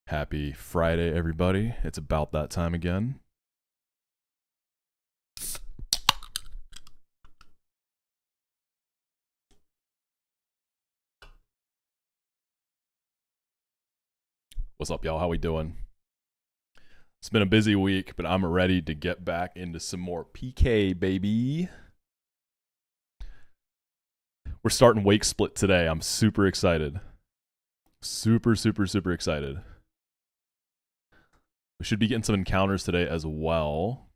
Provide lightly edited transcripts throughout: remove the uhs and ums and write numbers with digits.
Happy Friday, everybody. It's about that time again. What's up, y'all? How we doing? It's been a busy week, but I'm ready to get back into some more PK, baby. We're starting Wake Split today. I'm super excited. Super excited. We should be getting some encounters today as well.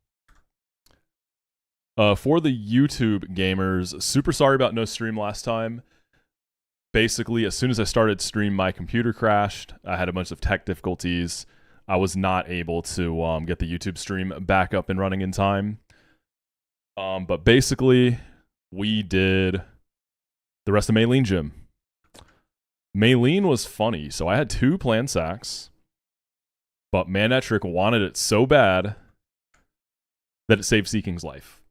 For the YouTube gamers, super sorry about no stream last time. Basically, as soon as I started stream, my computer crashed. I had a bunch of tech difficulties. I was not able to get the YouTube stream back up and running in time. But basically, we did the rest of Maylene Gym. Maylene was funny, so I had 2 planned sacks. But Manectric wanted it so bad that it saved Seeking's life.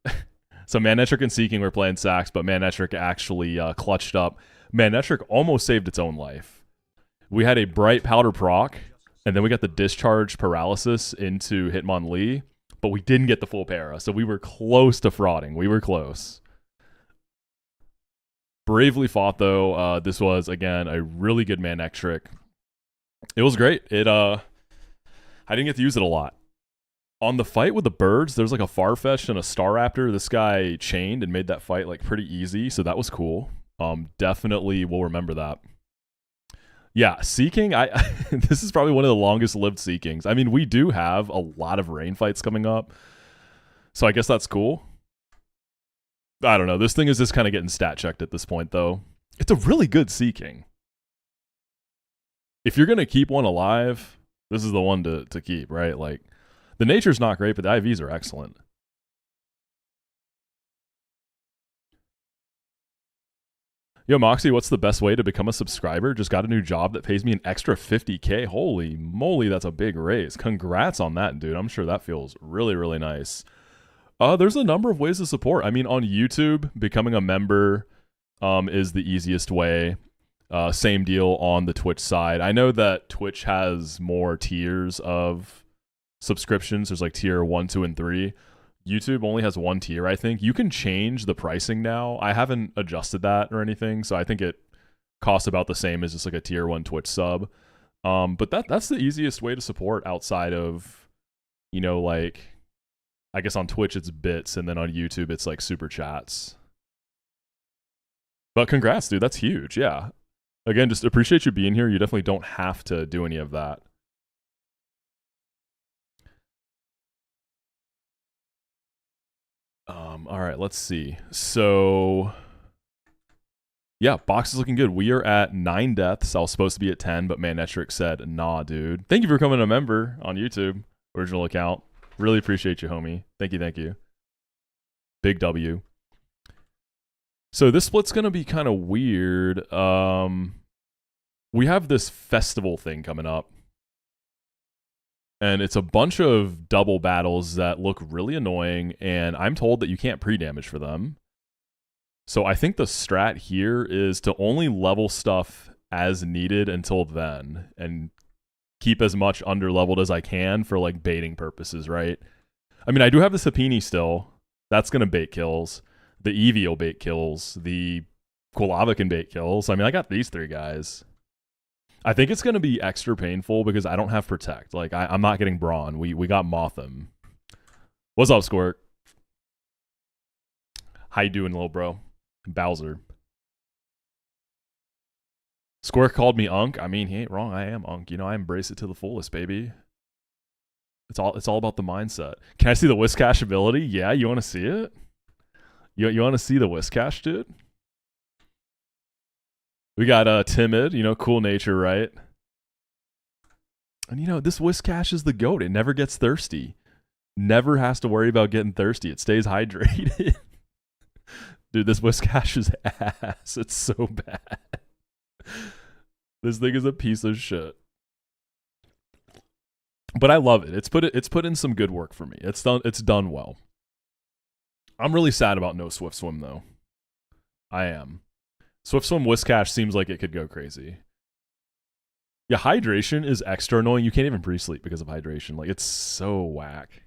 So Manectric and Seeking were playing sacks, but Manectric actually clutched up. Manectric almost saved its own life. We had a bright powder proc, and then we got the discharge paralysis into Hitmonlee, but we didn't get the full para, so we were close to frauding. We were close. Bravely fought, though. This was, again, a really good Manectric. It was great. I didn't get to use it a lot. On the fight with the birds, there's like a Farfetch'd and a Staraptor. This guy chained and made that fight like pretty easy, so that was cool. Definitely will remember that. Yeah, Seeking, this is probably one of the longest lived Seekings. I mean, we do have a lot of rain fights coming up, so I guess that's cool. I don't know. This thing is just kind of getting stat checked at this point, though. It's a really good Seeking. If you're going to keep one alive, this is the one to keep, right? Like, the nature's not great, but the IVs are excellent. Yo, Moxi, what's the best way to become a subscriber? Just got a new job that pays me an extra 50K. Holy moly, that's a big raise. Congrats on that, dude. I'm sure that feels really nice. There's a number of ways to support. I mean, on YouTube, becoming a member is the easiest way. Same deal on the Twitch side. I know that Twitch has more tiers of subscriptions. There's like tier 1, 2, and 3. YouTube only has 1 tier, I think. You can change the pricing now. I haven't adjusted that or anything, so I think it costs about the same as just like a tier 1 Twitch sub. But that's the easiest way to support outside of, you know, like, I guess on Twitch it's bits, and then on YouTube it's like super chats. But congrats, dude. That's huge. Yeah. Again, just appreciate you being here. You definitely don't have to do any of that. All right, let's see. So, yeah, box is looking good. We are at 9 deaths. I was supposed to be at 10, but Manectric said, nah, dude. Thank you for becoming a member on YouTube. Original account. Really appreciate you, homie. Thank you. Big W. So this split's going to be kind of weird. We have this festival thing coming up. And it's a bunch of double battles that look really annoying, and I'm told that you can't pre-damage for them. So I think the strat here is to only level stuff as needed until then, and keep as much under-leveled as I can for like baiting purposes, right? I mean, I do have the Sapini still. That's going to bait kills. The Eevee will bait kills. The Quilava can bait kills. I mean, I got these 3 guys. I think it's going to be extra painful because I don't have Protect. Like, I'm not getting Brawn. We got Mothim. What's up, Squirt? How you doing, little bro? Bowser. Squirt called me Unk. I mean, he ain't wrong. I am Unk. You know, I embrace it to the fullest, baby. It's all about the mindset. Can I see the Whiscash ability? Yeah, you want to see it? You want to see the Whiscash, dude? We got Timid, you know, cool nature, right? And, you know, this Whiscash is the GOAT. It never gets thirsty. Never has to worry about getting thirsty. It stays hydrated. Dude, this Whiscash is ass. It's so bad. This thing is a piece of shit. But I love it. It's put in some good work for me. It's done well. I'm really sad about no Swift Swim, though. I am. Swift Swim Whiscash seems like it could go crazy. Yeah, hydration is extra annoying. You can't even pre-sleep because of hydration. Like, it's so whack.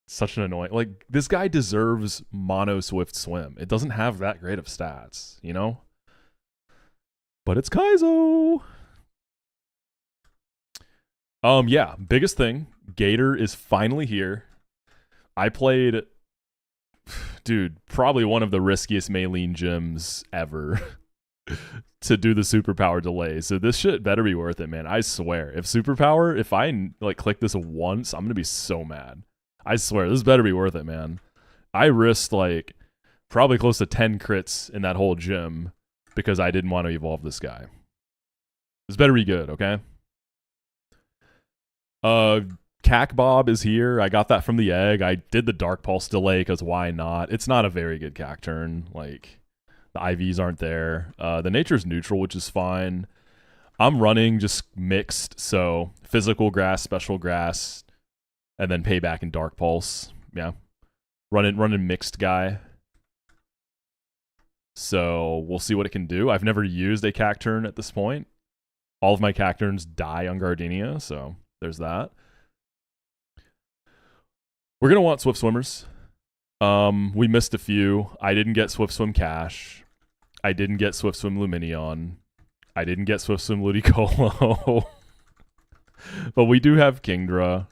Such an annoying. Like, this guy deserves mono swift swim. It doesn't have that great of stats, you know? But it's Kaizo. Yeah, biggest thing. Gator is finally here. I played, dude, probably one of the riskiest Maylene gyms ever to do the superpower delay. So this shit better be worth it, man. I swear. If I like click this once, I'm gonna be so mad. I swear, this better be worth it, man. I risked like probably close to 10 crits in that whole gym because I didn't want to evolve this guy. This better be good, okay? Cac Bob is here. I got that from the egg. I did the Dark Pulse delay because why not? It's not a very good Cac turn. Like, the IVs aren't there. The nature's neutral, which is fine. I'm running just mixed, so physical grass, special grass, and then payback and Dark Pulse. Yeah. Running mixed guy. So we'll see what it can do. I've never used a Cac turn at this point. All of my Cac turns die on Gardenia, so there's that. We're going to want Swift Swimmers. We missed a few. I didn't get Swift Swim Cash. I didn't get Swift Swim Luminion. I didn't get Swift Swim Ludicolo. But we do have Kingdra.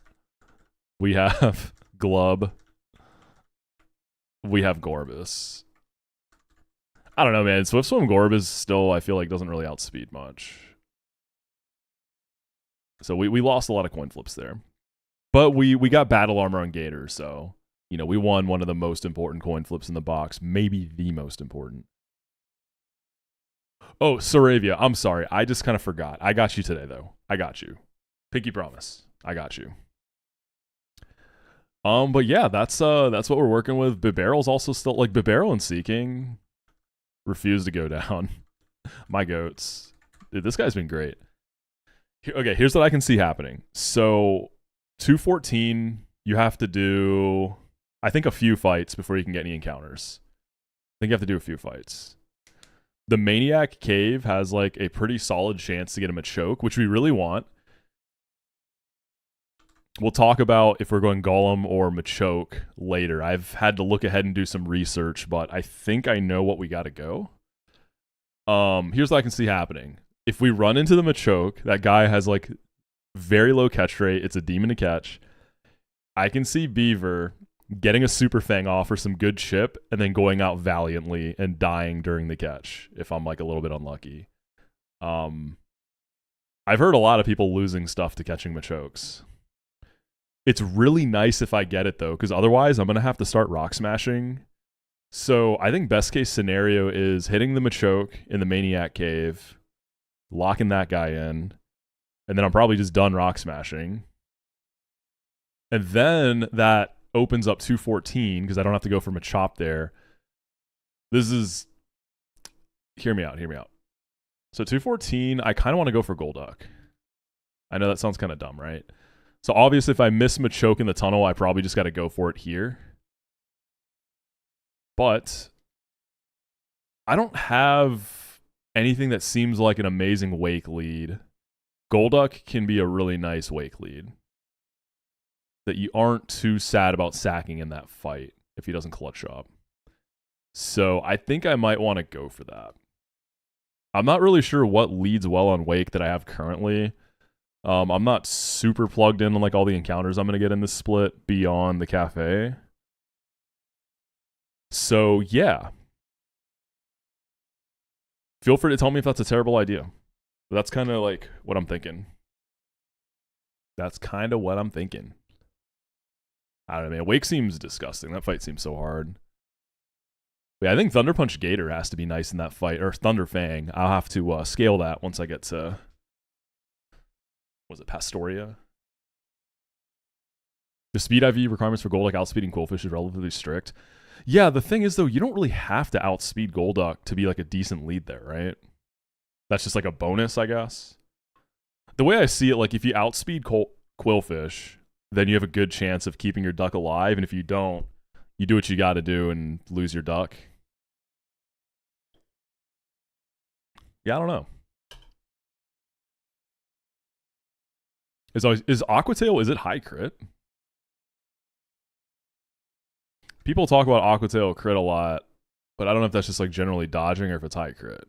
We have Glub. We have Gorbis. I don't know, man. Swift Swim Gorbis still, I feel like, doesn't really outspeed much. So we lost a lot of coin flips there. But we got battle armor on Gator, so, you know, we won one of the most important coin flips in the box. Maybe the most important. Oh, Saravia, I'm sorry. I just kind of forgot. I got you today, though. I got you. Pinky promise. I got you. But yeah, that's what we're working with. Bibarel's also still, like, Bibarel and Seeking refuse to go down. My goats. Dude, this guy's been great. Okay, here's what I can see happening. So, 214, you have to do, I think, a few fights before you can get any encounters. I think you have to do a few fights. The Maniac Cave has, like, a pretty solid chance to get him a choke, which we really want. We'll talk about if we're going Golem or Machoke later. I've had to look ahead and do some research, but I think I know what we got to go. Here's what I can see happening. If we run into the Machoke, that guy has, like, very low catch rate. It's a demon to catch. I can see Beaver getting a Super Fang off for some good chip and then going out valiantly and dying during the catch if I'm, like, a little bit unlucky. I've heard a lot of people losing stuff to catching Machokes. It's really nice if I get it, though, because otherwise I'm going to have to start rock smashing. So I think best case scenario is hitting the Machoke in the Maniac Cave, locking that guy in, and then I'm probably just done rock smashing. And then that opens up 214, because I don't have to go for Machop there. This is... Hear me out. So 214, I kind of want to go for Golduck. I know that sounds kind of dumb, right? So obviously if I miss Machoke in the tunnel, I probably just got to go for it here. But I don't have anything that seems like an amazing wake lead. Golduck can be a really nice wake lead that you aren't too sad about sacking in that fight if he doesn't clutch up. So I think I might want to go for that. I'm not really sure what leads well on wake that I have currently. I'm not super plugged in on, like, all the encounters I'm going to get in this split beyond the cafe. So, yeah. Feel free to tell me if that's a terrible idea. But that's kind of, like, what I'm thinking. I don't know, man. Wake seems disgusting. That fight seems so hard. Yeah, I think Thunder Punch Gator has to be nice in that fight. Or Thunder Fang. I'll have to scale that once I get to... Was it Pastoria? The speed IV requirements for Golduck outspeeding Quillfish is relatively strict. Yeah, the thing is, though, you don't really have to outspeed Golduck to be, like, a decent lead there, right? That's just, like, a bonus, I guess. The way I see it, like, if you outspeed Quillfish, then you have a good chance of keeping your duck alive, and if you don't, you do what you gotta do and lose your duck. Yeah, I don't know. Is Aquatail, is it high crit? People talk about Aquatail crit a lot, but I don't know if that's just like generally dodging or if it's high crit.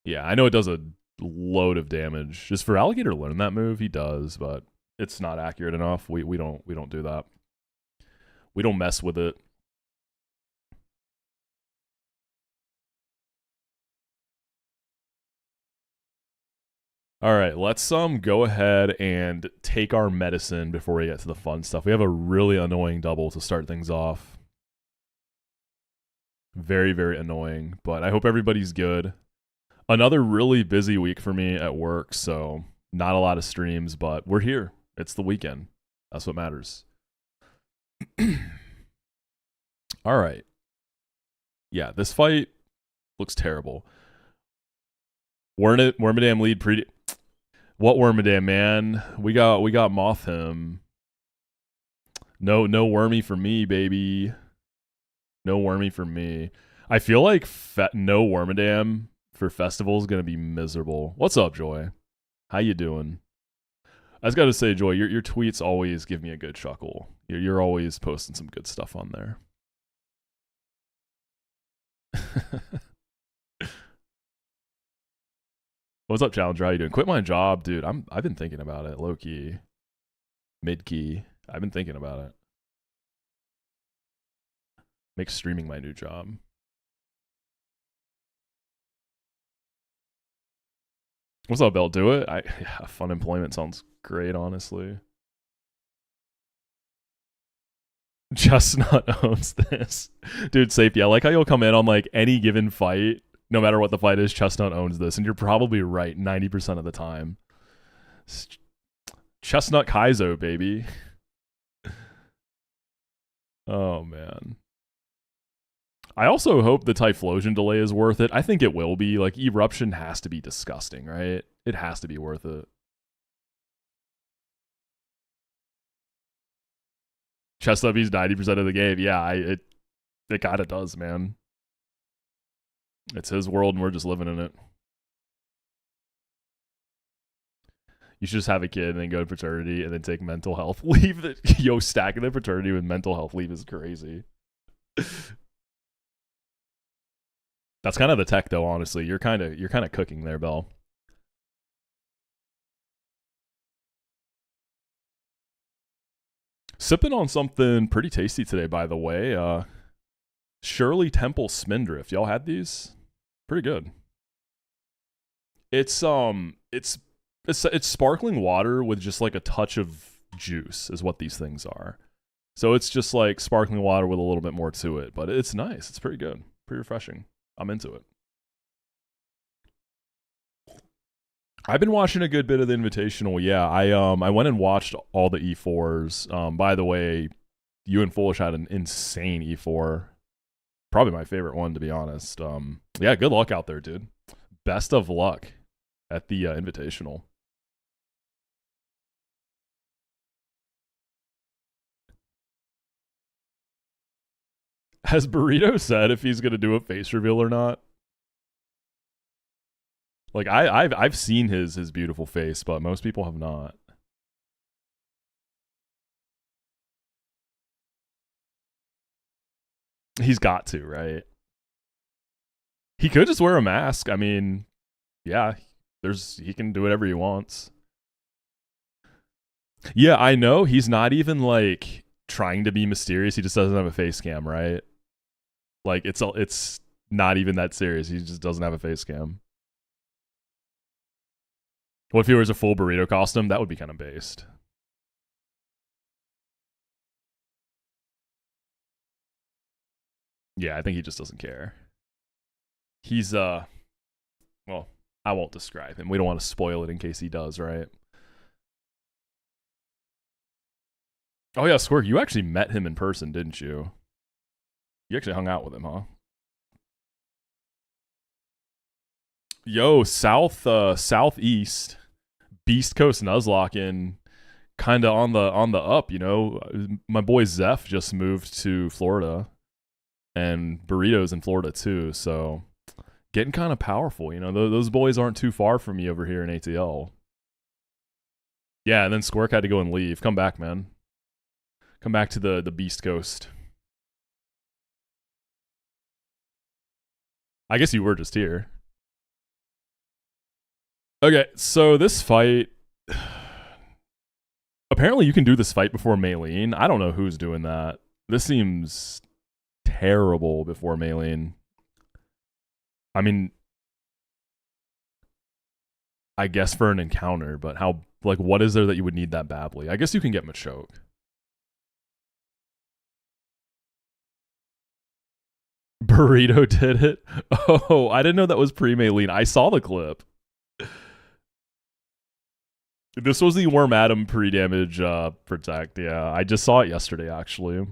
Yeah, I know it does a load of damage. Just for Alligator learn that move, he does, but it's not accurate enough. We don't do that. We don't mess with it. All right, let's go ahead and take our medicine before we get to the fun stuff. We have a really annoying double to start things off. Very, very annoying, but I hope everybody's good. Another really busy week for me at work, so not a lot of streams, but we're here. It's the weekend. That's what matters. All right. Yeah, this fight looks terrible. Wormadam lead pre. What Wormadam, man? We got Moth him. No Wormy for me, baby. No Wormy for me. I feel like no Wormadam for festival is gonna be miserable. What's up, Joy? How you doing? I just gotta say, Joy, your tweets always give me a good chuckle. You're always posting some good stuff on there. What's up, Challenger? How you doing? Quit my job, dude. I've been thinking about it. Low key, mid key. I've been thinking about it. Make streaming my new job. What's up, Bell? Do it. Yeah, fun employment sounds great, honestly. Chestnut owns this, dude. Safety. I like how you'll come in on like any given fight. No matter what the fight is, Chestnut owns this, and you're probably right 90% of the time. Chestnut Kaizo, baby. Oh, man. I also hope the Typhlosion delay is worth it. I think it will be. Like, Eruption has to be disgusting, right? It has to be worth it. Chestnut beats 90% of the game. Yeah, it kind of does, man. It's his world and we're just living in it. You should just have a kid and then go to paternity and then take mental health leave. Yo, stacking the paternity with mental health leave is crazy. That's kind of the tech though, honestly. You're kind of cooking there, Bell. Sipping on something pretty tasty today, by the way. Shirley Temple Smindrift. Y'all had these? Pretty good. It's sparkling water with just like a touch of juice is what these things are. So it's just like sparkling water with a little bit more to it, but it's nice. It's pretty good. Pretty refreshing. I'm into it. I've been watching a good bit of the Invitational. Yeah, I went and watched all the E4s. By the way, you and Foolish had an insane E4. Probably my favorite one, to be honest. Yeah, good luck out there, dude. Best of luck at the Invitational. Has Burrito said if he's gonna do a face reveal or not? Like I've seen his beautiful face, but most people have not. He's got to, right? He could just wear a mask. I mean, yeah, he can do whatever he wants. Yeah, I know. He's not even like trying to be mysterious. He just doesn't have a face cam, right? Like it's not even that serious. He just doesn't have a face cam. What if he wears a full burrito costume? That would be kind of based. Yeah, I think he just doesn't care. He's well, I won't describe him. We don't want to spoil it in case he does, right? Oh yeah, Squirk, you actually met him in person, didn't you? You actually hung out with him, huh? Yo, southeast, Beast Coast Nuzlocke in kind of on the up, you know. My boy Zeph just moved to Florida, and Burrito's in Florida too, so getting kind of powerful, you know. Those boys aren't too far from me over here in ATL. Yeah, and then Squirk had to go and leave. Come back, man. Come back to the Beast Coast. I guess you were just here. Okay, so this fight... Apparently you can do this fight before Maylene. I don't know who's doing that. This seems terrible before Maylene. I mean, I guess for an encounter, but how, like, what is there that you would need that badly? I guess you can get Machoke. Burrito did it? Oh, I didn't know that was pre-Maylene. I saw the clip. This was the Worm Atom pre-damage protect. Yeah, I just saw it yesterday, actually.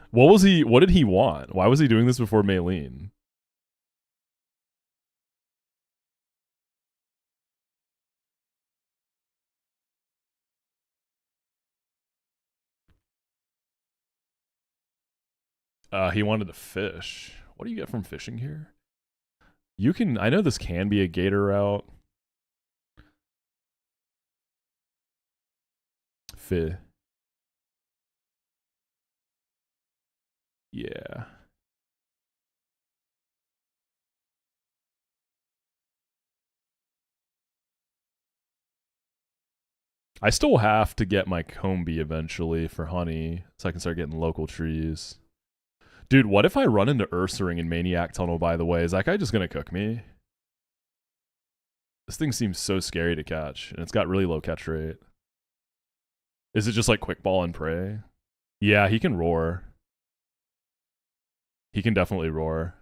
What did he want? Why was he doing this before Maylene? He wanted to fish. What do you get from fishing here? You can, I know this can be a gator route. Yeah. I still have to get my Combi eventually for honey, so I can start getting local trees. Dude, what if I run into Ursaring in Maniac Tunnel, by the way? Is that guy just gonna cook me? This thing seems so scary to catch, and it's got really low catch rate. Is it just like quick ball and prey? Yeah, he can roar. He can definitely roar.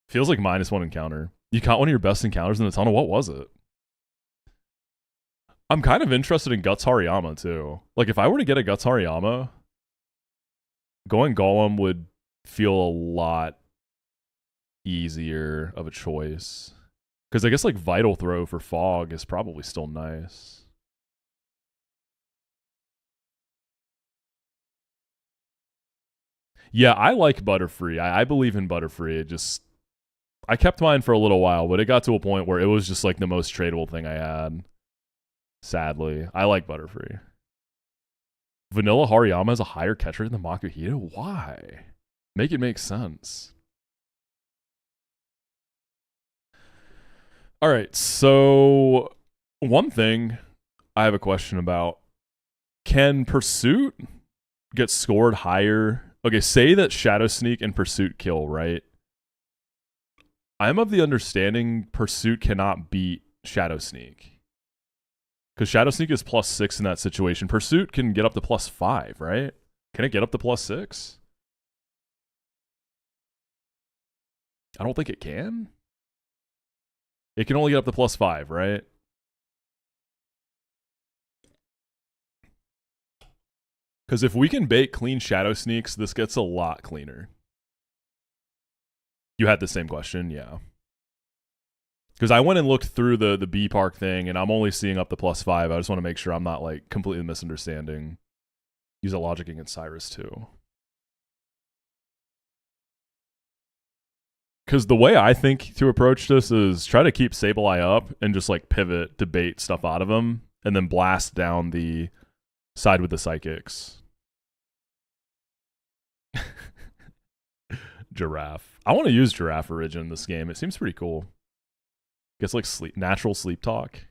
Feels like -1 encounter. You caught one of your best encounters in the tunnel. What was it? I'm kind of interested in Guts Hariyama, too. Like, if I were to get a Guts Hariyama, going Golem would feel a lot easier of a choice. Because I guess, like, Vital Throw for Fog is probably still nice. Yeah, I like Butterfree. I believe in Butterfree. It just... I kept mine for a little while, but it got to a point where it was just, like, the most tradable thing I had. Sadly. I like Butterfree. Vanilla Hariyama has a higher catch rate than Makuhita? Why? Make it make sense. Alright, so... One thing I have a question about. Can Pursuit get scored higher? Okay, say that Shadow Sneak and Pursuit kill, right? I'm of the understanding Pursuit cannot beat Shadow Sneak. Because Shadow Sneak is +6 in that situation. Pursuit can get up to +5, right? Can it get up to +6? I don't think it can. It can only get up to +5, right? Because if we can bait clean Shadow Sneaks, this gets a lot cleaner. You had the same question? Yeah. Because I went and looked through the B Park thing, and I'm only seeing up to +5. I just want to make sure I'm not, like, completely misunderstanding. Use a logic against Cyrus, too. Because the way I think to approach this is try to keep Sableye up and just, like, pivot to bait stuff out of him, and then blast down the side with the Psychics. Giraffe. I want to use Giraffe Origin in this game. It seems pretty cool. Gets like natural sleep talk.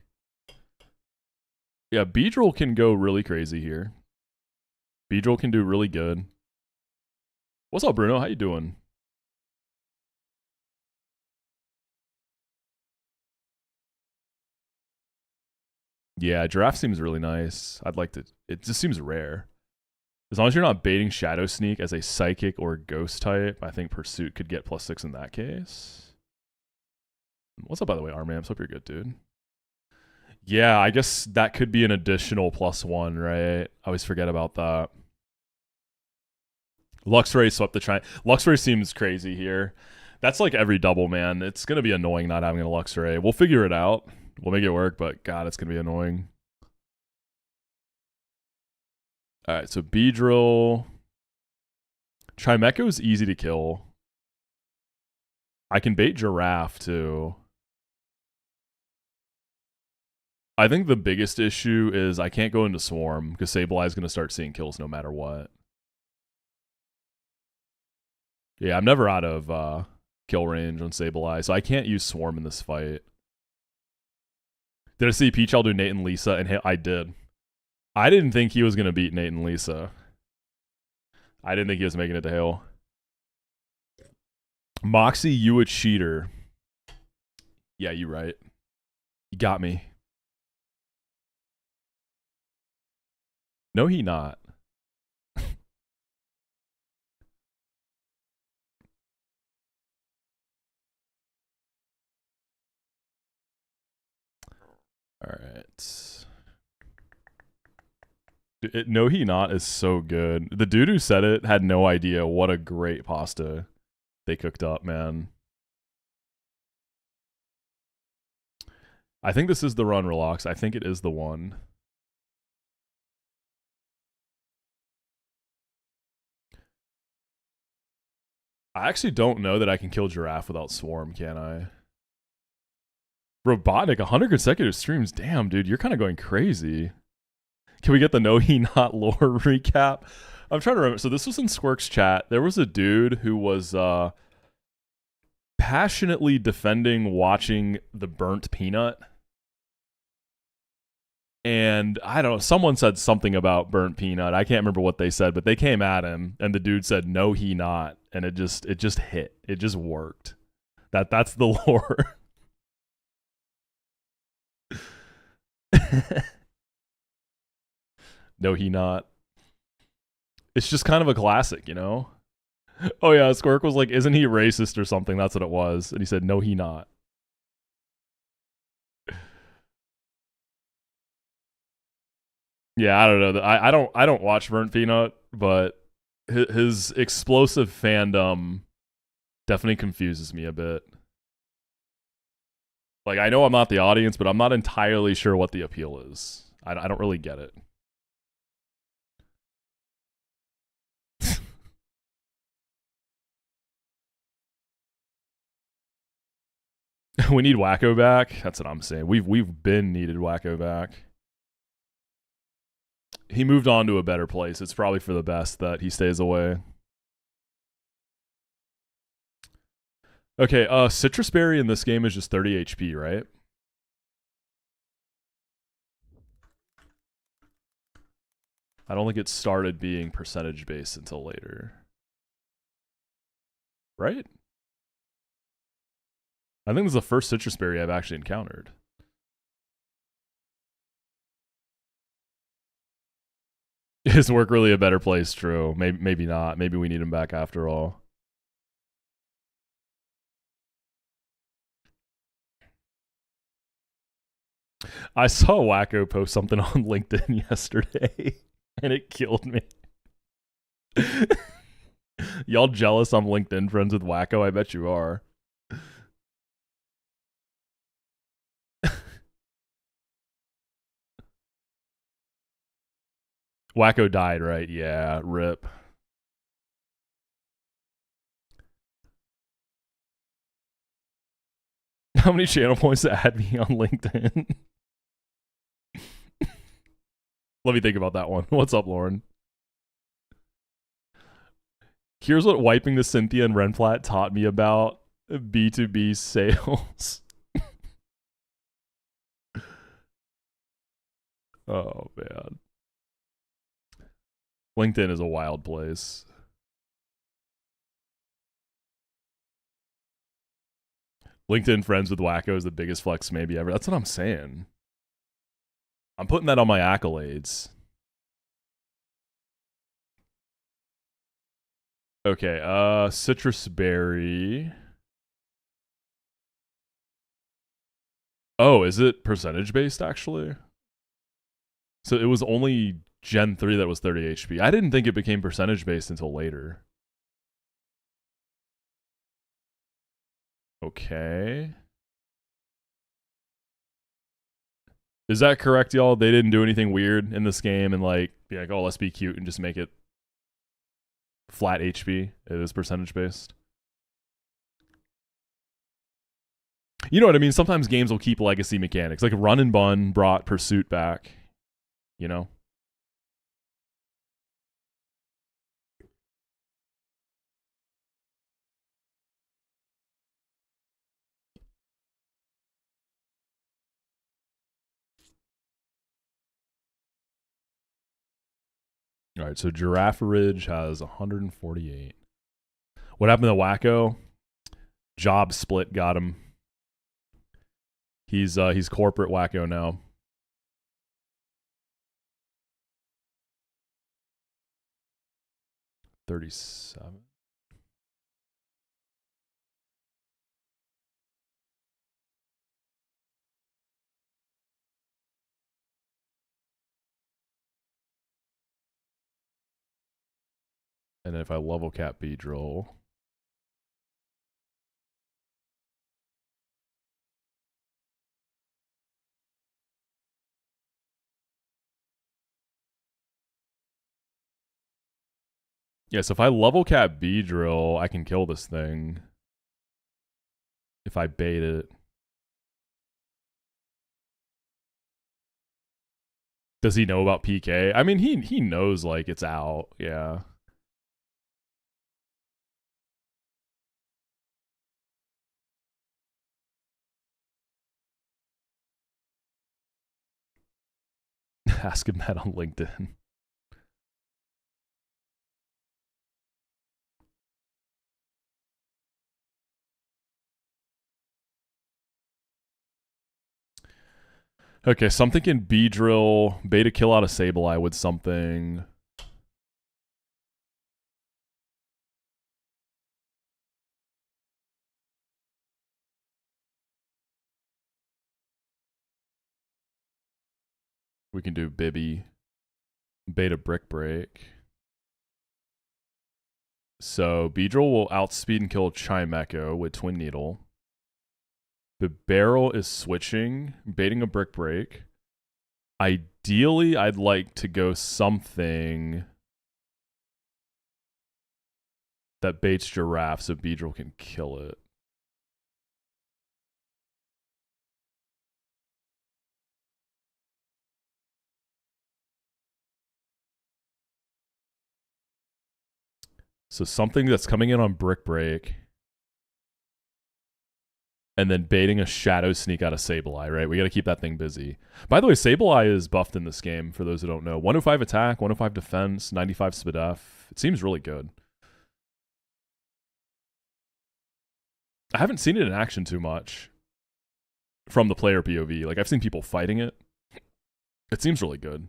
Yeah, Beedrill can go really crazy here. Beedrill can do really good. What's up, Bruno? How you doing? Yeah, Giraffe seems really nice. I'd like to... It just seems rare. As long as you're not baiting Shadow Sneak as a Psychic or Ghost type, I think Pursuit could get +6 in that case. What's up, by the way, Armamps? Hope you're good, dude. Yeah, I guess that could be an additional +1, right? I always forget about that. Luxray swept the China. Luxray seems crazy here. That's like every double, man. It's going to be annoying not having a Luxray. We'll figure it out. We'll make it work, but God, it's going to be annoying. Alright, so Beedrill. Trimecho is easy to kill. I can bait Giraffe, too. I think the biggest issue is I can't go into Swarm because Sableye's going to start seeing kills no matter what. Yeah, I'm never out of kill range on Sableye, so I can't use Swarm in this fight. Did I see Peachal do Nate and Lisa? And I did. I didn't think he was going to beat Nate and Lisa. I didn't think he was making it to Hail. Moxi, you a cheater. Yeah, you right. You got me. No, he not. All right. No, he not is so good. The dude who said it had no idea what a great pasta they cooked up, man. I think this is the run, Relax. I think it is the one. I actually don't know that I can kill Giraffe without Swarm, can I? Robotnik, 100 consecutive streams. Damn, dude, you're kind of going crazy. Can we get the No He Not lore recap? I'm trying to remember. So this was in Squirk's chat. There was a dude who was passionately defending watching the burnt peanut. And I don't know, someone said something about burnt peanut. I can't remember what they said, but they came at him and the dude said, no, he not. And it just hit. It just worked. That's the lore. No, he not. It's just kind of a classic, you know? Oh yeah, Squirk was like, isn't he racist or something? That's what it was. And he said, no, he not. Yeah, I don't know. I don't watch Burnt Peanut, but his explosive fandom definitely confuses me a bit. Like, I know I'm not the audience, but I'm not entirely sure what the appeal is. I don't really get it. We need Wacko back. That's what I'm saying. We've been needed Wacko back. He moved on to a better place. It's probably for the best that he stays away. Okay, Citrus Berry in this game is just 30 HP, right? I don't think it started being percentage based until later. Right? I think this is the first Citrus Berry I've actually encountered. Is work really a better place? True. Maybe not. Maybe we need him back after all. I saw Wacko post something on LinkedIn yesterday, and it killed me. Y'all jealous I'm LinkedIn friends with Wacko? I bet you are. Wacko died, right? Yeah, rip. How many channel points to add me on LinkedIn? Let me think about that one. What's up, Lauren? Here's what wiping the Cynthia and Renflat taught me about B2B sales. Oh, man. LinkedIn is a wild place. LinkedIn friends with Wacko is the biggest flex maybe ever. That's what I'm saying. I'm putting that on my accolades. Okay, Citrus Berry. Oh, is it percentage based actually? So it was only Gen 3 that was 30 HP. I didn't think it became percentage based until later. Okay. Is that correct, y'all? They didn't do anything weird in this game and like be like, oh, let's be cute and just make it flat HP. It is percentage based. You know what I mean? Sometimes games will keep legacy mechanics. Like Run and Bun brought Pursuit back, you know? All right, so Giraffe Ridge has 148. What happened to Wacko? Job split got him. He's corporate Wacko now. $37. And if I level cap Beedrill, yeah, so if I level cap Beedrill, I can kill this thing. If I bait it. Does he know about PK? I mean, he knows like it's out. Yeah. Ask him that on LinkedIn. Okay, so I'm thinking Beedrill, beta kill out of Sableye with something. We can do Bibby, beta Brick Break. So Beedrill will outspeed and kill Chimecho with Twin Needle. The barrel is switching, baiting a Brick Break. Ideally, I'd like to go something that baits Giraffe so Beedrill can kill it. So something that's coming in on Brick Break. And then baiting a Shadow Sneak out of Sableye, right? We got to keep that thing busy. By the way, Sableye is buffed in this game, for those who don't know. 105 attack, 105 defense, 95 SPDF. It seems really good. I haven't seen it in action too much from the player POV. Like, I've seen people fighting it. It seems really good.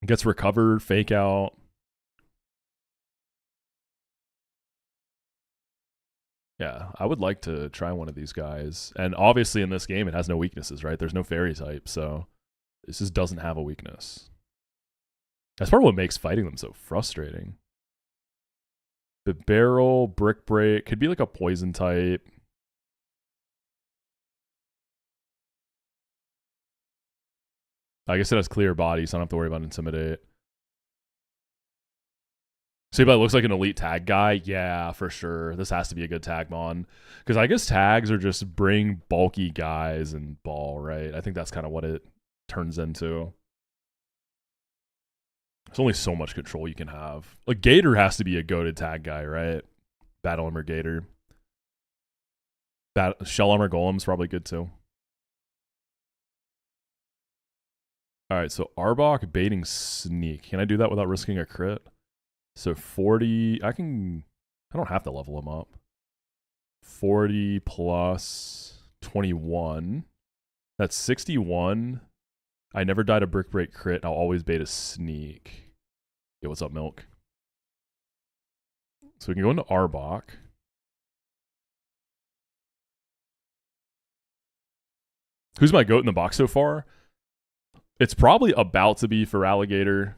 It gets recovered, fake out. Yeah, I would like to try one of these guys. And obviously in this game, it has no weaknesses, right? There's no fairy type, so this just doesn't have a weakness. That's part of what makes fighting them so frustrating. The barrel, Brick Break, could be like a poison type. I guess it has clear body, so I don't have to worry about Intimidate. Sableye looks like an elite tag guy. Yeah, for sure. This has to be a good tag mon. Because I guess tags are just bring bulky guys and ball, right? I think that's kind of what it turns into. There's only so much control you can have. Like, Gator has to be a goated tag guy, right? Battle Armor Gator. Shell Armor Golem's probably good too. Alright, so Arbok baiting Sneak. Can I do that without risking a crit? So 40, I don't have to level him up. 40 plus 21. That's 61. I never died a Brick Break crit. I'll always bait a Sneak. Yo, what's up, Milk? So we can go into Arbok. Who's my goat in the box so far? It's probably about to be for Alligator.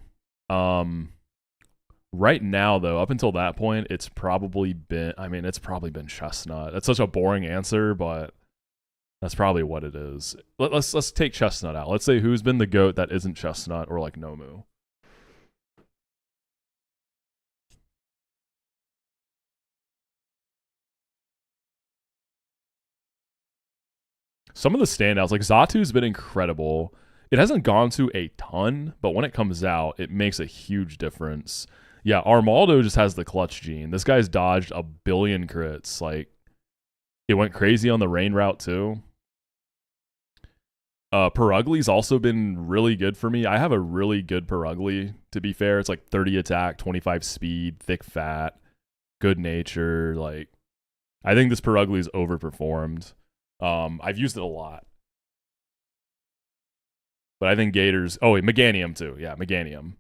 Right now, though, up until that point, it's probably been Chestnut. That's such a boring answer, but that's probably what it is. Let's take Chestnut out. Let's say who's been the goat that isn't Chestnut or like Nomu. some of the standouts, like Zatu's been incredible. It hasn't gone to a ton, but when it comes out, it makes a huge difference. Yeah, Armaldo just has the clutch gene. This guy's dodged a billion crits. Like, it went crazy on the rain route too. Perugli's also been really good for me. I have a really good Perugly, to be fair. It's like 30 attack, 25 speed, thick fat, good nature. Like, I think this Perugly's overperformed. I've used it a lot. But I think Gators... Oh, wait, Meganium too. Yeah, Meganium.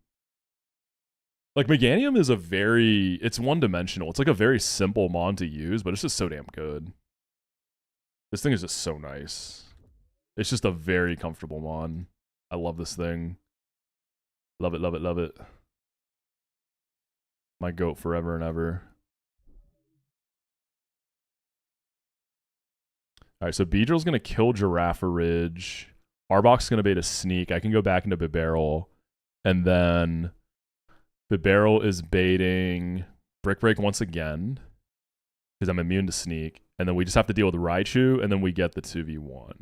Like, Meganium is a very... It's one-dimensional. It's like a very simple mon to use, but it's just so damn good. This thing is just so nice. It's just a very comfortable mon. I love this thing. Love it, love it, love it. My goat forever and ever. Alright, so Beedrill's going to kill Giraffe Ridge. Arbok's going to bait a sneak. I can go back into Bibarel. And then Bibarel is baiting Brick Break once again. Because I'm immune to sneak. And then we just have to deal with Raichu. And then we get the 2v1.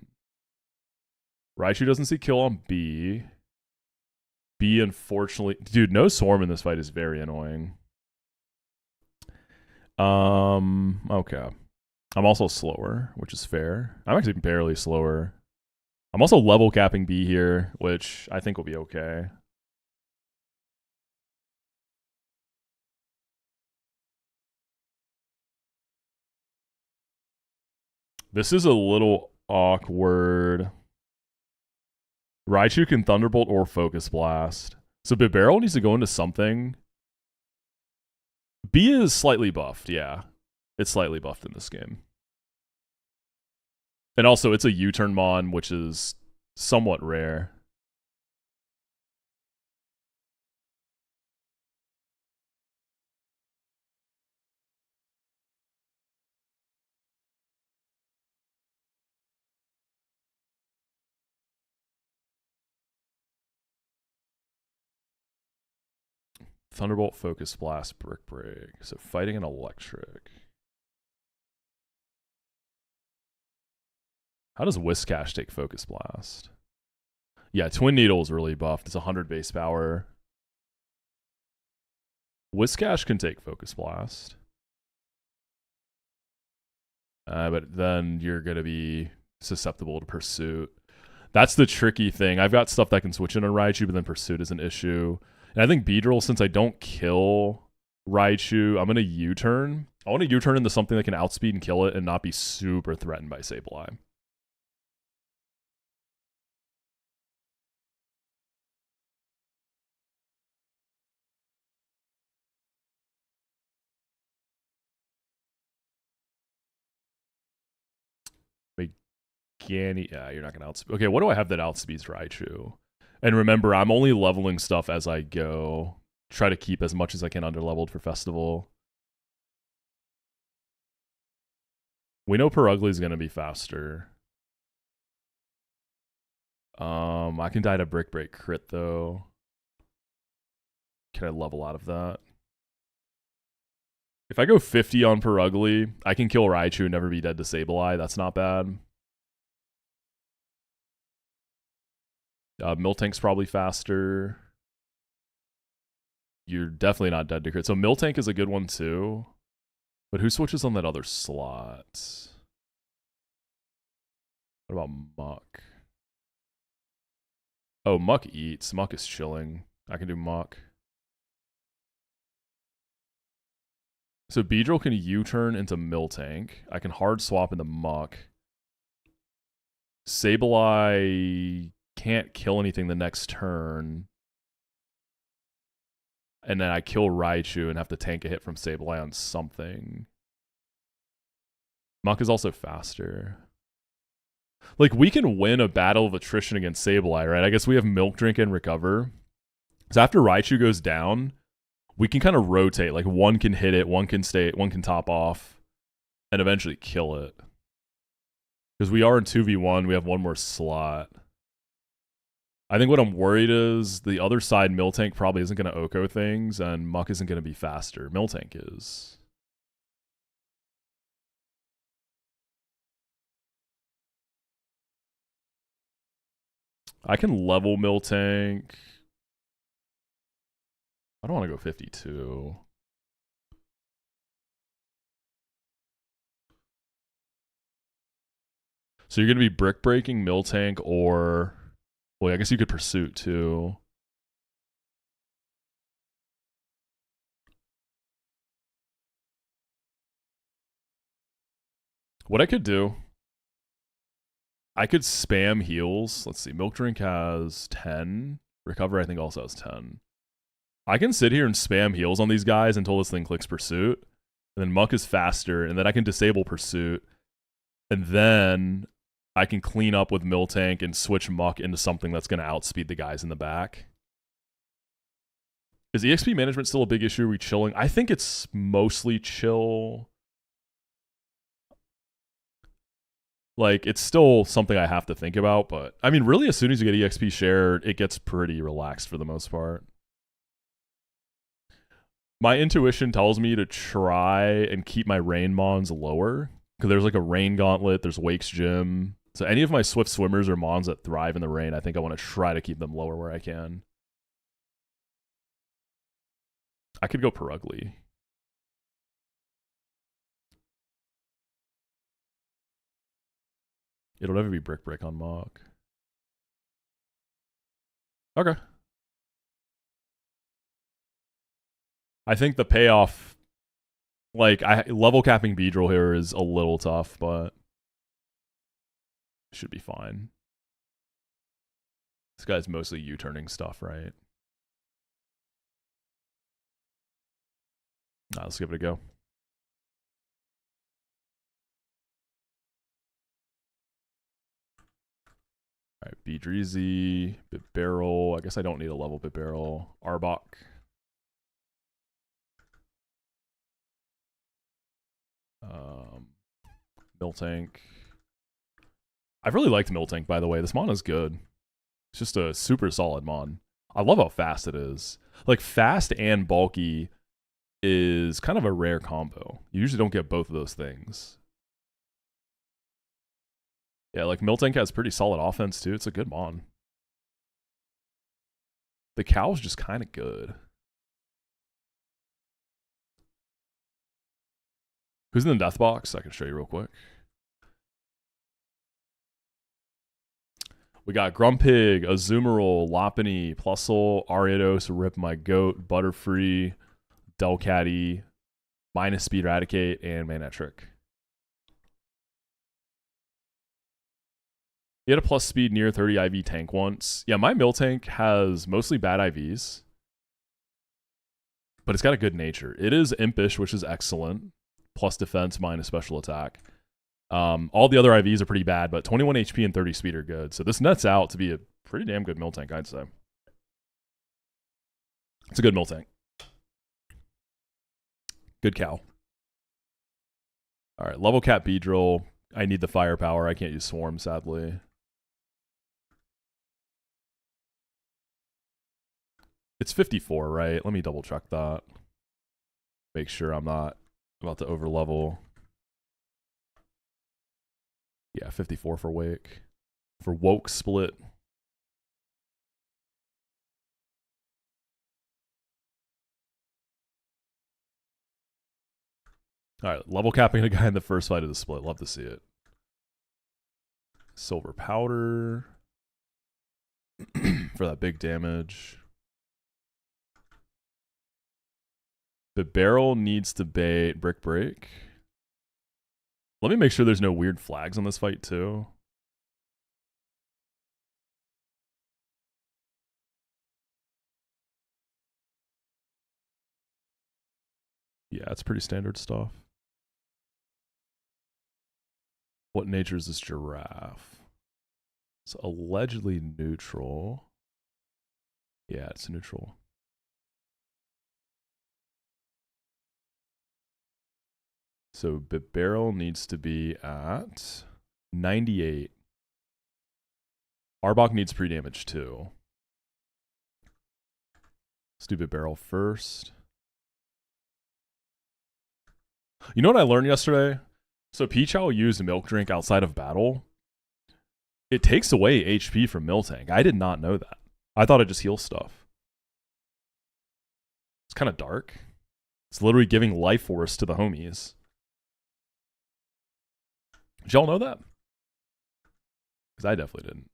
Raichu doesn't see kill on B. B, unfortunately... Dude, no Swarm in this fight is very annoying. Okay. I'm also slower, which is fair. I'm actually barely slower. I'm also level capping B here, which I think will be okay. This is a little awkward. Raichu can Thunderbolt or Focus Blast. So Bibarel needs to go into something. B is slightly buffed, yeah. It's slightly buffed in this game. And also, it's a U-turn mon, which is somewhat rare. Thunderbolt, Focus Blast, Brick Break. So fighting an electric. How does Whiscash take Focus Blast? Yeah, Twin Needle is really buffed. It's 100 base power. Whiscash can take Focus Blast. But then you're going to be susceptible to Pursuit. That's the tricky thing. I've got stuff that can switch in on Raichu, but then Pursuit is an issue. And I think Beedrill, since I don't kill Raichu, I'm going to U-turn. I want to U-turn into something that can outspeed and kill it and not be super threatened by Sableye. Yeah, you're not going to outspeed. Okay, what do I have that outspeeds Raichu? And remember, I'm only leveling stuff as I go. Try to keep as much as I can under-leveled for Festival. We know Perugly's going to be faster. I can die to Brick Break crit, though. Can I level out of that? If I go 50 on Perugly, I can kill Raichu and never be dead to Sableye. That's not bad. Miltank's probably faster. You're definitely not dead to crit. So Miltank is a good one too. But who switches on that other slot? What about Muck? Oh, Muck eats. Muck is chilling. I can do Muck. So Beedrill can U-turn into Miltank. I can hard swap into Muck. Sableye can't kill anything the next turn. And then I kill Raichu and have to tank a hit from Sableye on something. Muck is also faster. Like, we can win a battle of attrition against Sableye, right? I guess we have Milk Drink and Recover. So after Raichu goes down, we can kind of rotate. Like, one can hit it, one can stay, one can top off, and eventually kill it. Because we are in 2v1, we have one more slot. I think what I'm worried is the other side, Miltank probably isn't going to Oko things, and Muck isn't going to be faster. Miltank is. I can level Miltank. I don't want to go 52. So you're going to be brick breaking Miltank or... Well, I guess you could Pursuit too. What I could do... I could spam heals. Let's see. Milk Drink has 10. Recover, I think, also has 10. I can sit here and spam heals on these guys until this thing clicks Pursuit. And then Muck is faster. And then I can disable Pursuit. And then I can clean up with Miltank and switch Muck into something that's going to outspeed the guys in the back. Is EXP management still a big issue? Are we chilling? I think it's mostly chill. Like, it's still something I have to think about, but I mean, really, as soon as you get EXP shared, it gets pretty relaxed for the most part. My intuition tells me to try and keep my rain mons lower, because there's like a rain gauntlet, there's Wake's Gym. So any of my swift swimmers or mons that thrive in the rain, I think I want to try to keep them lower where I can. I could go Perugly. It'll never be Brick Brick on Mock. Okay. I think the payoff, like, level capping Beedrill here is a little tough, but should be fine. This guy's mostly U-turning stuff, right? Nah, let's give it a go. Alright, Beedreezy, Bitbarrel. I guess I don't need a level Bitbarrel. Arbok. Miltank. I've really liked Miltank, by the way. This mon is good. It's just a super solid mon. I love how fast it is. Like, fast and bulky is kind of a rare combo. You usually don't get both of those things. Yeah, like, Miltank has pretty solid offense, too. It's a good mon. The cow's just kind of good. Who's in the death box? I can show you real quick. We got Grumpig, Azumarill, Lopunny, Plusle, Ariados, Rip My Goat, Butterfree, Delcatty, minus Speed Eradicate, and Manectric. He had a plus speed near 30 IV tank once. Yeah, my Miltank has mostly bad IVs, but it's got a good nature. It is impish, which is excellent. Plus defense, minus special attack. All the other IVs are pretty bad, but 21 HP and 30 speed are good. So this nets out to be a pretty damn good Miltank, I'd say. It's a good Miltank. Good cow. All right, level cap Beedrill. I need the firepower. I can't use Swarm, sadly. It's 54, right? Let me double check that. Make sure I'm not about to overlevel. Yeah, 54 for Wake. For Woke Split. Alright, level capping a guy in the first fight of the split. Love to see it. Silver Powder. For that big damage. The barrel needs to bait Brick Break. Let me make sure there's no weird flags on this fight, too. Yeah, it's pretty standard stuff. What nature is this giraffe? It's allegedly neutral. Yeah, it's neutral. So Bitbarrel needs to be at 98. Arbok needs pre-damage too. Let's do Bitbarrel first. You know what I learned yesterday? So Peachow used Milk Drink outside of battle. It takes away HP from Miltank. I did not know that. I thought it just heals stuff. It's kind of dark. It's literally giving life force to the homies. Did y'all know that? Because I definitely didn't.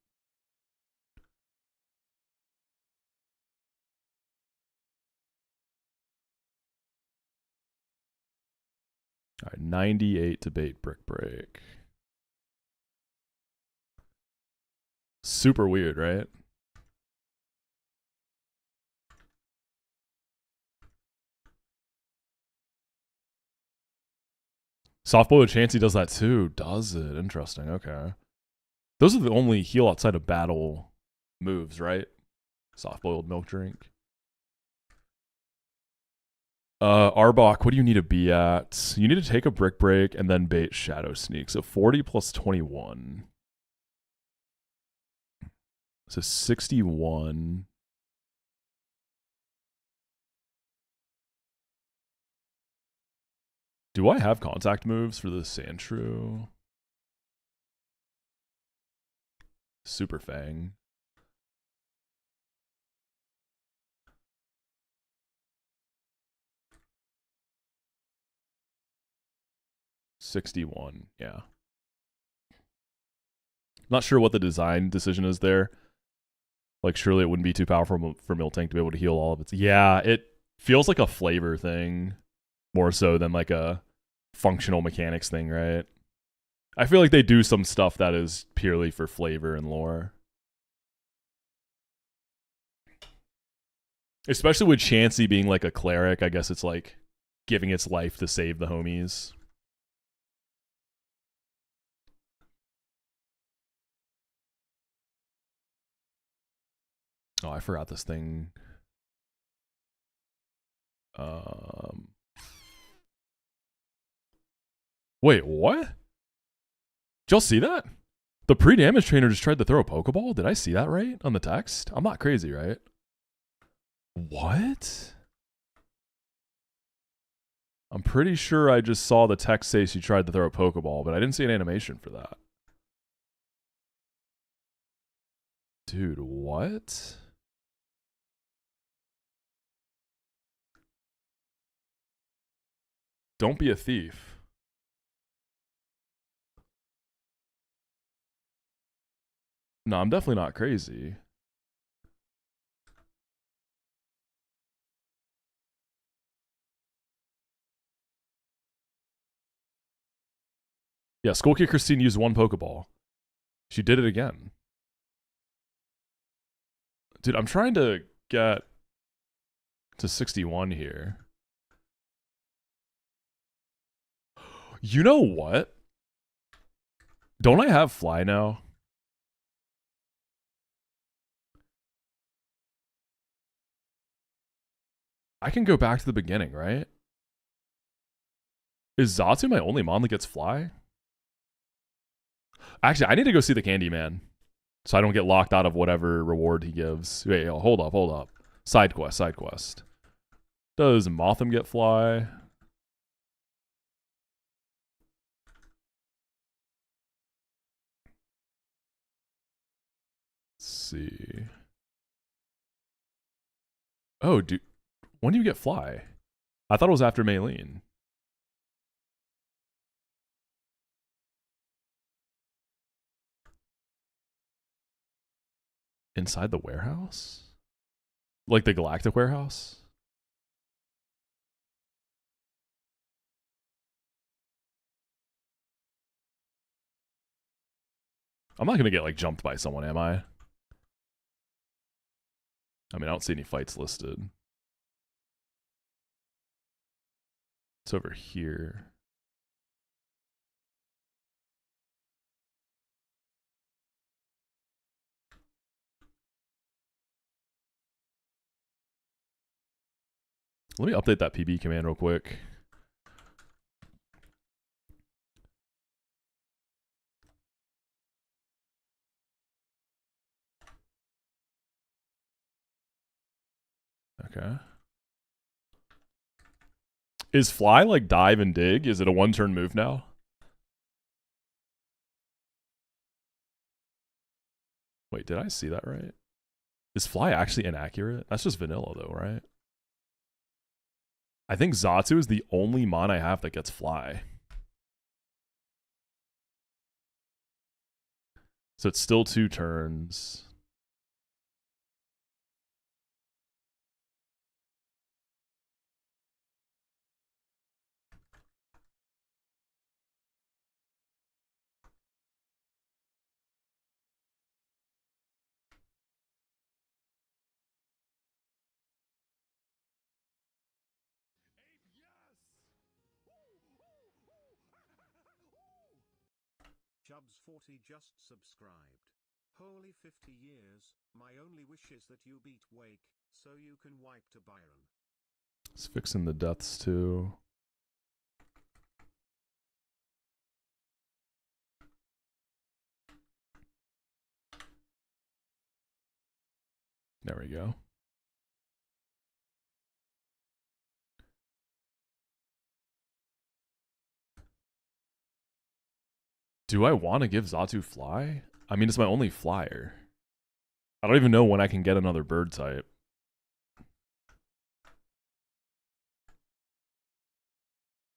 All right, 98 to bait Brick Break. Super weird, right? Softboiled Chansey does that too. Does it? Interesting. Okay. Those are the only heal outside of battle moves, right? Soft-boiled milk drink. Arbok, what do you need to be at? You need to take a Brick Break and then bait Shadow Sneak. So 40 plus 21. So 61. Do I have contact moves for the Sandshrew? Super Fang. $61, yeah. Not sure what the design decision is there. Like, surely it wouldn't be too powerful for Miltank to be able to heal all of its... Yeah, it feels like a flavor thing more so than like a functional mechanics thing, right? I feel like they do some stuff that is purely for flavor and lore. Especially with Chansey being like a cleric, I guess it's like giving its life to save the homies. Oh, I forgot this thing. Wait, what? Did y'all see that? The pre-damage trainer just tried to throw a Pokeball? Did I see that right on the text? I'm not crazy, right? What? I'm pretty sure I just saw the text say she tried to throw a Pokeball, but I didn't see an animation for that. Dude, what? Don't be a thief. No, I'm definitely not crazy. Yeah, Skull Kid Christine used one Pokeball. She did it again. Dude, I'm trying to get to 61 here. You know what? Don't I have Fly now? I can go back to the beginning, right? Is Zatu my only mon that gets Fly? Actually, I need to go see the Candyman so I don't get locked out of whatever reward he gives. Wait, hold up. Side quest. Does Motham get Fly? Let's see. Oh, dude. When do you get Fly? I thought it was after Maylene. Inside the warehouse? Like the Galactic warehouse? I'm not gonna get like jumped by someone, am I? I mean, I don't see any fights listed. It's over here. Let me update that PB command real quick. Okay. Is Fly like dive and dig? Is it a one-turn move now? Wait, did I see that right? Is fly actually inaccurate? That's just vanilla though, right? I think Xatu is the only mon I have that gets fly. So it's still 2 turns. Chubbs 40 just subscribed. Holy 50 years, my only wish is that you beat Wake, so you can wipe to Byron. It's fixing the deaths too. There we go. Do I want to give Xatu fly? I mean, it's my only flyer. I don't even know when I can get another bird type.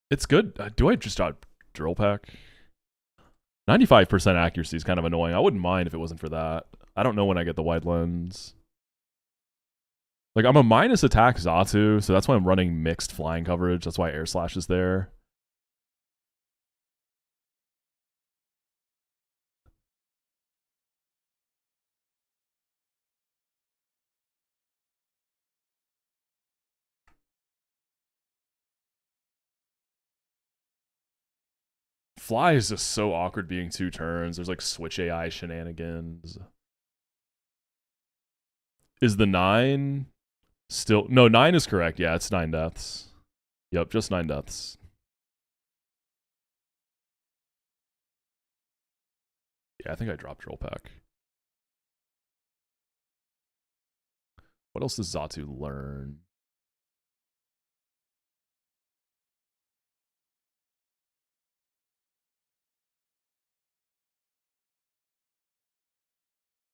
It's good. Do I just drill peck? 95% accuracy is kind of annoying. I wouldn't mind if it wasn't for that. I don't know when I get the wide lens. Like, I'm a minus attack Xatu, so that's why I'm running mixed flying coverage. That's why air slash is there. Fly is just so awkward being 2 turns. There's like switch AI shenanigans. Is the 9 still... No, 9 is correct. Yeah, it's 9 deaths. Yep, just 9 deaths. Yeah, I think I dropped drill pack. What else does Xatu learn?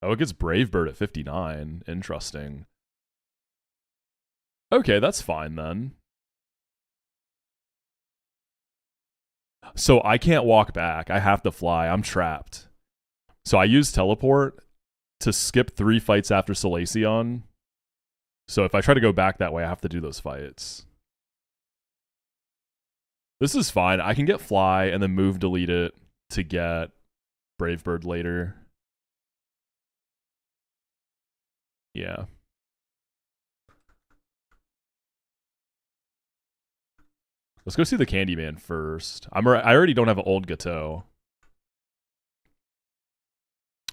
Oh, it gets Brave Bird at 59. Interesting. Okay, that's fine then. So I can't walk back. I have to fly. I'm trapped. So I use teleport to skip 3 fights after Salacion. So if I try to go back that way, I have to do those fights. This is fine. I can get fly and then move delete it to get Brave Bird later. Yeah. Let's go see the Candyman first. I already don't have an old Gateau.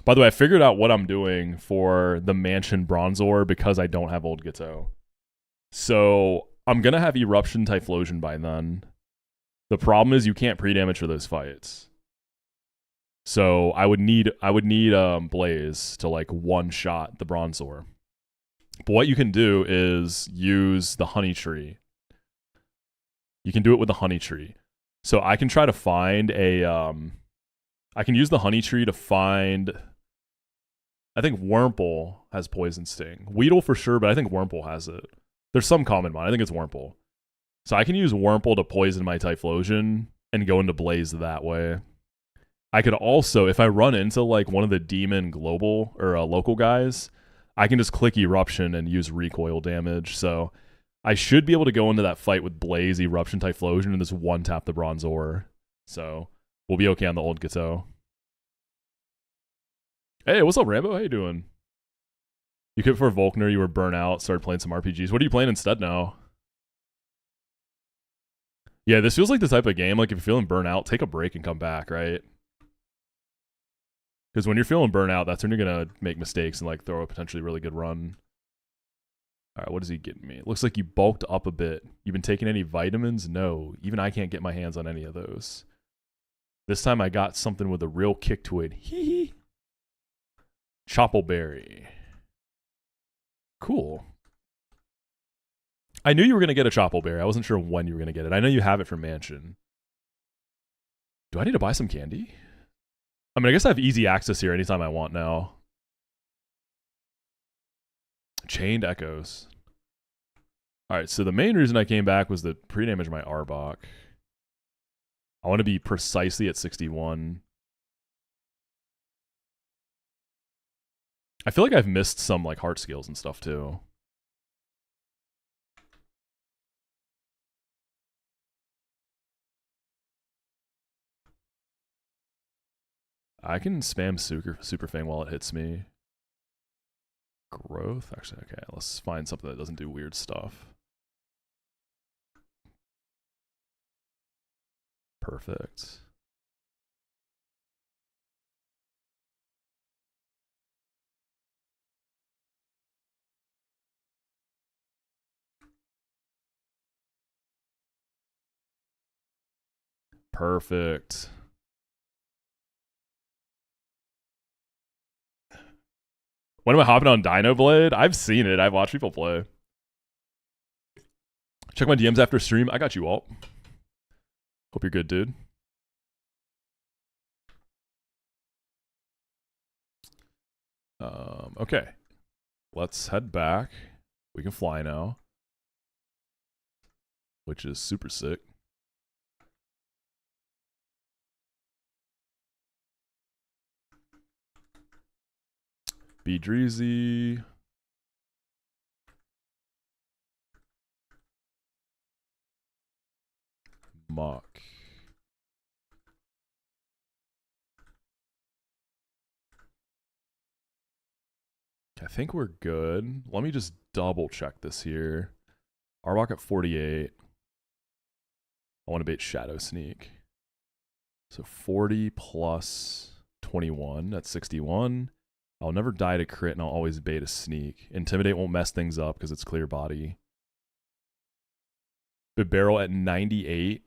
By the way, I figured out what I'm doing for the Mansion Bronzor because I don't have old Gateau. So I'm going to have Eruption Typhlosion by then. The problem is you can't pre-damage for those fights. So I would need Blaze to like one-shot the Bronzor. But what you can do is use the Honey Tree. You can do it with the Honey Tree. So I can try to find a... I can use the Honey Tree to find... I think Wurmple has Poison Sting. Weedle for sure, but I think Wurmple has it. There's some common mod. I think it's Wurmple. So I can use Wurmple to poison my Typhlosion and go into Blaze that way. I could also, if I run into like one of the demon global or local guys, I can just click Eruption and use recoil damage. So I should be able to go into that fight with Blaze, Eruption, Typhlosion, and just one-tap the Bronzor. So we'll be okay on the old Gateau. Hey, what's up, Rambo? How you doing? You quit for Volkner, you were burnt out, started playing some RPGs. What are you playing instead now? Yeah, this feels like the type of game, like if you're feeling burnt out, take a break and come back, right? Because when you're feeling burnt out, that's when you're going to make mistakes and like throw a potentially really good run. All right, what is he getting me? It looks like you bulked up a bit. You've been taking any vitamins? No. Even I can't get my hands on any of those. This time I got something with a real kick to it. Hee hee. Choppleberry. Cool. I knew you were going to get a Choppleberry. I wasn't sure when you were going to get it. I know you have it from Mansion. Do I need to buy some candy? I mean, I guess I have easy access here anytime I want now. Chained Echoes. All right, so the main reason I came back was to pre-damage my Arbok. I want to be precisely at 61. I feel like I've missed some like heart skills and stuff too. I can spam Super Fang while it hits me. Growth? Actually, okay, let's find something that doesn't do weird stuff. Perfect. Perfect. When am I hopping on Dino Blade? I've seen it. I've watched people play. Check my DMs after stream. I got you, Alt. Hope you're good, dude. Okay. Let's head back. We can fly now, which is super sick. Be Dreezy. Mock. I think we're good. Let me just double check this here. Arbok at 48. I want to bait Shadow Sneak. So 40 plus 21. That's 61. I'll never die to crit, and I'll always bait a sneak. Intimidate won't mess things up because it's clear body. The barrel at 98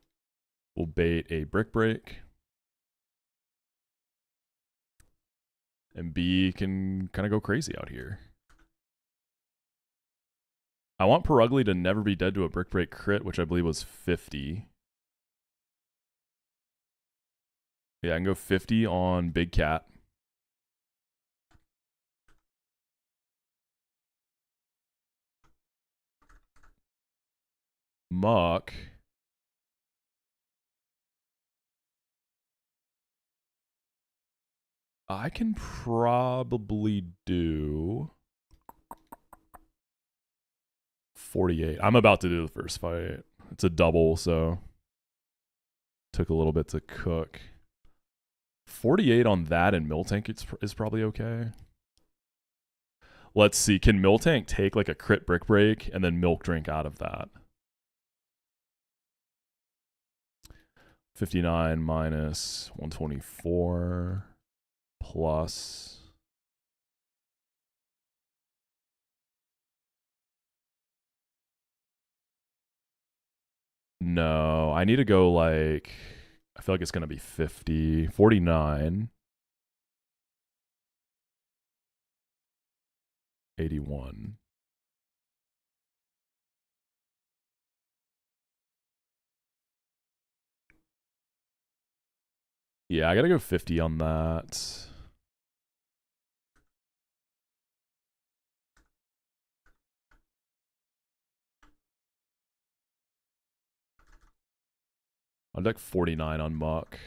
will bait a Brick Break. And B can kind of go crazy out here. I want Perugly to never be dead to a Brick Break crit, which I believe was 50. Yeah, I can go 50 on Big Cat. Muck. I can probably do 48. I'm about to do the first fight. It's a double, so took a little bit to cook. 48 on that and Miltank is probably okay. Let's see. Can Miltank take like a crit Brick Break and then Milk Drink out of that? 59 minus 124 plus... No, I need to go like... I feel like it's going to be 50. 49. 81. Yeah, I gotta go 50 on that. I'll deck 49 on Muck.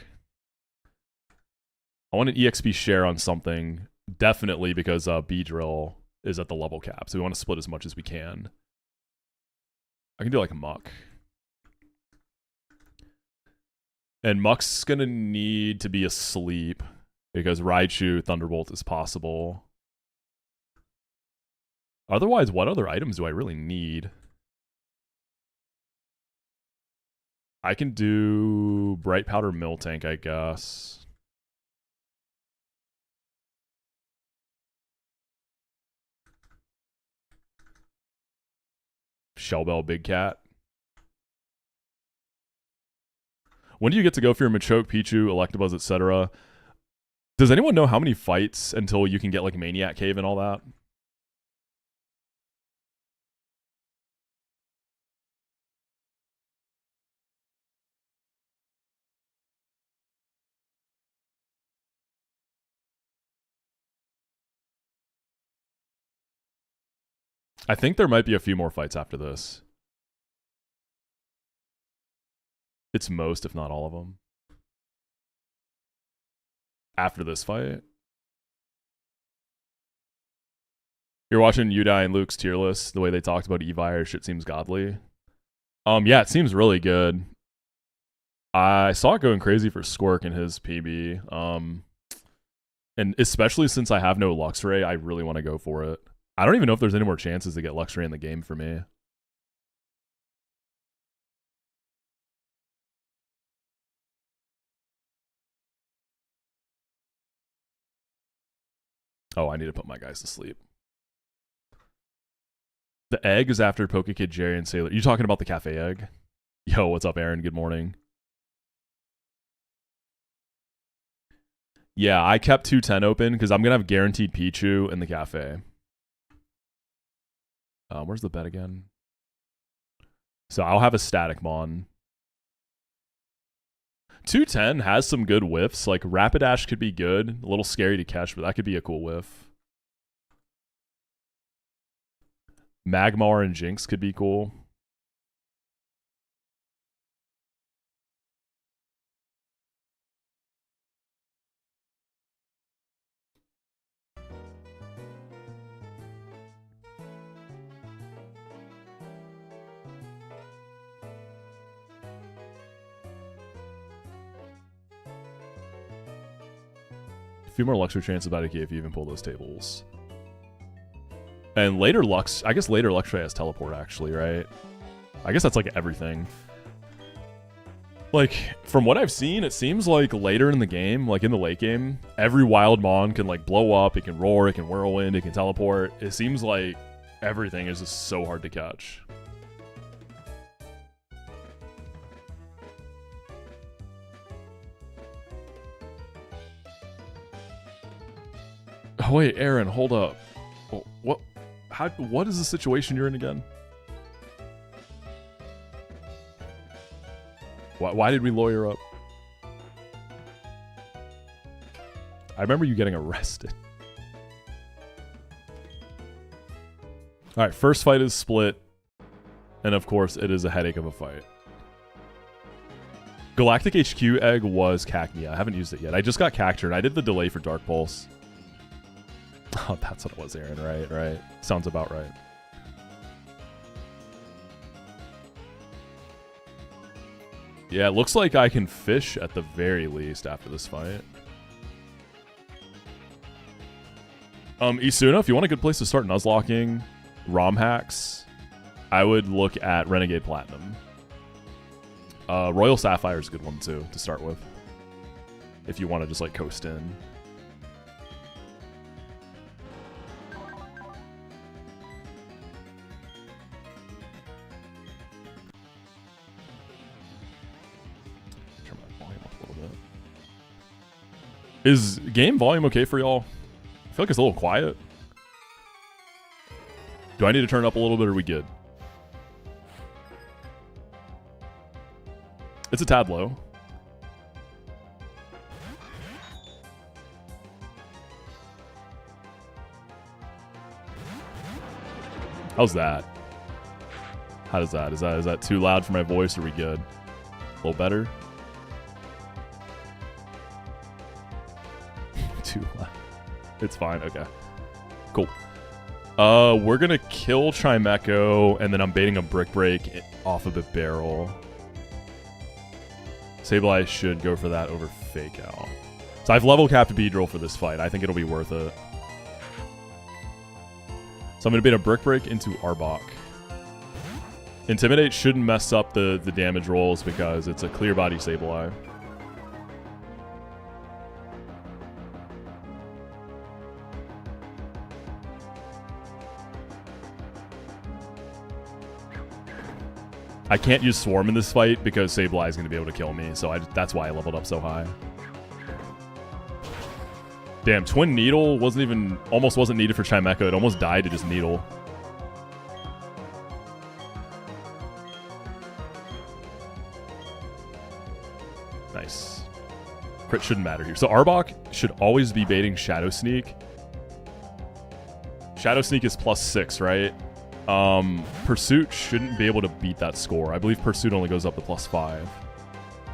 I want an EXP share on something, definitely because B-Drill is at the level cap, so we want to split as much as we can. I can do like a Muck. And Muck's gonna need to be asleep because Raichu Thunderbolt is possible. Otherwise, what other items do I really need? I can do Bright Powder Miltank, I guess. Shellbell Big Cat. When do you get to go for your Machoke, Pichu, Electabuzz, etc.? Does anyone know how many fights until you can get like Maniac Cave and all that? I think there might be a few more fights after this. It's most, if not all of them. After this fight. You're watching Udai and Luke's tier list, the way they talked about Evire, shit seems godly. Yeah, it seems really good. I saw it going crazy for Squirk in his PB. And especially since I have no Luxray, I really want to go for it. I don't even know if there's any more chances to get Luxray in the game for me. Oh, I need to put my guys to sleep. The egg is after Pokekid, Jerry, and Sailor. You talking about the cafe egg? Yo, what's up, Aaron? Good morning. Yeah, I kept 210 open because I'm going to have guaranteed Pichu in the cafe. Where's the bet again? So I'll have a static Mon. 210 has some good whiffs. Like Rapidash could be good. A little scary to catch, but that could be a cool whiff. Magmar and Jinx could be cool. A few more Luxray chances about it if you even pull those tables. And later Lux, I guess later Luxray has teleport actually, right? I guess that's like everything. Like, from what I've seen, it seems like later in the game, like in the late game, every wild Mon can like blow up, it can roar, it can whirlwind, it can teleport. It seems like everything is just so hard to catch. Oh wait, Aaron, hold up. Oh, what is the situation you're in again? Why did we lawyer up? I remember you getting arrested. Alright, first fight is split. And of course, it is a headache of a fight. Galactic HQ egg was Cacnea. I haven't used it yet. I just got Cactured. I did the delay for Dark Pulse. Oh, that's what it was, Aaron. Right. Sounds about right. Yeah, it looks like I can fish at the very least after this fight. Isuna, if you want a good place to start Nuzlocking ROM hacks, I would look at Renegade Platinum. Royal Sapphire is a good one too to start with. If you want to just like coast in. Turn my volume up a little bit. Is game volume okay for y'all? I feel like it's a little quiet. Do I need to turn it up a little bit, or are we good? It's a tad low. How's that? How does that? Is that too loud for my voice? Or are we good? A little better? Too loud. It's fine. Okay. Cool. We're gonna kill Chimecho, and then I'm baiting a Brick Break off of a barrel. Sableye should go for that over Fake Out. So I've level capped Beedrill for this fight. I think it'll be worth it. So I'm gonna bait a Brick Break into Arbok. Intimidate shouldn't mess up the damage rolls because it's a clear body Sableye. I can't use Swarm in this fight because Sableye is going to be able to kill me, so that's why I leveled up so high. Damn, Twin Needle almost wasn't needed for Chimecho. It almost died to just Needle. Nice. Crit shouldn't matter here. So Arbok should always be baiting Shadow Sneak. Shadow Sneak is +6, right? Pursuit shouldn't be able to beat that score. I believe Pursuit only goes up to +5.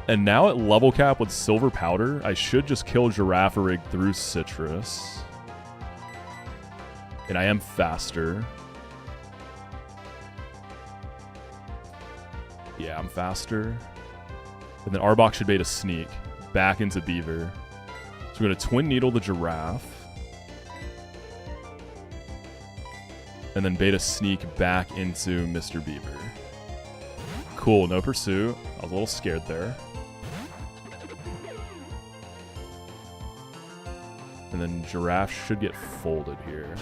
And now at level cap with Silver Powder, I should just kill Giraffarig through Citrus. And I am faster. Yeah, I'm faster. And then Arbok should bait a Sneak back into Beaver. So we're going to Twin Needle the Giraffe. And then bait a Sneak back into Mr. Beaver. Cool, no Pursuit. I was a little scared there. And then Giraffe should get folded here.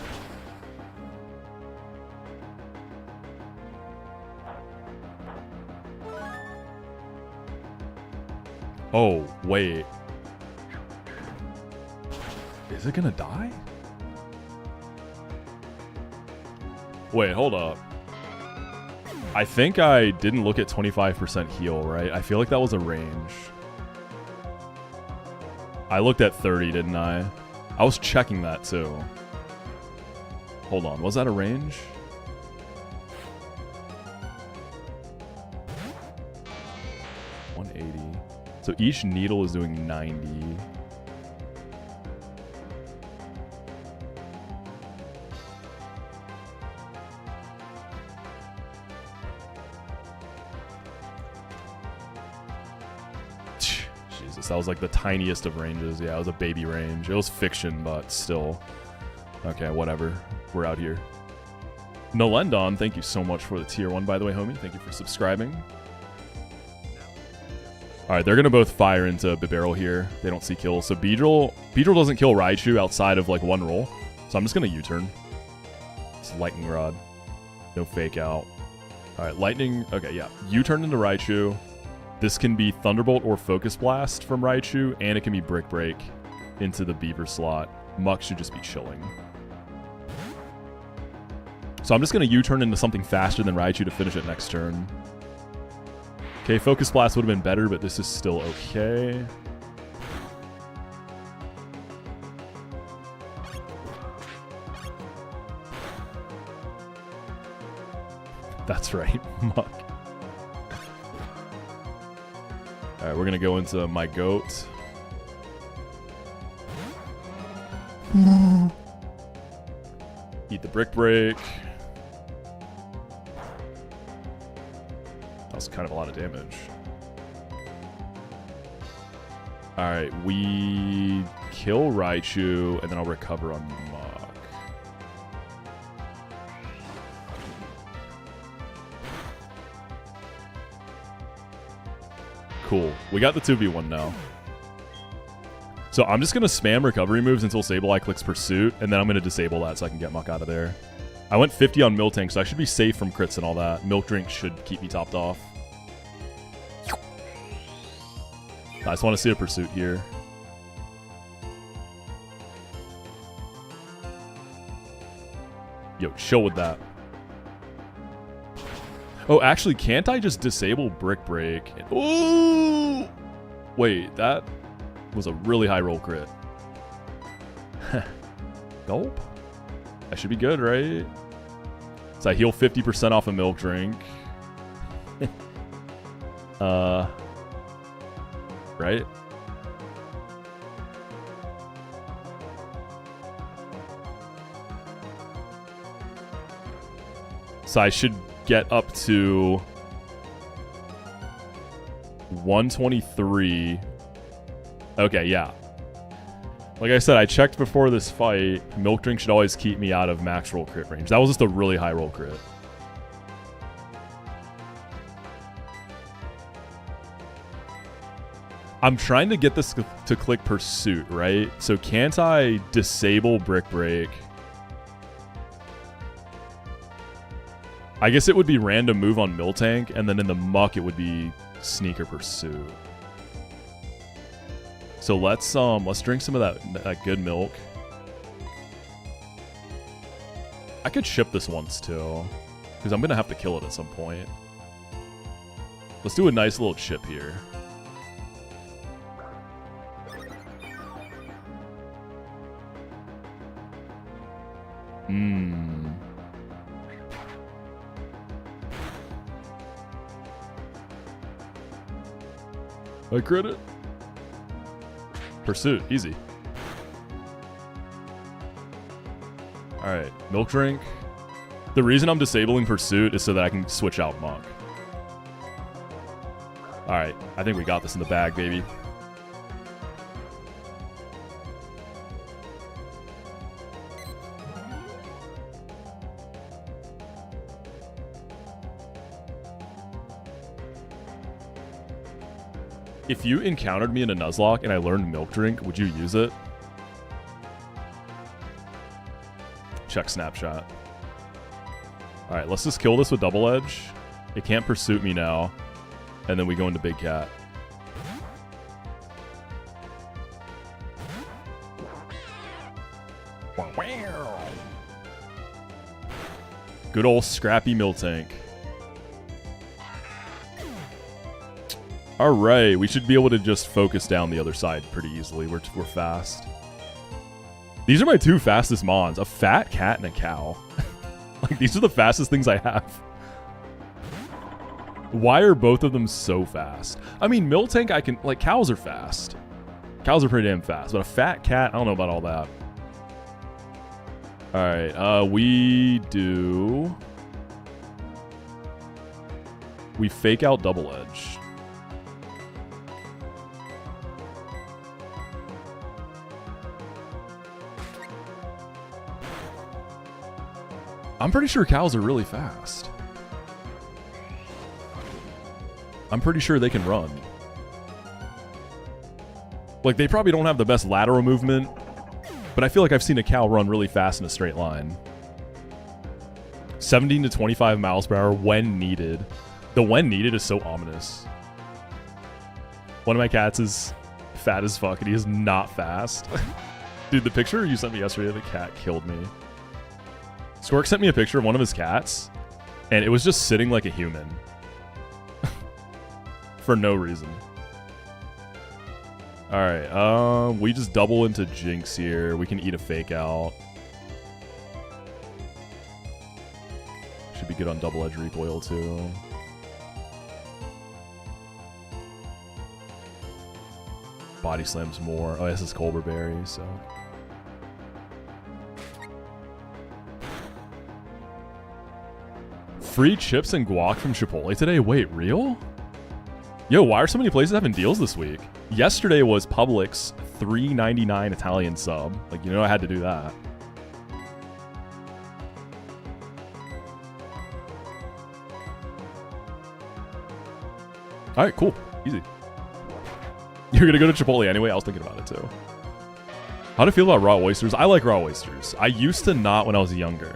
Oh, wait. Is it gonna die? Wait, hold up. I think I didn't look at 25% heal, right? I feel like that was a range. I looked at 30, didn't I? I was checking that too. Hold on, was that a range? $180. So each needle is doing 90. Jesus, that was like the tiniest of ranges. Yeah, it was a baby range. It was fiction, but still. Okay, whatever. We're out here. Nolendon, thank you so much for the tier 1, by the way, homie. Thank you for subscribing. Alright, they're going to both fire into Bibarel here. They don't see kills. So Beedrill doesn't kill Raichu outside of like one roll. So I'm just going to U-turn. It's Lightning Rod. No fake out. Alright, Lightning. Okay, yeah. U-turn into Raichu. This can be Thunderbolt or Focus Blast from Raichu. And it can be Brick Break into the Beaver slot. Mux should just be chilling. So I'm just going to U-turn into something faster than Raichu to finish it next turn. Okay, Focus Blast would have been better, but this is still okay. That's right, Muck. Alright, we're gonna go into my goat. Eat the Brick Break. That's kind of a lot of damage. Alright, we kill Raichu, and then I'll recover on Mach. Cool. We got the 2v1 now. So I'm just going to spam recovery moves until Sableye clicks Pursuit, and then I'm going to disable that so I can get Mach out of there. I went 50 on Miltank, so I should be safe from crits and all that. Milk Drink should keep me topped off. I just want to see a Pursuit here. Yo, chill with that. Oh, actually, can't I just disable Brick Break? Ooh! Wait, that was a really high roll crit. Gulp? I should be good, right? So I heal 50% off a Milk Drink. Right? So I should get up to 123. Okay, yeah. Like I said, I checked before this fight. Milk Drink should always keep me out of max roll crit range. That was just a really high roll crit. I'm trying to get this to click Pursuit, right? So can't I disable Brick Break? I guess it would be random move on Miltank, and then in the Muck it would be Sneak or Pursuit. So let's drink some of that good milk. I could ship this once too, because I'm gonna have to kill it at some point. Let's do a nice little chip here. I crit it. Pursuit, easy. Alright, milk drink. The reason I'm disabling Pursuit is so that I can switch out Monk. Alright, I think we got this in the bag, baby. If you encountered me in a Nuzlocke and I learned milk drink, would you use it? Check snapshot. Alright, let's just kill this with double edge. It can't pursuit me now. And then we go into Big Cat. Good old scrappy Miltank. Alright, we should be able to just focus down the other side pretty easily. We're fast. These are my two fastest mons. A fat cat and a cow. Like, these are the fastest things I have. Why are both of them so fast? I mean, Miltank, I can... Like, cows are fast. Cows are pretty damn fast. But a fat cat, I don't know about all that. Alright, we do... We fake out double edge. I'm pretty sure cows are really fast. I'm pretty sure they can run. Like, they probably don't have the best lateral movement, but I feel like I've seen a cow run really fast in a straight line. 17 to 25 miles per hour when needed. The when needed is so ominous. One of my cats is fat as fuck and he is not fast. Dude, the picture you sent me yesterday of the cat killed me. Skork sent me a picture of one of his cats, and it was just sitting like a human. For no reason. Alright, we just double into Jinx here. We can eat a fake out. Should be good on double edge recoil too. Body slams more. Oh, this is Colbur Berry, so... Free chips and guac from Chipotle today? Wait, real? Yo, why are so many places having deals this week? Yesterday was Publix $3.99 Italian sub. Like, you know I had to do that. Alright, cool. Easy. You're gonna go to Chipotle anyway? I was thinking about it too. How do you feel about raw oysters? I like raw oysters. I used to not when I was younger.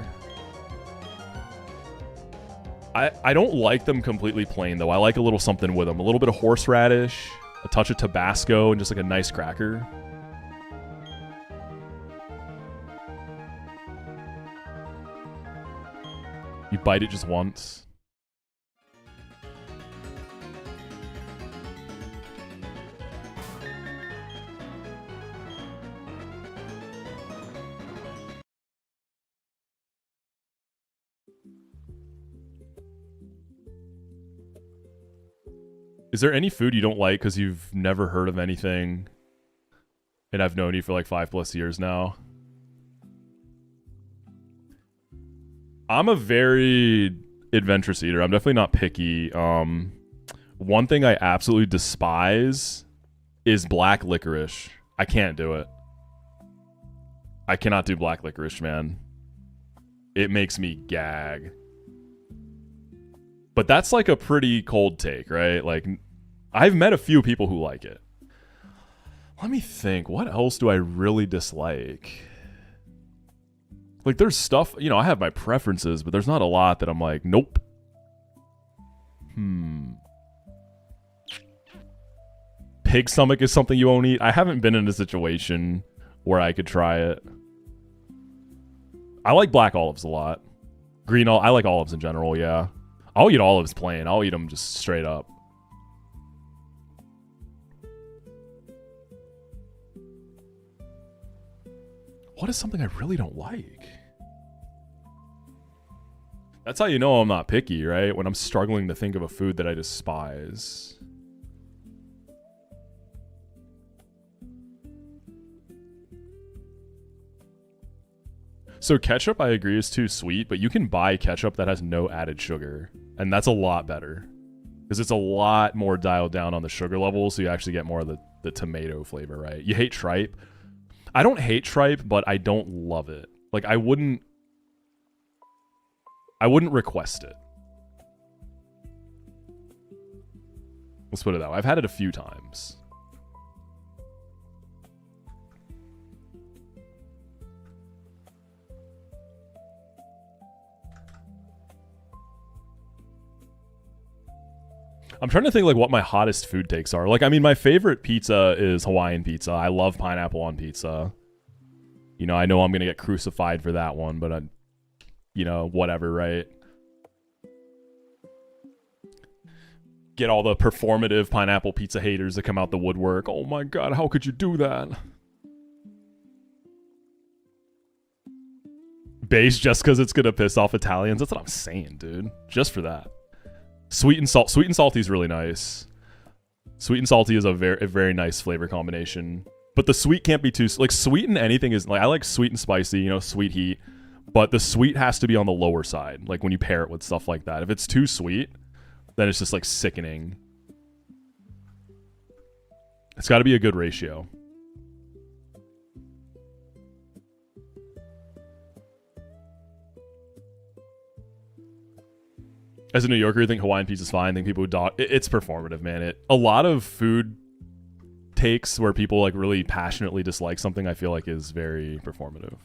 I don't like them completely plain, though. I like a little something with them. A little bit of horseradish, a touch of Tabasco, and just like a nice cracker. You bite it just once. Is there any food you don't like because you've never heard of anything and I've known you for like 5+ years now? I'm a very adventurous eater. I'm definitely not picky. One thing I absolutely despise is black licorice. I can't do it. I cannot do black licorice, man. It makes me gag. But that's like a pretty cold take, right? Like, I've met a few people who like it. Let me think. What else do I really dislike? Like, there's stuff, you know, I have my preferences, but there's not a lot that I'm like, nope. Pig stomach is something you won't eat. I haven't been in a situation where I could try it. I like black olives a lot. Green olives, I like olives in general, yeah. I'll eat olives plain. I'll eat them just straight up. What is something I really don't like? That's how you know I'm not picky, right? When I'm struggling to think of a food that I despise. So ketchup, I agree, is too sweet, but you can buy ketchup that has no added sugar, and that's a lot better because it's a lot more dialed down on the sugar level, so you actually get more of the tomato flavor, right? You hate tripe. I don't hate tripe, but I don't love it. Like I wouldn't request it. Let's put it that way. I've had it a few times. I'm trying to think like what my hottest food takes are. Like, I mean, my favorite pizza is Hawaiian pizza. I love pineapple on pizza. You know, I know I'm going to get crucified for that one, but you know, whatever, right? Get all the performative pineapple pizza haters that come out the woodwork. Oh my God, how could you do that? Base just because it's going to piss off Italians. That's what I'm saying, dude. Just for that. Sweet and salty is really nice. Sweet and salty is a very nice flavor combination. But the sweet can't be too like sweet and anything is like I like sweet and spicy, you know, sweet heat. But the sweet has to be on the lower side, like when you pair it with stuff like that. If it's too sweet, then it's just like sickening. It's got to be a good ratio. As a New Yorker, I think Hawaiian pizza's fine. I think people would it's performative, man. A lot of food takes where people like really passionately dislike something, I feel like is very performative.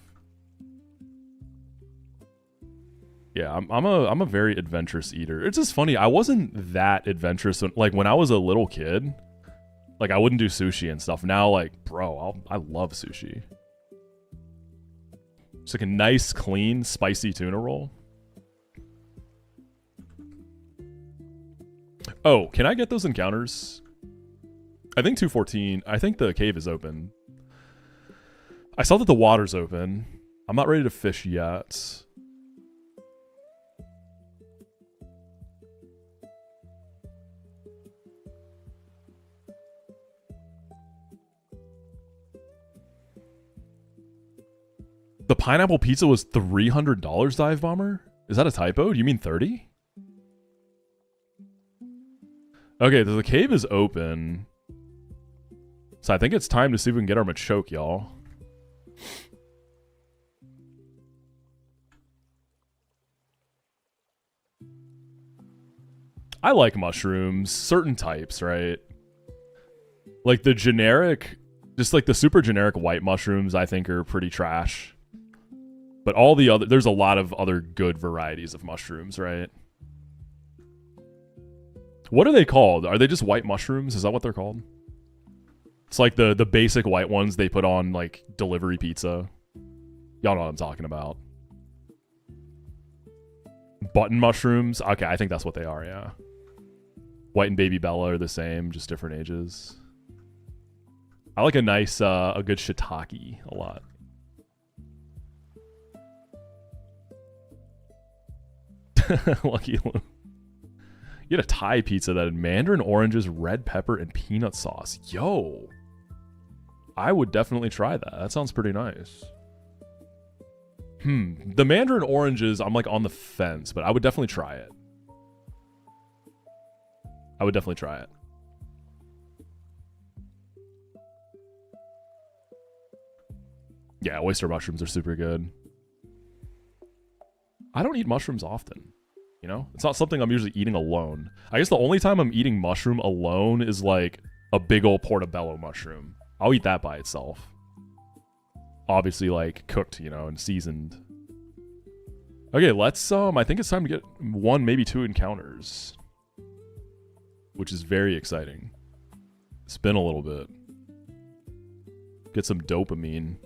Yeah, I'm a very adventurous eater. It's just funny. I wasn't that adventurous when I was a little kid. Like I wouldn't do sushi and stuff. Now, like, bro, I love sushi. It's like a nice, clean, spicy tuna roll. Oh, can I get those encounters? I think 214. I think the cave is open. I saw that the water's open. I'm not ready to fish yet. The pineapple pizza was $300, Dive Bomber? Is that a typo? Do you mean 30? Okay, the cave is open. So I think it's time to see if we can get our Machoke, y'all. I like mushrooms. Certain types, right? Like the generic, just like the super generic white mushrooms, I think are pretty trash. But all the other, there's a lot of other good varieties of mushrooms, right? What are they called? Are they just white mushrooms? Is that what they're called? It's like the basic white ones they put on like delivery pizza. Y'all know what I'm talking about. Button mushrooms? Okay, I think that's what they are, yeah. White and Baby Bella are the same, just different ages. I like a nice, a good shiitake a lot. Lucky Lou. You had a Thai pizza that had mandarin oranges, red pepper, and peanut sauce. Yo. I would definitely try that. That sounds pretty nice. The mandarin oranges, I'm like on the fence, but I would definitely try it. I would definitely try it. Yeah, oyster mushrooms are super good. I don't eat mushrooms often. You know? It's not something I'm usually eating alone. I guess the only time I'm eating mushroom alone is like a big old portobello mushroom. I'll eat that by itself. Obviously like cooked, you know, and seasoned. Okay, let's I think it's time to get one, maybe two encounters. Which is very exciting. Spin a little bit. Get some dopamine.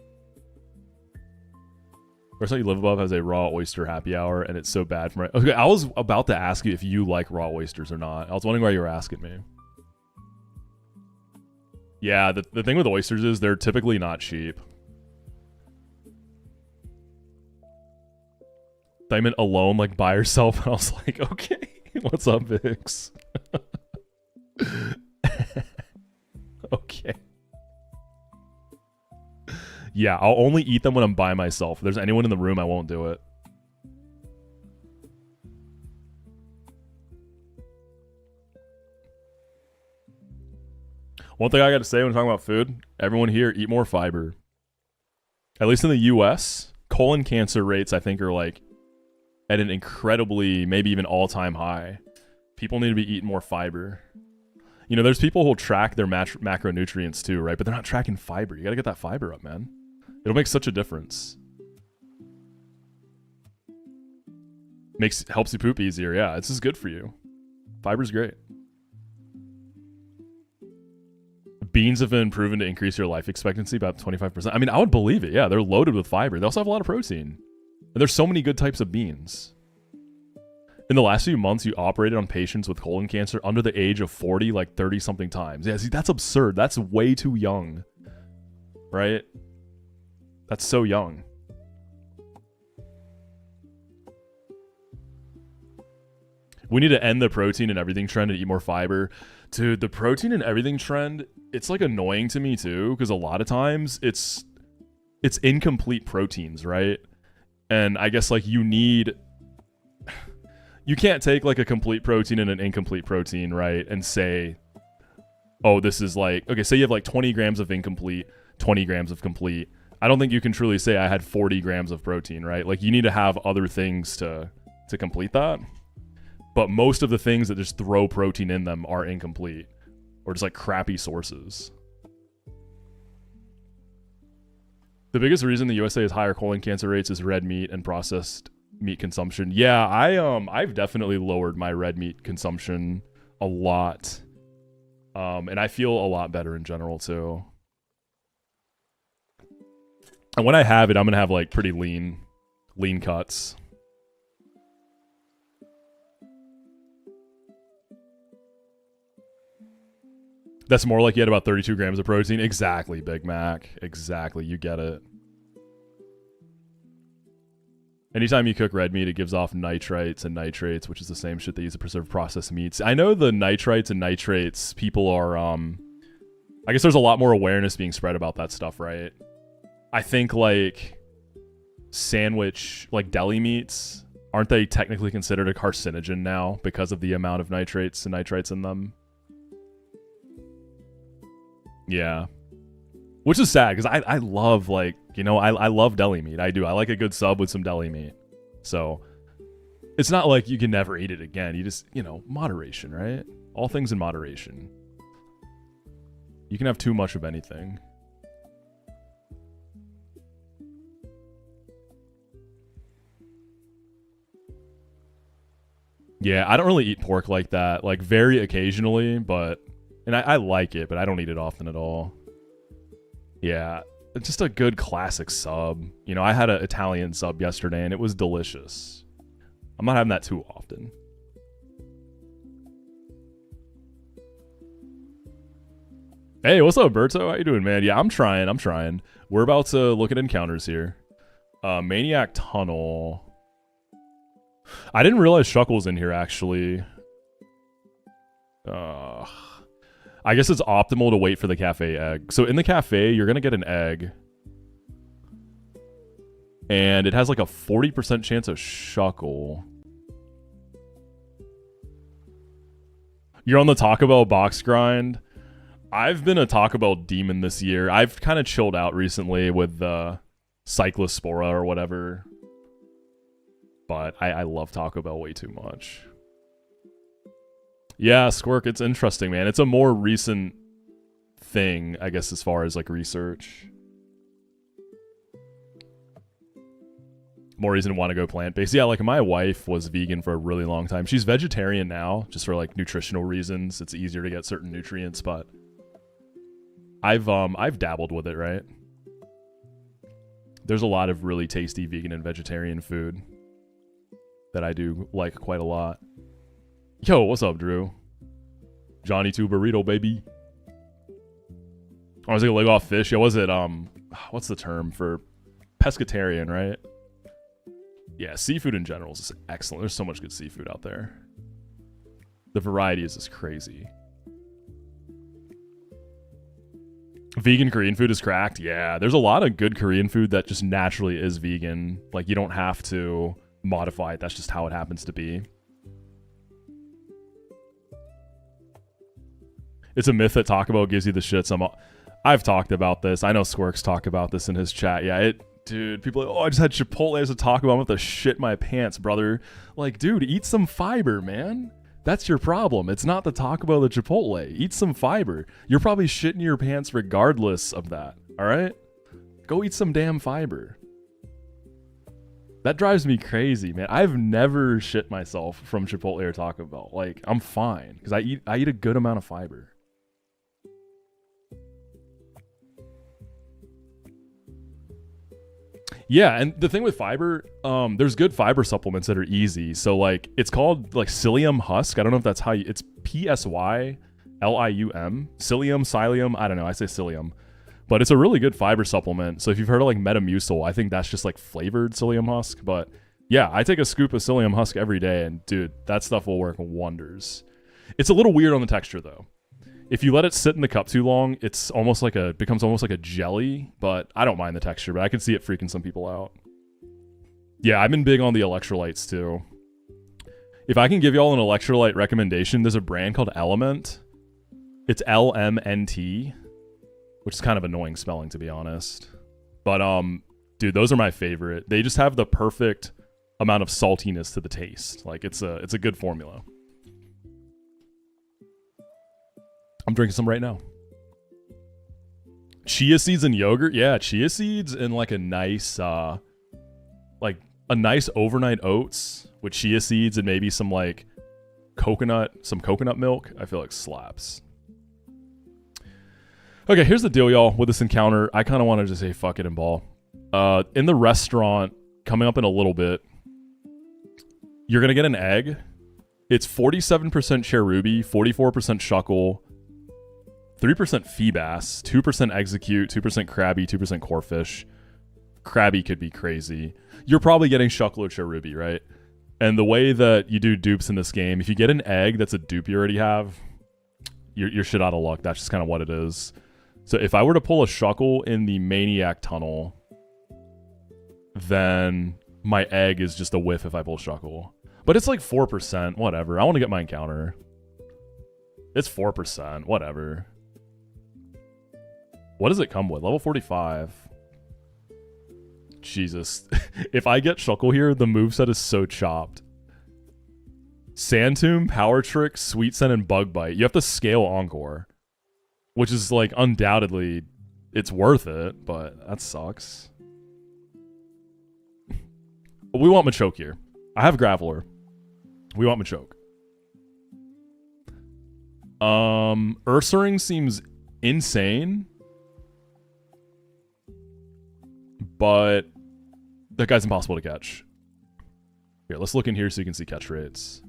Restaurant you live above has a raw oyster happy hour, and it's so bad for my... Okay, I was about to ask you if you like raw oysters or not. I was wondering why you were asking me. Yeah, the thing with oysters is they're typically not cheap. I meant alone, like by yourself, and I was like, okay, what's up, Vix? Okay. Yeah, I'll only eat them when I'm by myself. If there's anyone in the room, I won't do it. One thing I got to say when talking about food, everyone here, eat more fiber. At least in the US, colon cancer rates, I think, are like at an incredibly, maybe even all-time high. People need to be eating more fiber. You know, there's people who'll track their macronutrients too, right? But they're not tracking fiber. You got to get that fiber up, man. It'll make such a difference. Helps you poop easier. Yeah, this is good for you. Fiber's great. Beans have been proven to increase your life expectancy about 25%. I mean, I would believe it. Yeah, they're loaded with fiber. They also have a lot of protein. And there's so many good types of beans. In the last few months, you operated on patients with colon cancer under the age of 40, like 30-something times. Yeah, see, that's absurd. That's way too young. Right? That's so young. We need to end the protein and everything trend and eat more fiber. Dude, the protein and everything trend, it's like annoying to me too, because a lot of times it's incomplete proteins, right? And I guess like you can't take like a complete protein and an incomplete protein, right? And say, oh, this is like, okay, say you have like 20 grams of incomplete, 20 grams of complete. I don't think you can truly say I had 40 grams of protein, right? Like you need to have other things to complete that. But most of the things that just throw protein in them are incomplete or just like crappy sources. The biggest reason the USA has higher colon cancer rates is red meat and processed meat consumption. Yeah, I've definitely lowered my red meat consumption a lot. And I feel a lot better in general too. And when I have it, I'm going to have like pretty lean cuts. That's more like you had about 32 grams of protein. Exactly, Big Mac. Exactly, you get it. Anytime you cook red meat, it gives off nitrites and nitrates, which is the same shit they use to preserve processed meats. I know the nitrites and nitrates, people are, I guess there's a lot more awareness being spread about that stuff, right? I think, like, sandwich, like deli meats, aren't they technically considered a carcinogen now because of the amount of nitrates and nitrites in them? Yeah. Which is sad, because I love, like, you know, I love deli meat. I do. I like a good sub with some deli meat. So, it's not like you can never eat it again. You just, you know, moderation, right? All things in moderation. You can have too much of anything. Yeah, I don't really eat pork like that. Like, very occasionally, but... And I like it, but I don't eat it often at all. Yeah, it's just a good classic sub. You know, I had an Italian sub yesterday, and it was delicious. I'm not having that too often. Hey, what's up, Berto? How you doing, man? Yeah, I'm trying. We're about to look at encounters here. Maniac Tunnel. I didn't realize Shuckle's in here, actually. I guess it's optimal to wait for the cafe egg. So in the cafe, you're going to get an egg. And it has like a 40% chance of Shuckle. You're on the Taco Bell box grind. I've been a Taco Bell demon this year. I've kind of chilled out recently with the Cyclospora or whatever. But I love Taco Bell way too much. Yeah, Squirk, it's interesting, man. It's a more recent thing, I guess, as far as, like, research. More reason to want to go plant-based. Yeah, like, my wife was vegan for a really long time. She's vegetarian now, just for, like, nutritional reasons. It's easier to get certain nutrients, but I've dabbled with it, right? There's a lot of really tasty vegan and vegetarian food that I do like quite a lot. Yo, what's up, Drew? Johnny 2 burrito, baby. I was like a leg off fish. Yeah, was it, what's the term for pescatarian, right? Yeah, seafood in general is just excellent. There's so much good seafood out there. The variety is just crazy. Vegan Korean food is cracked. Yeah, there's a lot of good Korean food that just naturally is vegan. Like, you don't have to modify it. That's just how it happens to be. It's a myth that Taco Bell gives you the shits. I've talked about this. I know Squirks talk about this in his chat. Yeah, dude, people are like, oh, I just had Chipotle as a Taco Bell. I'm about to shit my pants, brother. Like, dude, eat some fiber, man. That's your problem. It's not the Taco Bell, the Chipotle. Eat some fiber. You're probably shitting your pants regardless of that. All right? Go eat some damn fiber. That drives me crazy, man. I've never shit myself from Chipotle or Taco Bell. Like, I'm fine because I eat a good amount of fiber. Yeah, and the thing with fiber, there's good fiber supplements that are easy. So, like, it's called, like, psyllium husk. I don't know if that's how you... It's Psyllium. Psyllium. I don't know. I say psyllium. But it's a really good fiber supplement. So if you've heard of, like, Metamucil, I think that's just, like, flavored psyllium husk. But, yeah, I take a scoop of psyllium husk every day. And, dude, that stuff will work wonders. It's a little weird on the texture, though. If you let it sit in the cup too long, it's almost like becomes almost like a jelly, but I don't mind the texture, but I can see it freaking some people out. Yeah, I've been big on the electrolytes too. If I can give y'all an electrolyte recommendation, there's a brand called Element. It's LMNT, which is kind of annoying spelling, to be honest. But dude, those are my favorite. They just have the perfect amount of saltiness to the taste. Like, it's a good formula. I'm drinking some right now. Chia seeds and yogurt. Yeah, chia seeds and like a nice overnight oats with chia seeds and maybe some like coconut milk. I feel like slaps. Okay, here's the deal, y'all, with this encounter. I kind of want to just say fuck it and ball. In the restaurant, coming up in a little bit, you're going to get an egg. It's 47% cherubi, 44% shuckle, 3% feebass, 2% execute, 2% crabby, 2% corefish. Crabby could be crazy. You're probably getting shuckle or cherubi, right? And the way that you do dupes in this game, if you get an egg that's a dupe you already have, you're shit out of luck. That's just kind of what it is. So if I were to pull a shuckle in the Maniac Tunnel, then my egg is just a whiff if I pull shuckle. But it's like 4%, whatever. I want to get my encounter. It's 4%, whatever. What does it come with? Level 45. Jesus. If I get Shuckle here, the moveset is so chopped. Sand Tomb, Power Trick, Sweet Scent, and Bug Bite. You have to scale Encore. Which is, like, undoubtedly, it's worth it, but that sucks. We want Machoke here. I have Graveler. We want Machoke. Ursaring seems insane. But that guy's impossible to catch. Here, let's look in here so you can see catch rates.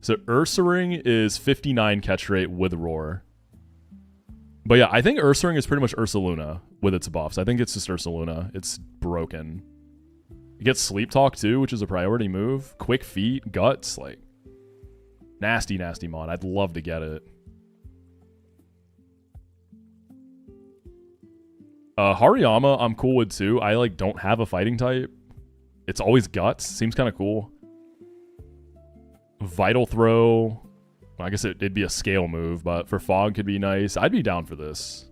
So Ursaring is 59 catch rate with Roar. But yeah, I think Ursaring is pretty much Ursaluna with its buffs. I think it's just Ursaluna. It's broken. You get Sleep Talk too, which is a priority move. Quick Feet, Guts, like nasty, nasty mod. I'd love to get it. Hariyama, I'm cool with too. I like don't have a fighting type. It's always Guts. Seems kind of cool. Vital Throw. Well, I guess it'd be a scale move, but for Fog could be nice. I'd be down for this.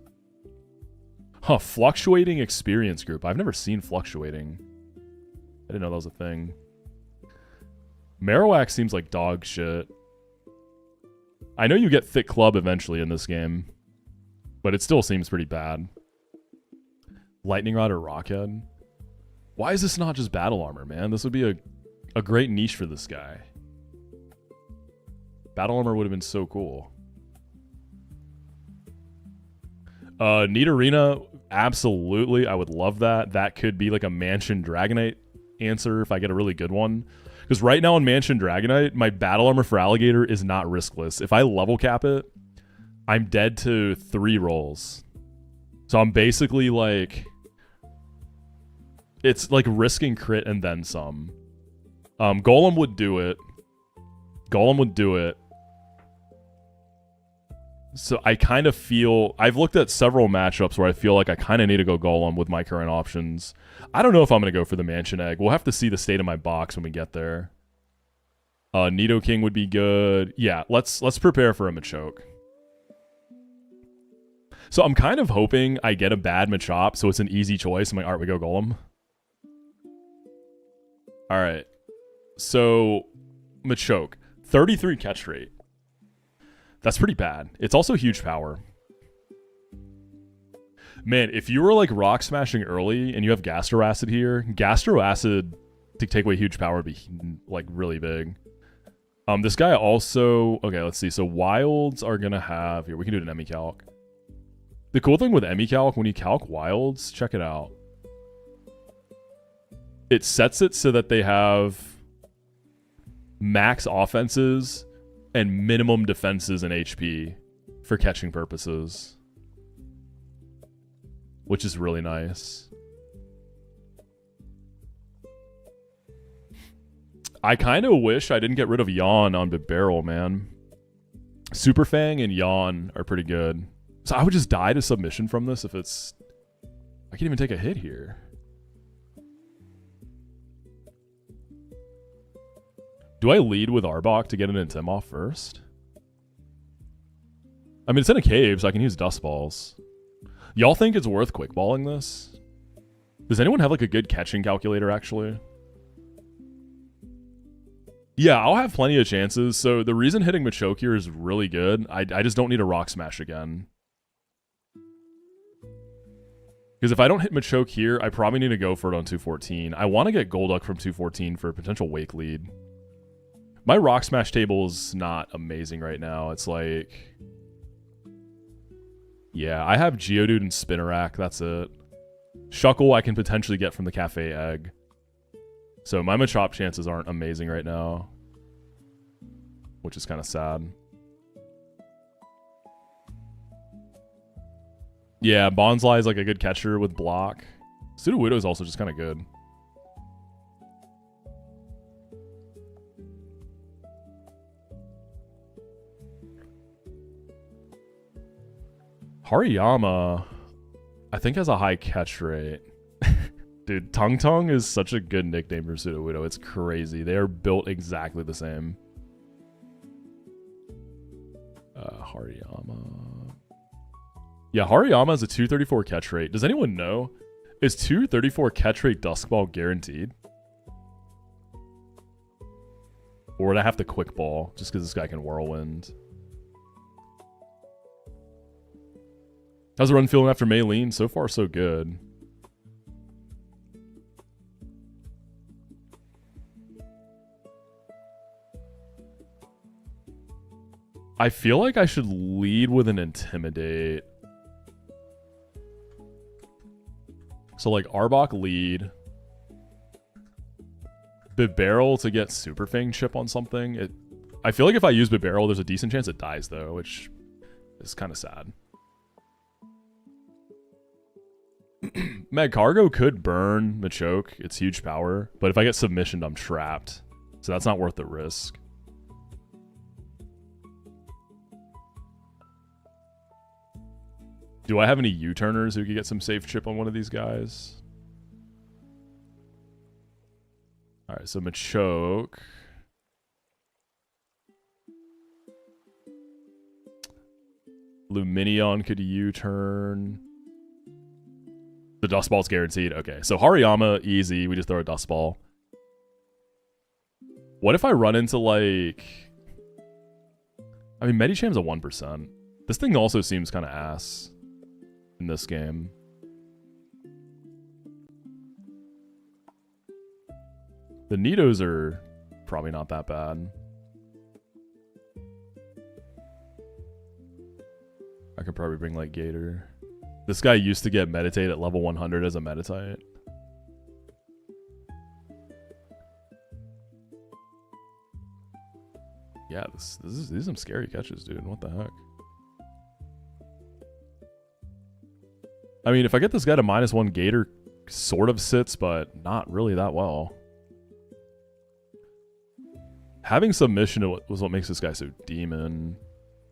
Huh, Fluctuating Experience Group. I've never seen Fluctuating. I didn't know that was a thing. Marowak seems like dog shit. I know you get Thick Club eventually in this game, but it still seems pretty bad. Lightning Rod or Rockhead? Why is this not just battle armor, man? This would be a great niche for this guy. Battle armor would have been so cool. Neat Arena, absolutely. I would love that. That could be like a Mansion Dragonite answer if I get a really good one. Because right now in Mansion Dragonite, my battle armor for Alligator is not riskless. If I level cap it, I'm dead to 3 rolls. So I'm basically like... It's like risking crit and then some. Golem would do it. Golem would do it. So I kind of feel... I've looked at several matchups where I feel like I kind of need to go Golem with my current options. I don't know if I'm going to go for the Mansion Egg. We'll have to see the state of my box when we get there. Nidoking would be good. Yeah, let's prepare for a Machoke. So I'm kind of hoping I get a bad Machop, so it's an easy choice. I'm like, alright, we go Golem. Alright. So, Machoke. 33 catch rate. That's pretty bad. It's also huge power. Man, if you were like rock smashing early and you have Gastro Acid here, Gastro Acid to take away huge power would be like really big. This guy also... Okay, let's see. So Wilds are going to have... Here, we can do an Emicalc. The cool thing with Emicalc, when you calc Wilds, check it out. It sets it so that they have max offenses and minimum defenses and HP for catching purposes. Which is really nice. I kind of wish I didn't get rid of Yawn on Bibarel, man. Super Fang and Yawn are pretty good. So I would just die to submission from this if it's... I can't even take a hit here. Do I lead with Arbok to get an Intim off first? I mean, it's in a cave, so I can use Dust Balls. Y'all think it's worth quickballing this? Does anyone have like a good catching calculator, actually? Yeah, I'll have plenty of chances. So the reason hitting Machoke here is really good, I just don't need a Rock Smash again. Because if I don't hit Machoke here, I probably need to go for it on 214. I want to get Golduck from 214 for a potential Wake lead. My Rock Smash table is not amazing right now. It's like... Yeah, I have Geodude and Spinarak, that's it. Shuckle I can potentially get from the Cafe Egg. So my Machop chances aren't amazing right now. Which is kind of sad. Yeah, Bonsly is like a good catcher with block. Sudowoodo is also just kind of good. Hariyama, I think, has a high catch rate. Dude, Tung Tung is such a good nickname for Sudowoodo. It's crazy. They are built exactly the same. Hariyama. Yeah, Hariyama has a 234 catch rate. Does anyone know? Is 234 catch rate Dusk Ball guaranteed? Or would I have to Quick Ball just because this guy can Whirlwind? How's the run feeling after Maylene? So far, so good. I feel like I should lead with an Intimidate. So like Arbok lead. Bibarel to get Super Fang chip on something. I feel like if I use Bibarel, there's a decent chance it dies though, which is kind of sad. Magcargo could burn Machoke. It's huge power. But if I get submissioned, I'm trapped. So that's not worth the risk. Do I have any U-turners who could get some safe chip on one of these guys? Alright, so Machoke. Lumineon could U-turn. The Dust Ball's guaranteed. Okay, so Hariyama, easy. We just throw a Dust Ball. What if I run into, like... I mean, Medicham's a 1%. This thing also seems kind of ass in this game. The Nidos are probably not that bad. I could probably bring, like, Gator. This guy used to get Meditate at level 100 as a Meditite. Yeah, these are some scary catches, dude. What the heck? I mean, if I get this guy to -1, Gator sort of sits, but not really that well. Having submission was what makes this guy so demon.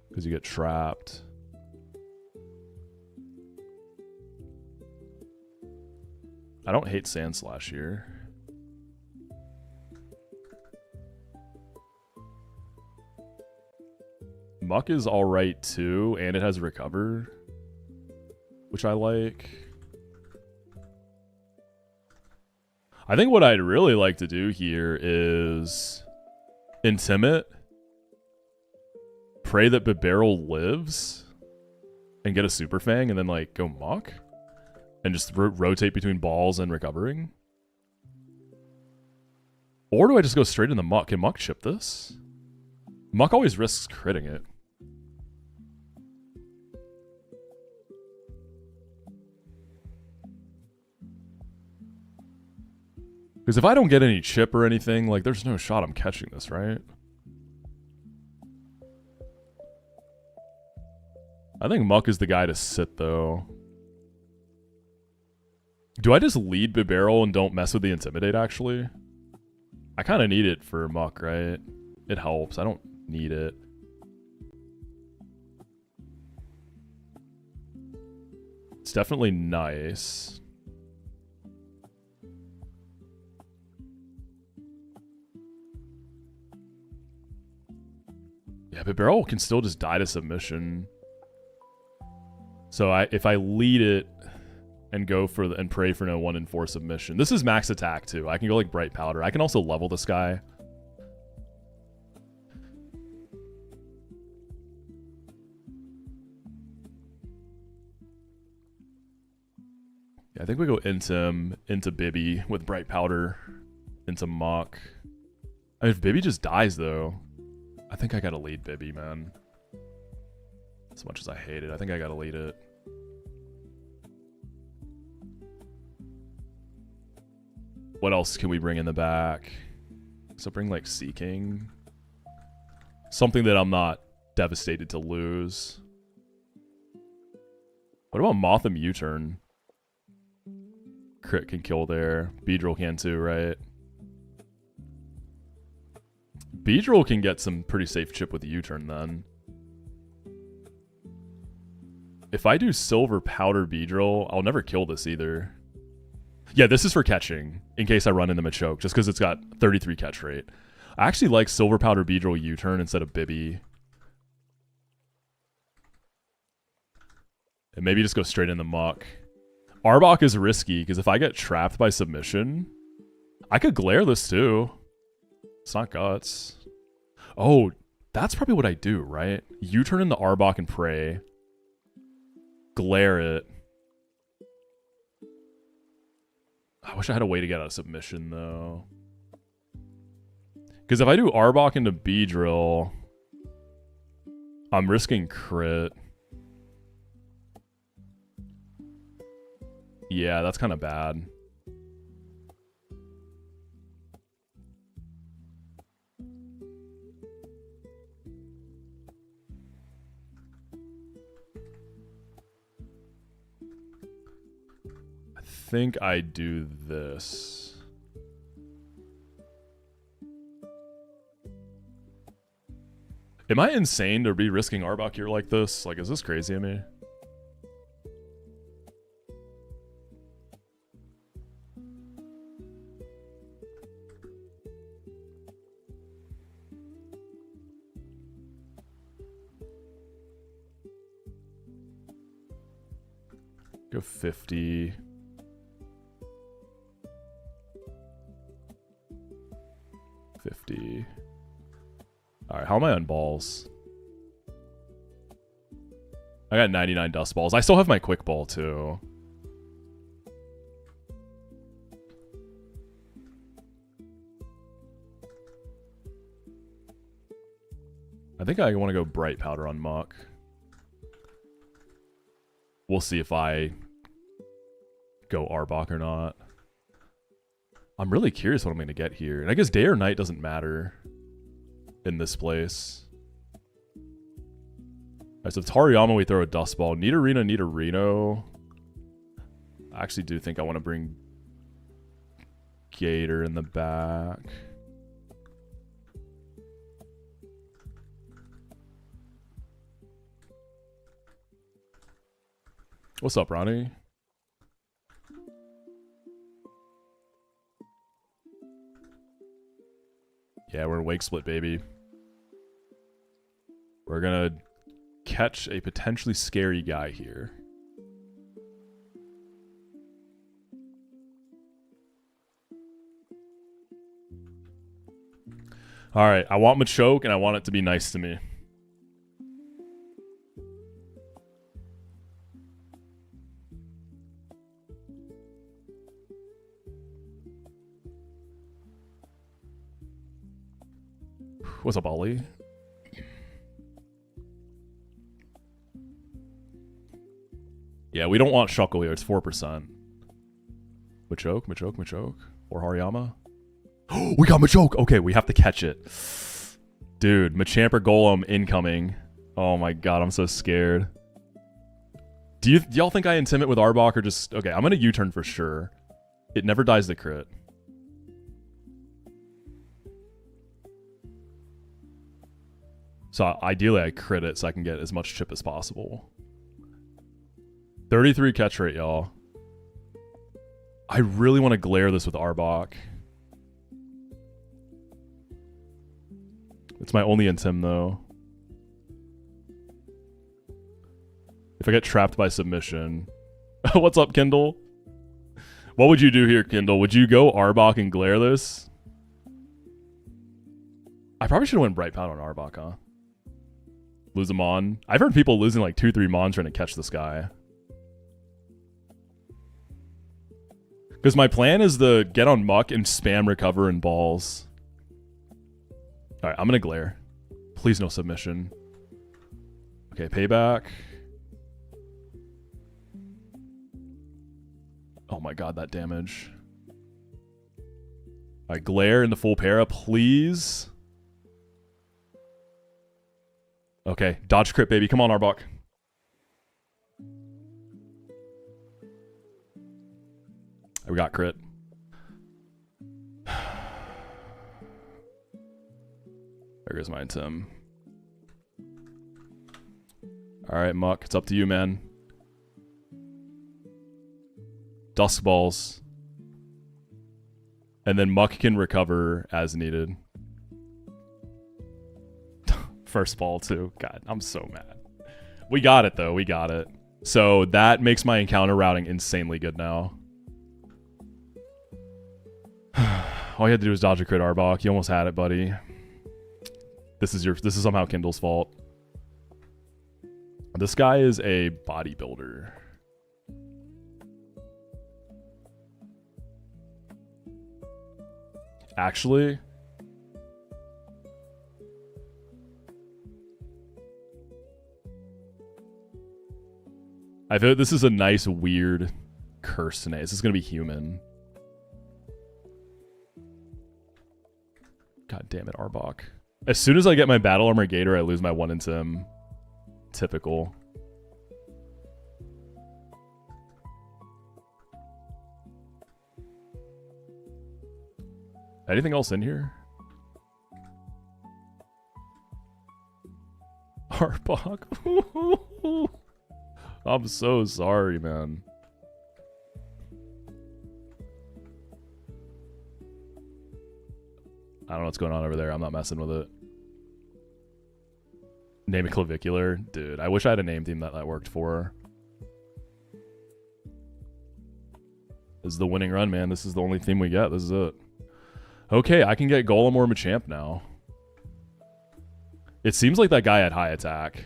because you get trapped. I don't hate Sand Slash here. Muck is alright too, and it has Recover, which I like. I think what I'd really like to do here is Intimate, pray that Bibarel lives, and get a Super Fang, and then like go Muck, and just rotate between balls and recovering. Or do I just go straight in the Muck? Can Muck chip this? Muck always risks critting it. Because if I don't get any chip or anything, like, there's no shot I'm catching this, right? I think Muck is the guy to sit, though. Do I just lead Bibarel and don't mess with the Intimidate, actually? I kind of need it for Muck, right? It helps. I don't need it. It's definitely nice. Yeah, but Barrel can still just die to submission. So if I lead it and go for and pray for no 1 in 4 submission. This is max attack too. I can go like Bright Powder. I can also level this guy. Yeah, I think we go into Bibby with Bright Powder, into Mock. I mean, if Bibby just dies though, I think I gotta lead Bibby, man. As much as I hate it, I think I gotta lead it. What else can we bring in the back? So bring like Seeking. Something that I'm not devastated to lose. What about Motham U-turn? Crit can kill there. Beedrill can too, right? Beedrill can get some pretty safe chip with the U-turn then. If I do Silver Powder Beedrill, I'll never kill this either. Yeah, this is for catching, in case I run into Machoke, just because it's got 33 catch rate. I actually like Silver Powder Beedrill U-turn instead of Bibby. And maybe just go straight in the Muck. Arbok is risky, because if I get trapped by submission, I could glare this too. It's not Guts. Oh, that's probably what I do, right? U-turn into Arbok and pray. Glare it. I wish I had a way to get out of submission, though. Because if I do Arbok into Beedrill, I'm risking crit. Yeah, that's kind of bad. I think I do this. Am I insane to be risking Arbok here like this? Like, is this crazy of me? Go 50. 50. Alright, how am I on balls? I got 99 dust balls. I still have my quick ball too. I think I want to go Bright Powder on Muck. We'll see if I go Arbok or not. I'm really curious what I'm going to get here. And I guess day or night doesn't matter in this place. Alright, so Tariyama, we throw a Dust Ball. Nidorino. I actually do think I want to bring Gator in the back. What's up, Ronnie? Yeah, we're in Wake Split, baby. We're gonna catch a potentially scary guy here. Alright, I want Machoke and I want it to be nice to me. What's up, Ollie? Yeah, we don't want Shuckle here. It's 4%. Machoke. Or Hariyama. We got Machoke! Okay, we have to catch it. Dude, Machamp or Golem incoming. Oh my god, I'm so scared. Do y'all think I intimidate with Arbok or just... Okay, I'm gonna U-turn for sure. It never dies the crit. So ideally I crit it so I can get as much chip as possible. 33 catch rate, y'all. I really want to glare this with Arbok. It's my only intim though. If I get trapped by submission. What's up, Kindle? What would you do here, Kindle? Would you go Arbok and glare this? I probably should have went Bright Pound on Arbok, huh? Lose a Mon. I've heard people losing like 2-3 Mons trying to catch this guy. Because my plan is to get on Muck and spam recover and balls. Alright, I'm gonna glare. Please no submission. Okay, payback. Oh my god, that damage. Alright, glare into full para, please. Okay, dodge crit, baby. Come on, Arbok. We got crit. There goes my Tim. Alright, Muck. It's up to you, man. Dusk balls. And then Muck can recover as needed. First ball, too. God, I'm so mad. We got it, though. We got it. So that makes my encounter routing insanely good now. All you had to do was dodge a crit, Arbok. You almost had it, buddy. This is somehow Kindle's fault. This guy is a bodybuilder. Actually, I feel like this is a nice, weird curse name. This is gonna be human. God damn it, Arbok. As soon as I get my Battle Armor Gator, I lose my 1 into him. Typical. Anything else in here? Arbok. I'm so sorry, man. I don't know what's going on over there. I'm not messing with it. Name a clavicular? Dude, I wish I had a name theme that worked for. This is the winning run, man. This is the only theme we get. This is it. Okay, I can get Golem or Machamp now. It seems like that guy had high attack.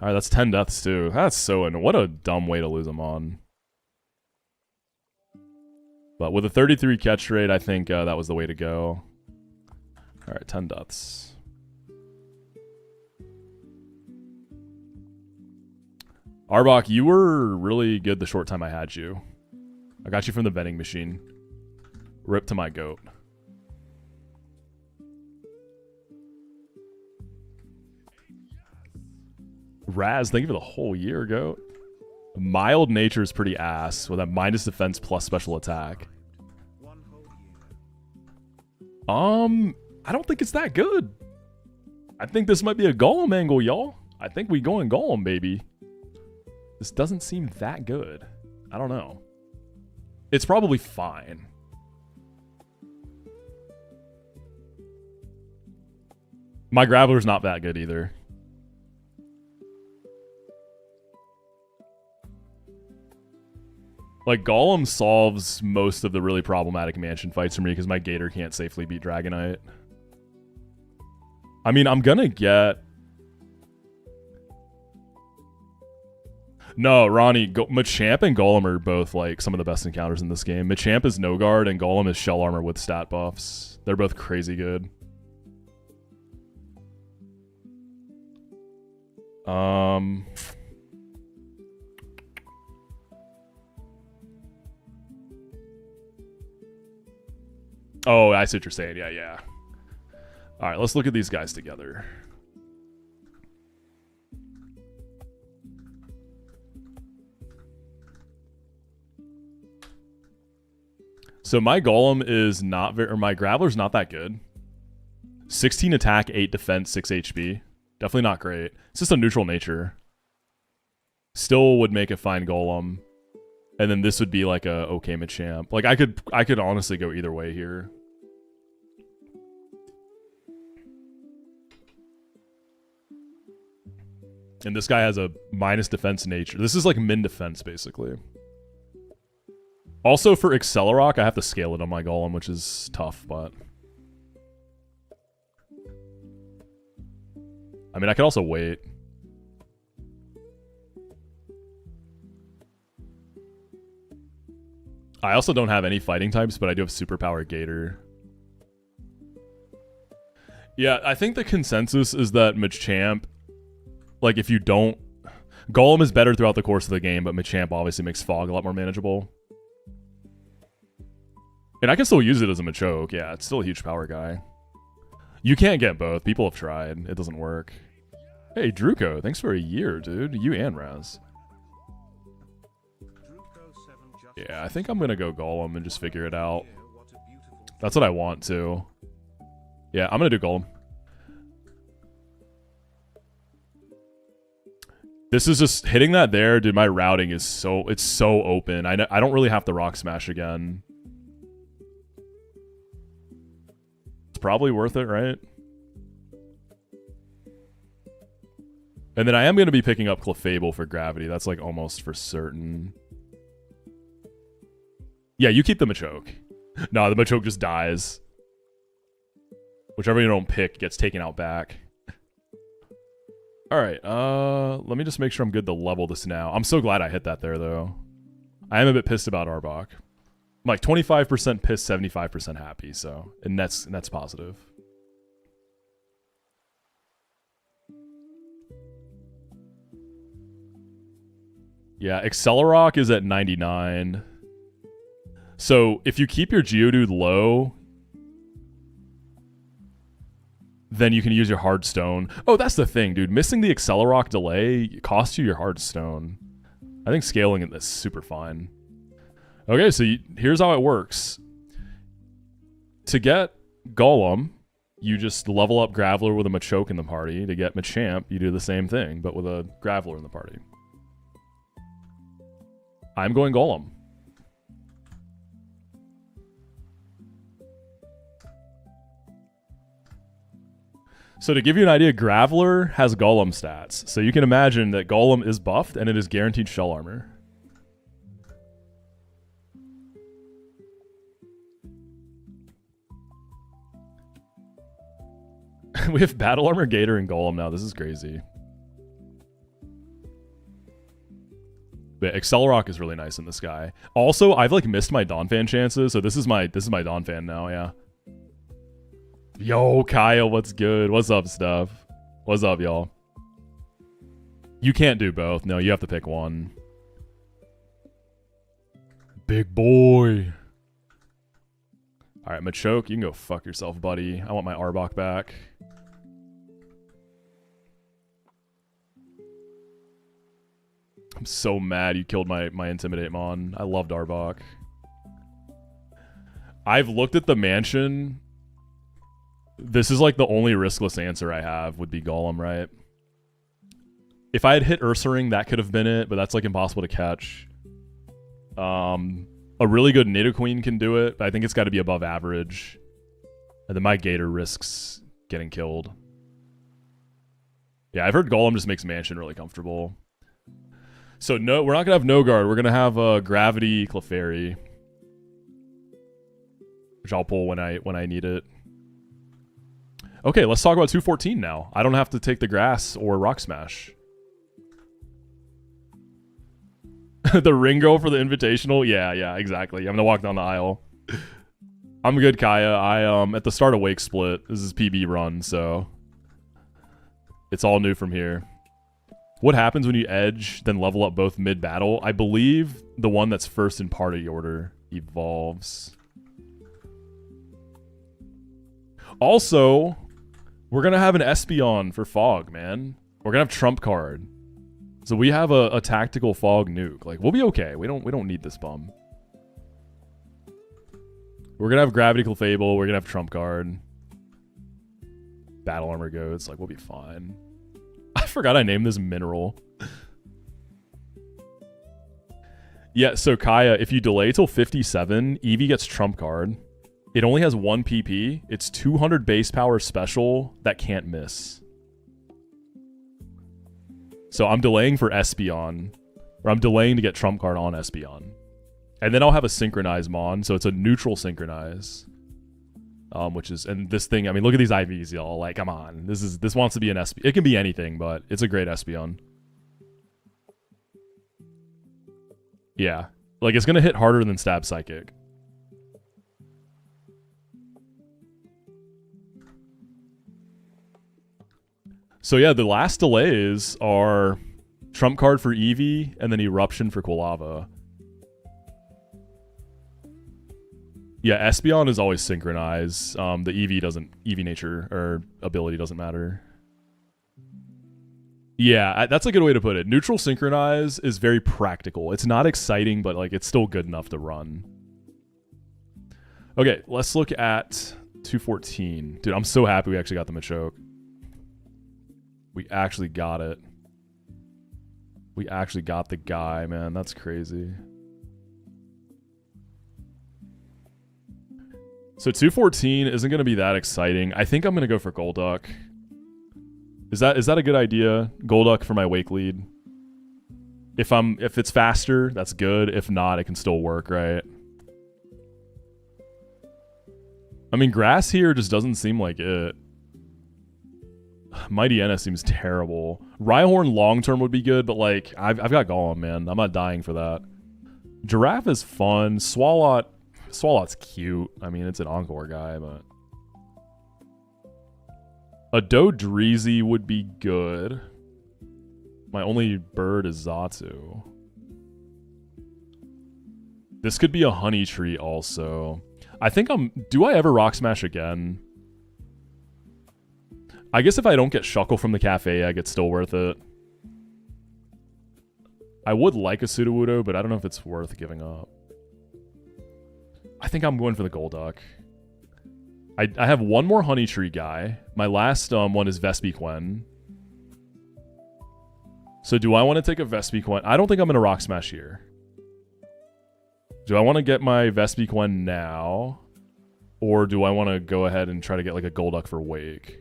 Alright, that's 10 deaths too. That's so annoying. What a dumb way to lose him on. But with a 33 catch rate, I think that was the way to go. Alright, 10 deaths. Arbok, you were really good the short time I had you. I got you from the vending machine. Rip to my goat. Raz, thank you for the whole year, goat. Mild nature is pretty ass with a minus defense plus special attack. I don't think it's that good. I think this might be a Golem angle, y'all. I think we going Golem, baby. This doesn't seem that good. I don't know. It's probably fine. My Graveler's not that good either. Like, Golem solves most of the really problematic mansion fights for me because my Gator can't safely beat Dragonite. I mean, I'm gonna get... No, Ronnie, Machamp and Golem are both, like, some of the best encounters in this game. Machamp is no guard and Golem is shell armor with stat buffs. They're both crazy good. Oh, I see what you're saying. Yeah, yeah. All right, let's look at these guys together. So my Golem is not very, or my Graveler's not that good. 16 attack, 8 defense, 6 HP. Definitely not great. It's just a neutral nature. Still would make a fine Golem. And then this would be like a okay Machamp. Like I could honestly go either way here. And this guy has a minus defense nature. This is like min defense basically. Also for Accelerock, I have to scale it on my Golem, which is tough, but I mean I could also wait. I also don't have any fighting types, but I do have Superpower Gator. Yeah, I think the consensus is that Machamp, like if you don't... Golem is better throughout the course of the game, but Machamp obviously makes Fog a lot more manageable. And I can still use it as a Machoke. Yeah, it's still a huge power guy. You can't get both. People have tried. It doesn't work. Hey, Druko, thanks for a year, dude. You and Raz. Yeah, I think I'm gonna go Golem and just figure it out. That's what I want to. Yeah, I'm gonna do Golem. This is just hitting that there, dude. My routing is so open. I don't really have to Rock Smash again. It's probably worth it, right? And then I am gonna be picking up Clefable for Gravity. That's like almost for certain. Yeah, you keep the Machoke. No, the Machoke just dies. Whichever you don't pick gets taken out back. Alright, let me just make sure I'm good to level this now. I'm so glad I hit that there, though. I am a bit pissed about Arbok. I'm like 25% pissed, 75% happy, so... And that's positive. Yeah, Accelerock is at 99. So, if you keep your Geodude low, then you can use your Hard Stone. Oh, that's the thing, dude. Missing the Accelerock delay costs you your Hard Stone. I think scaling it is super fine. Okay, so here's how it works. To get Golem, you just level up Graveler with a Machoke in the party. To get Machamp, you do the same thing, but with a Graveler in the party. I'm going Golem. So to give you an idea, Graveler has Golem stats. So you can imagine that Golem is buffed and it is guaranteed shell armor. We have Battle Armor, Gator, and Golem now. This is crazy. But Accelerock is really nice in this guy. Also, I've like missed my Donphan chances, so this is my Donphan now, yeah. Yo, Kyle, what's good? What's up, stuff? What's up, y'all? You can't do both. No, you have to pick one. Big boy. Alright, Machoke, you can go fuck yourself, buddy. I want my Arbok back. I'm so mad you killed my Intimidate Mon. I loved Arbok. I've looked at the mansion... This is like the only riskless answer I have would be Golem, right? If I had hit Ursaring, that could have been it, but that's like impossible to catch. A really good Nidoqueen can do it, but I think it's got to be above average. And then my Gator risks getting killed. Yeah, I've heard Golem just makes Mansion really comfortable. So no, we're not gonna have No Guard. We're gonna have Gravity Clefairy, which I'll pull when I need it. Okay, let's talk about 214 now. I don't have to take the Grass or Rock Smash. The Ringo for the Invitational? Yeah, exactly. I'm gonna walk down the aisle. I'm good, Kaya. I at the start of Wake Split. This is PB run, so it's all new from here. What happens when you edge, then level up both mid-battle? I believe the one that's first in party order evolves. Also, we're gonna have an Espeon for Fog, man. We're gonna have Trump Card. So we have a tactical Fog nuke. Like, we'll be okay. We don't need this bum. We're gonna have Gravity Clefable. We're gonna have Trump Card. Battle Armor Goats. Like, we'll be fine. I forgot I named this Mineral. Yeah, so Kaya, if you delay till 57, Eevee gets Trump Card. It only has 1 PP. It's 200 base power special that can't miss. So I'm delaying for Espeon. Or I'm delaying to get Trump Card on Espeon. And then I'll have a Synchronize Mon, so it's a neutral Synchronize. Which is, and this thing, I mean, look at these IVs, y'all. Like, come on. This wants to be an Espeon. It can be anything, but it's a great Espeon. Yeah. Like, it's going to hit harder than Stab Psychic. So yeah, the last delays are Trump Card for Eevee, and then Eruption for Quilava. Yeah, Espeon is always Synchronize. The Eevee nature or ability doesn't matter. Yeah, that's a good way to put it. Neutral Synchronize is very practical. It's not exciting, but like it's still good enough to run. Okay, let's look at 214. Dude, I'm so happy we actually got the Machoke. We actually got it. We actually got the guy, man. That's crazy. So 214 isn't going to be that exciting. I think I'm going to go for Golduck. Is that a good idea? Golduck for my Wake lead. If it's faster, that's good. If not, it can still work, right? I mean, Grass here just doesn't seem like it. Mightyena seems terrible. Rhyhorn long-term would be good, but like, I've got Golem, man. I'm not dying for that. Giraffe is fun. Swalot's cute. I mean, it's an Encore guy, but... A Dodreezy would be good. My only bird is Xatu. This could be a Honey Tree also. I think do I ever Rock Smash again? I guess if I don't get Shuckle from the Cafe Egg, it's still worth it. I would like a Sudowoodo, but I don't know if it's worth giving up. I think I'm going for the Golduck. I have one more Honey Tree guy. My last one is Vespiquen. So do I want to take a Vespiquen? I don't think I'm going to Rock Smash here. Do I want to get my Vespiquen now? Or do I want to go ahead and try to get like a Golduck for Wake?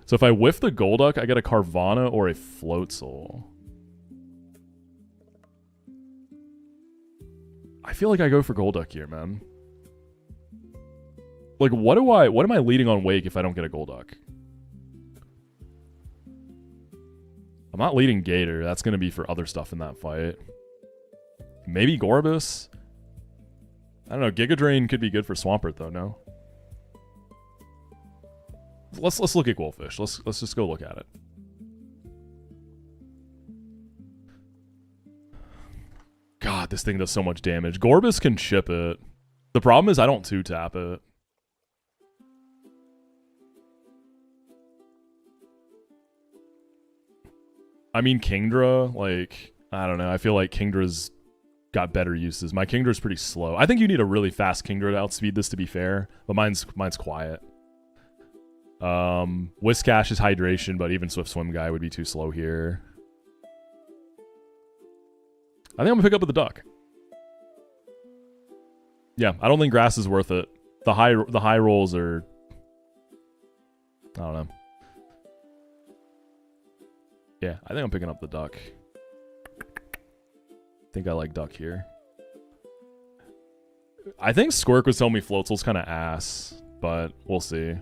So if I whiff the Golduck, I get a Carvana or a Floatzel. I feel like I go for Golduck here, man. Like, what am I leading on Wake if I don't get a Golduck? I'm not leading Gator. That's going to be for other stuff in that fight. Maybe Gorbis? I don't know. Giga Drain could be good for Swampert, though, no? Let's look at Goldfish. Let's just go look at it. God, this thing does so much damage. Gorbis can chip it. The problem is I don't 2-tap it. I mean, Kingdra, like, I don't know. I feel like Kingdra's got better uses. My Kingdra's pretty slow. I think you need a really fast Kingdra to outspeed this, to be fair. But mine's quiet. Whiskash is hydration, but even Swift Swim guy would be too slow here. I think I'm gonna pick up with the duck. Yeah, I don't think grass is worth it. The high rolls are, I don't know. Yeah, I think I'm picking up the duck. I think I like duck here. I think Squirk was telling me Floatzel's kind of ass, but we'll see.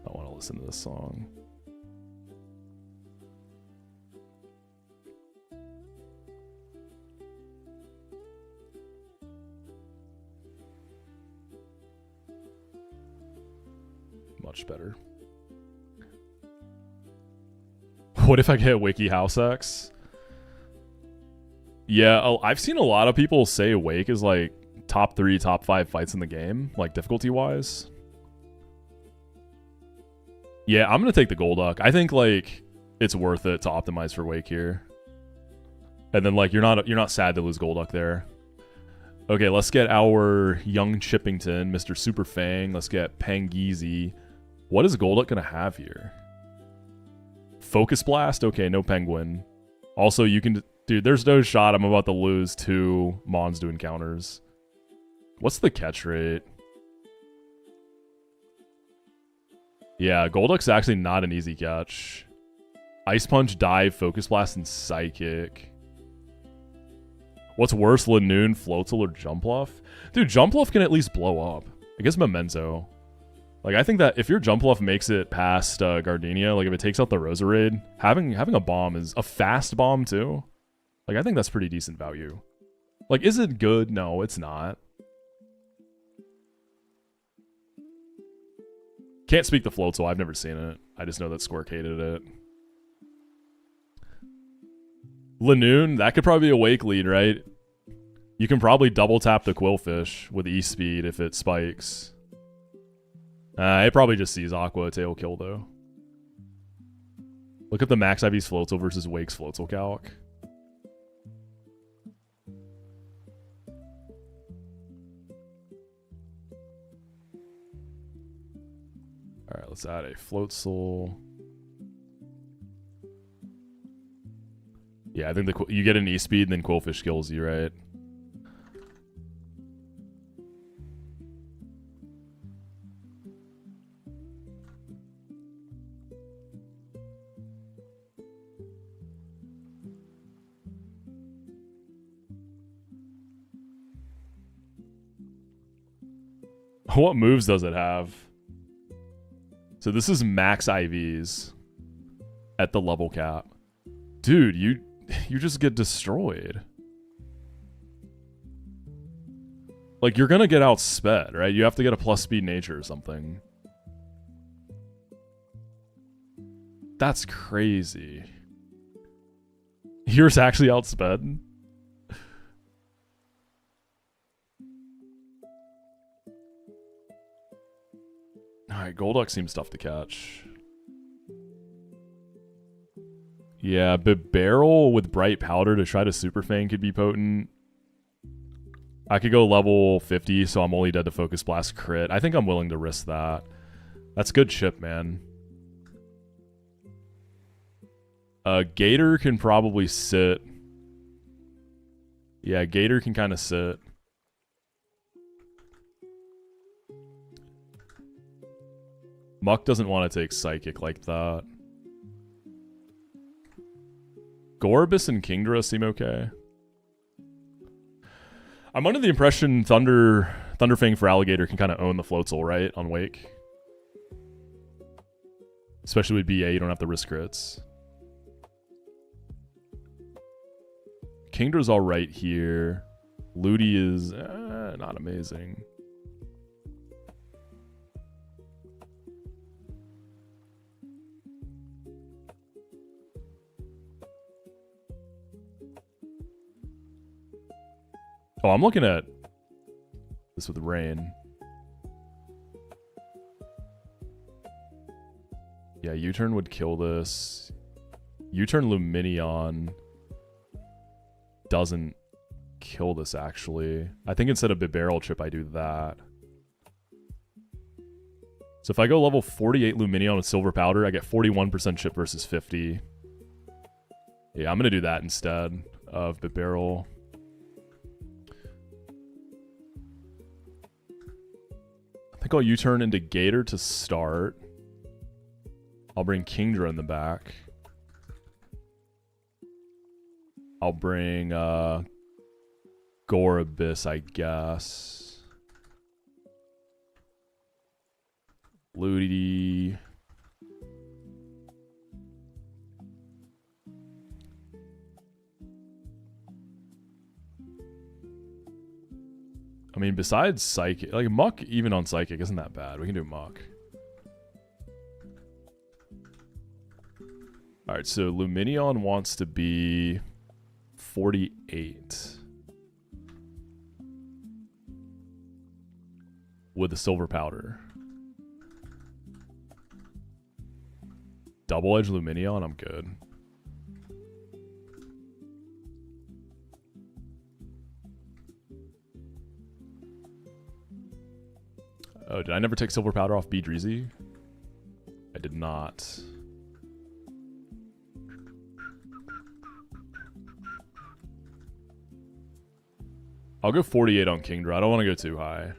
I want to listen to this song. Much better. What if I get Wiki House X? Yeah, I've seen a lot of people say Wake is like top 3, top 5 fights in the game, like difficulty wise. Yeah, I'm gonna take the Golduck. I think like it's worth it to optimize for Wake here. And then like you're not sad to lose Golduck there. Okay, let's get our young Chippington, Mr. Super Fang. Let's get Pangeezy. What is Golduck gonna have here? Focus Blast? Okay, no Penguin. Also, you can... Dude, there's no shot I'm about to lose 2 Mons to encounters. What's the catch rate? Yeah, Golduck's actually not an easy catch. Ice Punch, Dive, Focus Blast, and Psychic. What's worse, Lanoon, Floatzel, or Jumpluff? Dude, Jumpluff can at least blow up. I guess Memento. Like, I think that if your Jumpluff makes it past Gardenia, like if it takes out the Roserade, having a bomb is a fast bomb too. Like, I think that's pretty decent value. Like, is it good? No, it's not. Can't speak to Floatzel. I've never seen it. I just know that Squirk hated it. Lanoon, that could probably be a Wake lead, right? You can probably double tap the Quillfish with E-Speed if it spikes. It probably just sees Aqua Tail Kill, though. Look at the Max IV's Floatzel versus Wake's Floatzel calc. Alright, let's add a Floatzel. Yeah, I think you get an E-Speed and then Quillfish kills you, right? What moves does it have? So this is max IVs at the level cap. Dude, you just get destroyed. Like, you're gonna get outsped, right? You have to get a plus speed nature or something. That's crazy. Yours actually outsped? Alright, Golduck seems tough to catch. Yeah, but Barrel with Bright Powder to try to Super Fang could be potent. I could go level 50, so I'm only dead to Focus Blast crit. I think I'm willing to risk that. That's good chip, man. Gator can probably sit. Yeah, Gator can kind of sit. Muck doesn't want to take Psychic like that. Gorbis and Kingdra seem okay. I'm under the impression Thunderfang for Alligator can kind of own the Floatzel, right? On Wake. Especially with BA, you don't have to risk crits. Kingdra's alright here. Ludi is not amazing. Oh, I'm looking at this with Rain. Yeah, U-turn would kill this. U-turn Luminion doesn't kill this, actually. I think instead of Bibarrel Chip, I do that. So if I go level 48 Luminion with Silver Powder, I get 41% chip versus 50. Yeah, I'm going to do that instead of Bibarrel. I think I'll U-turn into Gator to start. I'll bring Kingdra in the back. I'll bring Gorebyss, I guess. Ludi. I mean, besides Psychic, like Muck, even on Psychic, isn't that bad. We can do Muck. Alright, so Luminion wants to be 48. With the Silver Powder. Double Edge Luminion, I'm good. Oh, did I never take Silver Powder off Beedreezy? I did not. I'll go 48 on Kingdra. I don't want to go too high.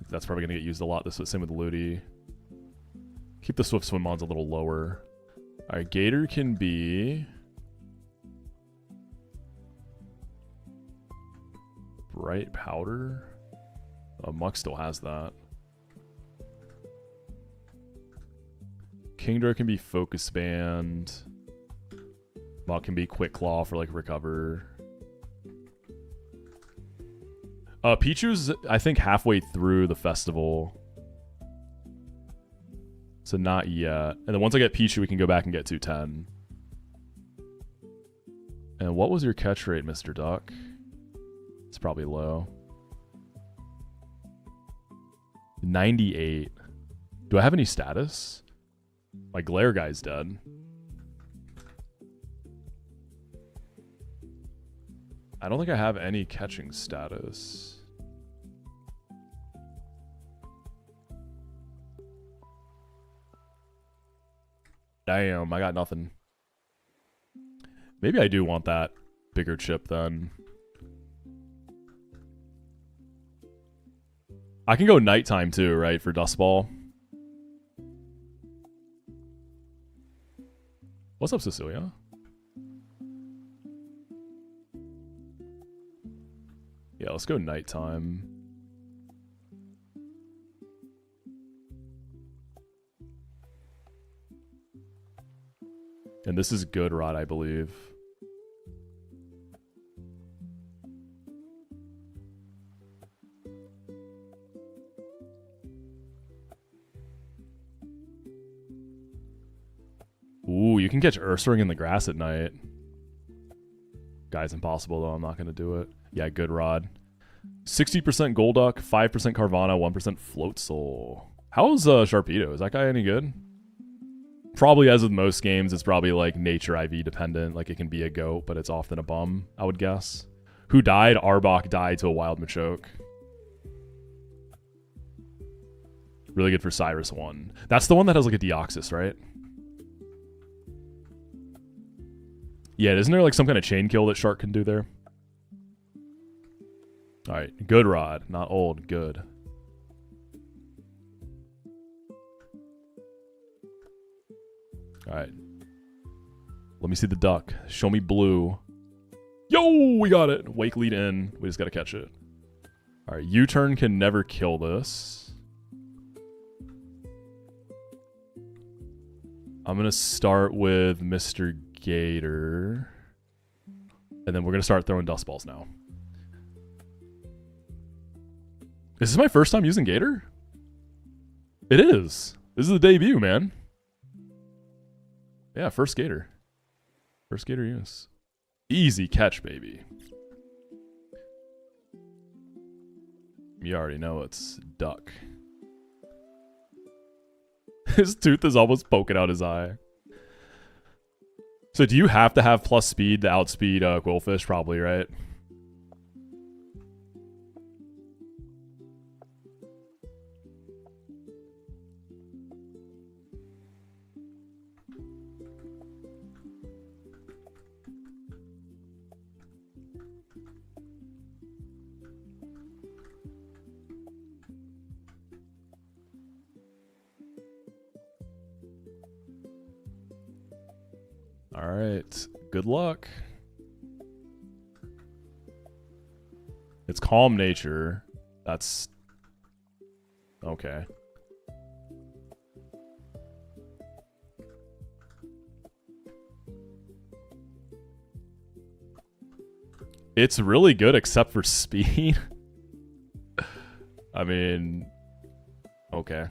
That's probably going to get used a lot. This was same with Ludi. Keep the Swift Swim Mons a little lower. Alright, Gator can be... Bright Powder? Muck still has that. Kingdra can be Focus Band. Muck can be Quick Claw for, like, Recover. Pichu's, I think, halfway through the festival. So not yet. And then once I get Pichu, we can go back and get 210. And what was your catch rate, Mr. Duck? It's probably low. 98. Do I have any status? My Glare guy's dead. I don't think I have any catching status. Damn, I got nothing. Maybe I do want that bigger chip then. I can go nighttime too, right, for Dust Ball. What's up, Cecilia? Yeah, let's go nighttime. And this is good rod, I believe. Ooh, you can catch Ursaring in the grass at night. Guy's impossible though, I'm not gonna do it. Yeah, good rod. 60% Golduck, 5% Carvana, 1% Float Soul. How's Sharpedo? Is that guy any good? Probably, as with most games, it's probably like nature IV dependent. Like it can be a goat, but it's often a bum, I would guess. Who died? Arbok died to a wild Machoke. Really good for Cyrus 1. That's the one that has like a Deoxys, right? Yeah, isn't there like some kind of chain kill that Shark can do there? Alright, good rod. Not old, good. Alright. Let me see the duck. Show me blue. Yo, we got it. Wake lead in. We just gotta catch it. Alright, U-turn can never kill this. I'm gonna start with Mr. Gator. And then we're gonna start throwing dust balls now. Is this my first time using Gator? It is. This is the debut, man. Yeah, first Gator. First Gator use. Easy catch, baby. You already know it's duck. His tooth is almost poking out his eye. So do you have to have plus speed to outspeed Quillfish? Probably, right? All right. Good luck. It's calm nature. That's okay. It's really good except for speed. I mean, okay.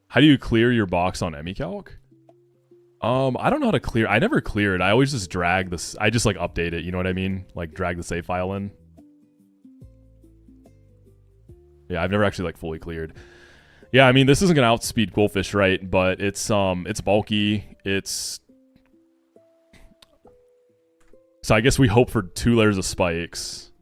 How do you clear your box on EmiCalc? I don't know how to clear. I never clear it. I always just drag this. I just like update it. You know what I mean? Like drag the save file in. Yeah, I've never actually like fully cleared. Yeah, I mean this isn't gonna outspeed Quillfish, right? But it's bulky. It's so I guess we hope for 2 layers of spikes.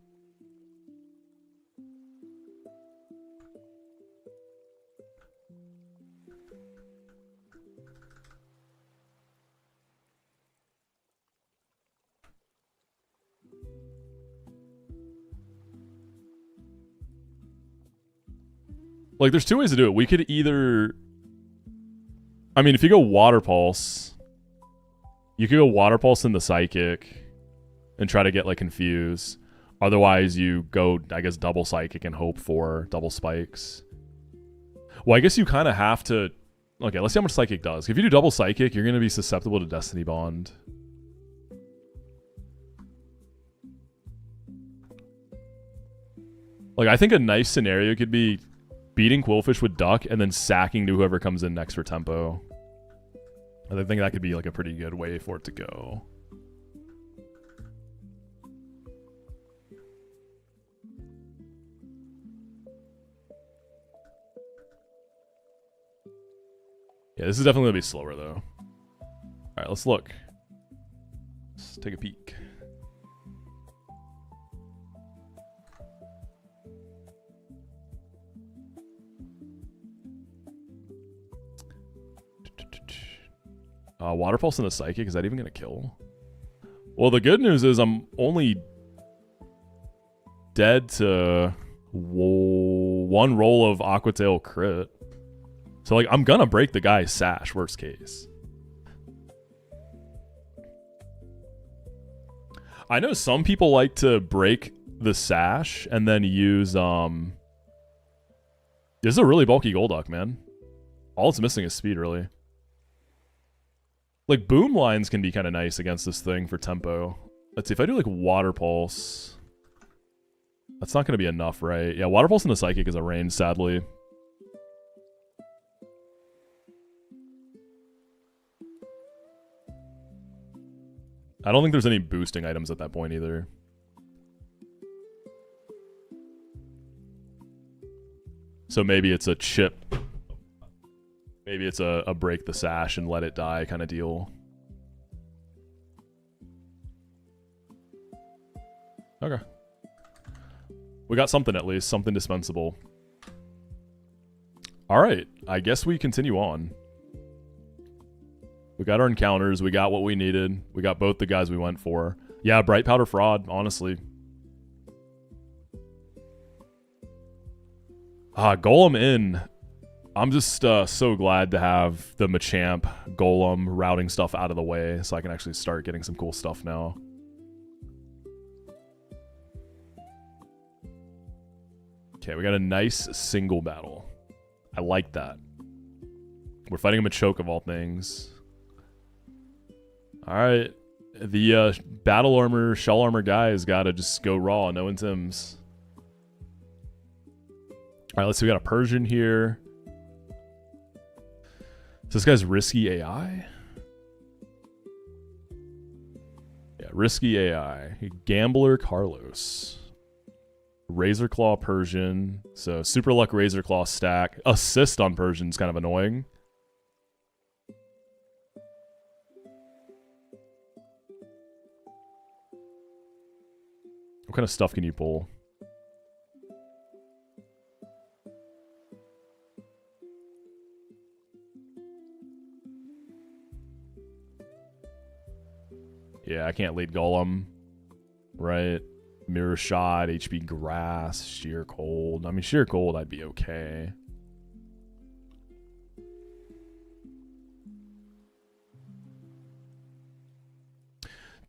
Like, there's 2 ways to do it. We could either... I mean, if you go Water Pulse... You could go Water Pulse in the Psychic and try to get, like, Confuse. Otherwise, you go, I guess, double Psychic and hope for double Spikes. Well, I guess you kind of have to... Okay, let's see how much Psychic does. If you do double Psychic, you're going to be susceptible to Destiny Bond. Like, I think a nice scenario could be... beating Quillfish with Duck and then sacking to whoever comes in next for tempo. I think that could be like a pretty good way for it to go. Yeah, this is definitely gonna be slower though. Alright, let's look. Let's take a peek. Water Pulse in the Psychic, is that even going to kill? Well, the good news is I'm only dead to 1 roll of Aquatail crit. So, like, I'm going to break the guy's sash, worst case. I know some people like to break the sash and then use, This is a really bulky Golduck, man. All it's missing is speed, really. Like, boom lines can be kind of nice against this thing for tempo. Let's see, if I do, like, Water Pulse... That's not going to be enough, right? Yeah, Water Pulse in the Psychic is a range, sadly. I don't think there's any boosting items at that point, either. So maybe it's a chip... Maybe it's a break the sash and let it die kind of deal. Okay. We got something at least. Something dispensable. Alright. I guess we continue on. We got our encounters. We got what we needed. We got both the guys we went for. Yeah, Bright Powder Fraud, honestly. Golem in... I'm just so glad to have the Machamp Golem routing stuff out of the way so I can actually start getting some cool stuff now. Okay, we got a nice single battle. I like that. We're fighting a Machoke of all things. Alright. The battle armor, shell armor guy has got to just go raw. No intims. Alright, let's see. We got a Persian here. So this guy's risky AI? Yeah, risky AI. Gambler Carlos. Razor Claw Persian. So Super Luck Razor Claw stack. Assist on Persian is kind of annoying. What kind of stuff can you pull? Yeah, I can't lead Golem. Right. Mirror Shot, HP Grass, Sheer Cold. I mean, Sheer Cold, I'd be okay.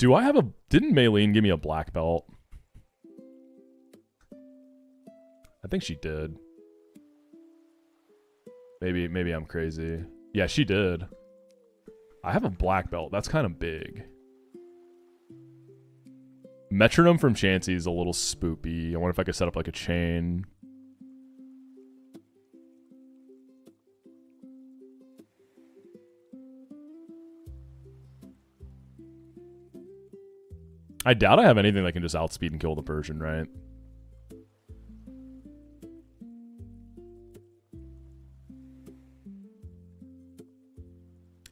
Do I have a... Didn't Maylene give me a black belt? I think she did. Maybe I'm crazy. Yeah, she did. I have a black belt. That's kind of big. Metronome from Chansey is a little spoopy. I wonder if I could set up like a chain. I doubt I have anything that can just outspeed and kill the Persian, right?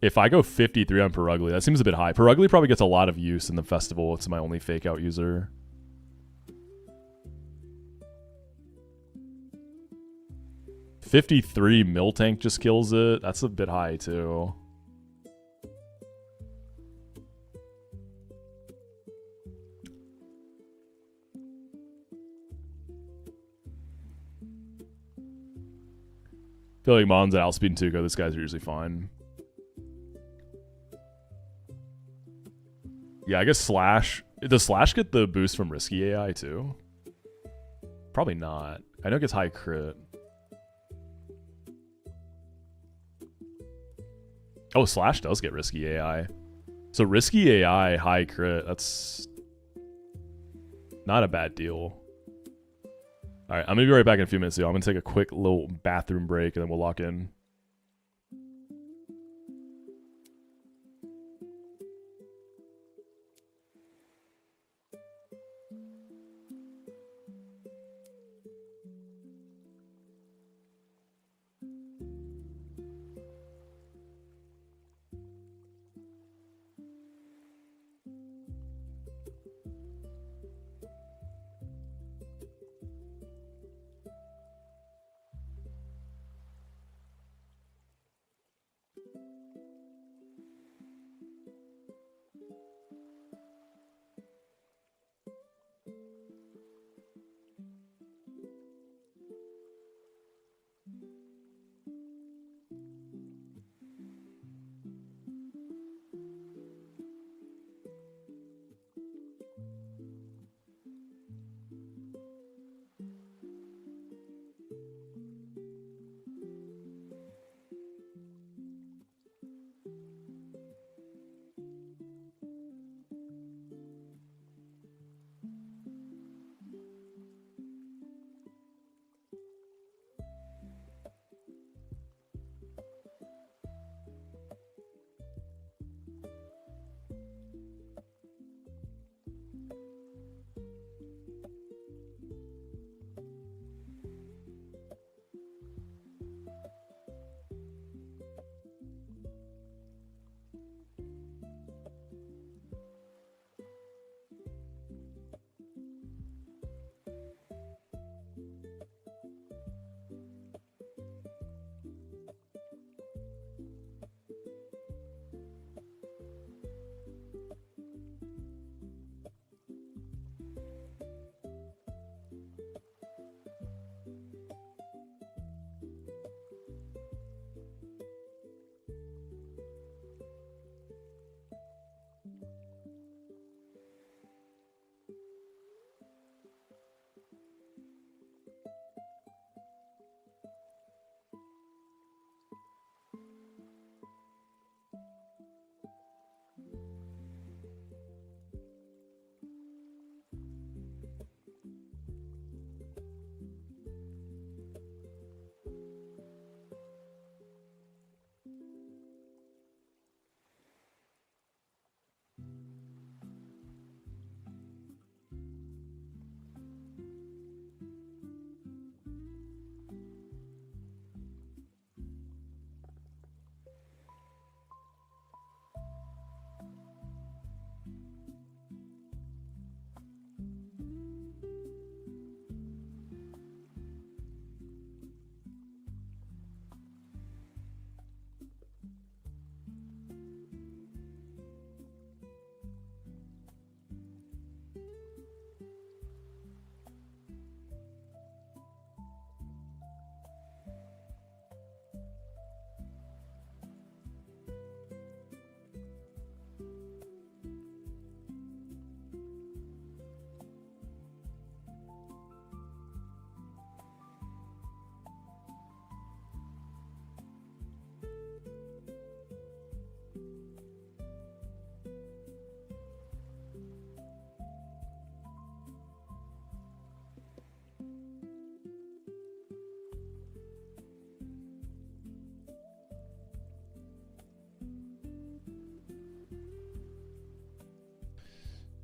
If I go 53 on Perugly, that seems a bit high. Perugly probably gets a lot of use in the festival. It's my only fake out user. $53 Miltank just kills it. That's a bit high too. I feel like Mons at outspeed and Tuco. This guy's usually fine. Yeah, I guess Slash... Does Slash get the boost from Risky AI too? Probably not. I know it gets high crit. Oh, Slash does get Risky AI. So Risky AI, high crit. That's... not a bad deal. Alright, I'm going to be right back in a few minutes, y'all. I'm going to take a quick little bathroom break and then we'll lock in.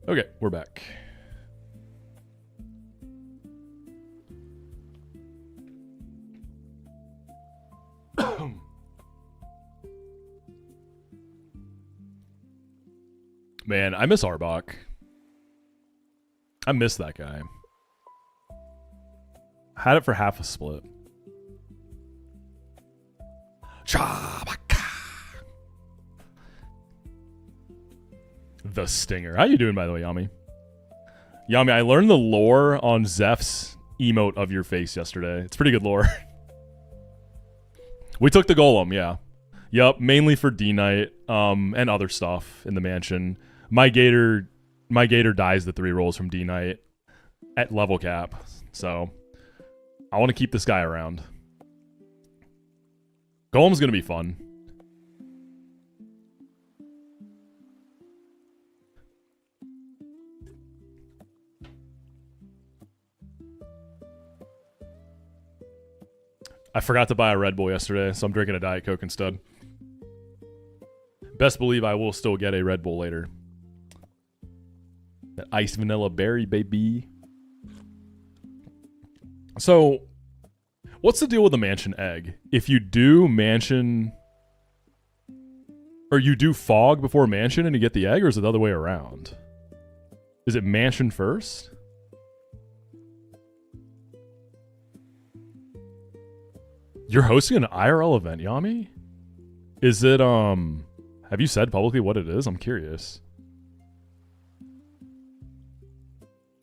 Okay, we're back. Man, I miss Arbok. I miss that guy. Had it for half a split. The Stinger. How you doing, by the way, Yami? Yami, I learned the lore on Zeph's emote of your face yesterday. It's pretty good lore. We took the golem, yeah. Yup, mainly for D-Knight, and other stuff in the mansion. My Gator dies the 3 rolls from D-Knight at level cap. So I want to keep this guy around. Golem's gonna be fun. I forgot to buy a Red Bull yesterday, so I'm drinking a Diet Coke instead. Best believe I will still get a Red Bull later. That iced vanilla berry, baby. So, what's the deal with the mansion egg? If you do mansion... Or you do fog before mansion and you get the egg, or is it the other way around? Is it mansion first? You're hosting an IRL event, Yami? Is it, have you said publicly what it is? I'm curious.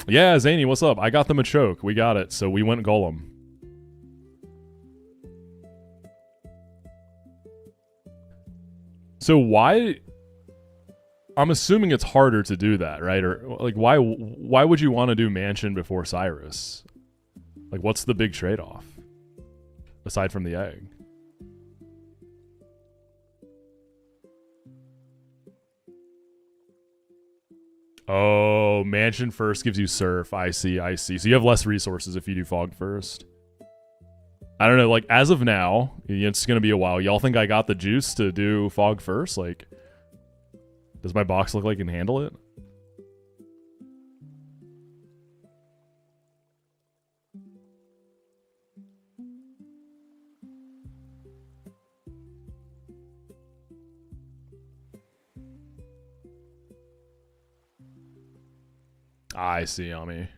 Yeah, Zany, what's up? I got them a choke. We got it, so we went Golem. So why... I'm assuming it's harder to do that, right? Or, like, why would you want to do Mansion before Cyrus? Like, what's the big trade-off? Aside from the egg. Oh, Mansion first gives you Surf. I see. So you have less resources if you do Fog first. I don't know, like, as of now, it's going to be a while. Y'all think I got the juice to do Fog first? Like, does my box look like it can handle it? I see, Yami.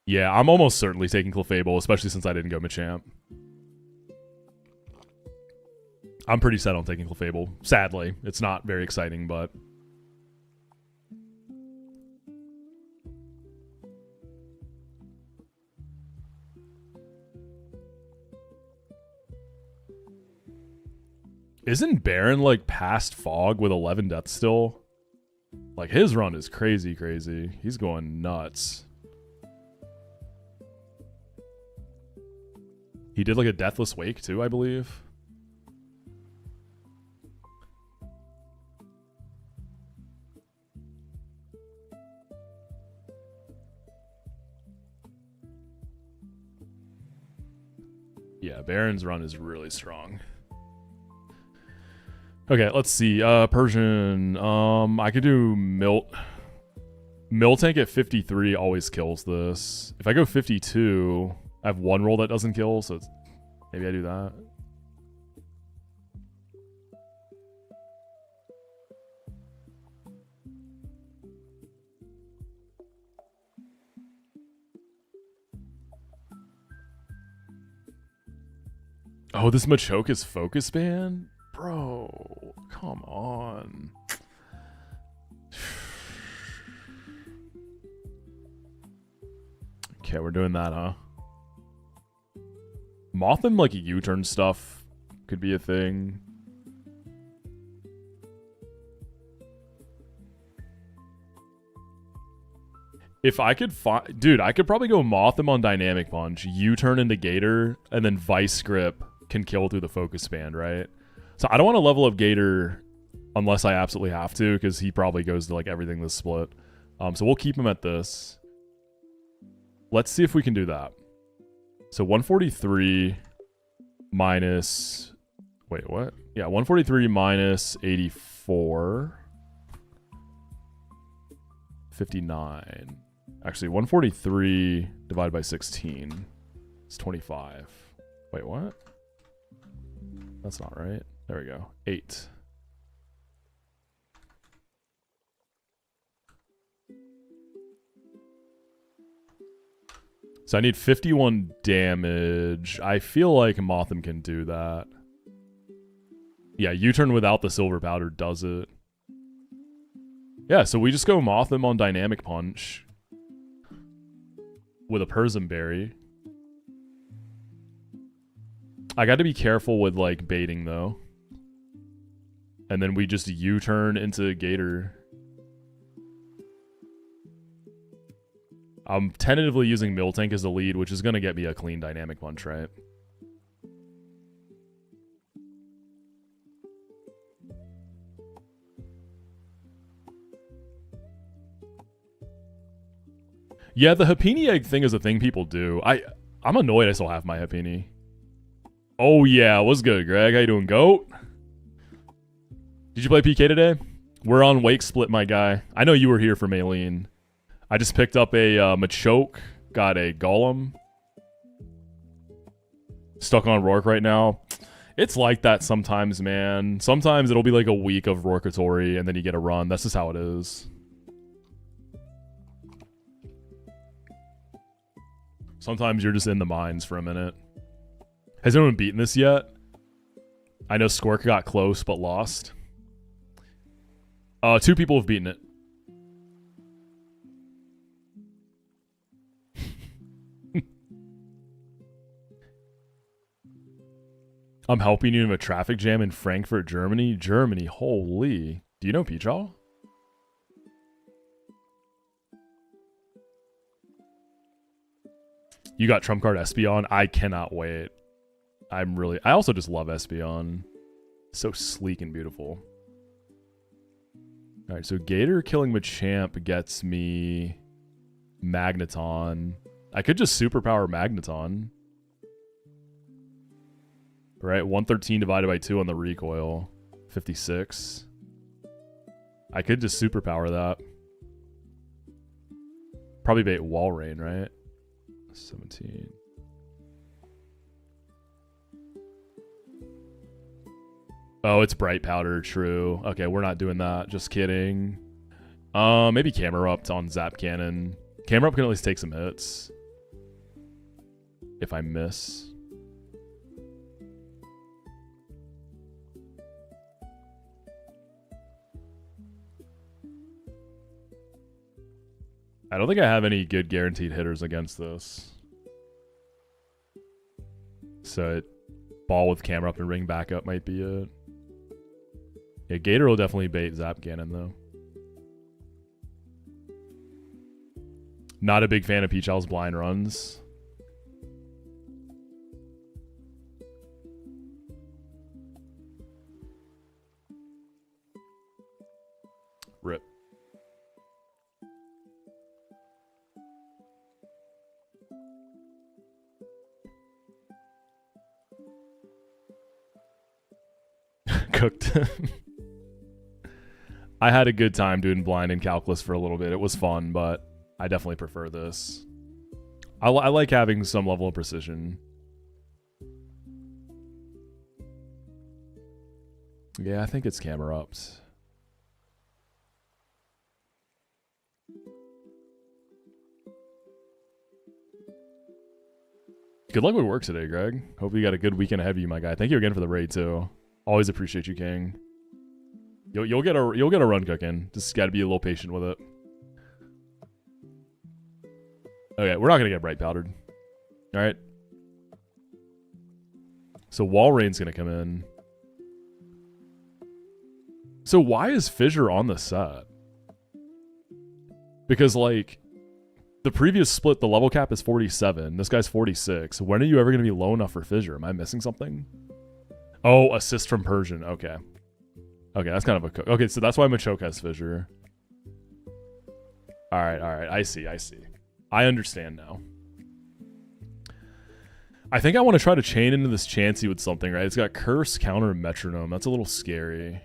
Yeah, I'm almost certainly taking Clefable, especially since I didn't go Machamp. I'm pretty set on taking Clefable. Sadly, it's not very exciting, but... Isn't Baron, like, past Fog with 11 deaths still? Like, his run is crazy. He's going nuts. He did, like, a Deathless Wake, too, I believe. Yeah, Baron's run is really strong. Okay, let's see. Persian. I could do Miltank at 53 always kills this. If I go 52, I have one roll that doesn't kill, so maybe I do that. Oh, this Machoke is Focus Ban? Bro, come on. Okay, we're doing that, huh? Mothim, like, a U-turn stuff could be a thing. If I could find... Dude, I could probably go Mothim on Dynamic Punch, U-turn into Gator, and then Vice Grip can kill through the Focus Band, right? So I don't want to level up Gator unless I absolutely have to, because he probably goes to, like, everything this split. So we'll keep him at this. Let's see if we can do that. So 143 minus... Wait, what? Yeah, 143 minus 84. 59. Actually, 143 divided by 16 is 25. Wait, what? That's not right. There we go. 8. So I need 51 damage. I feel like Motham can do that. Yeah, U-turn without the silver powder does it. Yeah, so we just go Motham on Dynamic Punch with a Persim Berry. I got to be careful with, like, baiting, though. And then we just U-turn into Gator. I'm tentatively using Miltank as the lead, which is going to get me a clean Dynamic Punch, right? Yeah, the Hapini egg thing is a thing people do. I'm annoyed I still have my Hapini. Oh yeah, what's good, Greg? How you doing, GOAT? Did you play PK today? We're on Wake Split, my guy. I know you were here for Maylene. I just picked up a Machoke, got a Golem. Stuck on Rourke right now. It's like that sometimes, man. Sometimes it'll be like a week of Rourkatory, and then you get a run. That's just how it is. Sometimes you're just in the mines for a minute. Has anyone beaten this yet? I know Squirk got close, but lost. 2 people have beaten it. I'm helping you in a traffic jam in Frankfurt, Germany. Germany, holy. Do you know Peachal? You got Trump Card Espeon. I cannot wait. I also just love Espeon. So sleek and beautiful. Alright, so Gator killing Machamp gets me Magneton. I could just superpower Magneton. Right, 113 divided by 2 on the recoil. 56. I could just superpower that. Probably bait Walrein, right? 17. Oh, it's Bright Powder, true. Okay, we're not doing that. Just kidding. Maybe Camerupt on Zap Cannon. Camerupt can at least take some hits. If I miss. I don't think I have any good guaranteed hitters against this. So ball with camera up and ring back up might be it. Yeah, Gator will definitely bait Zap Cannon though. Not a big fan of Peachal's blind runs. Rip. Cooked. I had a good time doing blind and calculus for a little bit. It was fun, but I definitely prefer this. I like having some level of precision. Yeah, I think it's Camerupt. Good luck with work today, Greg. Hope you got a good weekend ahead of you, my guy. Thank you again for the raid too. Always appreciate you, King. You'll get a run cooking. Just got to be a little patient with it. Okay, we're not gonna get Bright Powdered. All right. So Walrein's gonna come in. So why is Fissure on the set? Because like the previous split, the level cap is 47. This guy's 46. When are you ever gonna be low enough for Fissure? Am I missing something? Oh, assist from Persian. Okay. Okay, that's kind of a... Okay, so that's why Machoke has Fissure. Alright, alright. I see, I see. I understand now. I think I want to try to chain into this Chansey with something, right? It's got Curse, Counter, and Metronome. That's a little scary.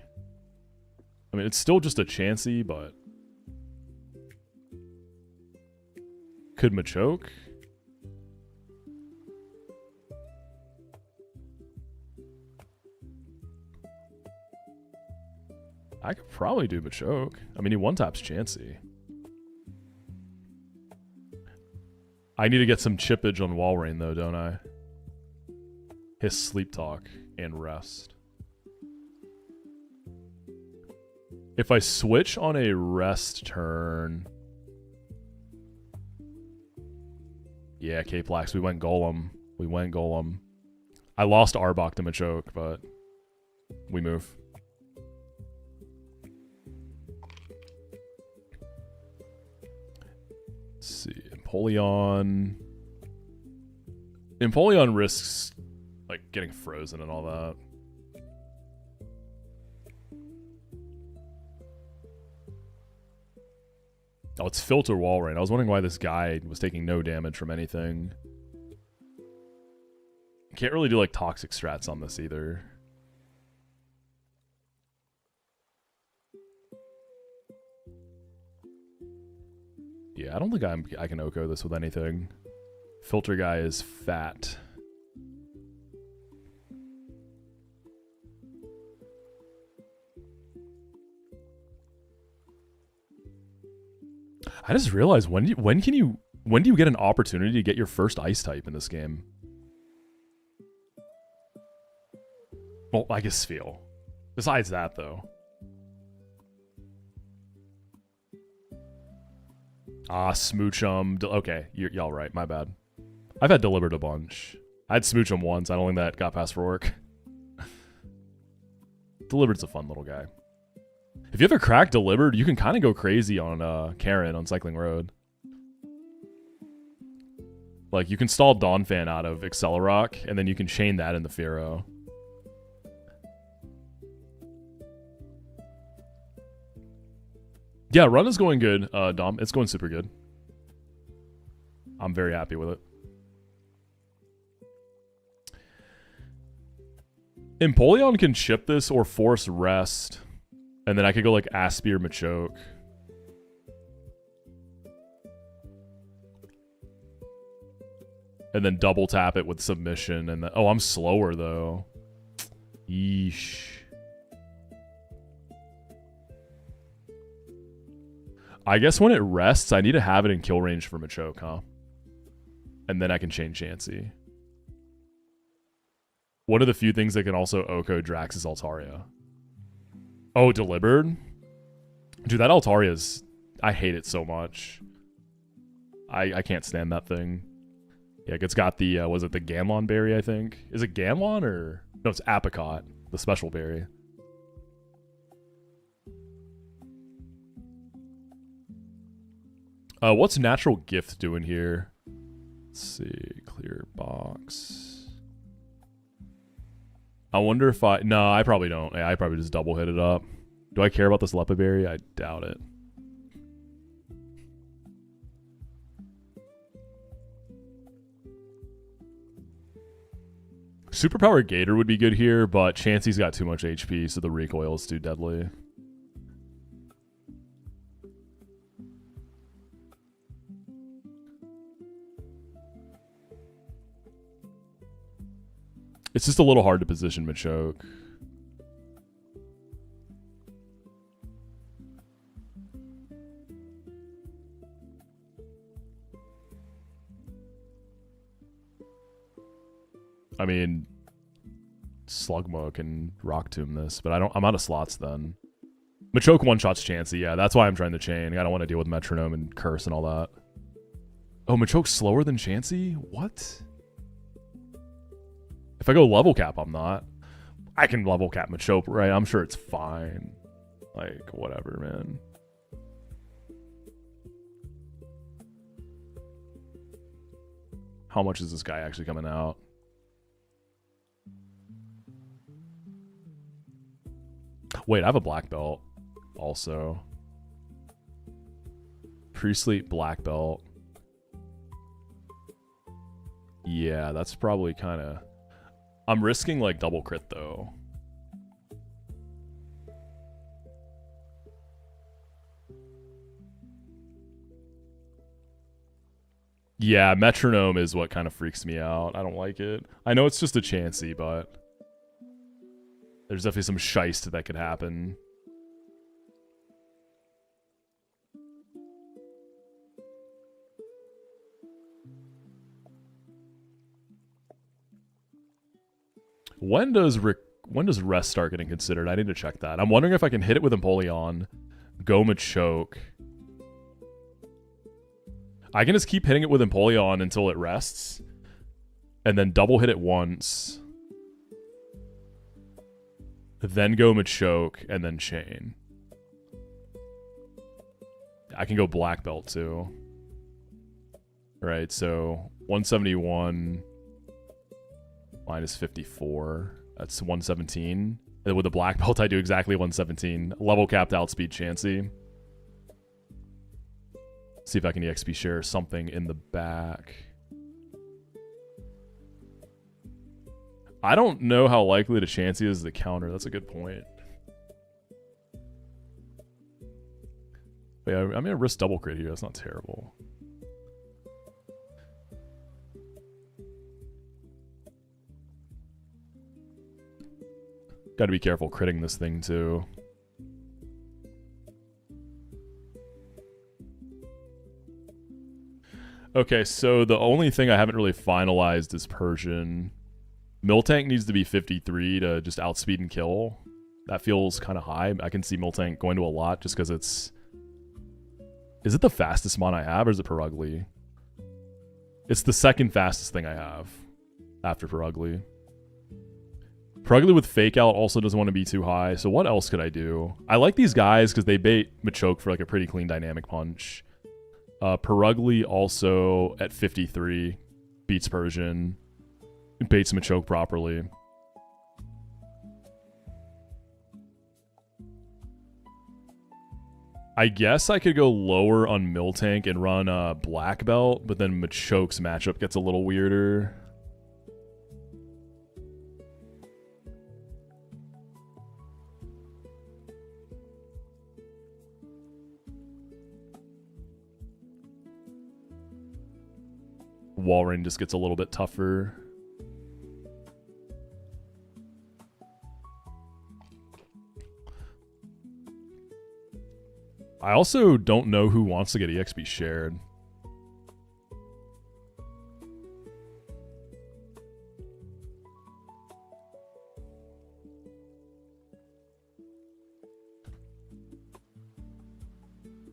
I mean, it's still just a Chansey, but... Could Machoke? I could probably do Machoke. I mean, he one-taps Chansey. I need to get some chippage on Walrein, though, don't I? His Sleep Talk and Rest. If I switch on a Rest turn... Yeah, K-Plax, we went Golem. We went Golem. I lost Arbok to Machoke, but we move. Let's see, Empoleon. Empoleon risks like getting frozen and all that. Oh, it's Filter Walrein. I was wondering why this guy was taking no damage from anything. Can't really do like toxic strats on this either. Yeah, I don't think I can Oko this with anything. Filter guy is fat. I just realized when do you get an opportunity to get your first ice type in this game? Well, I guess Spheal. Besides that, though. Ah, Smoochum. Okay, y'all right. My bad. I've had Deliberate a bunch. I had Smoochum once. I don't think that got past for work. Deliberate's a fun little guy. If you ever crack Deliberate, you can kind of go crazy on Karen on Cycling Road. Like, you can stall Dawnfan out of Accelerock, and then you can chain that into Fearow. Yeah, run is going good, Dom. It's going super good. I'm very happy with it. Empoleon can chip this or force Rest. And then I could go like Aspie or Machoke. And then double tap it with Submission. And then, oh, I'm slower though. Yeesh. I guess when it rests, I need to have it in kill range for Machoke, huh? And then I can chain Chansey. One of the few things that can also Oko Drax is Altaria. Oh, Deliberate? Dude, that Altaria's... I hate it so much. I can't stand that thing. Yeah, it's got the... was it the Ganlon berry, I think? Is it Ganlon or... No, it's Apricot. The special berry. What's Natural Gift doing here? Let's see. Clear box. I wonder if I... No, I probably don't. Yeah, I probably just double hit it up. Do I care about this Lepa berry? I doubt it. Superpower Gator would be good here, but Chansey's got too much HP, so the recoil is too deadly. It's just a little hard to position Machoke. I mean, Slugma can Rock Tomb this, but I'm out of slots then. Machoke one-shots Chansey, yeah, that's why I'm trying to chain. I don't want to deal with Metronome and Curse and all that. Oh, Machoke's slower than Chansey? What? If I go level cap, I'm not. I can level cap Machoke, right? I'm sure it's fine. Like, whatever, man. How much is this guy actually coming out? Wait, I have a black belt also. Pre-sleep black belt. Yeah, that's probably kind of... I'm risking like double crit though. Yeah, metronome is what kind of freaks me out. I don't like it. I know it's just a chancy, but there's definitely some shiest that could happen. When does rest start getting considered? I need to check that. I'm wondering if I can hit it with Empoleon, go Machoke. I can just keep hitting it with Empoleon until it rests, and then double hit it once, then go Machoke, and then chain. I can go Black Belt too. Right, so 171 minus 54. That's 117. And with the Black Belt, I do exactly 117. Level capped outspeed Chansey. See if I can EXP share something in the back. I don't know how likely the Chansey is to counter. That's a good point. But yeah, I'm gonna risk double crit here. That's not terrible. Got to be careful critting this thing too. Okay, so the only thing I haven't really finalized is Persian. Miltank needs to be 53 to just outspeed and kill. That feels kind of high. I can see Miltank going to a lot just because it's... Is it the fastest mon I have, or is it Perugly? It's the second fastest thing I have after Perugly. Perugly with Fake Out also doesn't want to be too high, so what else could I do? I like these guys because they bait Machoke for like a pretty clean dynamic punch. Perugly also at 53 beats Persian. Baits Machoke properly. I guess I could go lower on Miltank and run Black Belt, but then Machoke's matchup gets a little weirder. Walrein just gets a little bit tougher. I also don't know who wants to get EXP shared.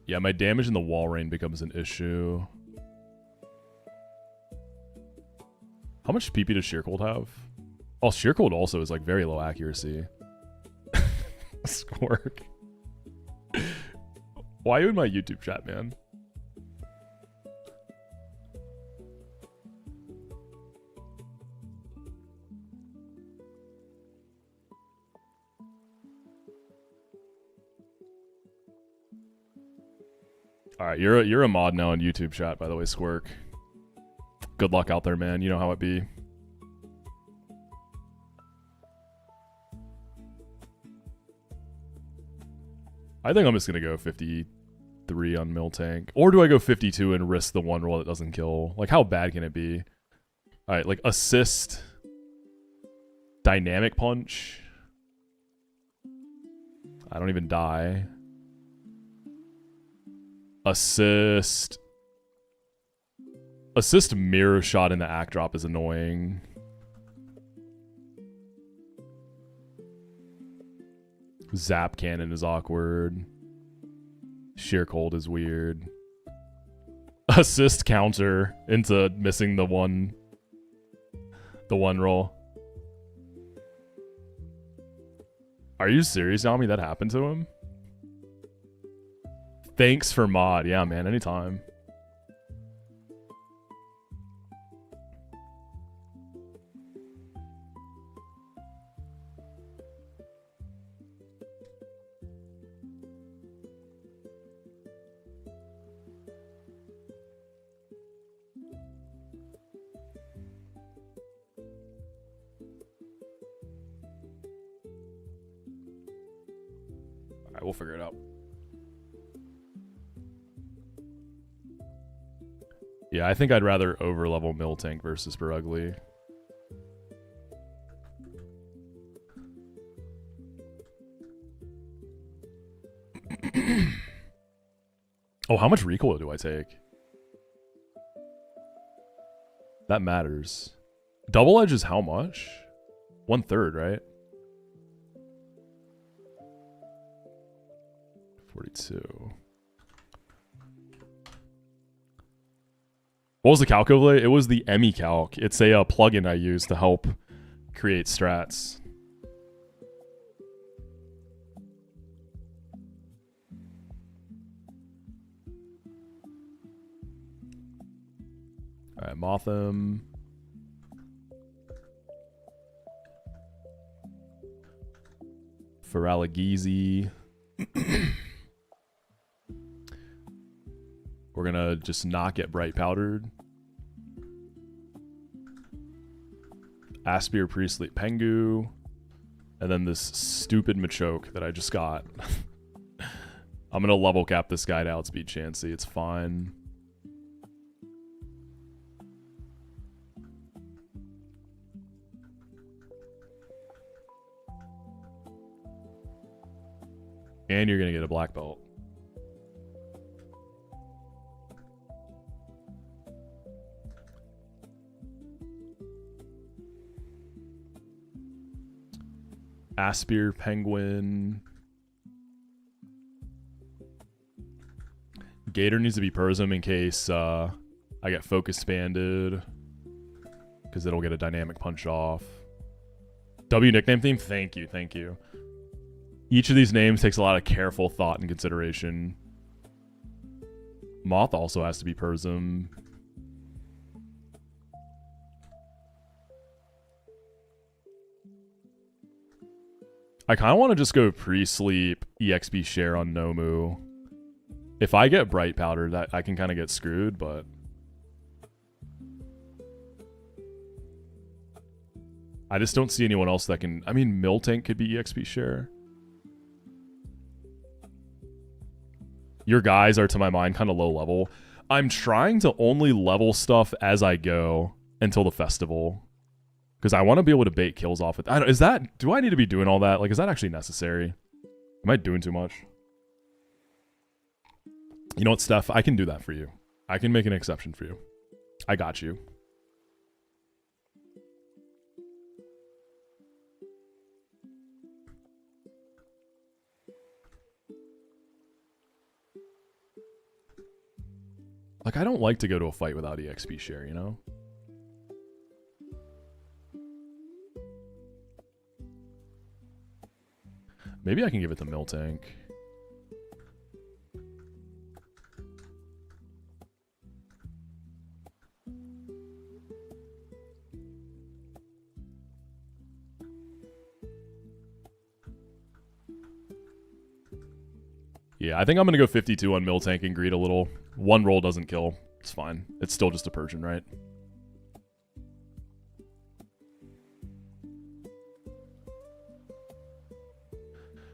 Yeah, my damage in the Walrein becomes an issue. How much PP does Sheercold have? Oh, Sheercold also is like very low accuracy. Squirk. Why are you in my YouTube chat, man? Alright, you're a mod now in YouTube chat, by the way, Squirk. Good luck out there, man. You know how it be. I think I'm just going to go 53 on Miltank. Or do I go 52 and risk the one roll that doesn't kill? Like, how bad can it be? Alright, like, assist. Dynamic punch. I don't even die. Assist. Assist mirror shot in the act drop is annoying. Zap cannon is awkward. Sheercold is weird. Assist counter into missing the one roll. Are you serious, Nami? That happened to him? Thanks for mod. Yeah, man, anytime. Alright, we'll figure it out. Yeah, I think I'd rather overlevel Miltank versus Barugly. Oh, how much recoil do I take? That matters. Double edge is how much? 1/3, right? 42. What was the calc overlay? It was the Emmy calc. It's a plugin I use to help create strats. All right, Motham. Feraligizi. We're gonna just not get bright powdered. Aspir, Priestley, Pengu. And then this stupid Machoke that I just got. I'm gonna level cap this guy to outspeed Chansey. It's fine. And you're gonna get a black belt. Aspir, Penguin. Gator needs to be Persum in case I get focus banded. Because it'll get a dynamic punch off. W nickname theme? Thank you, thank you. Each of these names takes a lot of careful thought and consideration. Moth also has to be Persum. I kind of want to just go pre-sleep EXP share on Nomu. If I get bright powder, that I can kind of get screwed, but I just don't see anyone else that can. I mean, Miltank could be EXP share. Your guys are, to my mind, kind of low level. I'm trying to only level stuff as I go until the festival. Because I want to be able to bait kills off with... do I need to be doing all that? Like, is that actually necessary? Am I doing too much? You know what, Steph? I can do that for you. I can make an exception for you. I got you. Like, I don't like to go to a fight without EXP share, you know? Maybe I can give it to Miltank. Yeah, I think I'm going to go 52 on Miltank and greed a little. One roll doesn't kill. It's fine. It's still just a Persian, right?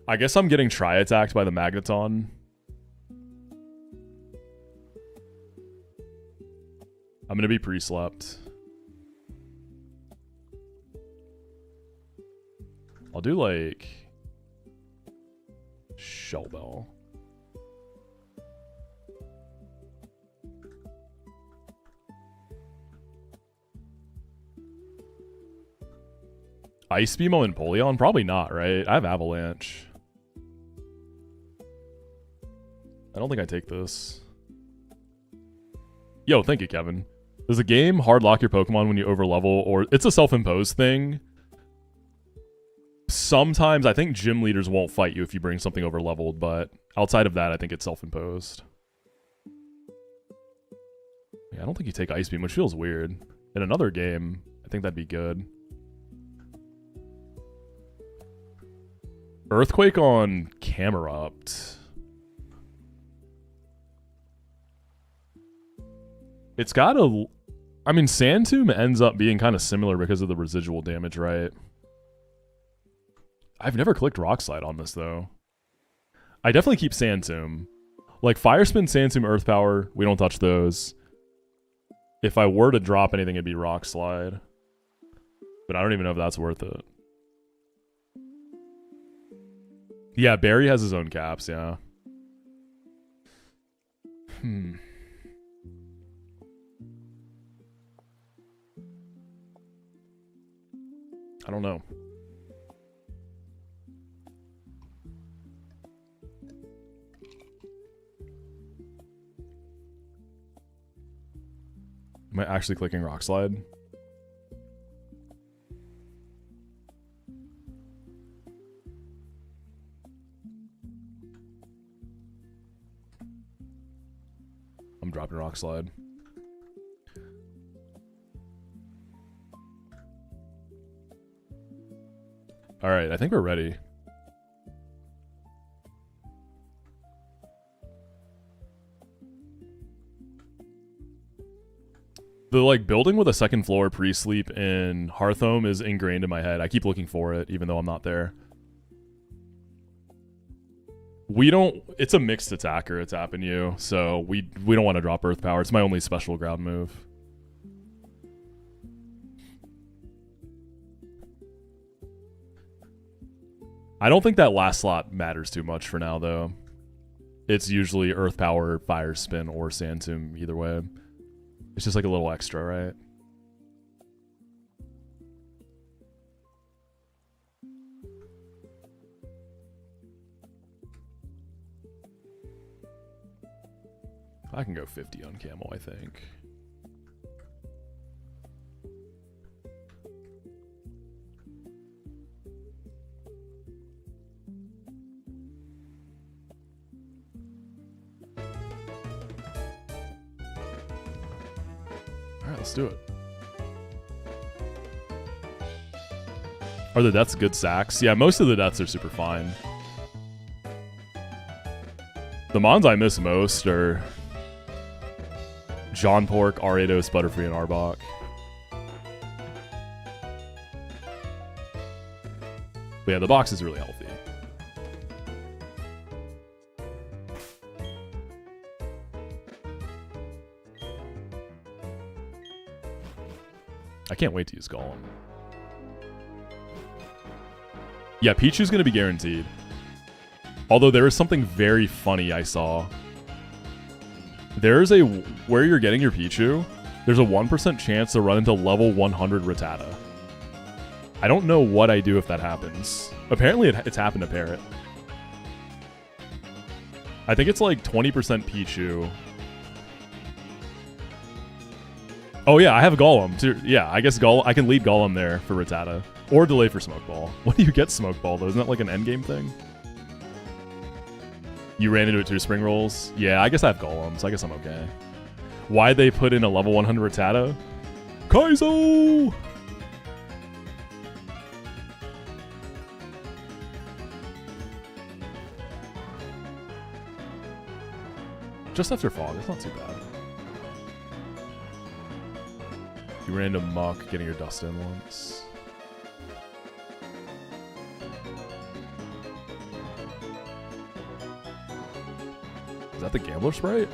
I guess I'm getting tri-attacked by the Magneton. I'm going to be pre-slept. I'll do, like, Shell Bell. Ice Beam on Empoleon? Probably not, right? I have Avalanche. I don't think I take this. Yo, thank you, Kevin. Does a game hard lock your Pokemon when you overlevel, or it's a self-imposed thing? Sometimes I think gym leaders won't fight you if you bring something overleveled, but outside of that, I think it's self-imposed. Yeah, I don't think you take Ice Beam, which feels weird. In another game, I think that'd be good. Earthquake on Camerupt. It's got a... I mean, Sand Tomb ends up being kind of similar because of the residual damage, right? I've never clicked Rock Slide on this, though. I definitely keep Sand Tomb. Like, Fire Spin, Sand Tomb, Earth Power, we don't touch those. If I were to drop anything, it'd be Rock Slide. But I don't even know if that's worth it. Yeah, Barry has his own caps, yeah. I don't know. Am I actually clicking Rock Slide? I'm dropping Rock Slide. All right, I think we're ready. The like building with a second floor pre-sleep in Hearthome is ingrained in my head. I keep looking for it, even though I'm not there. We don't. It's a mixed attacker. It's tapping you, so we don't want to drop Earth Power. It's my only special ground move. I don't think that last slot matters too much for now, though. It's usually Earth Power, Fire Spin, or Sand Tomb either way. It's just like a little extra, right? I can go 50 on Camel, I think. Alright, let's do it. Are the deaths good sacks? Yeah, most of the deaths are super fine. The mons I miss most are John Pork, Ariados, Butterfree, and Arbok. But yeah, the box is really healthy. I can't wait to use Golem. Yeah, Pichu's going to be guaranteed. Although there is something very funny I saw. There's a, where you're getting your Pichu, there's a 1% chance to run into level 100 Rattata. I don't know what I do if that happens. Apparently it's happened to Parrot. I think it's like 20% Pichu. Oh yeah, I have Golem too. Yeah, I guess I can lead Golem there for Rattata. Or delay for Smoke Ball. When do you get Smoke Ball though? Isn't that like an endgame thing? You ran into it through Spring Rolls? Yeah, I guess I have Golem, so I guess I'm okay. Why'd they put in a level 100 Rattata? Kaizo! Just after Fog, it's not too bad. You ran into Muck, getting your dust in once. Is that the Gambler Sprite?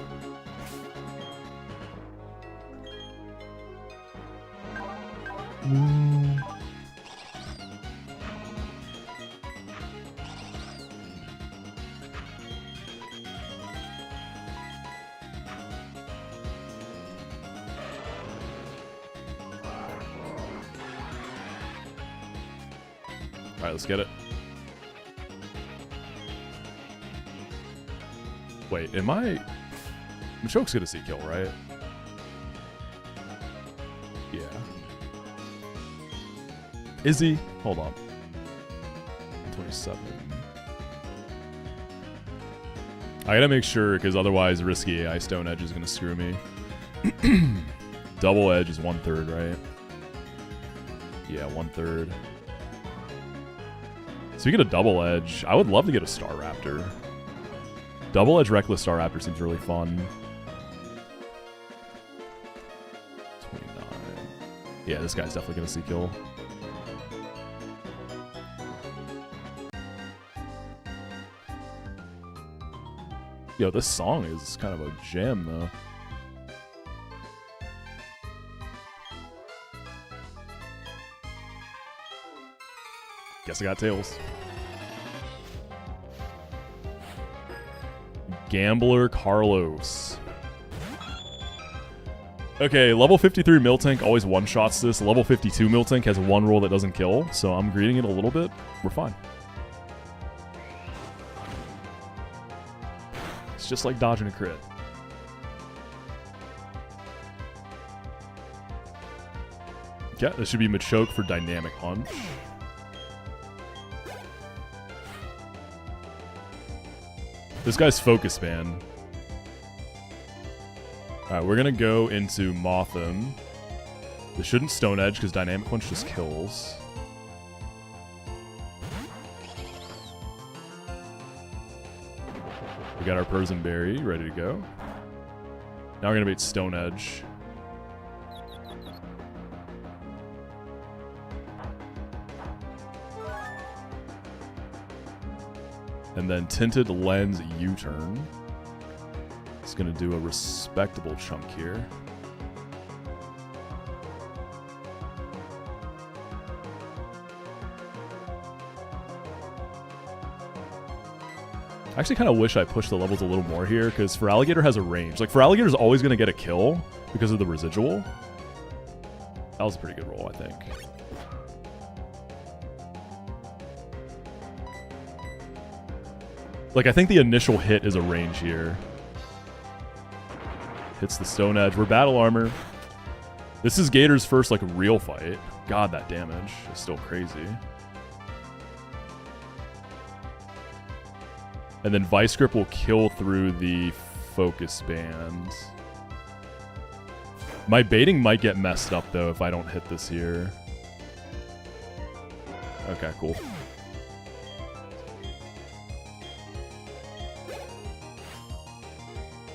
Alright, let's get it. Wait, am I... Machoke's gonna see kill, right? Yeah. Is he? Hold on. 27. I gotta make sure, because otherwise Risky AI Stone Edge is gonna screw me. Double Edge is 1/3, right? Yeah, 1/3. So you get a Double Edge. I would love to get a Star Raptor. Double Edge Reckless Star Raptor seems really fun. 29. Yeah, this guy's definitely gonna see kill. Yo, this song is kind of a gem, though. Guess I got tails. Gambler Carlos. Okay, level 53 Miltank always one-shots this. Level 52 Miltank has one roll that doesn't kill, so I'm greeting it a little bit. We're fine. It's just like dodging a crit. Yeah, this should be Machoke for Dynamic Punch. This guy's Focus Band. Alright, we're gonna go into Mothim. This shouldn't Stone Edge because Dynamic Punch just kills. We got our Persian Berry ready to go. Now we're gonna bait Stone Edge. And then Tinted Lens U-turn. It's going to do a respectable chunk here. I actually kind of wish I pushed the levels a little more here, because Feraligatr has a range. Like, Feraligatr's always going to get a kill because of the residual. That was a pretty good roll, I think. Like, I think the initial hit is a range here. Hits the Stone Edge. We're Battle Armor. This is Gator's first, like, real fight. God, that damage is still crazy. And then Vice Grip will kill through the Focus Band. My baiting might get messed up, though, if I don't hit this here. Okay, cool.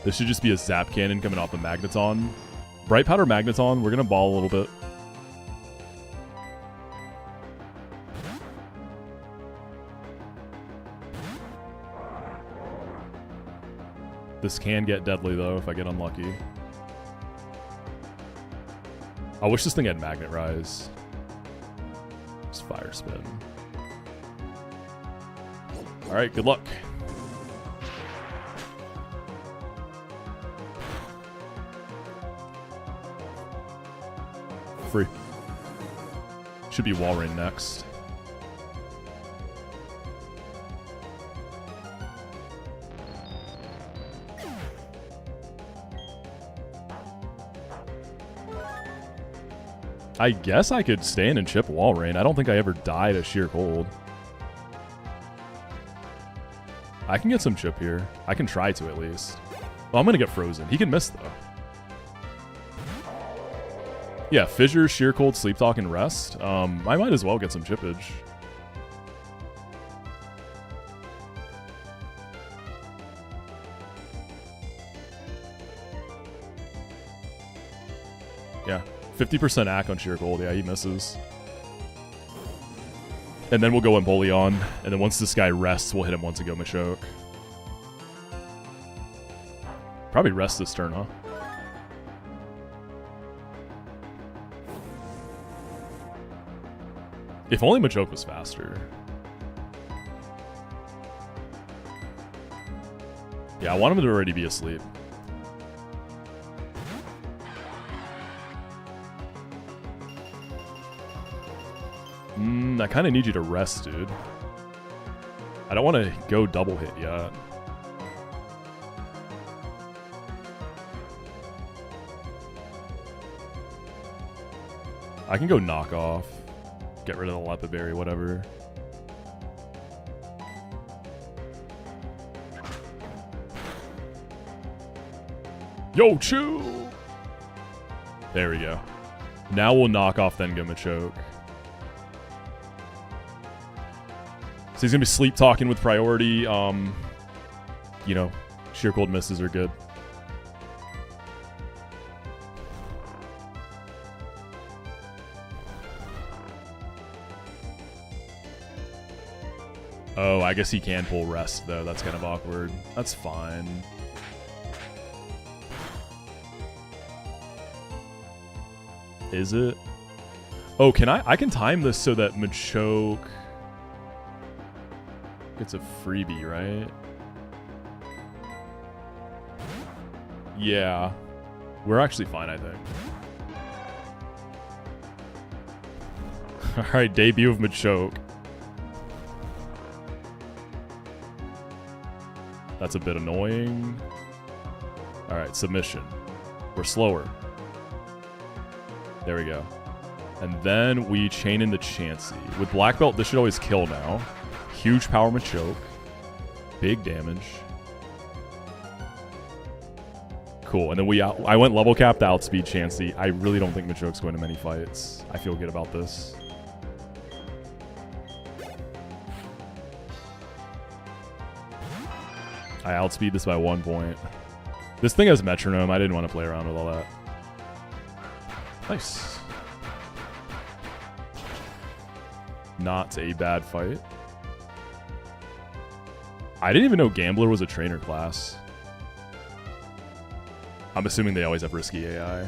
This should just be a Zap Cannon coming off the Magneton. Bright Powder Magneton, we're going to ball a little bit. This can get deadly, though, if I get unlucky. I wish this thing had Magnet Rise. Just Fire Spin. Alright, good luck. Free. Should be Walrein next. I guess I could stand and chip Walrein. I don't think I ever died of sheer cold. I can get some chip here. I can try to, at least. Well, I'm going to get frozen. He can miss, though. Yeah, Fissure, Sheer Cold, Sleep Talk, and Rest. I might as well get some chippage. Yeah, 50% AC on Sheer Cold. Yeah, he misses. And then we'll go Empoleon. And then once this guy rests, we'll hit him once and go Machoke. Probably rest this turn, huh? If only Machoke was faster. Yeah, I want him to already be asleep. I kind of need you to rest, dude. I don't want to go double hit yet. I can go knock off. Get rid of the Lepa Berry, whatever. Yo, chew! There we go. Now we'll knock off, then go Machoke. So he's going to be sleep talking with priority. You know, Sheer Cold misses are good. Oh, I guess he can pull Rest, though. That's kind of awkward. That's fine. Is it? Oh, can I can time this so that Machoke... It's a freebie, right? Yeah. We're actually fine, I think. Alright, debut of Machoke. That's a bit annoying. Alright, submission. We're slower. There we go. And then we chain in the Chansey. With Black Belt, this should always kill now. Huge power Machoke. Big damage. Cool. And then I went level cap to outspeed Chansey. I really don't think Machoke's going to many fights. I feel good about this. I outspeed this by 1 point. This thing has metronome. I didn't want to play around with all that. Nice. Not a bad fight. I didn't even know Gambler was a trainer class. I'm assuming they always have risky AI.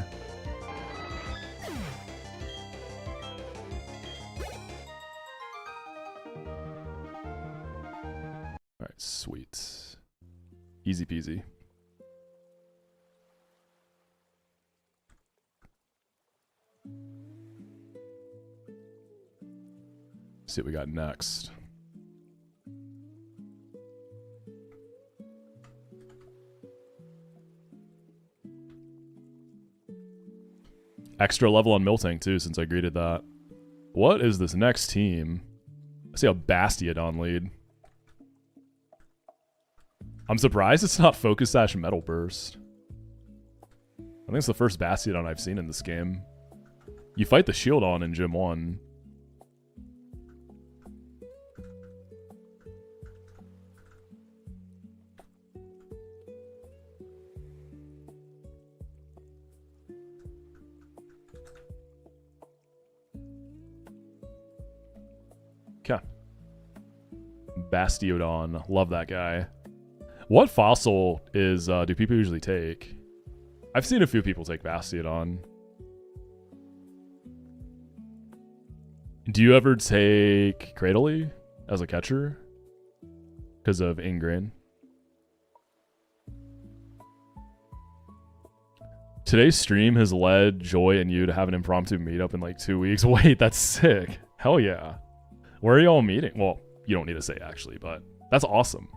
Alright, sweet. Easy peasy. See what we got next. Extra level on Miltank too, since I greeted that. What is this next team? I see a Bastiodon lead. I'm surprised it's not Focus Sash Metal Burst. I think it's the first Bastiodon I've seen in this game. You fight the Shieldon in Gym 1. Okay. Bastiodon. Love that guy. What fossil is do people usually take? I've seen a few people take Bastiodon. Do you ever take Cradily as a catcher? Because of Ingrain. Today's stream has led Joy and you to have an impromptu meetup in like 2 weeks. Wait, that's sick. Hell yeah. Where are y'all meeting? Well, you don't need to say actually, but that's awesome.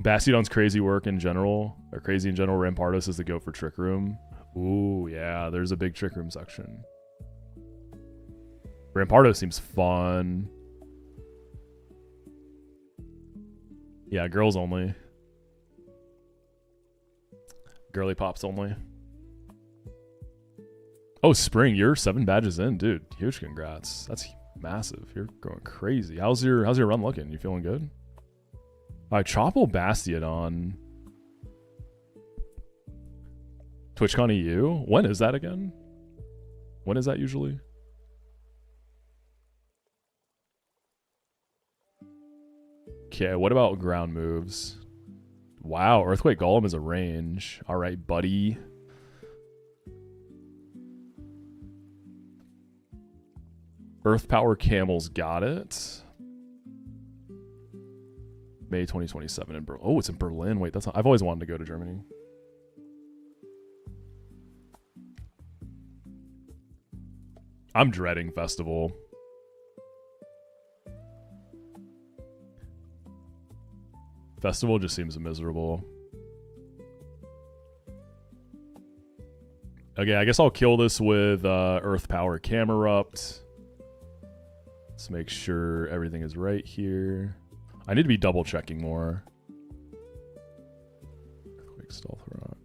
Bastiodon's crazy work in general, or crazy in general. Rampardos is the goat for Trick Room. Ooh, yeah, there's a big Trick Room section. Rampardos seems fun. Yeah, girls only. Girly pops only. Oh, Spring, you're 7 badges in, dude. Huge congrats. That's massive. You're going crazy. How's your run looking? You feeling good? All right, Chopo Bastiodon. TwitchCon EU? When is that again? When is that usually? Okay, what about ground moves? Wow, Earthquake Golem is a range. All right, buddy. Earth Power Camels got it. May 2027 in Berlin. Oh, it's in Berlin. Wait, that's not, I've always wanted to go to Germany. I'm dreading Festival. Festival just seems miserable. Okay, I guess I'll kill this with Earth Power Camerupt. Let's make sure everything is right here. I need to be double checking more. Quick stealth rock.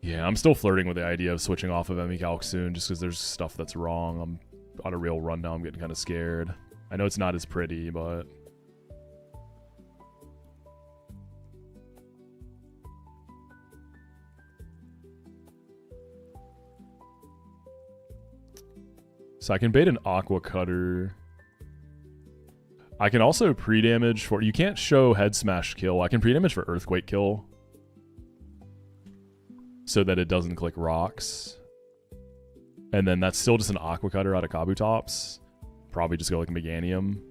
Yeah, I'm still flirting with the idea of switching off of Emicalc soon just because there's stuff that's wrong. I'm on a real run now. I'm getting kind of scared. I know it's not as pretty, but... So I can bait an Aqua Cutter. I can also pre-damage for... You can't show Head Smash kill. I can pre-damage for Earthquake kill. So that it doesn't click rocks. And then that's still just an Aqua Cutter out of Kabutops. probably just go like Meganium.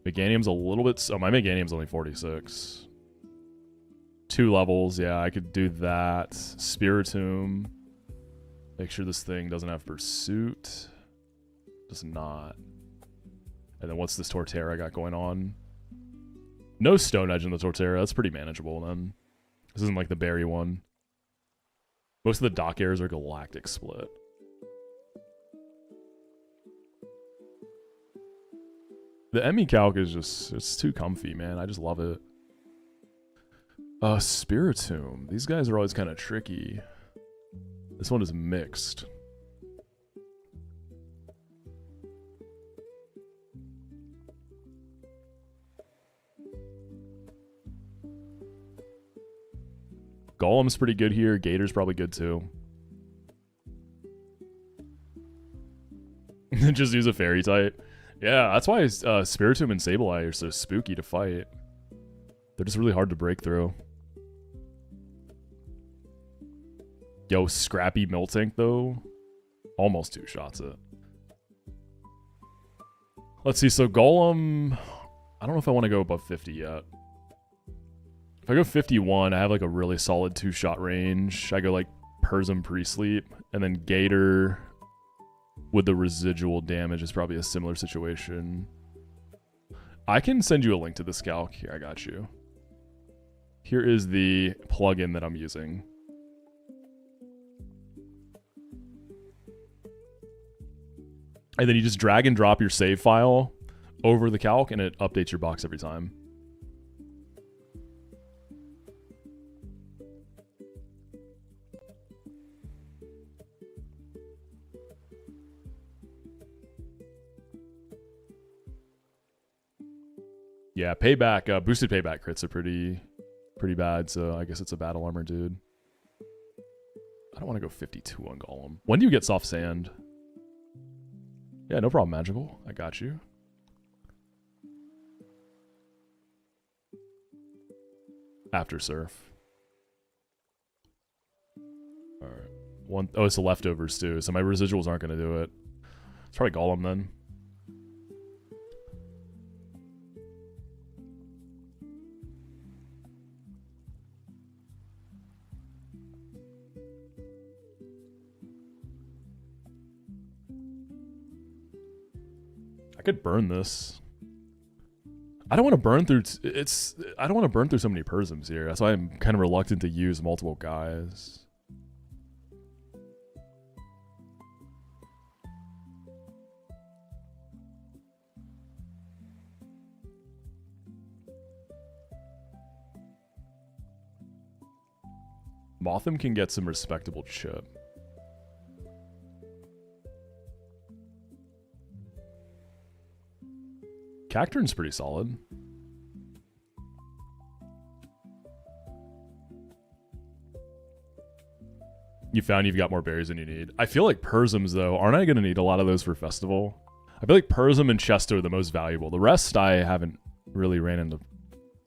Meganium's a little bit... Oh, my Meganium's only 46. 2 levels. Yeah, I could do that. Spiritomb. Make sure this thing doesn't have Pursuit. Does not. And then what's this Torterra I got going on? No Stone Edge in the Torterra. That's pretty manageable then. This isn't like the berry one. Most of the Dock Airs are Galactic Split. The Emmy Calc is just, it's too comfy, man. I just love it. Spiritomb. These guys are always kind of tricky. This one is mixed. Golem's pretty good here. Gator's probably good too. Just use a fairy type. Yeah, that's why Spiritomb and Sableye are so spooky to fight. They're just really hard to break through. Yo, Scrappy Miltank though. Almost 2 shots it. Let's see, so Golem... I don't know if I want to go above 50 yet. If I go 51, I have like a really solid 2-shot range. I go like Persim Pre-Sleep, and then Gator with the residual damage is probably a similar situation. I can send you a link to this calc. Here, I got you. Here is the plugin that I'm using. And then you just drag and drop your save file over the calc, and it updates your box every time. Yeah, payback, boosted payback crits are pretty bad, so I guess it's a battle armor, dude. I don't want to go 52 on Golem. When do you get soft sand? Yeah, no problem, Magical. I got you. After Surf. Alright. Oh, it's the leftovers too, so my residuals aren't going to do it. It's probably Golem then. I could burn this. I don't want to burn through. I don't want to burn through so many Persims here. That's why I'm kind of reluctant to use multiple guys. Mothim can get some respectable chip. Cacturn's pretty solid. You found you've got more berries than you need. I feel like Persims, though, aren't I going to need a lot of those for Festival? I feel like Persim and Chesto are the most valuable. The rest I haven't really ran into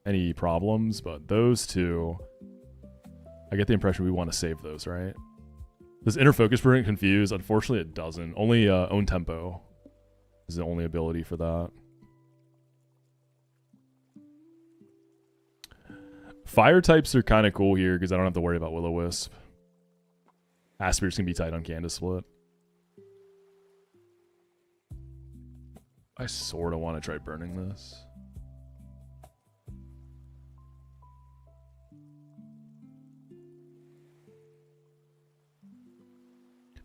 any problems, but those two, I get the impression we want to save those, right? Does Inner Focus prevent Confuse? Unfortunately, it doesn't. Only Own Tempo is the only ability for that. Fire types are kind of cool here because I don't have to worry about Will-O-Wisp. Aspir's can be tight on Candace Split. I sort of want to try burning this.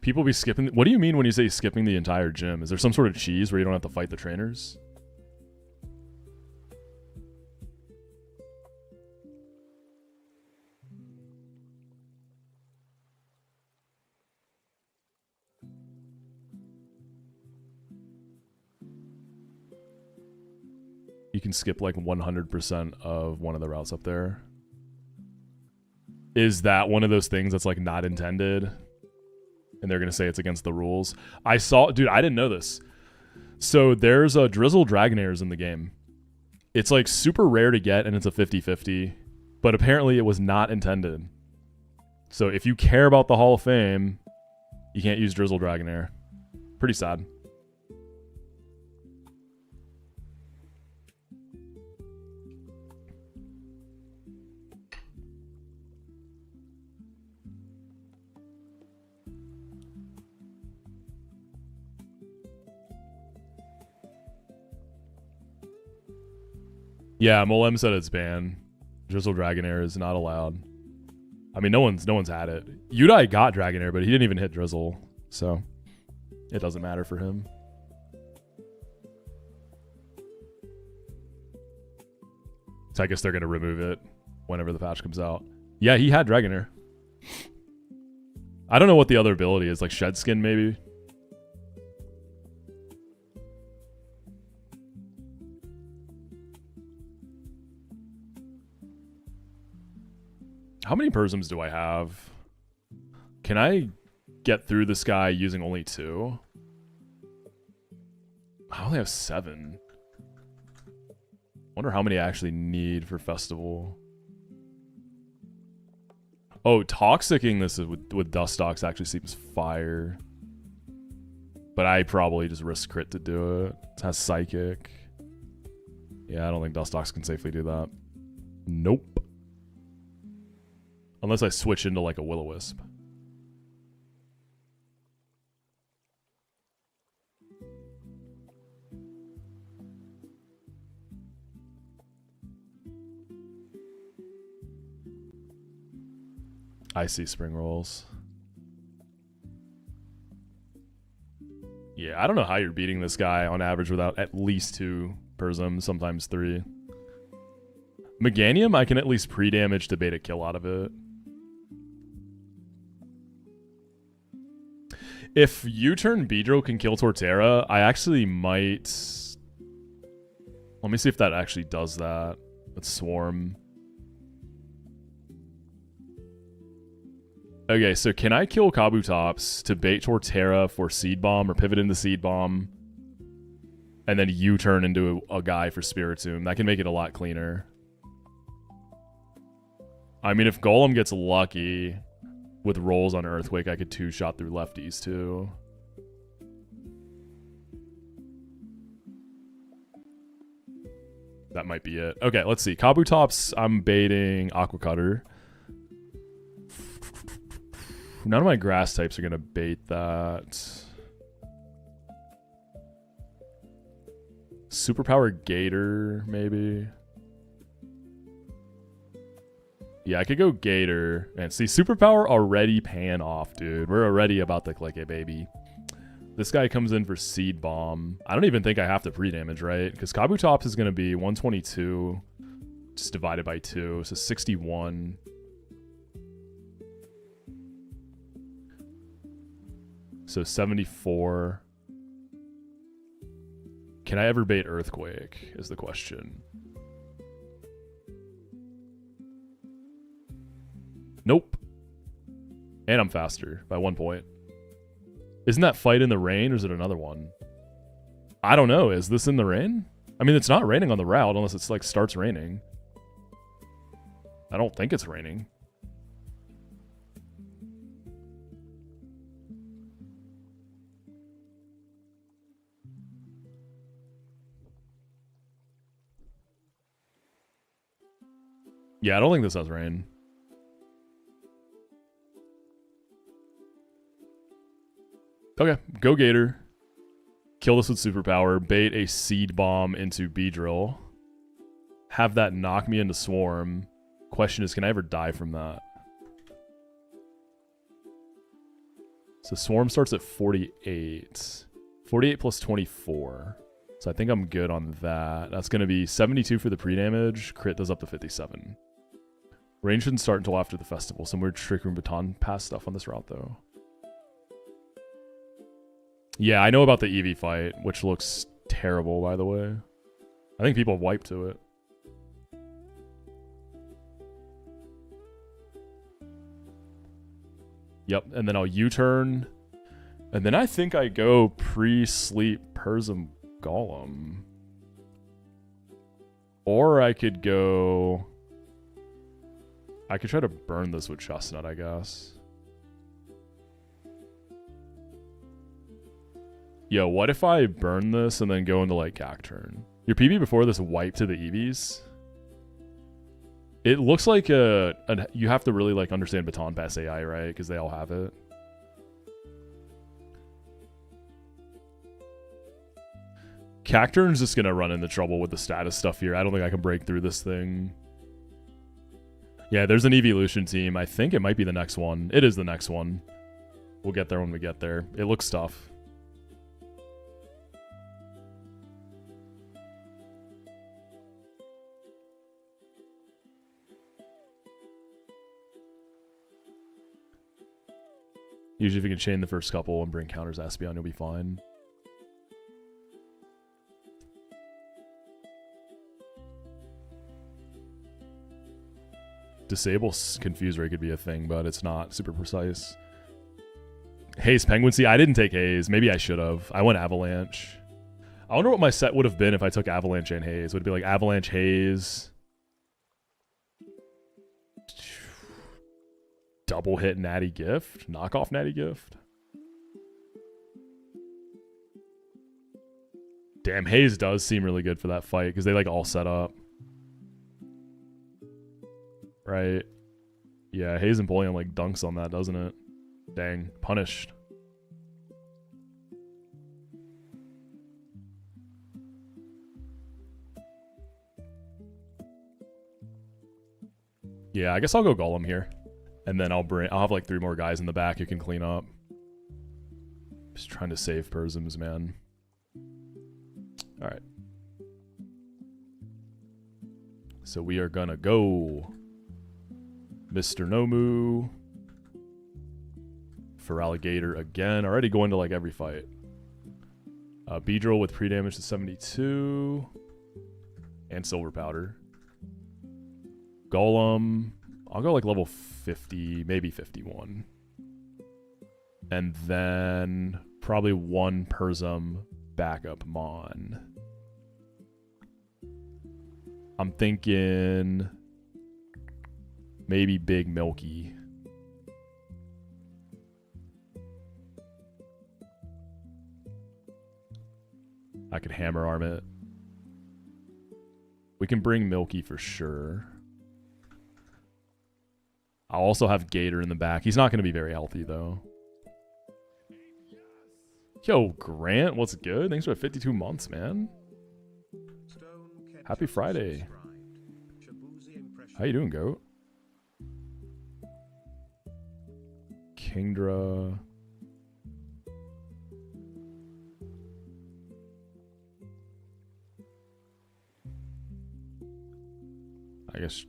People be skipping... What do you mean when you say skipping the entire gym? Is there some sort of cheese where you don't have to fight the trainers? You can skip like 100% of one of the routes up there. Is that one of those things that's like not intended? And they're going to say it's against the rules. I saw... Dude, I didn't know this. So there's a Drizzle Dragonairs in the game. It's like super rare to get and it's a 50-50. But apparently it was not intended. So if you care about the Hall of Fame, You can't use Drizzle Dragonair. Pretty sad. Yeah, Molem said it's banned. Drizzle Dragonair is not allowed. I mean, no one's had it. Udai got Dragonair, but he didn't even hit Drizzle, so it doesn't matter for him. So I guess they're gonna remove it whenever the patch comes out. Yeah, he had Dragonair. I don't know what the other ability is, like Shed Skin maybe. How many Prisms do I have? Can I get through this guy using only 2? I only have 7. Wonder how many I actually need for Festival. Oh, Toxicking this with Dustox actually seems fire. But I probably just risk crit to do it. It has Psychic. Yeah, I don't think Dustox can safely do that. Nope. Unless I switch into like a Will-O-Wisp. I see Spring Rolls. Yeah, I don't know how you're beating this guy on average without at least 2 Prisms, sometimes 3. Meganium, I can at least pre-damage to beta kill out of it. If U-turn Beedrill can kill Torterra, I actually might... Let me see if that actually does that. Let's Swarm. Okay, so can I kill Kabutops to bait Torterra for Seed Bomb or pivot into Seed Bomb? And then U-turn into a guy for Spiritomb. That can make it a lot cleaner. I mean, if Golem gets lucky... with rolls on Earthquake, I could 2-shot through lefties, too. That might be it. Okay, let's see. Kabutops, I'm baiting Aqua Cutter. None of my grass types are going to bait that. Superpower Gator, maybe. Yeah, I could go Gator. And see, Superpower already paying off, dude. We're already about to click it, baby. This guy comes in for Seed Bomb. I don't even think I have to pre-damage, right? Because Kabutops is going to be 122 just divided by 2. So 61. So 74. Can I ever bait Earthquake is the question. Nope. And I'm faster by 1 point. Isn't that Fight in the Rain or is it another one? I don't know. Is this in the rain? I mean, it's not raining on the route unless it's like starts raining. I don't think it's raining. Yeah, I don't think this has rain. Okay, go Gator. Kill this with Superpower. Bait a Seed Bomb into Beedrill. Have that knock me into Swarm. Question is, can I ever die from that? So Swarm starts at 48. 48 plus 24. So I think I'm good on that. That's going to be 72 for the pre-damage. Crit does up to 57. Range shouldn't start until after the festival. Some weird Trick Room Baton Pass stuff on this route, though. Yeah, I know about the Eevee fight, which looks terrible, by the way. I think people wipe to it. Yep, and then I'll U-turn. And then I think I go pre-sleep Prism Golem. Or I could go... I could try to burn this with Chestnut, I guess. Yo, what if I burn this and then go into like Cacturn? Your PB before this wipe to the EVs? It looks like you have to really like understand Baton Pass AI, right? Because they all have it. Cacturn's just gonna run into trouble with the status stuff here. I don't think I can break through this thing. Yeah, there's an evolution team. I think it might be the next one. It is the next one. We'll get there when we get there. It looks tough. Usually if you can chain the first couple and bring counters Aspeon, you'll be fine. Disable confuse ray could be a thing, but it's not super precise. Haze Penguin. See, I didn't take Haze. Maybe I should have. I went Avalanche. I wonder what my set would have been if I took Avalanche and Haze. Would it be like Avalanche, Haze, double hit Natty Gift, knockoff Natty Gift? Damn, Haze does seem really good for that fight because they like all set up. Right. Yeah, Haze and Bullion like dunks on that, doesn't it? Dang, punished. Yeah, I guess I'll go Golem here. And then I'll have like 3 more guys in the back who can clean up. Just trying to save Persims, man. Alright. So we are gonna go Mr. Nomu for Alligator again. Already going to like every fight. Beedrill with pre-damage to 72. And Silver Powder. Golem. I'll go like level 50, maybe 51. And then probably 1 Persum backup Mon. I'm thinking maybe Big Milky. I could hammer arm it. We can bring Milky for sure. I'll also have Gator in the back. He's not going to be very healthy, though. Yo, Grant, what's good? Thanks for 52 months, man. Happy Friday. How you doing, Goat? Kingdra. I guess...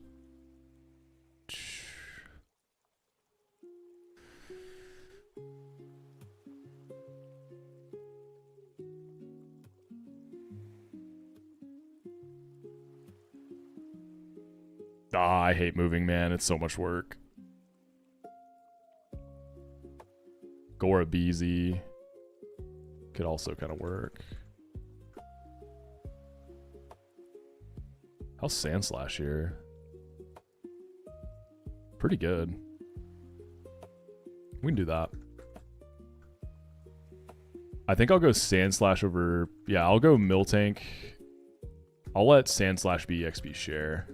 Ah, I hate moving, man. It's so much work. Gora Beezy could also kind of work. How's Sandslash here? Pretty good. We can do that. I think I'll go Sandslash over... Yeah, I'll go Miltank. I'll let Sandslash be XP share.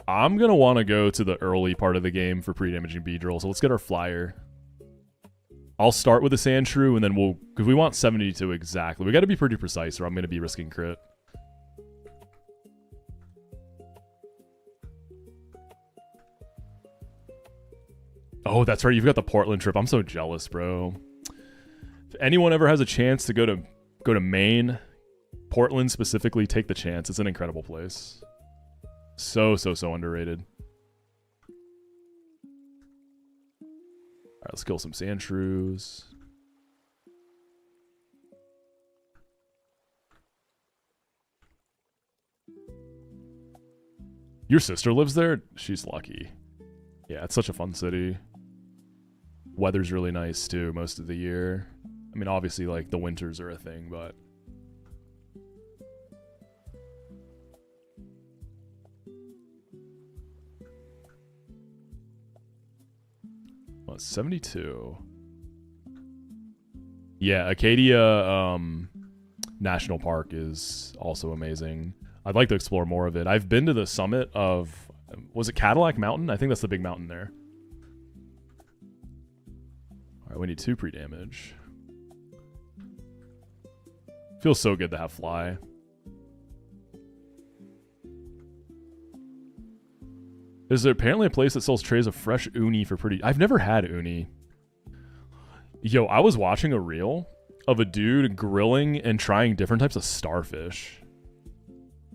I'm going to want to go to the early part of the game for pre-damaging Beedrill, so let's get our flyer. I'll start with a Sandshrew, and then we'll... Because we want 72 exactly. We got to be pretty precise, or I'm going to be risking crit. Oh, that's right. You've got the Portland trip. I'm so jealous, bro. If anyone ever has a chance to go to Maine, Portland specifically, take the chance. It's an incredible place. So underrated. Alright, let's kill some Sandshrews. Your sister lives there? She's lucky. Yeah, it's such a fun city. Weather's really nice too most of the year. I mean, obviously, like, the winters are a thing, but... 72. Yeah, Acadia National Park is also amazing. I'd like to explore more of it. I've been to the summit of, was it Cadillac Mountain? I think that's the big mountain there. All right, we need 2 pre-damage. Feels so good to have fly. There's apparently a place that sells trays of fresh uni for pretty... I've never had uni. Yo, I was watching a reel of a dude grilling and trying different types of starfish.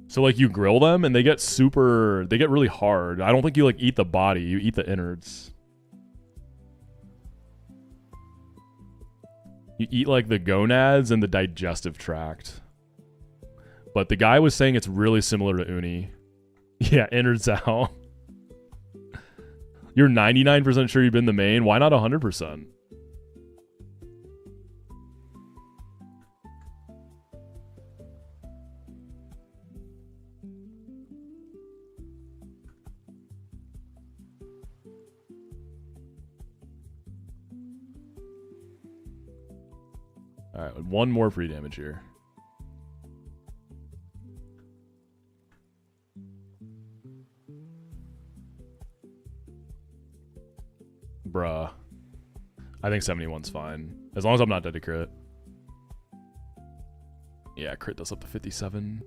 So, like, you grill them and they get super... They get really hard. I don't think you, like, eat the body. You eat the innards. You eat, like, the gonads and the digestive tract. But the guy was saying it's really similar to uni. Yeah, innards out. You're 99% sure you've been the main. Why not 100%? All right, 1 more free damage here. Bruh. I think 71's fine. As long as I'm not dead to crit. Yeah, crit does up to 57.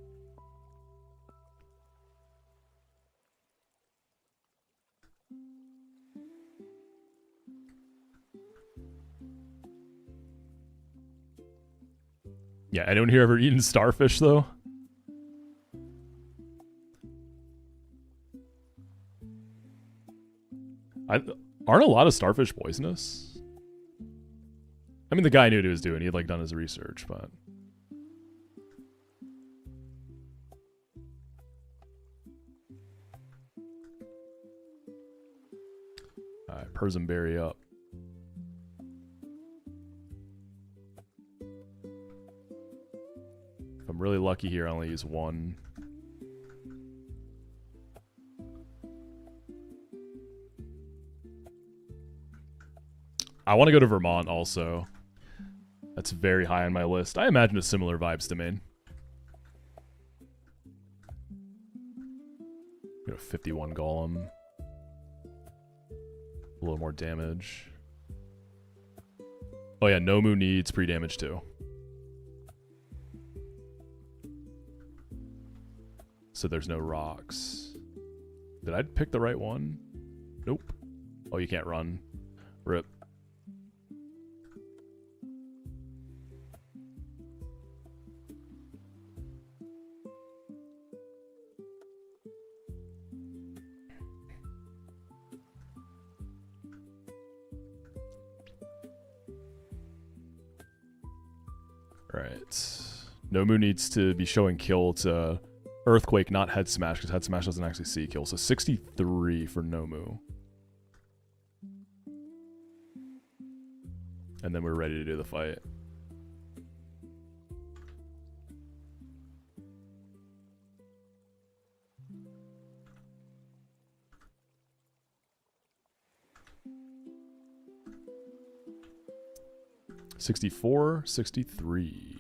Yeah, anyone here ever eaten starfish, though? Aren't a lot of starfish poisonous? I mean, the guy knew what he was doing. He had, like, done his research, but... Alright, Persimberry up. If I'm really lucky here, I only use 1. I want to go to Vermont also. That's very high on my list. I imagine it's similar vibes to Maine. Got a 51 Golem. A little more damage. Oh yeah, Nomu needs pre-damage too. So there's no rocks. Did I pick the right one? Nope. Oh, you can't run. Rip. Right. Nomu needs to be showing kill to Earthquake, not Head Smash, because Head Smash doesn't actually see kill. So 63 for Nomu. And then we're ready to do the fight. $64, $63.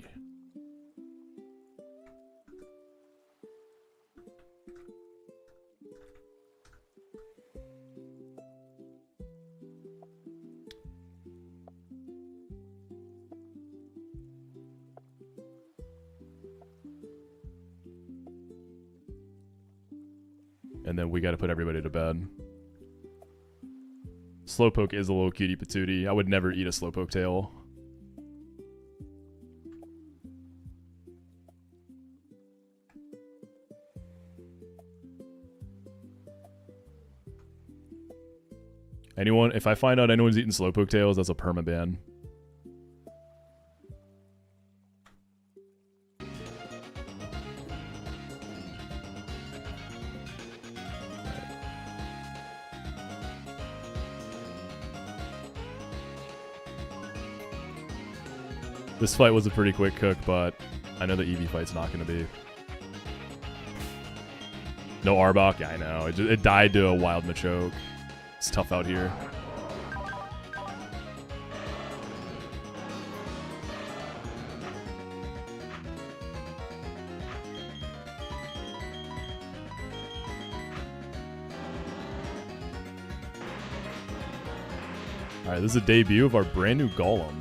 And then we got to put everybody to bed. Slowpoke is a little cutie patootie. I would never eat a Slowpoke tail. Anyone, if I find out anyone's eating Slowpoke tails, that's a permaban. This fight was a pretty quick cook, but I know the Eevee fight's not going to be. No Arbok? Yeah, I know. It died to a wild Machoke. It's tough out here. All right, this is a debut of our brand new Golem.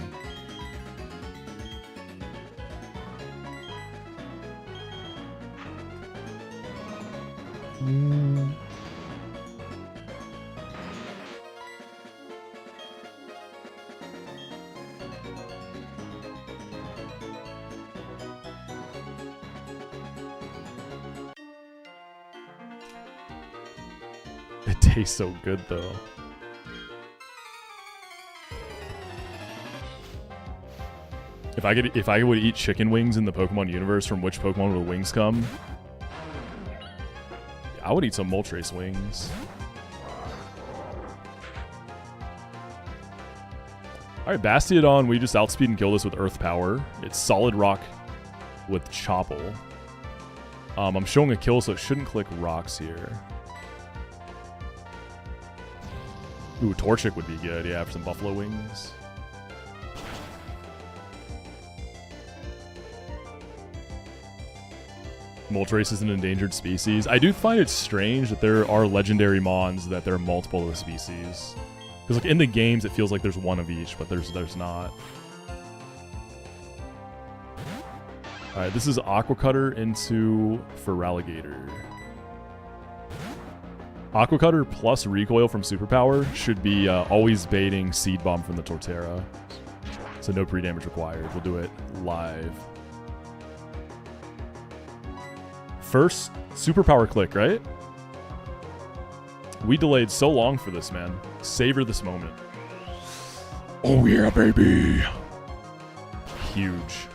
It tastes so good though. If I would eat chicken wings in the Pokemon universe, from which Pokemon would the wings come? I would eat some Moltres wings. Alright, Bastiodon, we just outspeed and kill this with Earth Power. It's Solid Rock with Chople. I'm showing a kill, so it shouldn't click rocks here. Ooh, Torchic would be good, yeah, for some Buffalo Wings. Moltres is an endangered species. I do find it strange that there are legendary mons that there are multiple of the species. Because like in the games, it feels like there's one of each, but there's not. Alright, this is Aqua Cutter into Feraligatr. Aqua Cutter plus recoil from Superpower should be always baiting Seed Bomb from the Torterra. So no pre-damage required. We'll do it live. First Superpower click, right? We delayed so long for this, man. Savor this moment. Oh yeah, baby. Huge.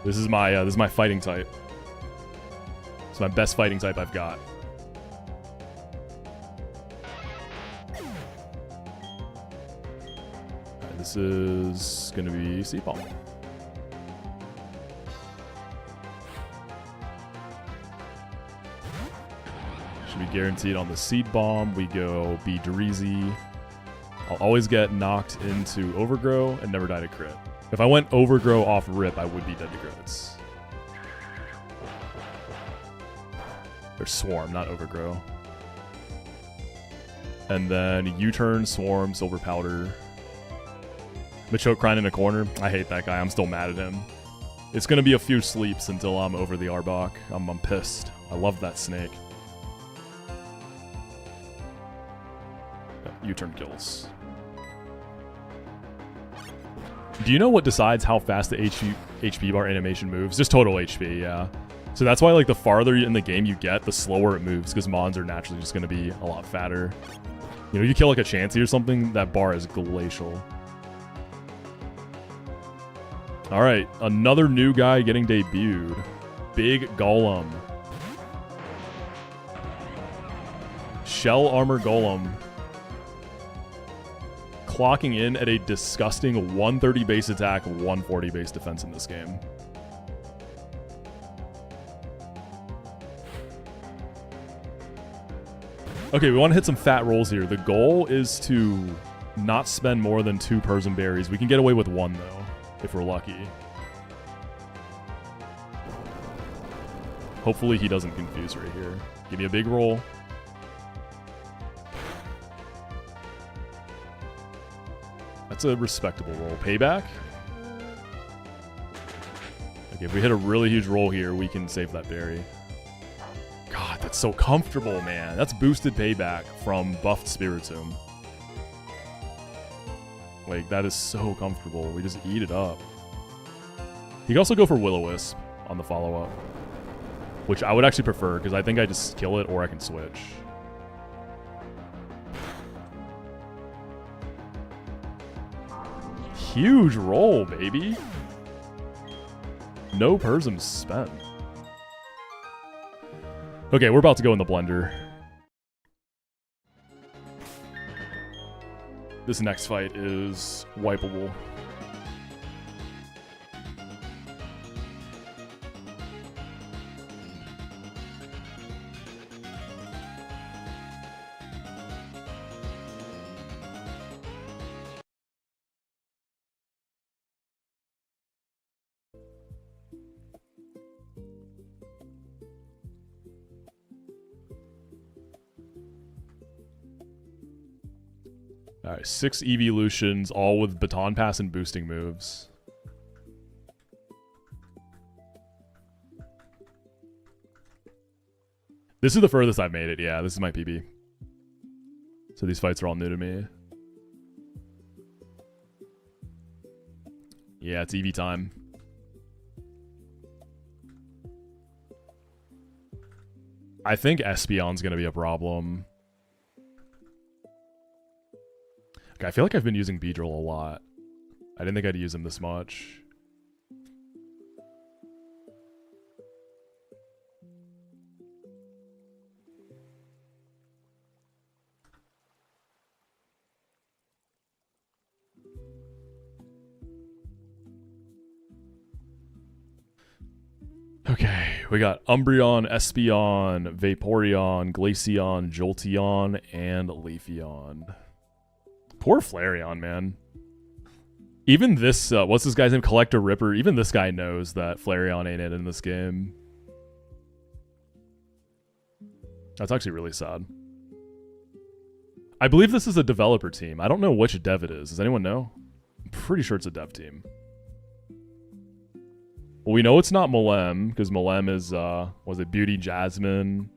This is my fighting type. It's my best fighting type I've got. Right, this is gonna be Seed Bomb. Should be guaranteed on the Seed Bomb. We go Beedrizi. I'll always get knocked into Overgrow and never die to crit. If I went Overgrow off rip, I would be dead to crits. There's Swarm, not Overgrow. And then U-turn, Swarm, Silver Powder. Machoke crying in a corner. I hate that guy. I'm still mad at him. It's going to be a few sleeps until I'm over the Arbok. I'm pissed. I love that snake. U-turn kills. Do you know what decides how fast the HP bar animation moves? Just total HP, yeah. So that's why like the farther in the game you get, the slower it moves, because Mons are naturally just going to be a lot fatter. You know, you kill like a Chansey or something, that bar is glacial. Alright, another new guy getting debuted. Big Golem. Shell Armor Golem. Clocking in at a disgusting 130 base attack, 140 base defense in this game. Okay, we want to hit some fat rolls here. The goal is to not spend more than 2 Persian Berries. We can get away with 1, though, if we're lucky. Hopefully he doesn't confuse right here. Give me a big roll. That's a respectable roll. Payback? Okay, if we hit a really huge roll here, we can save that berry. God, that's so comfortable, man. That's boosted payback from buffed Spiritomb. Like, that is so comfortable. We just eat it up. You can also go for Will-O-Wisp on the follow-up, which I would actually prefer, because I think I just kill it or I can switch. Huge roll, baby. No Persims spent. Okay, we're about to go in the blender. This next fight is wipeable. All right, 6 evolutions, all with baton pass and boosting moves. This is the furthest I've made it. Yeah, this is my PB. So these fights are all new to me. Yeah, it's EV time. I think Espeon's going to be a problem. Okay, I feel like I've been using Beedrill a lot. I didn't think I'd use him this much. Okay, we got Umbreon, Espeon, Vaporeon, Glaceon, Jolteon, and Leafeon. Poor Flareon, man. Even this, what's this guy's name? Collector Ripper. Even this guy knows that Flareon ain't it in this game. That's actually really sad. I believe this is a developer team. I don't know which dev it is. Does anyone know? I'm pretty sure it's a dev team. Well, we know it's not Malem, because Malem is, was it Beauty Jasmine?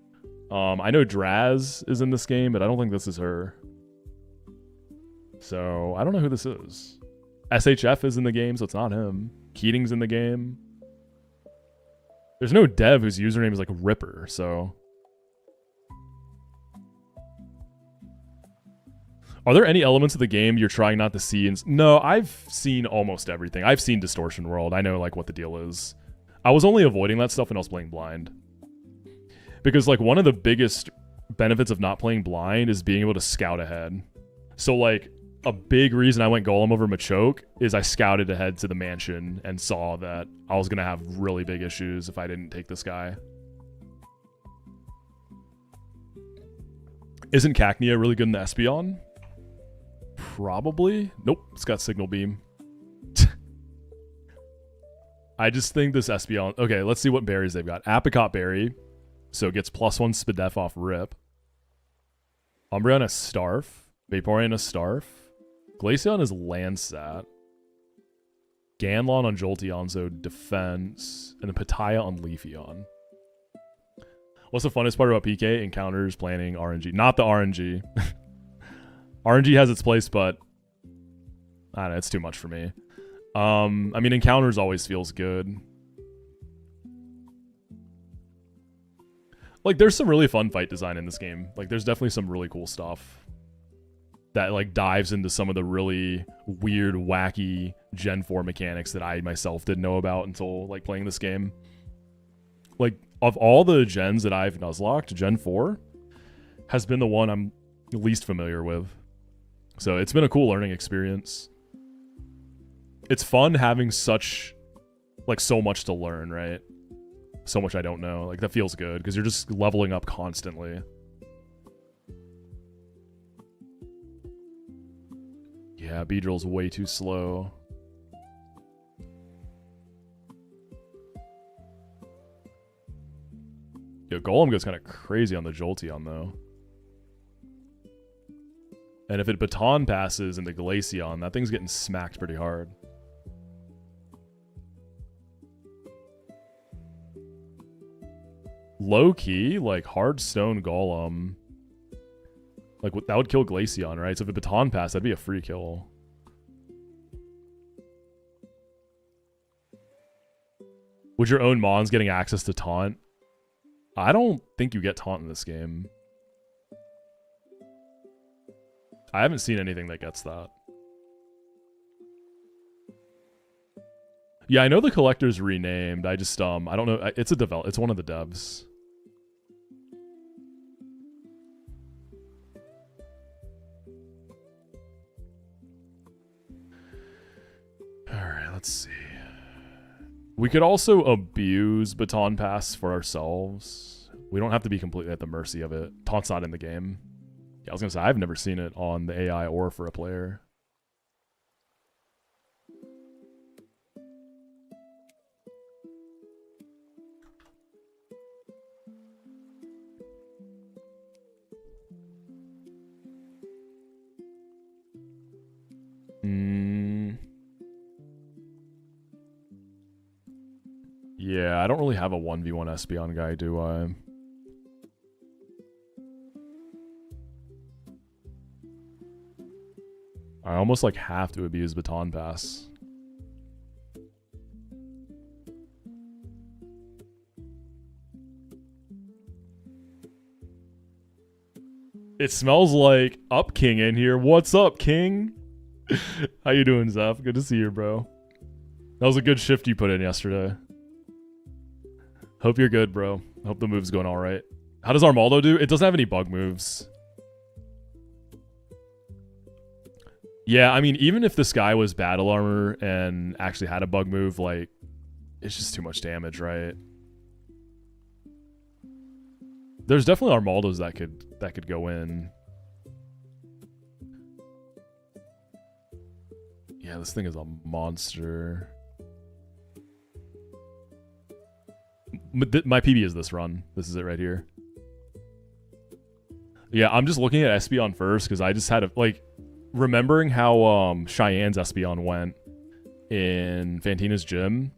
I know Draz is in this game, but I don't think this is her. So, I don't know who this is. SHF is in the game, so it's not him. Keating's in the game. There's no dev whose username is like Ripper, so... Are there any elements of the game you're trying not to see? No, I've seen almost everything. I've seen Distortion World. I know like what the deal is. I was only avoiding that stuff when I was playing blind. Because like one of the biggest benefits of not playing blind is being able to scout ahead. So like a big reason I went Golem over Machoke is I scouted ahead to the mansion and saw that I was going to have really big issues if I didn't take this guy. Isn't Cacnea really good in the Espeon? Probably. Nope, it's got Signal Beam. I just think this Espeon... Okay, let's see what berries they've got. Apricot Berry. So it gets +1 Spadef off Rip. Umbreon has Starf. Vaporeon has Starf. Glaceon is Landsat. Ganlon on Jolteon, so Defense. And then Pataya on Leafeon. What's the funnest part about PK? Encounters, planning, RNG. Not the RNG. RNG has its place, but I don't know, it's too much for me. I mean, Encounters always feels good. Like, there's some really fun fight design in this game. Like, there's definitely some really cool stuff that, like, dives into some of the really weird, wacky Gen 4 mechanics that I myself didn't know about until, like, playing this game. Like, of all the gens that I've Nuzlocked, Gen 4 has been the one I'm least familiar with. So it's been a cool learning experience. It's fun having such, like, so much to learn, right? So much I don't know. Like, that feels good because you're just leveling up constantly. Yeah, Beedrill's way too slow. Yo, Golem goes kind of crazy on the Jolteon, though. And if it baton passes into Glaceon, that thing's getting smacked pretty hard. Low-key, like, hard stone Golem. Like, that would kill Glaceon, right? So if it baton pass, that'd be a free kill. Would your own Mons getting access to taunt? I don't think you get taunt in this game. I haven't seen anything that gets that. Yeah, I know the collector's renamed. I just I don't know. It's it's one of the devs. All right, let's see. We could also abuse baton pass for ourselves. We don't have to be completely at the mercy of it. Taunt's not in the game. Yeah, I was gonna say I've never seen it on the AI or for a player. Yeah, I don't really have a 1v1 Espeon guy, do I? I almost like have to abuse Baton Pass. It smells like Up King in here. What's up, King? How you doing, Zeph? Good to see you, bro. That was a good shift you put in yesterday. Hope you're good, bro. Hope the move's going all right. How does Armaldo do? It doesn't have any bug moves. Yeah, I mean, even if this guy was battle armor and actually had a bug move, like, it's just too much damage, right? There's definitely Armaldos that could go in. Yeah, this thing is a monster. My PB is this run. This is it right here. Yeah, I'm just looking at Espeon first because I just had a, like, remembering how Cheyenne's Espeon went in Fantina's gym.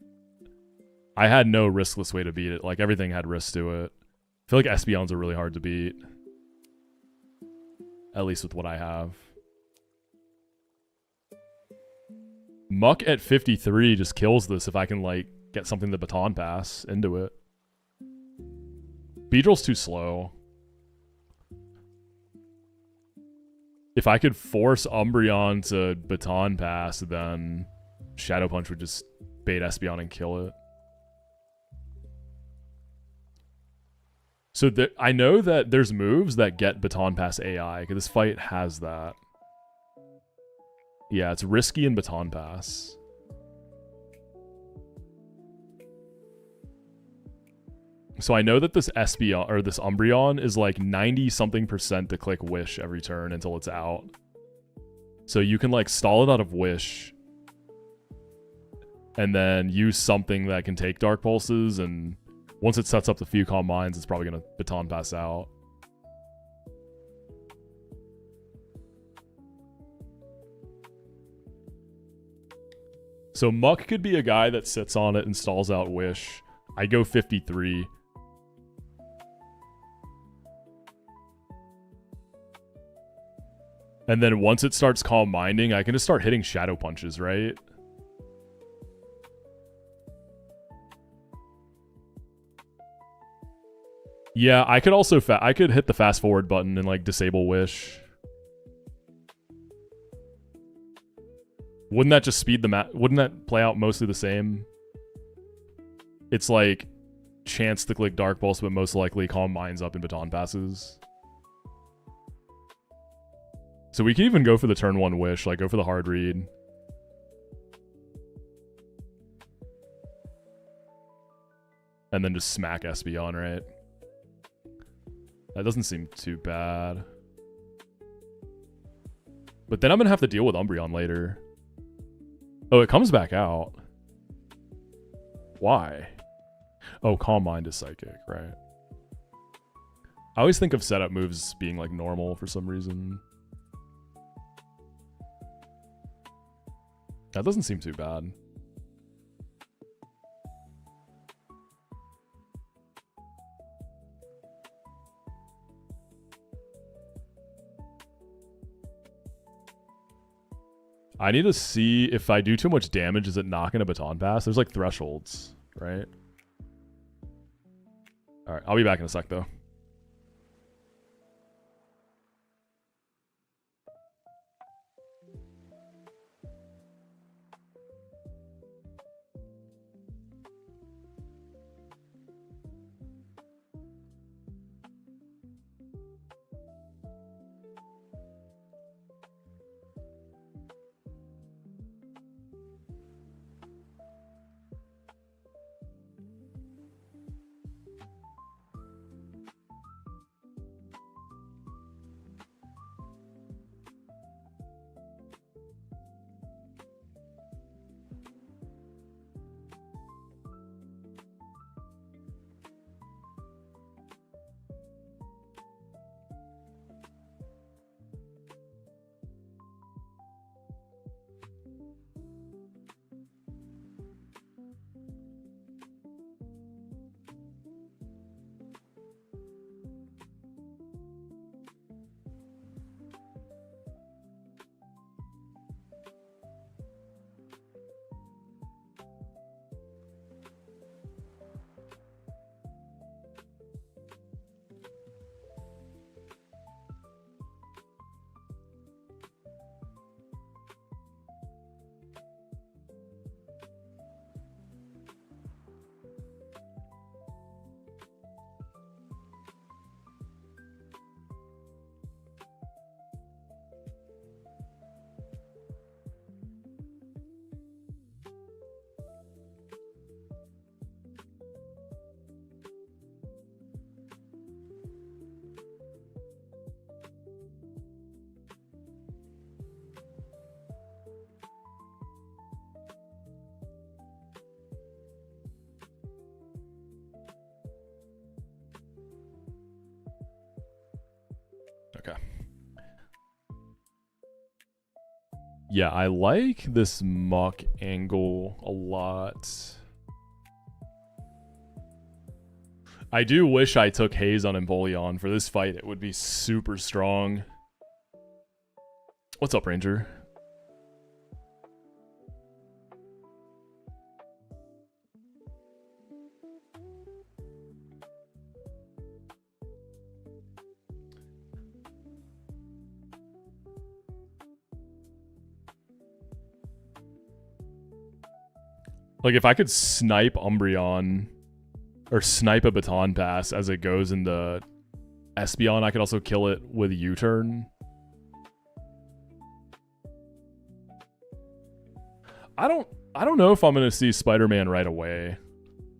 I had no riskless way to beat it. Like, everything had risk to it. I feel like Espeons are really hard to beat. At least with what I have. Muck at 53 just kills this if I can, like, get something to Baton Pass into it. Beedrill's too slow. If I could force Umbreon to Baton Pass, then Shadow Punch would just bait Espeon and kill it. So I know that there's moves that get Baton Pass AI, because this fight has that. Yeah, it's risky in Baton Pass. So I know that this Espeon, or this Umbreon, is like 90-something% to click Wish every turn until it's out. So you can like stall it out of Wish, and then use something that can take Dark Pulses, and once it sets up the few Calm Minds, it's probably going to Baton Pass out. So Muck could be a guy that sits on it and stalls out Wish. I go 53. And then once it starts Calm Minding, I can just start hitting Shadow Punches, right? Yeah, I could also I could hit the fast forward button and like disable Wish. Wouldn't that just speed the map? Wouldn't that play out mostly the same? It's like chance to click Dark Pulse, but most likely Calm Minds up in Baton Passes. So we can even go for the turn 1 Wish, like go for the hard read. And then just smack Espeon, right? That doesn't seem too bad. But then I'm going to have to deal with Umbreon later. Oh, it comes back out. Why? Oh, Calm Mind is Psychic, right? I always think of setup moves being like normal for some reason. That doesn't seem too bad. I need to see if I do too much damage, is it not going to Baton Pass? There's like thresholds, right? Alright, I'll be back in a sec though. Yeah, I like this muck angle a lot. I do wish I took Haze on Empoleon for this fight. It would be super strong. What's up, Ranger? Like, if I could snipe Umbreon or snipe a Baton Pass as it goes into Espeon, I could also kill it with U-turn. I don't know if I'm gonna see Spider-Man right away.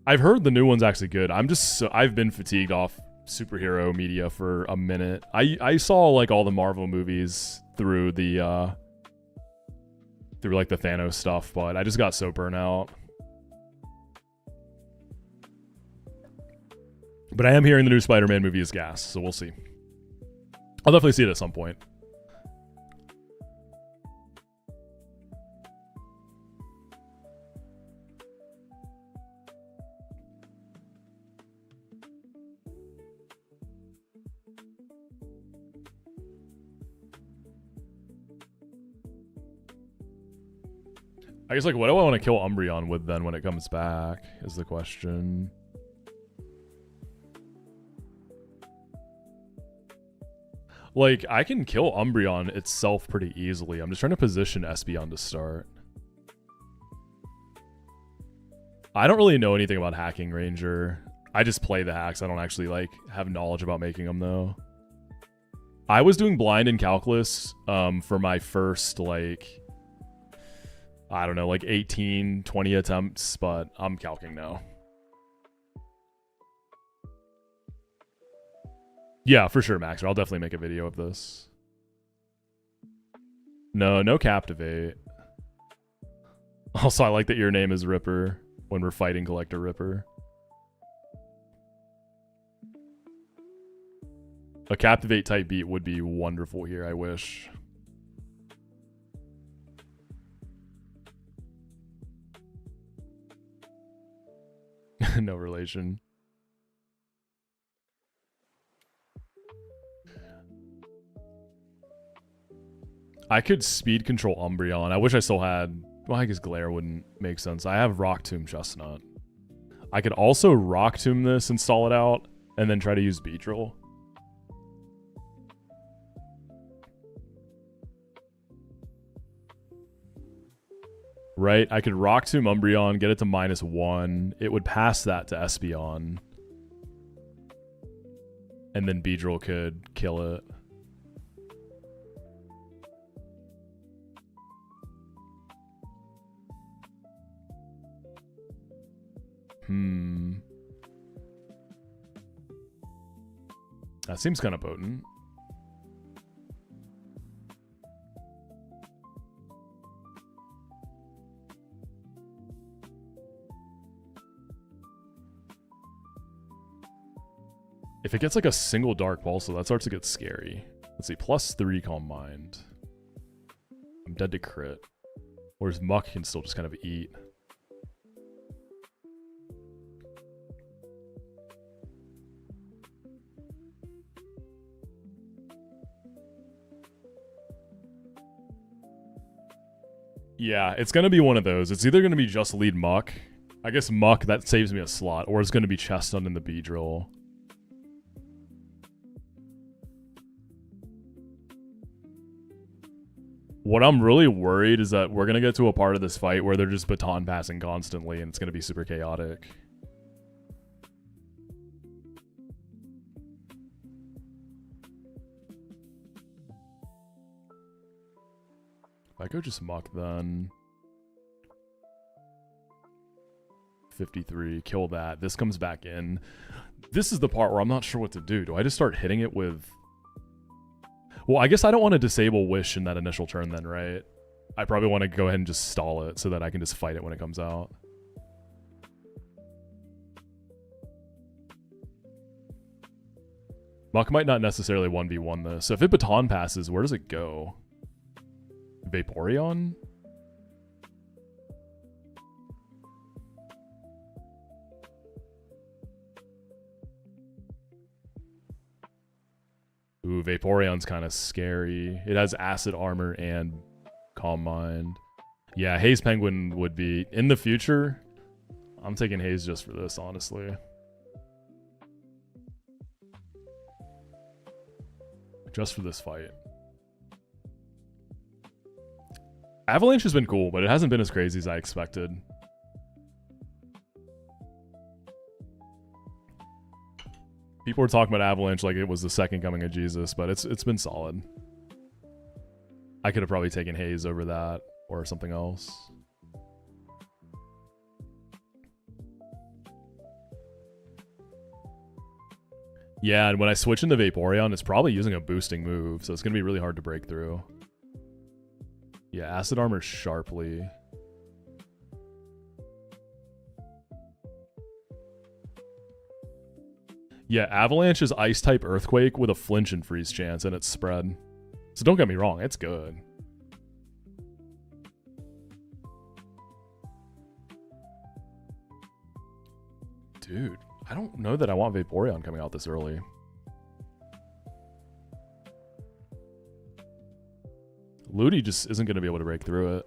I've heard the new one's actually good. I've been fatigued off superhero media for a minute. I saw like all the Marvel movies through the through like the Thanos stuff, but I just got so burnt out. But I am hearing the new Spider-Man movie is gas, so we'll see. I'll definitely see it at some point. I guess, like, what do I want to kill Umbreon with then when it comes back is the question. Like, I can kill Umbreon itself pretty easily. I'm just trying to position Espeon to start. I don't really know anything about hacking Ranger. I just play the hacks. I don't actually, like, have knowledge about making them, though. I was doing blind and calculus for my first, like, I don't know, like 18, 20 attempts, but I'm calcing now. Yeah, for sure, Max. I'll definitely make a video of this. No Captivate. Also, I like that your name is Ripper when we're fighting Collector Ripper. A Captivate type beat would be wonderful here, I wish. No relation. I could speed control Umbreon. I wish I still had... Well, I guess Glare wouldn't make sense. I have Rock Tomb Chestnut. I could also Rock Tomb this, install it out, and then try to use Beedrill. Right? I could Rock Tomb Umbreon, get it to -1. It would pass that to Espeon. And then Beedrill could kill it. That seems kind of potent. If it gets like a single Dark Pulse, so that starts to get scary. Let's see, +3 Calm Mind. I'm dead to crit. Whereas Muck can still just kind of eat. Yeah, it's going to be one of those. It's either going to be just lead Muck. I guess Muck, that saves me a slot. Or it's going to be Chestnut in the Beedrill. What I'm really worried is that we're going to get to a part of this fight where they're just baton passing constantly and it's going to be super chaotic. If I go just Muck then. 53, kill that. This comes back in. This is the part where I'm not sure what to do. Do I just start hitting it with... Well, I guess I don't want to disable Wish in that initial turn then, right? I probably want to go ahead and just stall it so that I can just fight it when it comes out. Muck might not necessarily 1v1 this. So if it baton passes, where does it go? Vaporeon? Ooh, Vaporeon's kind of scary. It has Acid Armor and Calm Mind. Yeah, Haze Penguin would be... In the future, I'm taking Haze just for this, honestly. Just for this fight. Avalanche has been cool, but it hasn't been as crazy as I expected. People were talking about Avalanche like it was the second coming of Jesus, but it's been solid. I could have probably taken Haze over that or something else. Yeah, and when I switch into Vaporeon, it's probably using a boosting move, so it's going to be really hard to break through. Yeah, Acid Armor sharply. Yeah, Avalanche is Ice-type Earthquake with a flinch and freeze chance, and it's spread. So don't get me wrong, it's good. Dude, I don't know that I want Vaporeon coming out this early. Ludi just isn't going to be able to break through it.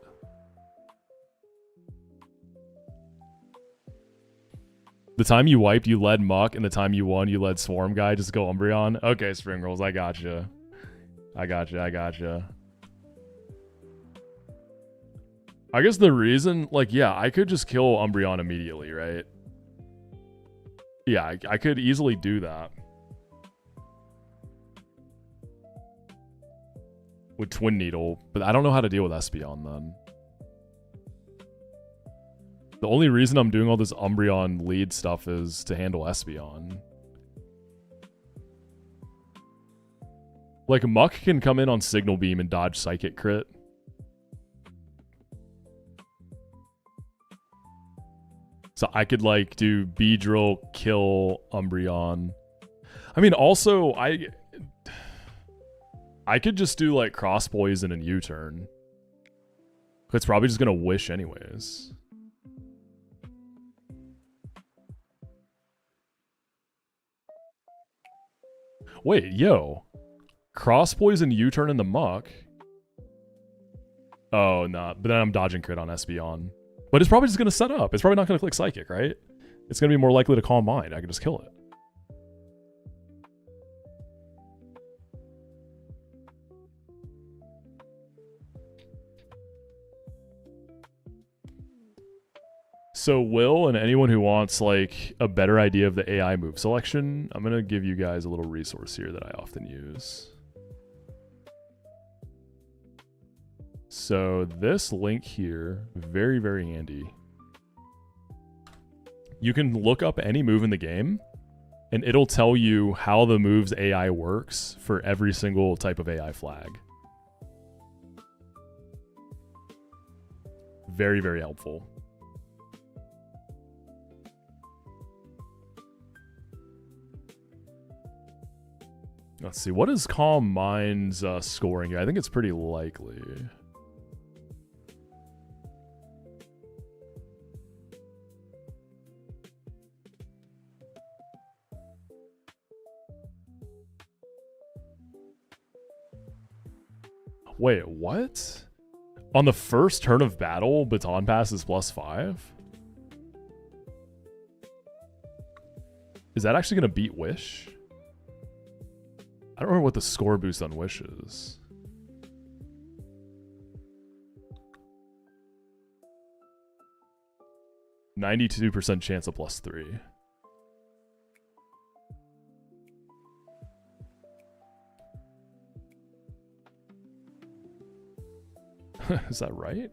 The time you wiped, you led Muck, and the time you won, you led Swarm Guy. Just go Umbreon. Okay, Spring Rolls, I gotcha. I gotcha. I guess the reason, like, yeah, I could just kill Umbreon immediately, right? Yeah, I could easily do that. With Twin Needle, but I don't know how to deal with Espeon then. The only reason I'm doing all this Umbreon lead stuff is to handle Espeon. Like, Muck can come in on Signal Beam and dodge Psychic Crit. So I could, like, do Beedrill, kill Umbreon. I mean, also, I could just do, like, Cross Poison and U-turn. It's probably just gonna Wish anyways. Wait, yo. Cross Poison, U-turn in the Muck? Oh, nah. But then I'm dodging crit on Espeon. But it's probably just going to set up. It's probably not going to click Psychic, right? It's going to be more likely to Calm Mind. I can just kill it. So Will and anyone who wants like a better idea of the AI move selection, I'm going to give you guys a little resource here that I often use. So this link here, very, very handy. You can look up any move in the game and it'll tell you how the move's AI works for every single type of AI flag. Very, very helpful. Let's see, what is Calm Mind's scoring here? I think it's pretty likely. Wait, what? On the first turn of battle, Baton Pass is +5? Is that actually going to beat Wish? I don't remember what the score boost on Wish is. %92 chance of +3. Is that right?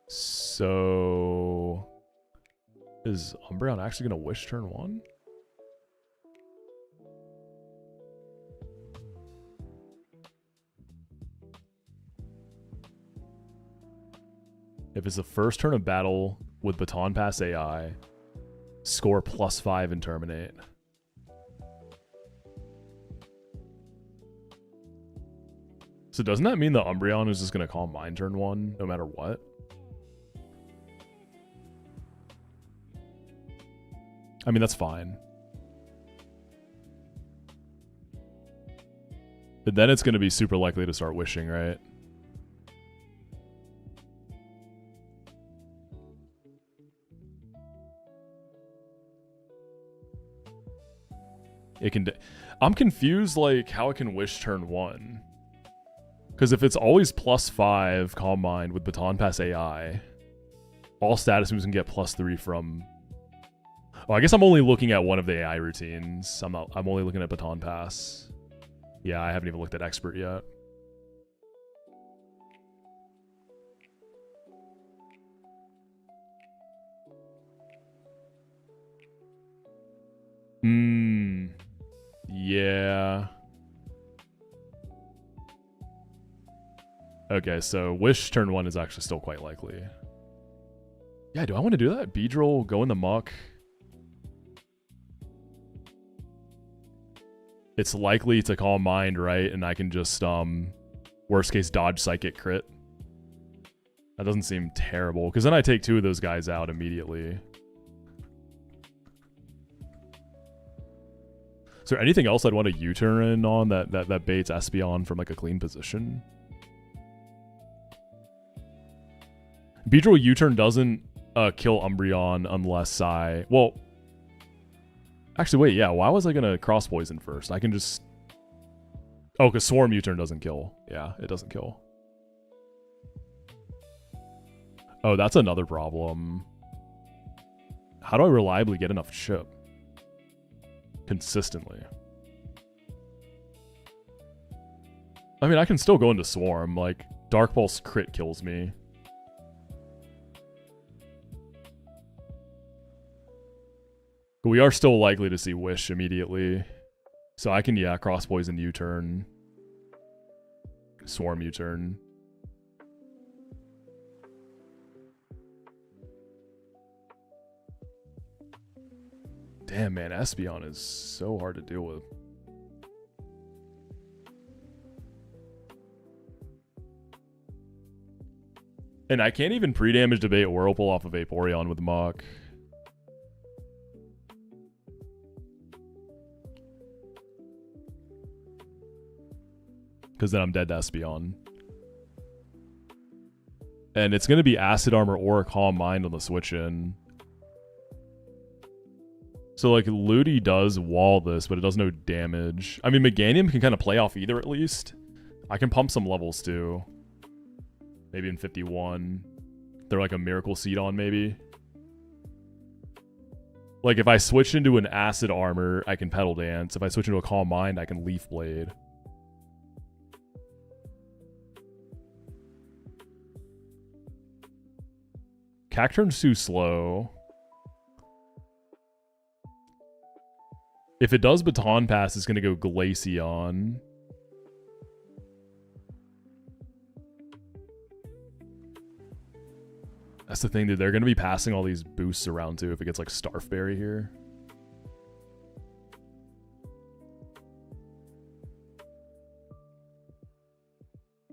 So Is Umbreon actually going to wish turn 1? If it's the first turn of battle with Baton Pass AI, score +5 and terminate. So doesn't that mean the Umbreon is just going to Calm Mind turn 1 no matter what? I mean, that's fine. But then it's going to be super likely to start wishing, right? It can. I'm confused, like, how it can wish turn 1. Because if it's always +5 Calm Mind with Baton Pass AI, all status moves can get +3 from. Oh, I guess I'm only looking at one of the AI routines. I'm only looking at Baton Pass. Yeah, I haven't even looked at Expert yet. Yeah. Okay, so Wish turn 1 is actually still quite likely. Yeah, do I want to do that? Beedrill, go in the muck. It's likely to Calm Mind, right? And I can just, worst case, dodge Psychic crit. That doesn't seem terrible, because then I take 2 of those guys out immediately. Is there anything else I'd want to U-turn on that baits Espeon from like a clean position? Beedrill U-turn doesn't kill Umbreon unless I... Well, actually, wait, yeah. Why was I going to Cross Poison first? I can just... Oh, because Swarm U-turn doesn't kill. Yeah, it doesn't kill. Oh, that's another problem. How do I reliably get enough chip? Consistently. I mean, I can still go into Swarm. Like, Dark Pulse crit kills me. But we are still likely to see Wish immediately. So I can, yeah, Cross Poison U-turn. Swarm U-turn. Damn, man, Espeon is so hard to deal with. And I can't even pre-damage debate Whirlpool off of Vaporeon with Mach. Because then I'm dead to Espeon. And it's going to be Acid Armor or a Calm Mind on the switch-in. So, like, Ludi does wall this, but it does no damage. I mean, Meganium can kind of play off either, at least. I can pump some levels, too. Maybe in 51. They're like a Miracle Seed on, maybe. Like, if I switch into an Acid Armor, I can Petal Dance. If I switch into a Calm Mind, I can Leaf Blade. Cacturn's too slow. If it does Baton Pass, it's going to go Glaceon. That's the thing, dude. They're going to be passing all these boosts around, too, if it gets, like, Starfberry here.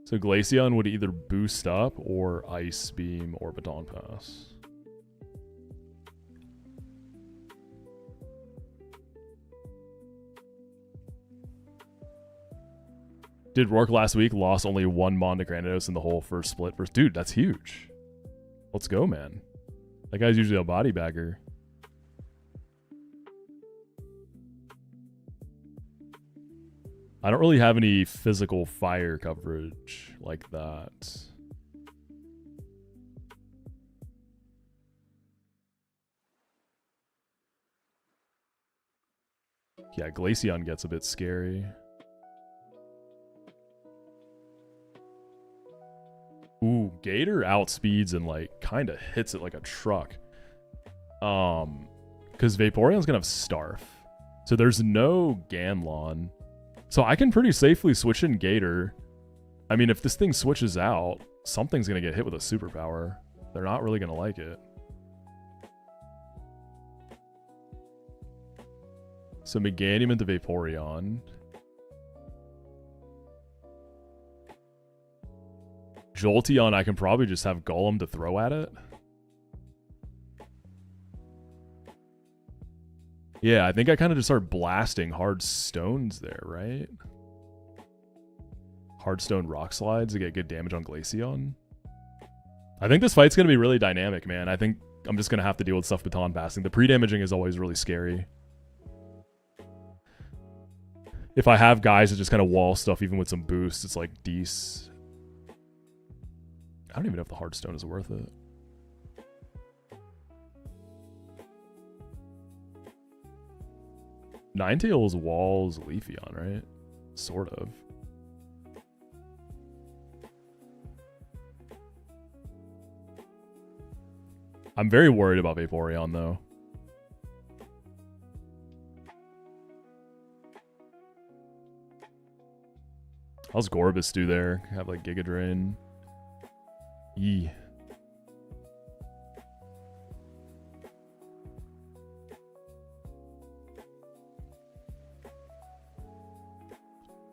So Glaceon would either boost up or Ice Beam or Baton Pass. Did Rourke last week lost only 1 Mon to Granados in the whole first split? Dude, that's huge. Let's go, man. That guy's usually a body bagger. I don't really have any physical fire coverage like that. Yeah, Glaceon gets a bit scary. Ooh, Gator outspeeds and, like, kind of hits it like a truck. Because Vaporeon's gonna have Starf. So there's no Ganlon. So I can pretty safely switch in Gator. I mean, if this thing switches out, something's gonna get hit with a superpower. They're not really gonna like it. So Meganium into Vaporeon. Jolteon, I can probably just have Golem to throw at it. Yeah, I think I kind of just start blasting hard stones there, right? Hard stone rock slides to get good damage on Glaceon. I think this fight's going to be really dynamic, man. I think I'm just going to have to deal with stuff baton passing. The pre-damaging is always really scary. If I have guys that just kind of wall stuff, even with some boosts, it's like Deece. I don't even know if the hard stone is worth it. Ninetales walls Leafeon, right? Sort of. I'm very worried about Vaporeon, though. How's Gorbis do there? Have like Giga Drain. Yee.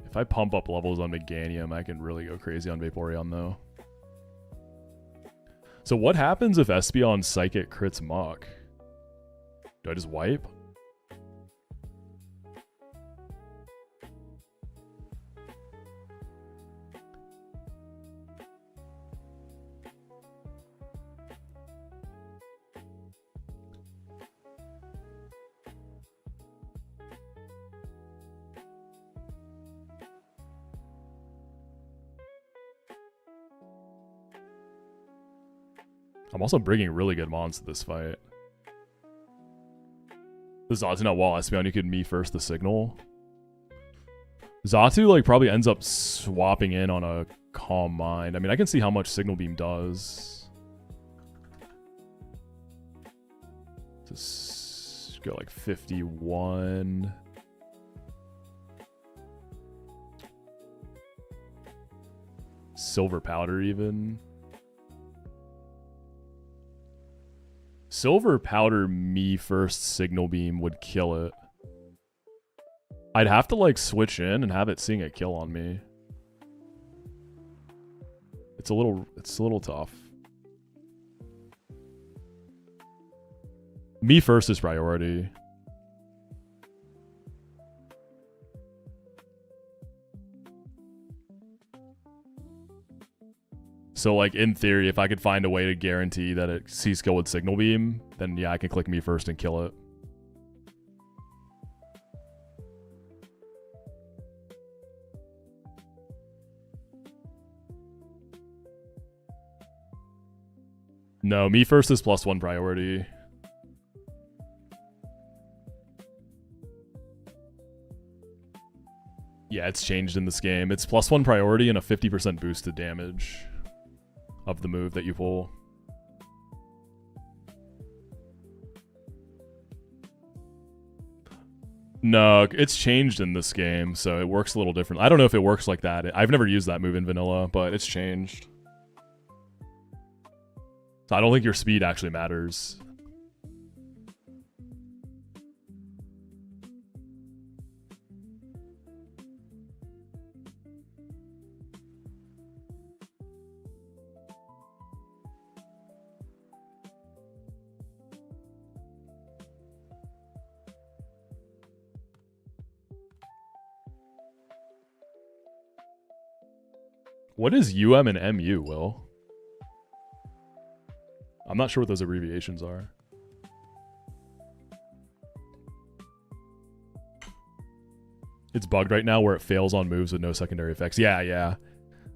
If I pump up levels on Meganium, I can really go crazy on Vaporeon, though. So what happens if Espeon Psychic crits Mach? Do I just wipe? I'm also bringing really good mons to this fight. The Zatu not wall Espeon, you could me first the signal. Zatu like probably ends up swapping in on a Calm Mind. I mean, I can see how much Signal Beam does. Just go like 51. Silver Powder even. Silver Powder me first Signal Beam would kill it. I'd have to like switch in and have it seeing a kill on me. It's a little tough. Me first is priority. So, like, in theory, if I could find a way to guarantee that it C-skill with Signal Beam, then yeah, I can click me first and kill it. No, me first is +1 priority. Yeah, it's changed in this game. It's +1 priority and a 50% boost to damage of the move that you pull. No, it's changed in this game, so it works a little different. I don't know if it works like that. I've never used that move in vanilla, but it's changed. So I don't think your speed actually matters. What is UM and MU, Will? I'm not sure what those abbreviations are. It's bugged right now where it fails on moves with no secondary effects. Yeah.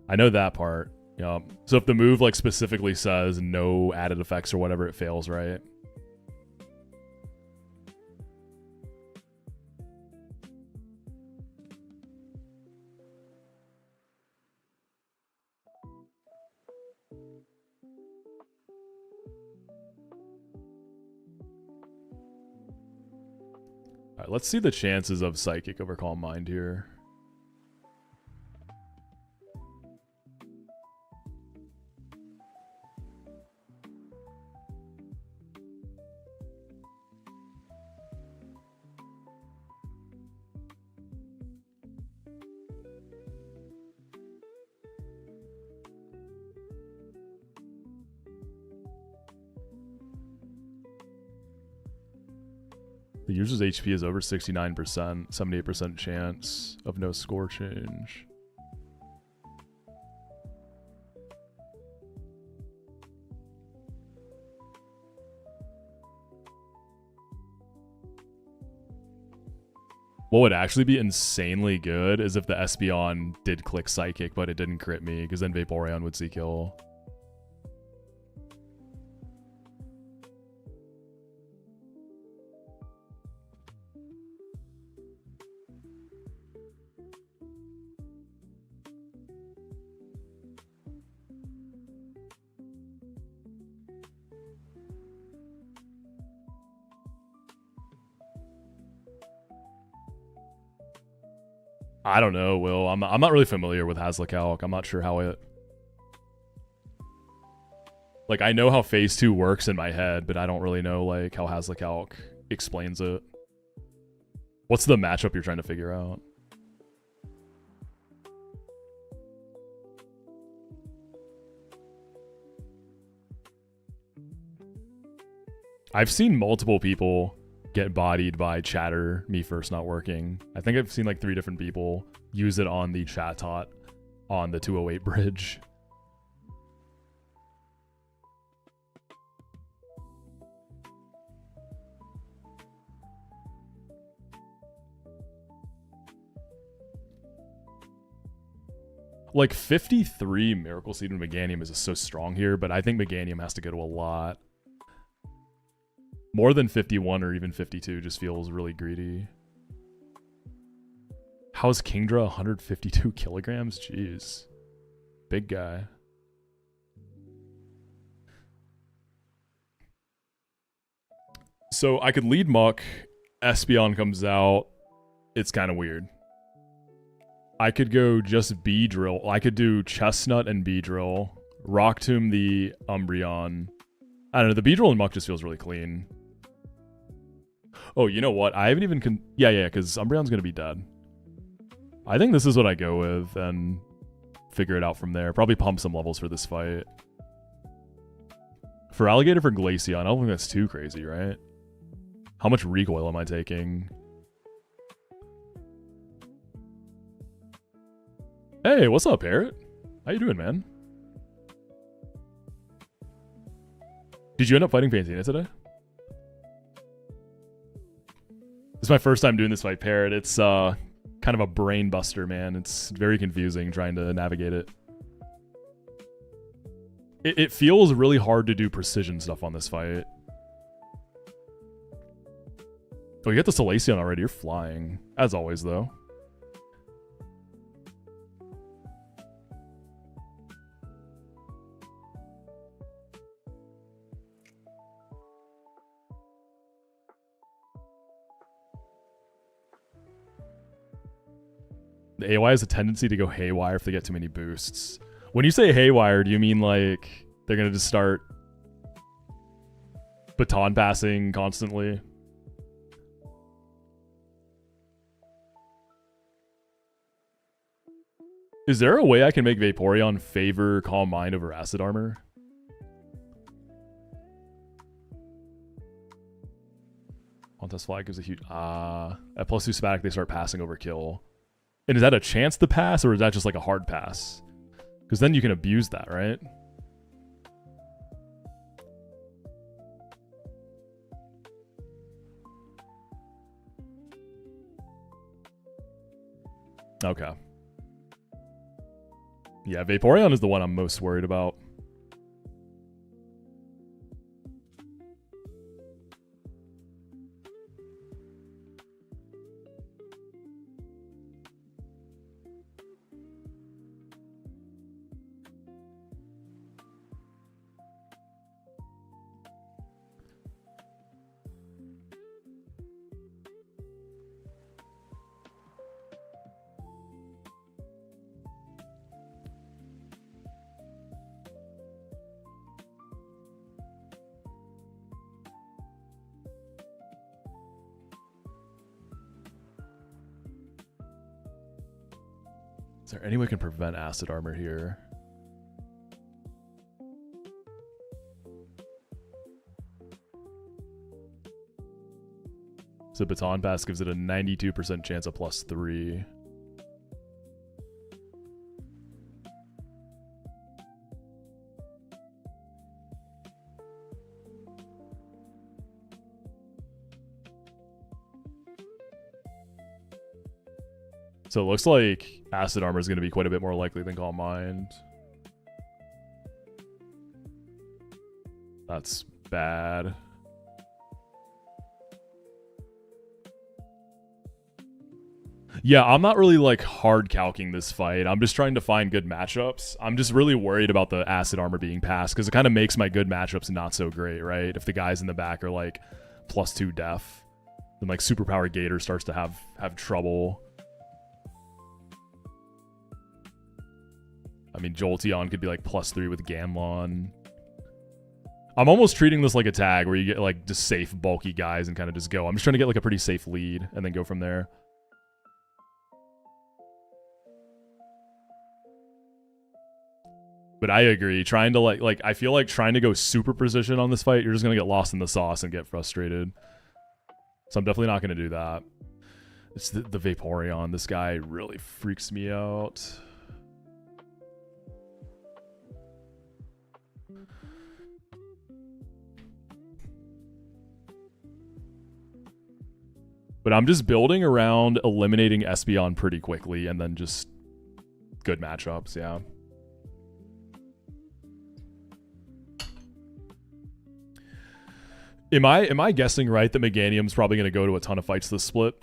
I know that part. Yeah. So if the move like specifically says no added effects or whatever, it fails, right? All right, let's see the chances of Psychic over Calm Mind here. The user's HP is over 69%, 78% chance of no score change. What would actually be insanely good is if the Espeon did click Psychic, but it didn't crit me, because then Vaporeon would see kill. I don't know, Will. I'm not really familiar with Haslacalc. I'm not sure how it... Like, I know how Phase 2 works in my head, but I don't really know, like, how Haslacalc explains it. What's the matchup you're trying to figure out? I've seen multiple people get bodied by chatter, me first not working. I think I've seen like 3 different people use it on the chat tot on the 208 bridge. Like 53 Miracle Seed and Meganium is just so strong here, but I think Meganium has to go to a lot. More than 51 or even 52 just feels really greedy. How's Kingdra 152 kilograms? Jeez. Big guy. So I could lead Muck. Espeon comes out. It's kind of weird. I could go just Beedrill. I could do Chestnut and Beedrill. Rock Tomb the Umbreon. I don't know. The Beedrill and Muck just feels really clean. Oh, you know what? I haven't even... Yeah, because Umbreon's going to be dead. I think this is what I go with and figure it out from there. Probably pump some levels for this fight. For Alligator for Glaceon, I don't think that's too crazy, right? How much recoil am I taking? Hey, what's up, Parrot? How you doing, man? Did you end up fighting Fantina today? This is my first time doing this fight, Parrot. It's kind of a brain buster, man. It's very confusing trying to navigate it. It feels really hard to do precision stuff on this fight. Oh, you got the Salacion already. You're flying. As always, though. The AY has a tendency to go haywire if they get too many boosts. When you say haywire, do you mean like they're going to just start baton passing constantly? Is there a way I can make Vaporeon favor Calm Mind over Acid Armor? Contest Flag gives a huge... at plus 2 Spatic, they start passing over Kill. And is that a chance to pass, or is that just like a hard pass? Because then you can abuse that, right? Okay. Yeah, Vaporeon is the one I'm most worried about. Is there any way I can prevent acid armor here? So Baton Pass gives it a 92% chance of +3. So it looks like acid armor is going to be quite a bit more likely than Calm Mind. That's bad. Yeah, I'm not really like hard calcing this fight. I'm just trying to find good matchups. I'm just really worried about the acid armor being passed because it kind of makes my good matchups not so great, right? If the guys in the back are like +2 def, then like Superpower Gator starts to have trouble. I mean, Jolteon could be like +3 with Gamlon. I'm almost treating this like a tag where you get like just safe, bulky guys and kind of just go. I'm just trying to get like a pretty safe lead and then go from there. But I agree. Trying to like I feel like trying to go super precision on this fight, you're just gonna get lost in the sauce and get frustrated. So I'm definitely not gonna do that. It's the Vaporeon. This guy really freaks me out. But I'm just building around eliminating Espeon pretty quickly and then just good matchups, yeah. Am I guessing right that Meganium's probably going to go to a ton of fights this split?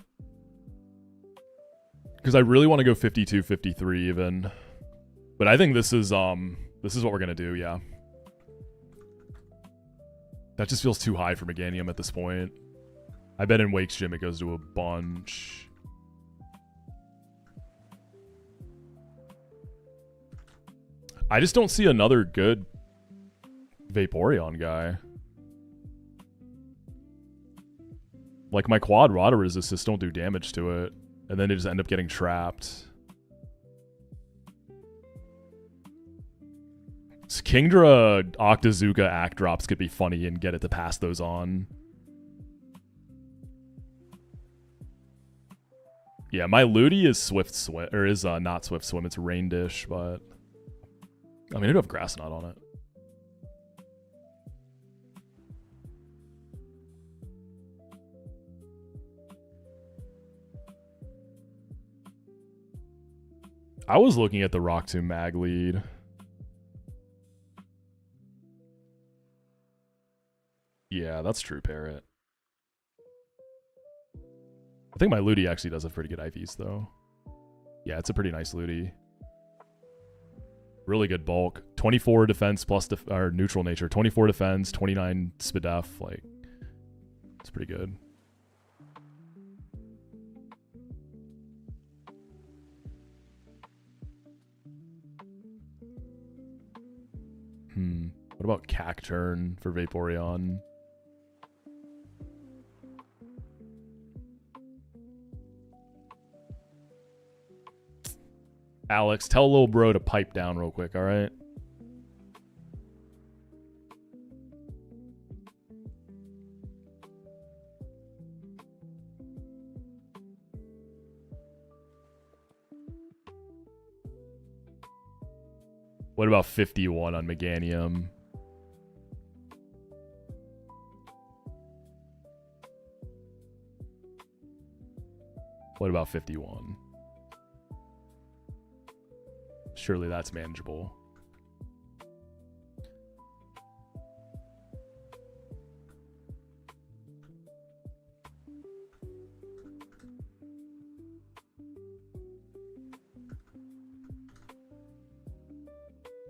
Because I really want to go 52-53 even. But I think this is what we're going to do, yeah. That just feels too high for Meganium at this point. I bet in Wake's gym it goes to a bunch. I just don't see another good Vaporeon guy. Like my quad water resists don't do damage to it. And then they just end up getting trapped. So Kingdra Octazooka Act drops could be funny and get it to pass those on. Yeah, my Ludi is Swift Swim, or is not Swift Swim, it's Rain Dish, but I mean I do have Grass Knot on it. I was looking at the Rock Tomb Mag lead. Yeah, that's true, Parrot. I think my Ludi actually does have pretty good IVs, though. Yeah, it's a pretty nice Ludi. Really good bulk. 24 defense plus or neutral nature. 24 defense, 29 Spidef. Like, it's pretty good. What about Cacturn for Vaporeon? Alex, tell little bro to pipe down real quick, all right? What about 51 on Meganium? What about 51? Surely that's manageable.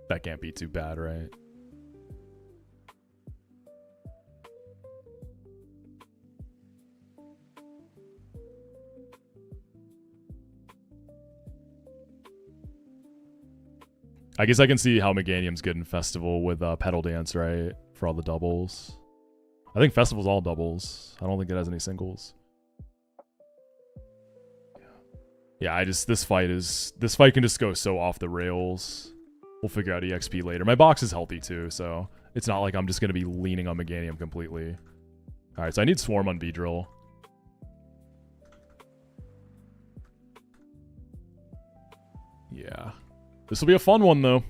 That can't be too bad, right? I guess I can see how Meganium's good in Festival with Petal Dance, right? For all the doubles. I think Festival's all doubles. I don't think it has any singles. Yeah, this fight can just go so off the rails. We'll figure out EXP later. My box is healthy too, so it's not like I'm just gonna be leaning on Meganium completely. Alright, so I need Swarm on Beedrill. Yeah. This will be a fun one though.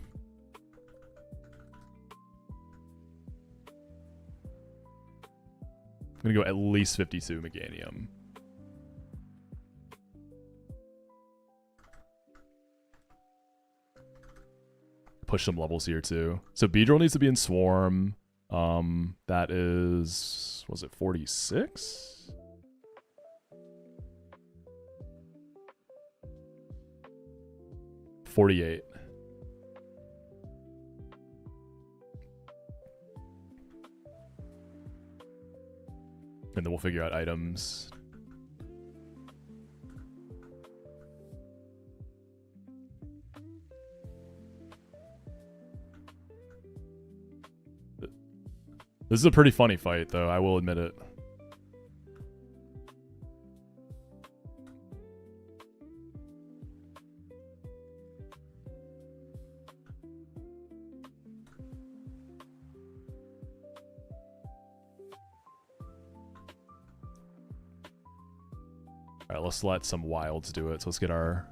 I'm gonna go at least 52 Meganium. Push some levels here too. So Beedrill needs to be in Swarm. That is, was it 46? $48. And then we'll figure out items. This is a pretty funny fight, though, I will admit it. Alright, let's let some wilds do it. So let's get our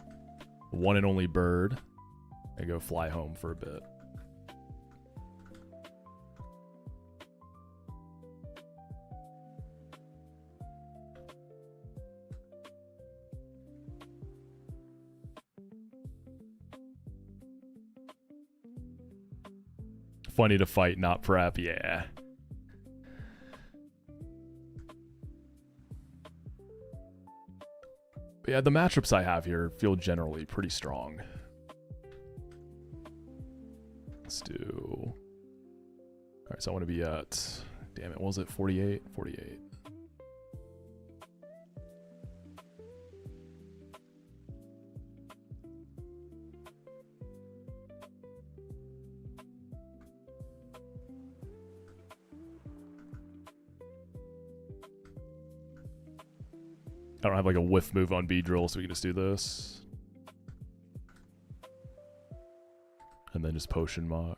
one and only bird and go fly home for a bit. Funny to fight, not prep, yeah. But yeah, the matchups I have here feel generally pretty strong. Let's do... Alright, so I want to be at... Damn it, what was it? 48? 48. I don't have like a whiff move on Beedrill, so we can just do this. And then just Potion Mock.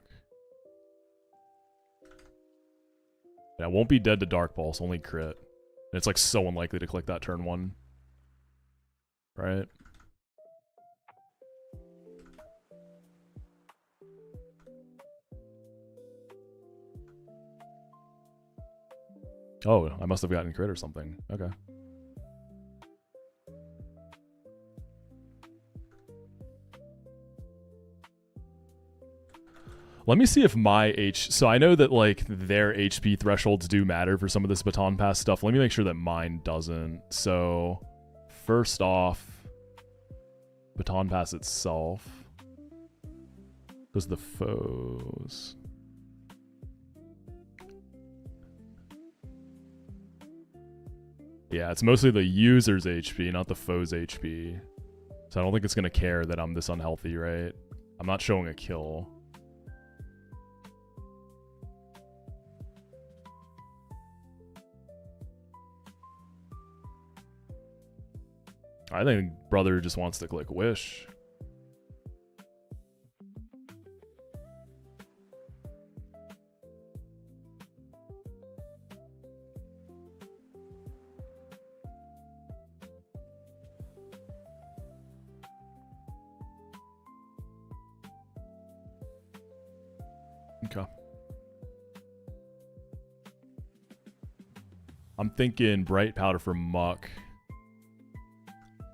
Yeah, I won't be dead to Dark Pulse, only crit. And it's like so unlikely to click that turn 1. Right? Oh, I must have gotten crit or something. Okay. Let me see if my So I know that like their HP thresholds do matter for some of this baton pass stuff. Let me make sure that mine doesn't. So first off, baton pass itself. Those are the foes. Yeah, it's mostly the user's HP, not the foe's HP. So I don't think it's going to care that I'm this unhealthy, right? I'm not showing a kill. I think brother just wants to click wish. Okay. I'm thinking Bright Powder for Muck.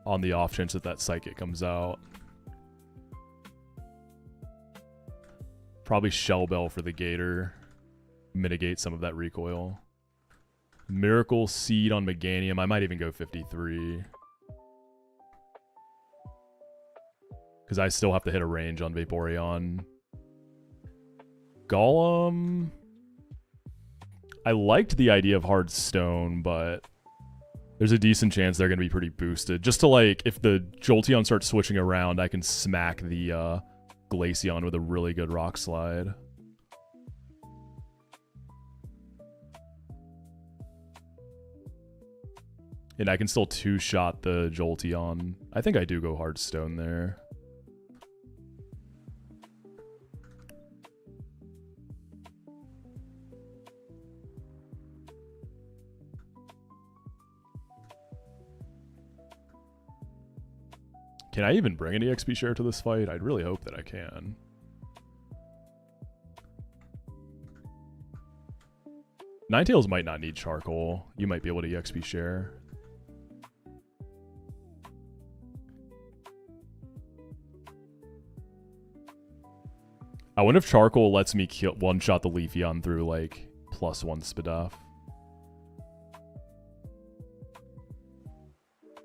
On the off chance that that Psychic comes out. Probably Shell Bell for the Gator. Mitigate some of that recoil. Miracle Seed on Meganium. I might even go 53. Because I still have to hit a range on Vaporeon. Golem. I liked the idea of Hard Stone, but there's a decent chance they're going to be pretty boosted. Just to like, if the Jolteon starts switching around, I can smack the Glaceon with a really good Rock Slide. And I can still two-shot the Jolteon. I think I do go hard stone there. Can I even bring an EXP share to this fight? I'd really hope that I can. Ninetales might not need charcoal. You might be able to EXP share. I wonder if charcoal lets me kill one-shot the Leafeon through like +1 Spadaf.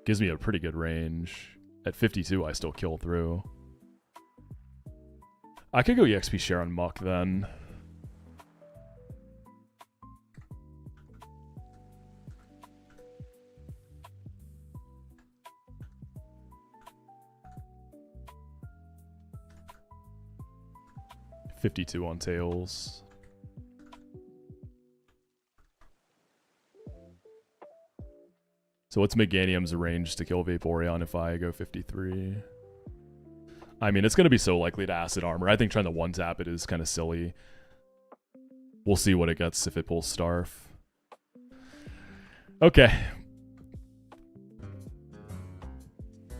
Gives me a pretty good range. At 52, I still kill through. I could go EXP share on Muck then. $52 on Tails. So what's Meganium's range to kill Vaporeon if I go 53? I mean, it's going to be so likely to Acid Armor. I think trying to one-tap it is kind of silly. We'll see what it gets if it pulls Starf. Okay.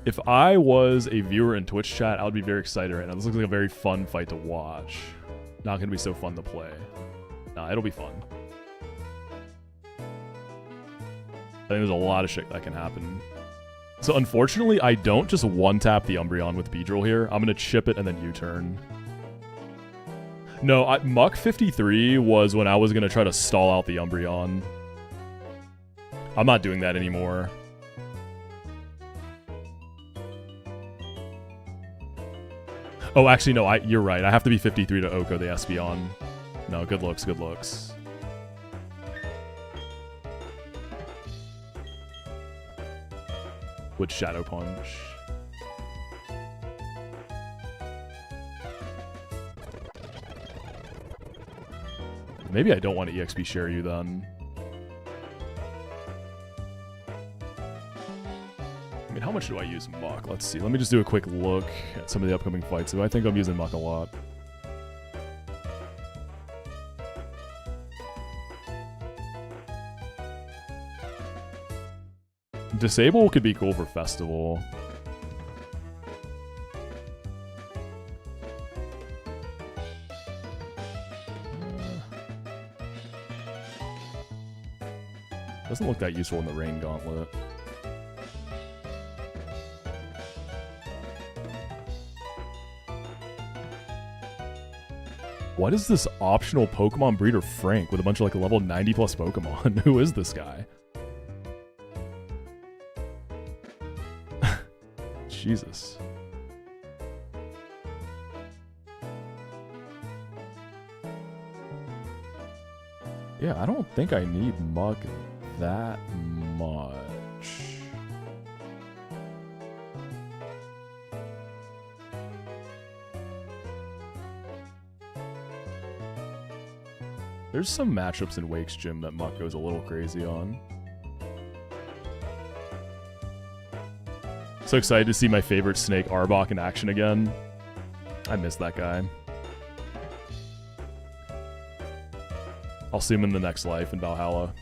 If I was a viewer in Twitch chat, I would be very excited right now. This looks like a very fun fight to watch. Not going to be so fun to play. Nah, it'll be fun. I think there's a lot of shit that can happen. So unfortunately, I don't just one-tap the Umbreon with Beedrill here. I'm going to chip it and then U-turn. No, Muck 53 was when I was going to try to stall out the Umbreon. I'm not doing that anymore. Oh, actually, no, you're right. I have to be 53 to Oko the Espeon. No, good looks, good looks. With Shadow Punch. Maybe I don't want to EXP share you then. I mean, how much do I use Muck? Let's see. Let me just do a quick look at some of the upcoming fights. So I think I'm using Muck a lot. Disable could be cool for Festival. Doesn't look that useful in the Rain Gauntlet. What is this optional Pokemon breeder Frank with a bunch of like level 90 plus Pokemon? Who is this guy? Jesus. Yeah, I don't think I need Muck that much. There's some matchups in Wake's gym that Muck goes a little crazy on. So excited to see my favorite snake Arbok in action again. I miss that guy. I'll see him in the next life in Valhalla.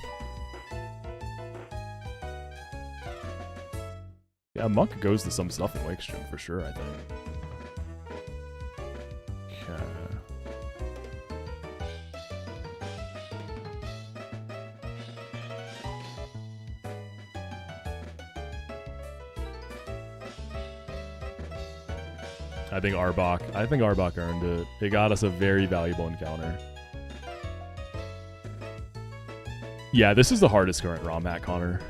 Yeah, Muck goes to some stuff in Wake's gym for sure, I think. Okay. I think Arbok earned it. It got us a very valuable encounter. Yeah, this is the hardest current ROM hack, Connor.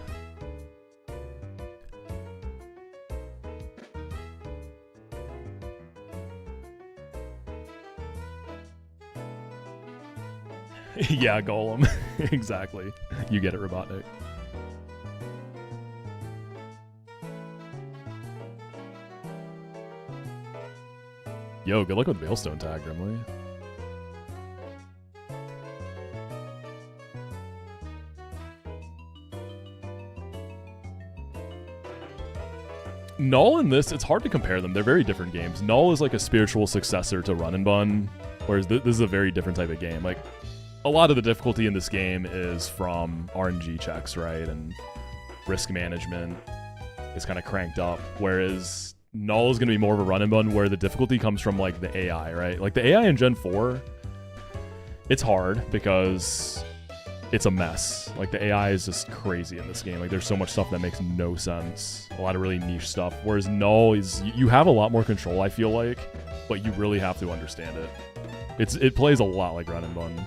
Yeah, Golem. Exactly. You get it, Robotnik. Yo, good luck with Veilstone tag, Grimly. Null and this, it's hard to compare them. They're very different games. Null is like a spiritual successor to Run and Bun, whereas this is a very different type of game. Like, a lot of the difficulty in this game is from RNG checks, right? And risk management is kind of cranked up, whereas Null is going to be more of a Run and Bun where the difficulty comes from like the AI, right? Like the AI in Gen 4, it's hard because it's a mess. Like the AI is just crazy in this game. Like there's so much stuff that makes no sense. A lot of really niche stuff. Whereas Null is, you have a lot more control, I feel like, but you really have to understand it. It plays a lot like Run and Bun.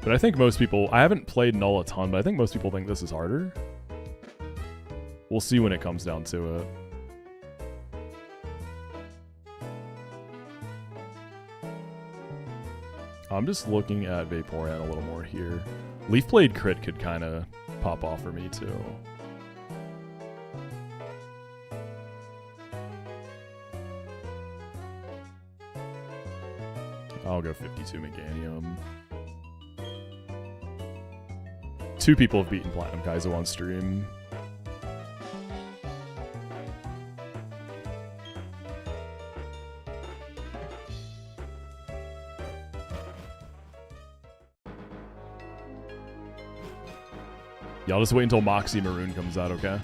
But I think most people, I haven't played Null a ton, but I think most people think this is harder. We'll see when it comes down to it. I'm just looking at Vaporeon a little more here. Leaf Blade crit could kind of pop off for me too. I'll go 52 Meganium. 2 people have beaten Platinum Kaizo on stream. Yeah, I'll just wait until Moxi Maroon comes out, okay?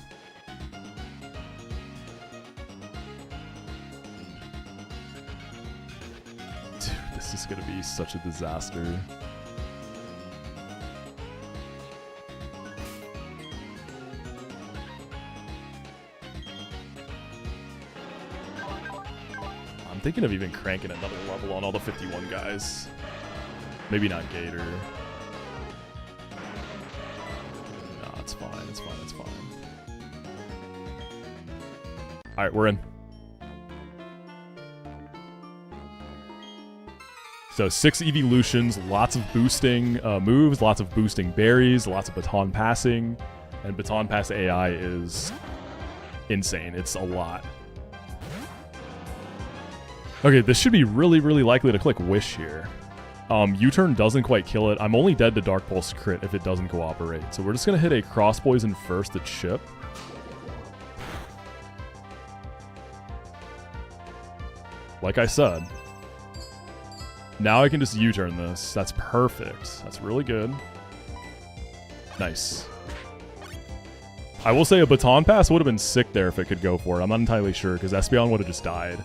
Dude, this is gonna be such a disaster. I'm thinking of even cranking another level on all the 51 guys. Maybe not Gator. It's fine, it's fine, it's fine. Alright, we're in. So 6 evolutions, lots of boosting moves, lots of boosting berries, lots of baton passing, and baton pass AI is insane. It's a lot. Okay, this should be really, really likely to click Wish here. U-turn doesn't quite kill it. I'm only dead to Dark Pulse crit if it doesn't cooperate. So we're just going to hit a Cross Poison first to chip. Like I said. Now I can just U-turn this. That's perfect. That's really good. Nice. I will say a Baton Pass would have been sick there if it could go for it. I'm not entirely sure because Espeon would have just died.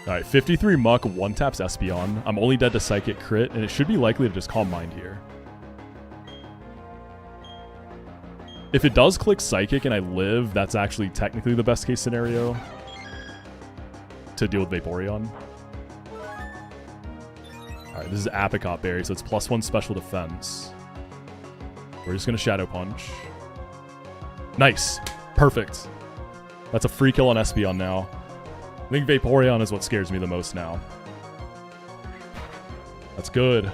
Alright, 53 Muck, 1-taps Espeon. I'm only dead to Psychic crit, and it should be likely to just Calm Mind here. If it does click Psychic and I live, that's actually technically the best case scenario to deal with Vaporeon. Alright, this is Apricot Berry, so it's +1 special defense. We're just going to Shadow Punch. Nice. Perfect. That's a free kill on Espeon now. I think Vaporeon is what scares me the most now. That's good.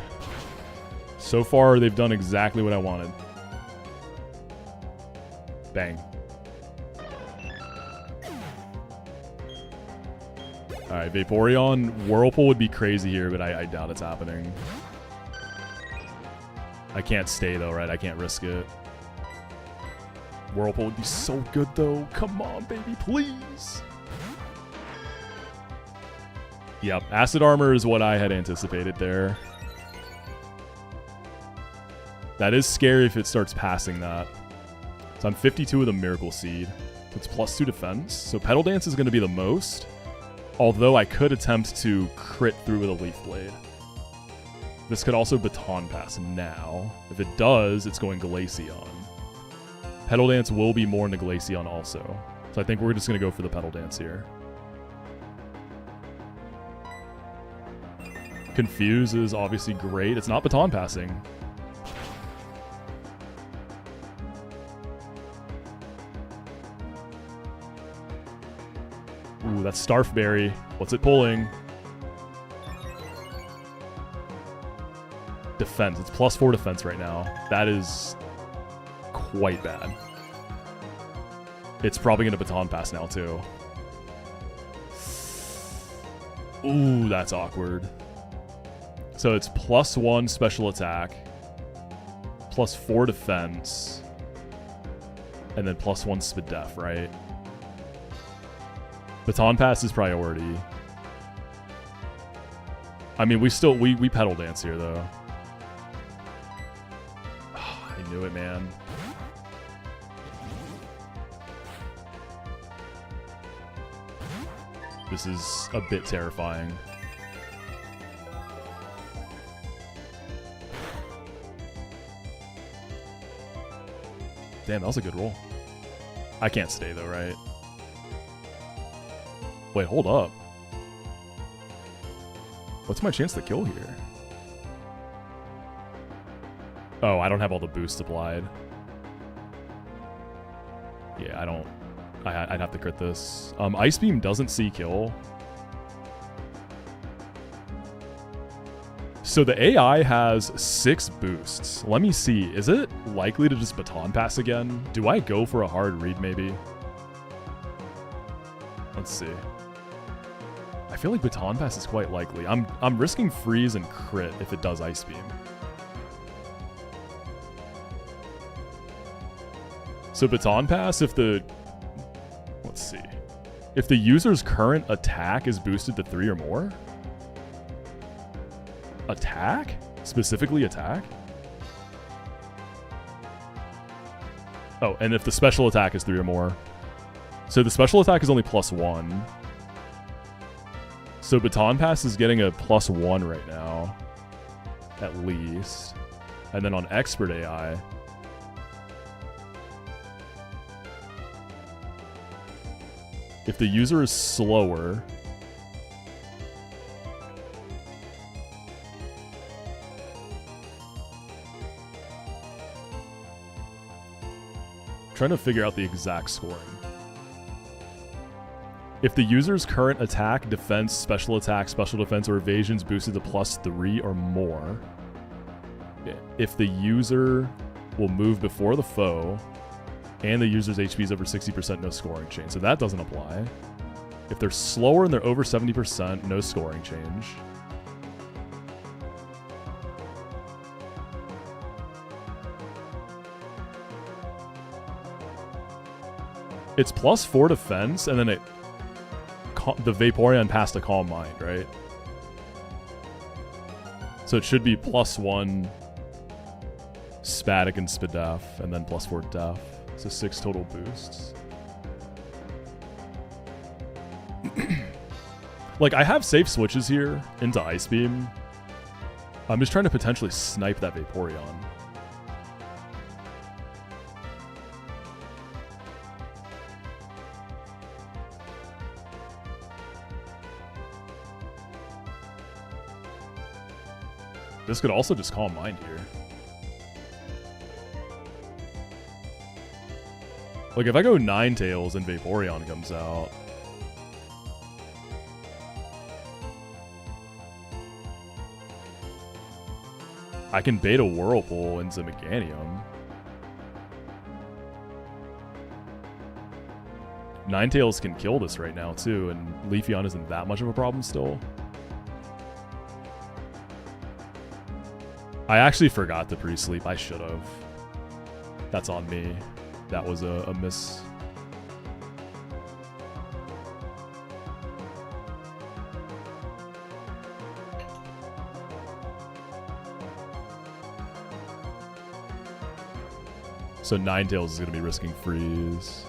So far, they've done exactly what I wanted. Bang. Alright, Vaporeon. Whirlpool would be crazy here, but I doubt it's happening. I can't stay, though, right? I can't risk it. Whirlpool would be so good, though. Come on, baby, please. Yep, Acid Armor is what I had anticipated there. That is scary if it starts passing that. So I'm 52 with a Miracle Seed. It's +2 defense. So Petal Dance is going to be the most. Although I could attempt to crit through with a Leaf Blade. This could also Baton Pass now. If it does, it's going Glaceon. Petal Dance will be more into Glaceon also. So I think we're just going to go for the Petal Dance here. Confuse is obviously great. It's not Baton Passing. Ooh, that's Starfberry. What's it pulling? Defense. It's +4 defense right now. That is quite bad. It's probably going to Baton Pass now, too. Ooh, that's awkward. So it's +1 special attack, +4 defense, and then +1 speed def, right? Baton Pass is priority. I mean, we pedal dance here, though. Oh, I knew it, man. This is a bit terrifying. Damn, that was a good roll. I can't stay, though, right? Wait, hold up. What's my chance to kill here? Oh, I don't have all the boosts applied. Yeah, I don't... I'd have to crit this. Ice Beam doesn't see kill. So the AI has 6 boosts. Let me see. Is it likely to just Baton Pass again? Do I go for a hard read, maybe? Let's see. I feel like Baton Pass is quite likely. I'm risking freeze and crit if it does Ice Beam. So Baton Pass if the... Let's see. If the user's current attack is boosted to 3 or more? Attack? Specifically attack? Oh, and if the special attack is 3 or more. So the special attack is only +1. So Baton Pass is getting a +1 right now. At least. And then on Expert AI... If the user is slower... Trying to figure out the exact scoring. If the user's current attack, defense, special attack, special defense, or evasion is boosted to +3 or more, if the user will move before the foe, and the user's HP is over 60%, no scoring change. So that doesn't apply. If they're slower and they're over 70%, no scoring change. It's +4 defense, and then the Vaporeon passed a Calm Mind, right? So it should be +1 Spatic and Spidef, and then +4 Def. So 6 total boosts. Like, I have safe switches here into Ice Beam. I'm just trying to potentially snipe that Vaporeon. This could also just Calm Mind here. Like, if I go Ninetales and Vaporeon comes out... I can Beta Whirlpool into Meganium. Ninetales can kill this right now, too, and Leafeon isn't that much of a problem still. I actually forgot to pre-sleep. I should have. That's on me. That was a miss. So Ninetales is going to be risking freeze.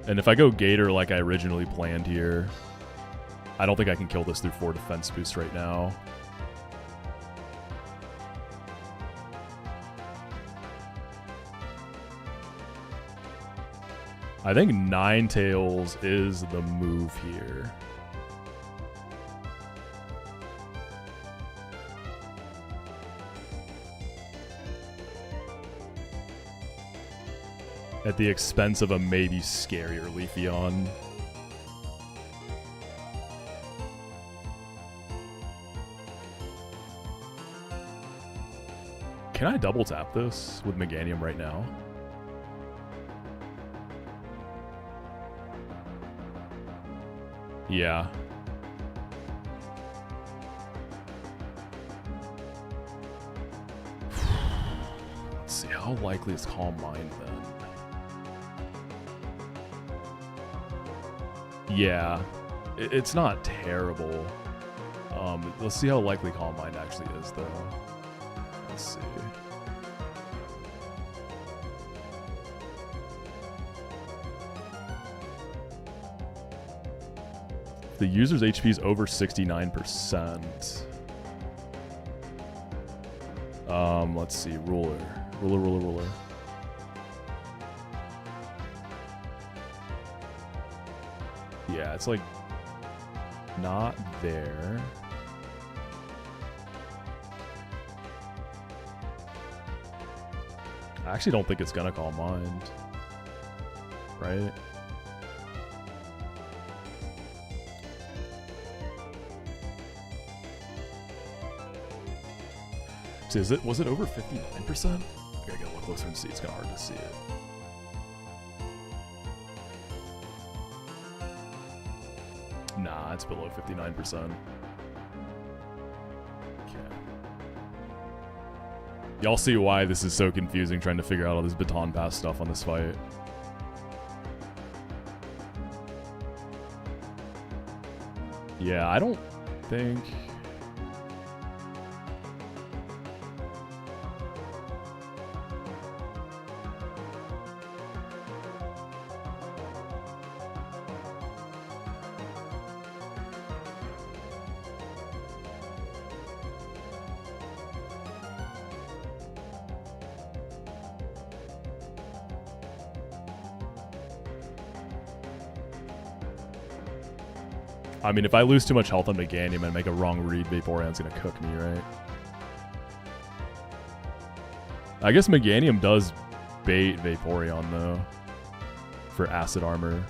And if I go Gator like I originally planned here, I don't think I can kill this through 4 defense boost right now. I think Ninetales is the move here. At the expense of a maybe scarier Leafeon. Can I double tap this with Meganium right now? Yeah. Let's see, how likely is Calm Mind then? Yeah. It's not terrible. Let's see how likely Calm Mind actually is, though. Let's see. If the user's HP is over 69%. Let's see. Ruler. Yeah, it's like not there. I actually don't think it's gonna Calm Mind. Right? So was it over 59%? Okay, I gotta look closer and see. It's kinda hard to see it. Nah, it's below 59%. Okay. Y'all see why this is so confusing trying to figure out all this baton pass stuff on this fight. Yeah, I don't think... I mean, if I lose too much health on Meganium and make a wrong read, Vaporeon's gonna cook me, right? I guess Meganium does bait Vaporeon, though, for Acid Armor.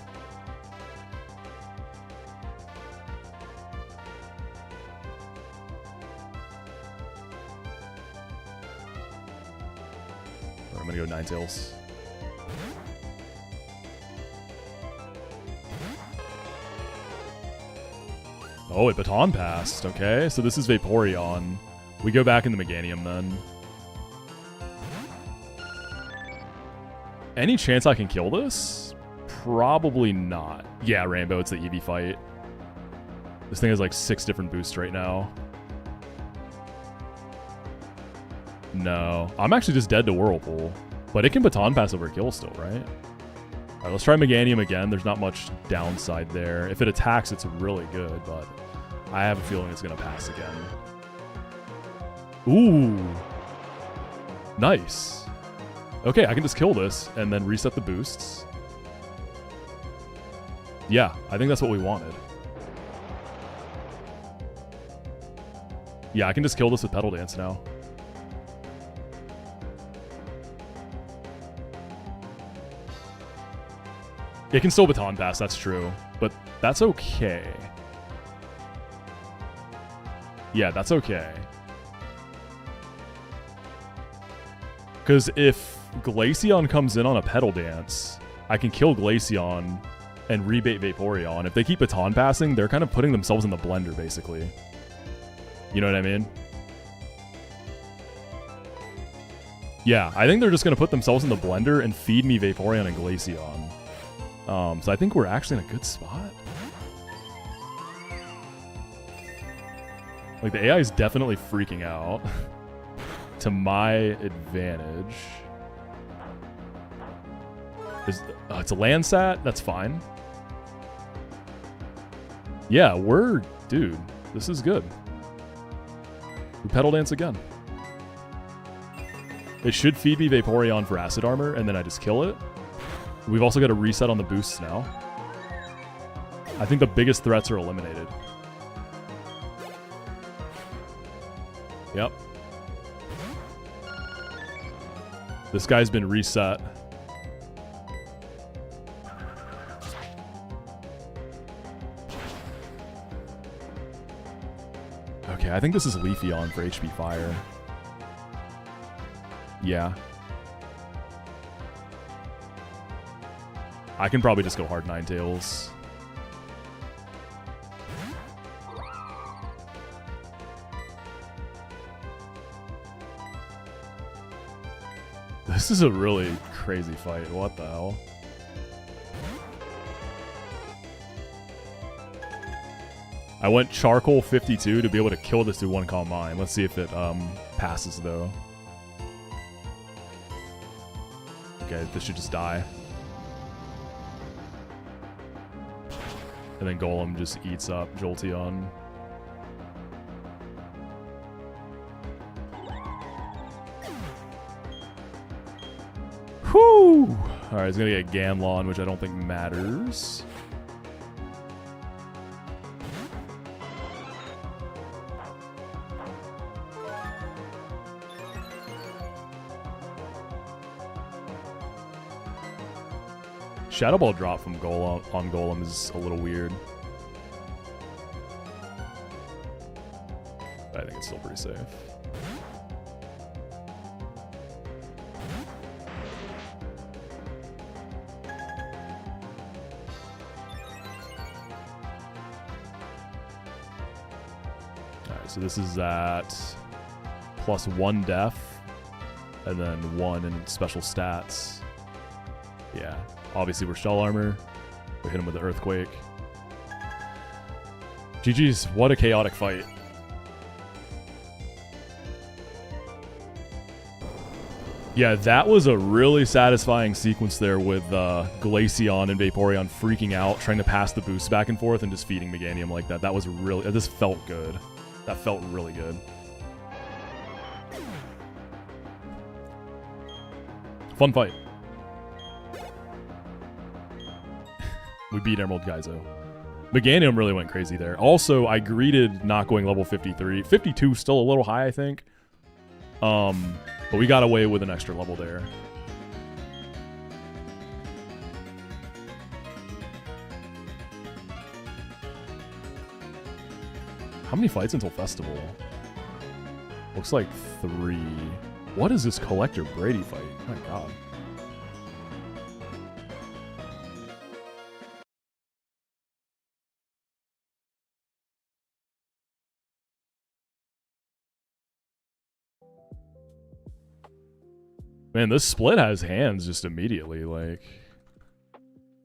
I'm gonna go Ninetales. Oh, it baton passed. Okay, so this is Vaporeon. We go back in the Meganium then. Any chance I can kill this? Probably not. Yeah, Rainbow, it's the Eevee fight. This thing has like 6 different boosts right now. No. I'm actually just dead to Whirlpool. But it can baton pass over kill still, right? Alright, let's try Meganium again. There's not much downside there. If it attacks, it's really good, but I have a feeling it's going to pass again. Ooh. Nice. Okay, I can just kill this and then reset the boosts. Yeah, I think that's what we wanted. Yeah, I can just kill this with Petal Dance now. It can still baton pass, that's true. But that's okay. Yeah, that's okay. Because if Glaceon comes in on a Petal Dance, I can kill Glaceon and rebait Vaporeon. If they keep baton passing, they're kind of putting themselves in the blender, basically. You know what I mean? Yeah, I think they're just going to put themselves in the blender and feed me Vaporeon and Glaceon. So I think we're actually in a good spot. Like, the AI is definitely freaking out. To my advantage. It's a Landsat? That's fine. Yeah, dude, this is good. We Petal Dance again. It should feed me Vaporeon for Acid Armor, and then I just kill it. We've also got a reset on the boosts now. I think the biggest threats are eliminated. Yep. This guy's been reset. Okay, I think this is Leafeon for HP Fire. Yeah. I can probably just go hard Ninetales. This is a really crazy fight. What the hell? I went charcoal 52 to be able to kill this dude one call mine. Let's see if it passes though. Okay, this should just die. And then Golem just eats up Jolteon. Whew! Alright, he's gonna get Ganlon, which I don't think matters. Shadow Ball drop from Golem on Golem is a little weird. But I think it's still pretty safe. Alright, so this is at +1 def, and then 1 in special stats. Yeah. Obviously, we're Shell Armor. We hit him with the Earthquake. GG's. What a chaotic fight. Yeah, that was a really satisfying sequence there with Glaceon and Vaporeon freaking out, trying to pass the boost back and forth and just feeding Meganium like that. That was really... This felt good. That felt really good. Fun fight. We beat Emerald Kaizo. Meganium really went crazy there. Also, I greeted not going level 53. 52 still a little high, I think. But we got away with an extra level there. How many fights until Festival? Looks like 3. What is this Collector Brady fight? Oh my god. Man, this split has hands just immediately, like...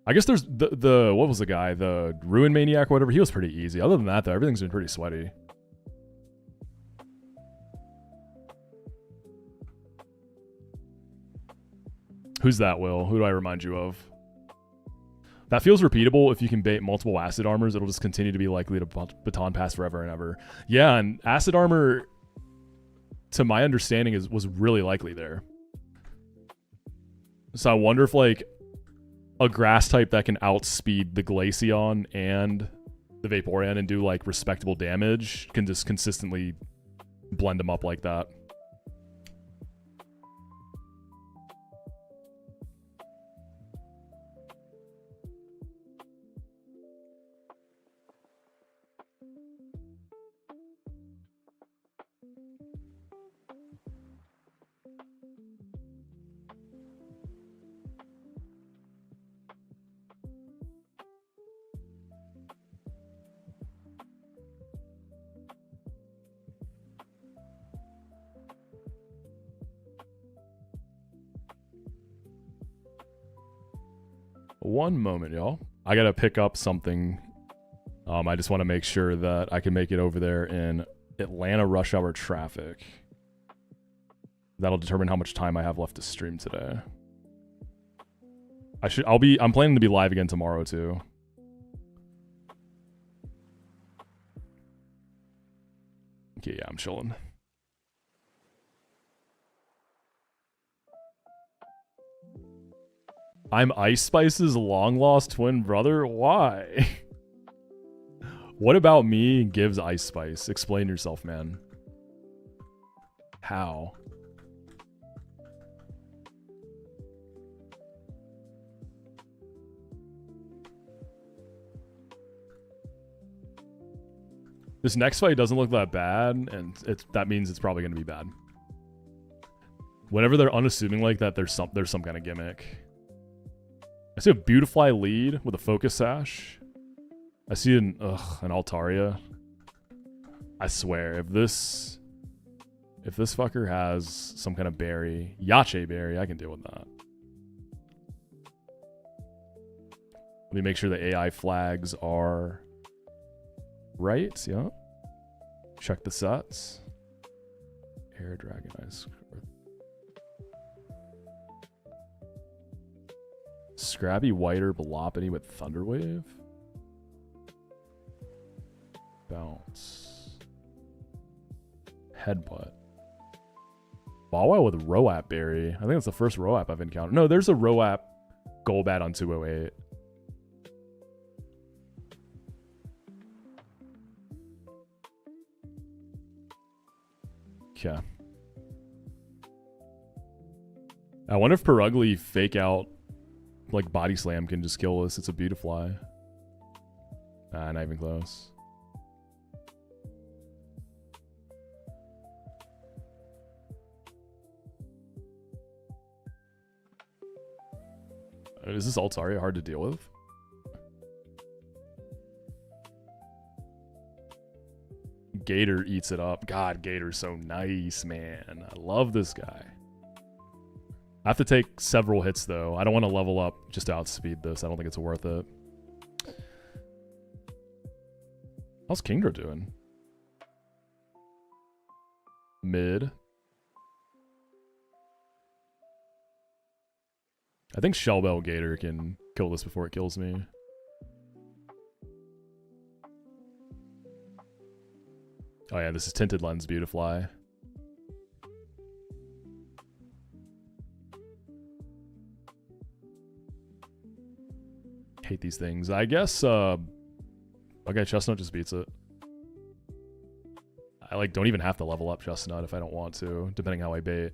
I guess there's the what was the guy? The Ruin Maniac or whatever, he was pretty easy. Other than that, though, everything's been pretty sweaty. Who's that, Will? Who do I remind you of? That feels repeatable. If you can bait multiple Acid Armors, it'll just continue to be likely to Baton Pass forever and ever. Yeah, and Acid Armor, to my understanding, was really likely there. So I wonder if, like, a grass type that can outspeed the Glaceon and the Vaporeon and do, like, respectable damage can just consistently blend them up like that. One moment, y'all. I gotta pick up something. I just want to make sure that I can make it over there in Atlanta rush hour traffic. That'll determine how much time I have left to stream today. I'm planning to be live again tomorrow too. Okay, yeah, I'm chilling. I'm Ice Spice's long-lost twin brother? Why? What about me gives Ice Spice? Explain yourself, man. How? This next fight doesn't look that bad, and that means it's probably going to be bad. Whenever they're unassuming like that, there's some kind of gimmick. I see a Beautifly lead with a Focus Sash. I see an Altaria. I swear, if If this fucker has some kind of berry, Yache berry, I can deal with that. Let me make sure the AI flags are right. Yeah. Check the sets. Air Dragon Ice. Scrabby Whiter Balopity with Thunderwave. Bounce. Headbutt. Bawwow with Roap Berry. I think that's the first Roap I've encountered. No, there's a Roap Golbat on 208. Okay. I wonder if Perugly fake out like Body Slam can just kill us. It's a Beautifly. Nah, not even close. Is this Altaria hard to deal with? Gator eats it up. God, Gator's so nice, man. I love this guy. I have to take several hits, though. I don't want to level up just to outspeed this. I don't think it's worth it. How's Kingdra doing? Mid. I think Shellbell Gator can kill this before it kills me. Oh yeah, this is Tinted Lens Beautifly. Hate these things. I guess, okay, Chestnut just beats it. I like don't even have to level up Chestnut if I don't want to, depending how I bait.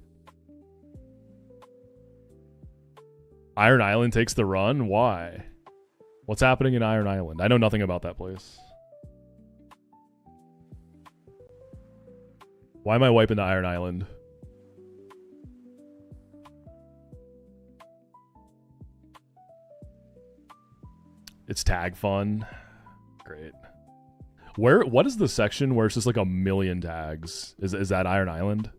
Iron Island takes the run? Why? What's happening in Iron Island? I know nothing about that place. Why am I wiping the Iron Island? It's tag fun. Great. What is the section where it's just like a million tags? Is that Iron Island?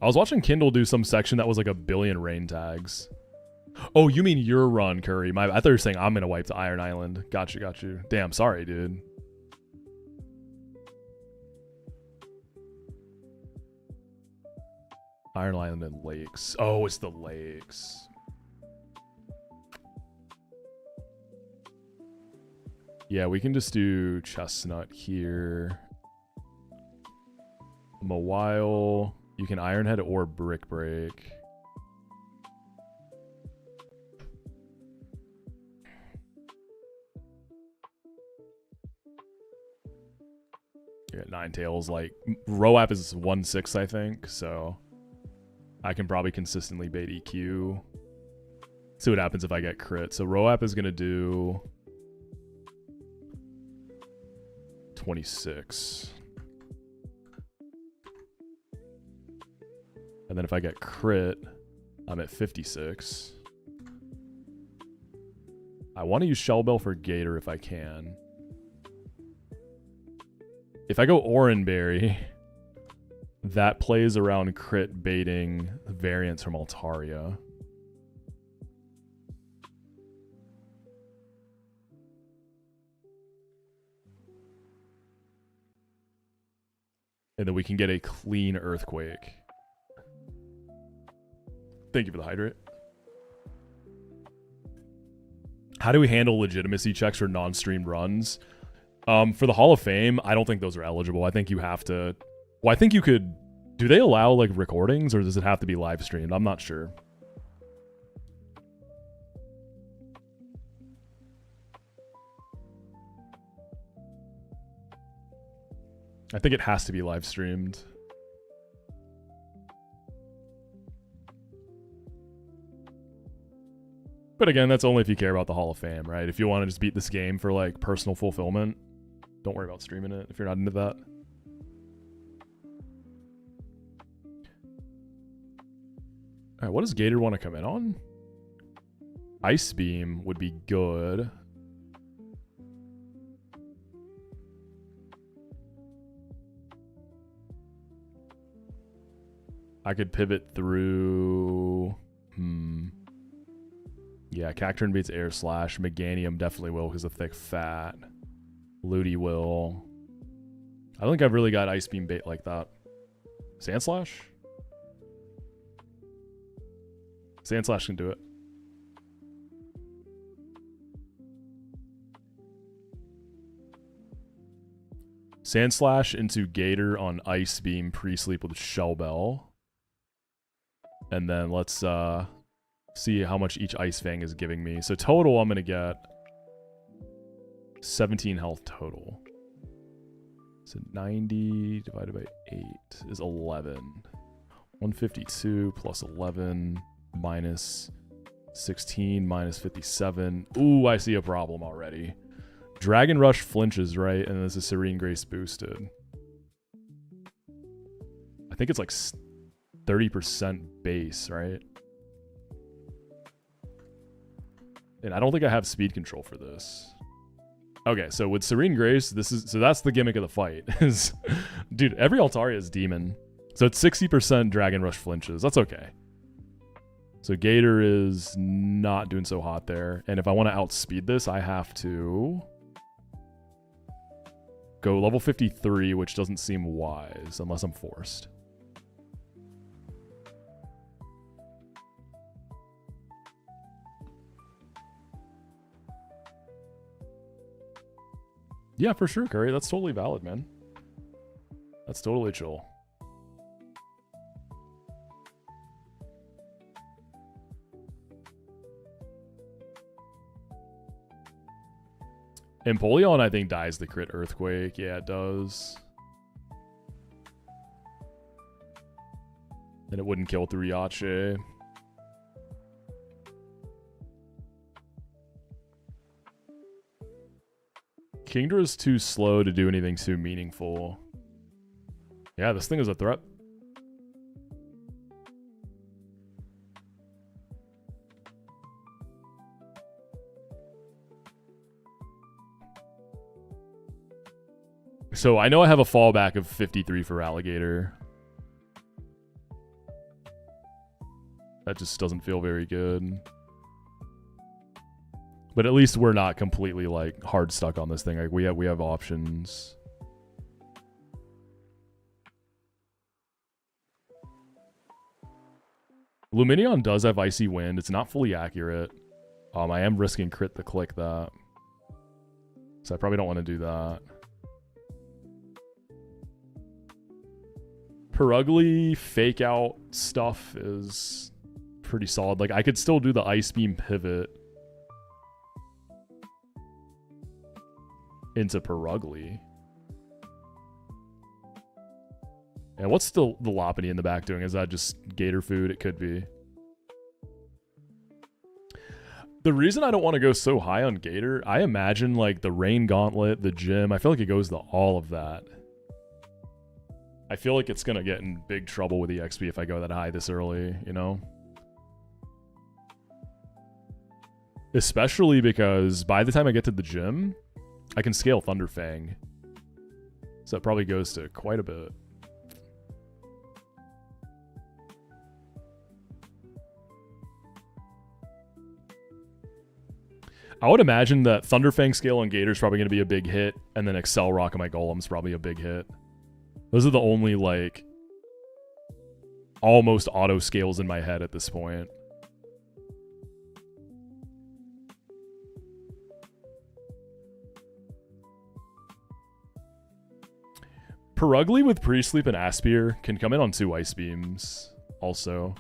I was watching Kindle do some section that was like a billion rain tags. Oh, you mean your run, Curry. I thought you were saying I'm going to wipe to Iron Island. Got you. Damn, sorry, dude. Iron Island and lakes. Oh, it's the lakes. Yeah, we can just do Chestnut here. Mawile. You can Iron Head or Brick Break. Yeah, Ninetales, like Roap is 1/6, I think, so I can probably consistently bait EQ. See what happens if I get crit. So Roap is gonna do 26. And then if I get crit, I'm at 56. I want to use Shellbell for Gator if I can. If I go Oranberry, that plays around crit baiting variants from Altaria. And then we can get a clean Earthquake. Thank you for the hydrate. How do we handle legitimacy checks for non-streamed runs? For the Hall of Fame, I don't think those are eligible. I think you have to... Well, I think you could... Do they allow, like, recordings, or does it have to be live streamed? I'm not sure. I think it has to be live streamed. But again, that's only if you care about the Hall of Fame, right? If you want to just beat this game for like personal fulfillment, don't worry about streaming it if you're not into that. All right, what does Gator want to come in on? Ice Beam would be good. I could pivot through... Yeah, Cacturn beats Air Slash. Meganium definitely will because of Thick Fat. Ludi will. I don't think I've really got Ice Beam bait like that. Sand Slash? Sand Slash can do it. Sand Slash into Gator on Ice Beam pre-sleep with Shell Bell. And then let's see how much each Ice Fang is giving me. So total, I'm going to get 17 health total. So 90 divided by 8 is 11. 152 plus 11 minus 16 minus 57. Ooh, I see a problem already. Dragon Rush flinches, right? And this is Serene Grace boosted. I think it's like 30% base, right? And I don't think I have speed control for this. Okay, so with Serene Grace, that's the gimmick of the fight. Is dude, every Altaria is demon. So it's 60% Dragon Rush flinches. That's okay. So Gator is not doing so hot there. And if I want to outspeed this, I have to go level 53, which doesn't seem wise unless I'm forced. Yeah, for sure, Curry. That's totally valid, man. That's totally chill. Empoleon, I think, dies the crit Earthquake. Yeah, it does. Then it wouldn't kill through Yache. Kingdra is too slow to do anything too meaningful. Yeah, this thing is a threat. So I know I have a fallback of 53 for Alligator. That just doesn't feel very good. But at least we're not completely like hard stuck on this thing. Like we have options. Luminion does have Icy Wind. It's not fully accurate. I am risking crit to click that. So I probably don't want to do that. Perugly fake out stuff is pretty solid. Like I could still do the Ice Beam pivot into Perugly. And what's the Lopunny in the back doing? Is that just Gator food? It could be. The reason I don't want to go so high on Gator, I imagine like the Rain Gauntlet, the gym, I feel like it goes to all of that. I feel like it's going to get in big trouble with the XP if I go that high this early, you know? Especially because by the time I get to the gym, I can scale Thunderfang. So it probably goes to quite a bit. I would imagine that Thunderfang scale on Gator is probably going to be a big hit, and then Excel Rock on my Golem is probably a big hit. Those are the only, like, almost auto scales in my head at this point. Perugly with Pre-Sleep and Aspir can come in on 2 Ice Beams also.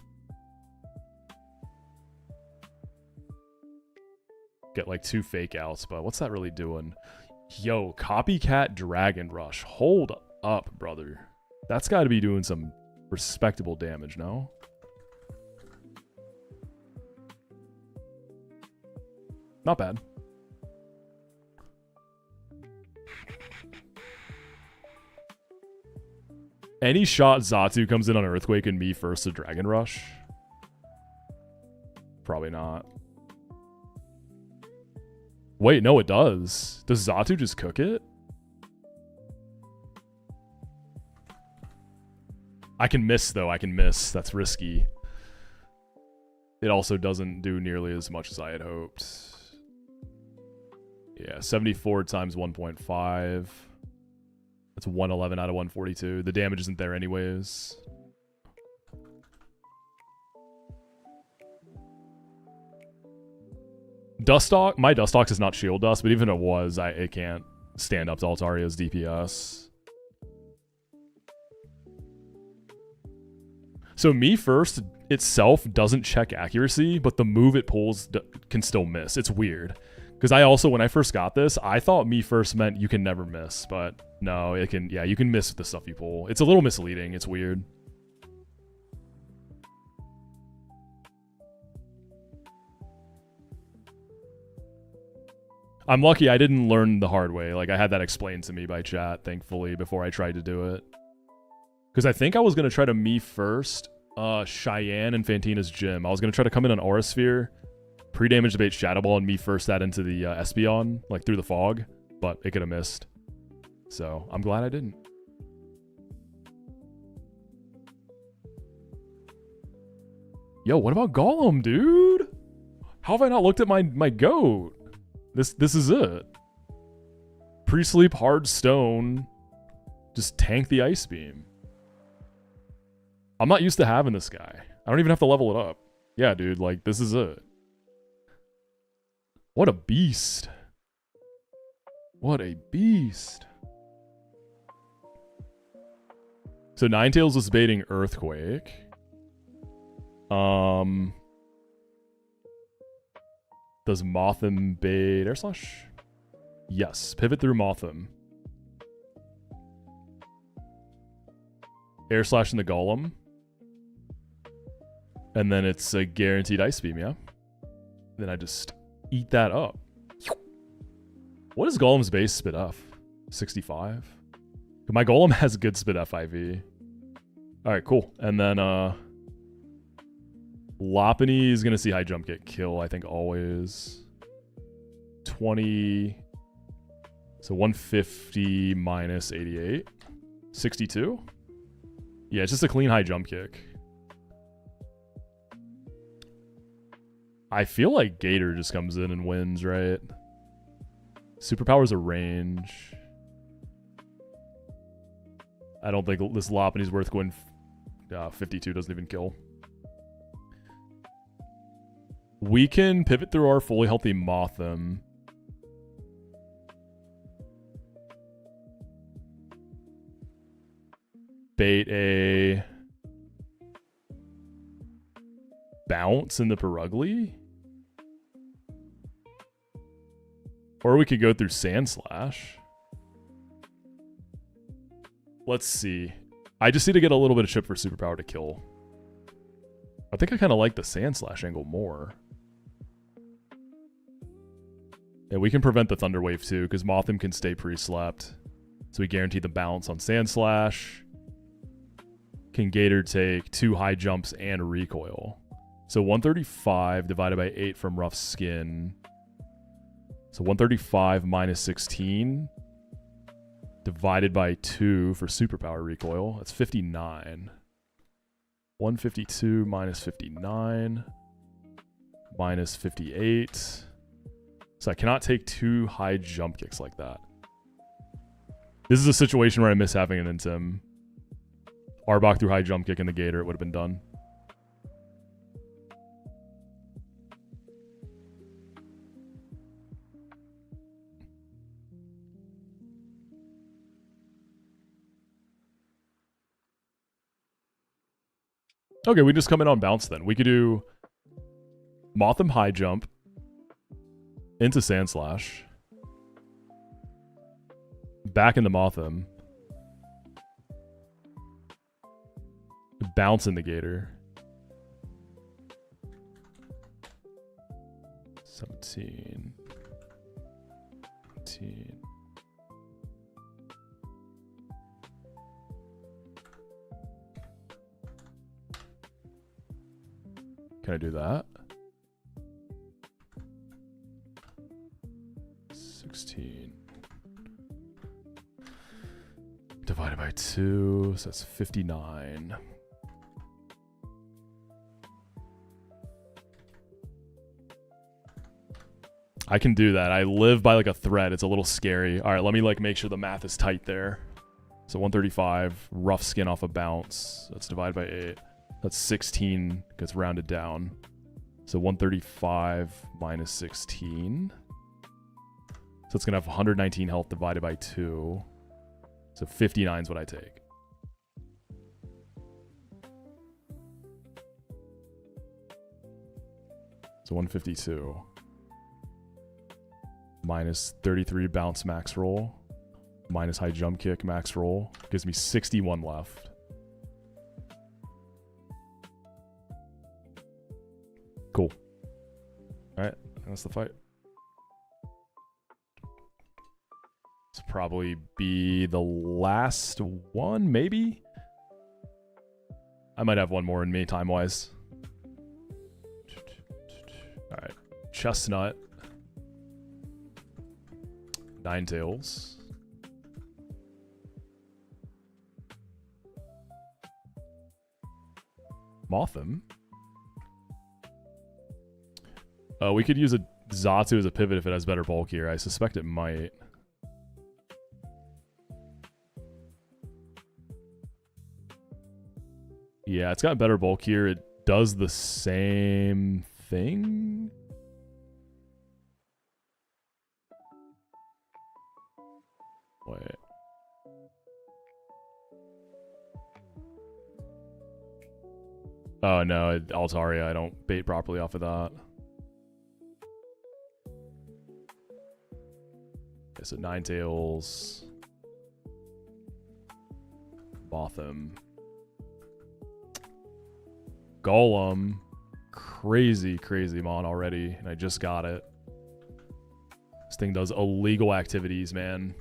Get like 2 fake outs, but what's that really doing? Yo, Copycat Dragon Rush. Hold up, brother. That's got to be doing some respectable damage, no? Not bad. Any shot Xatu comes in on Earthquake and me first to Dragon Rush? Probably not. Wait, no, it does. Does Xatu just cook it? I can miss, though. I can miss. That's risky. It also doesn't do nearly as much as I had hoped. Yeah, 74 times 1.5. That's 111 out of 142. The damage isn't there anyways. Dustox, my Dustox is not shield dust, but even if it was, it can't stand up to Altario's DPS. So me first itself doesn't check accuracy, but the move it pulls can still miss. It's weird. Because I also, when I first got this, I thought me first meant you can never miss, but no, it can, yeah, you can miss with the stuff you pull. It's a little misleading. It's weird. I'm lucky I didn't learn the hard way. Like, I had that explained to me by chat, thankfully, before I tried to do it. Because I think I was going to try to me first Cheyenne and Fantina's gym. I was going to try to come in on Aura Sphere, pre-damage debate Shadow Ball, and me first that into the Espeon, like through the fog, but it could have missed. So I'm glad I didn't. Yo, what about Golem, dude? How have I not looked at my goat? This is it. Pre-sleep hard stone. Just tank the Ice Beam. I'm not used to having this guy. I don't even have to level it up. Yeah, dude, like, this is it. What a beast. What a beast. So Ninetales was baiting Earthquake. Does Mothim bait Air Slash? Yes. Pivot through Mothim. Air Slash in the Golem. And then it's a guaranteed Ice Beam, yeah? Then I just eat that up. What is Golem's base spit F? 65? My Golem has good spit FIV. Alright, cool. And then Lopunny is going to see high jump kick kill, I think, always. 20. So 150 minus 88. 62? Yeah, it's just a clean high jump kick. I feel like Gator just comes in and wins, right? Superpower's a range. I don't think this Lopunny's worth going. 52 doesn't even kill. We can pivot through our fully healthy Mothim. Bait a bounce in the Perugly. Or we could go through Sand Slash. Let's see. I just need to get a little bit of chip for Superpower to kill. I think I kind of like the Sand Slash angle more. And we can prevent the Thunder Wave too, because Mothim can stay pre-slept. So we guarantee the bounce on Sand Slash. Can Gator take 2 high jumps and recoil. So 135 divided by 8 from Rough Skin. So 135 minus 16 divided by 2 for Superpower recoil. That's 59. 152 minus 59 minus 58. So I cannot take 2 high jump kicks like that. This is a situation where I miss having an Intim. Arbok through high jump kick and the Gator, it would have been done. Okay, we just come in on bounce then. We could do Mothim high jump into Sand Slash. Back into Mothim. Bounce in the Gator. 17. 18. Can I do that? 16. Divided divided by 2, so that's 59. I can do that. I live by like a thread. It's a little scary. All right, let me like make sure the math is tight there. So 135, rough skin off a bounce. That's divided by 8. That's 16, gets rounded down. So 135 minus 16. So it's going to have 119 health divided by 2. So 59 is what I take. So 152. Minus 33 bounce max roll. Minus high jump kick max roll. Gives me 61 left. Cool. Alright, that's the fight. This will probably be the last one, maybe? I might have one more in me time-wise. Alright. Chestnut. Ninetales. Motham. We could use a Zatsu as a pivot if it has better bulk here. I suspect it might. Yeah, it's got better bulk here. It does the same thing. Wait. Oh no, Altaria, I don't bait properly off of that. Okay, so Ninetales. Motham. Golem. Crazy, crazy mon already, and I just got it. This thing does illegal activities, man.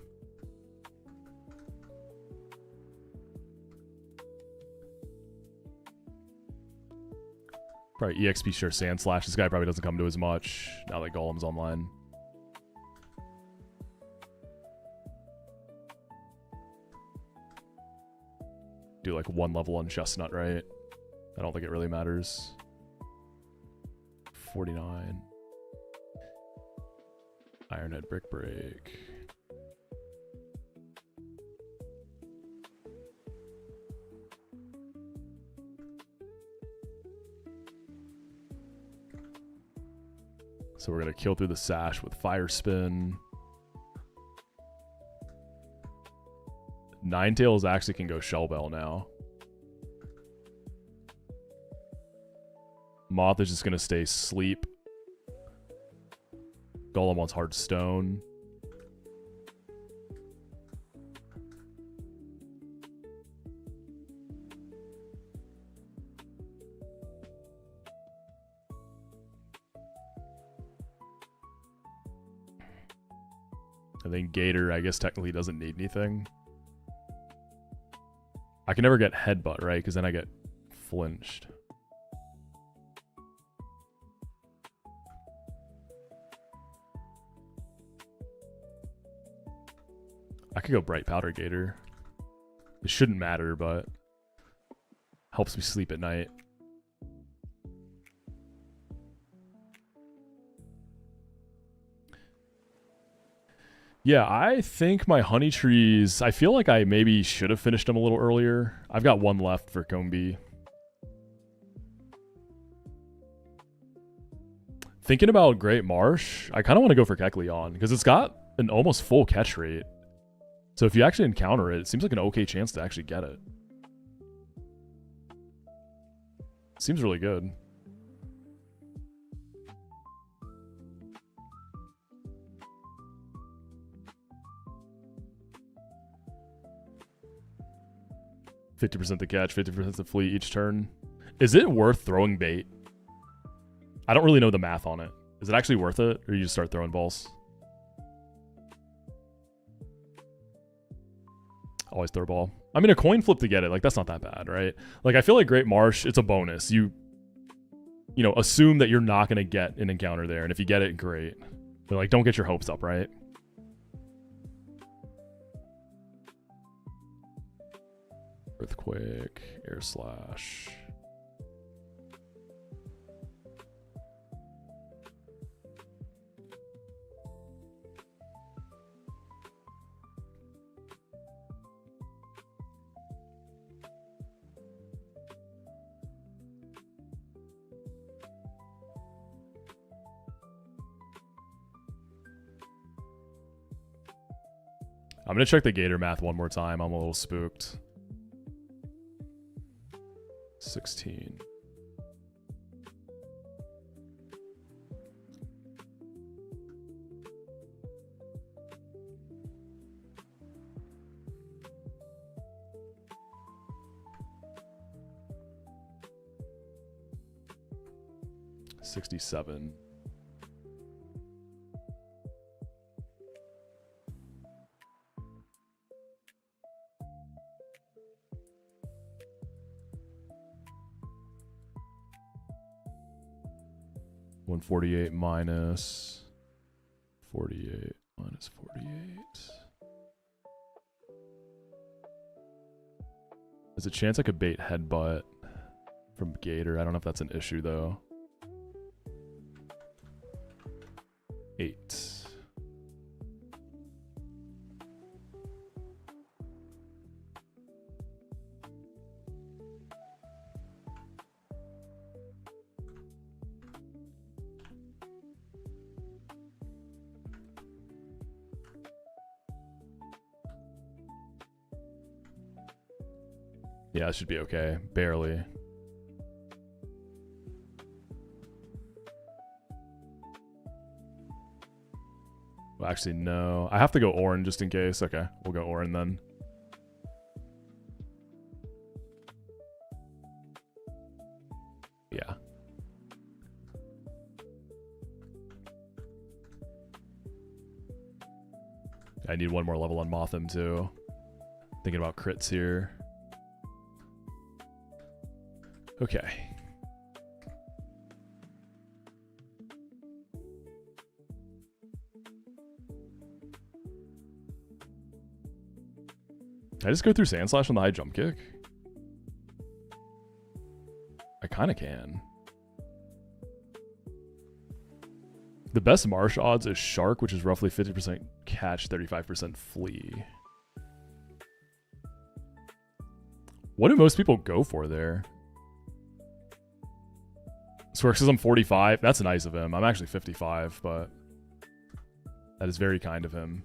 Probably EXP share Sand Slash. This guy probably doesn't come to as much now that Golem's online. Do like one level on Chestnut, right? I don't think it really matters. 49. Ironhead Brick Break. So we're going to kill through the Sash with Fire Spin. Ninetales actually can go Shell Bell now. Moth is just going to stay Sleep. Golem wants Hard Stone. I think Gator, I guess, technically doesn't need anything. I can never get Headbutt, right? Because then I get flinched. I could go Bright Powder Gator. It shouldn't matter, but helps me sleep at night. Yeah, I think my honey trees, I feel like I maybe should have finished them a little earlier. I've got one left for Combi. Thinking about Great Marsh, I kind of want to go for Kecleon because it's got an almost full catch rate. So if you actually encounter it, it seems like an okay chance to actually get it. Seems really good. %50 to catch, 50% to flee each turn. Is it worth throwing bait? I don't really know the math on it. Is it actually worth it, or you just start throwing balls? Always throw a ball. I mean, a coin flip to get it, like, that's not that bad, right? Like, I feel like Great Marsh, it's a bonus. You know, assume that you're not going to get an encounter there, and if you get it, great. But, like, don't get your hopes up, right? Earthquake, air slash. I'm going to check the Gator math one more time. I'm a little spooked. 16. $67. $148 minus 48 minus 48. There's a chance I could bait headbutt from Gator. I don't know if that's an issue though. 8. Yeah, it should be okay. Barely. Well, actually, no. I have to go Orin just in case. Okay, we'll go Orin then. Yeah. I need one more level on Motham too. Thinking about crits here. Okay. Can I just go through Sand Slash on the high jump kick? I kind of can. The best marsh odds is Shark, which is roughly 50% catch, 35% flee. What do most people go for there? Swerk says I'm 45. That's nice of him. I'm actually 55, but that is very kind of him.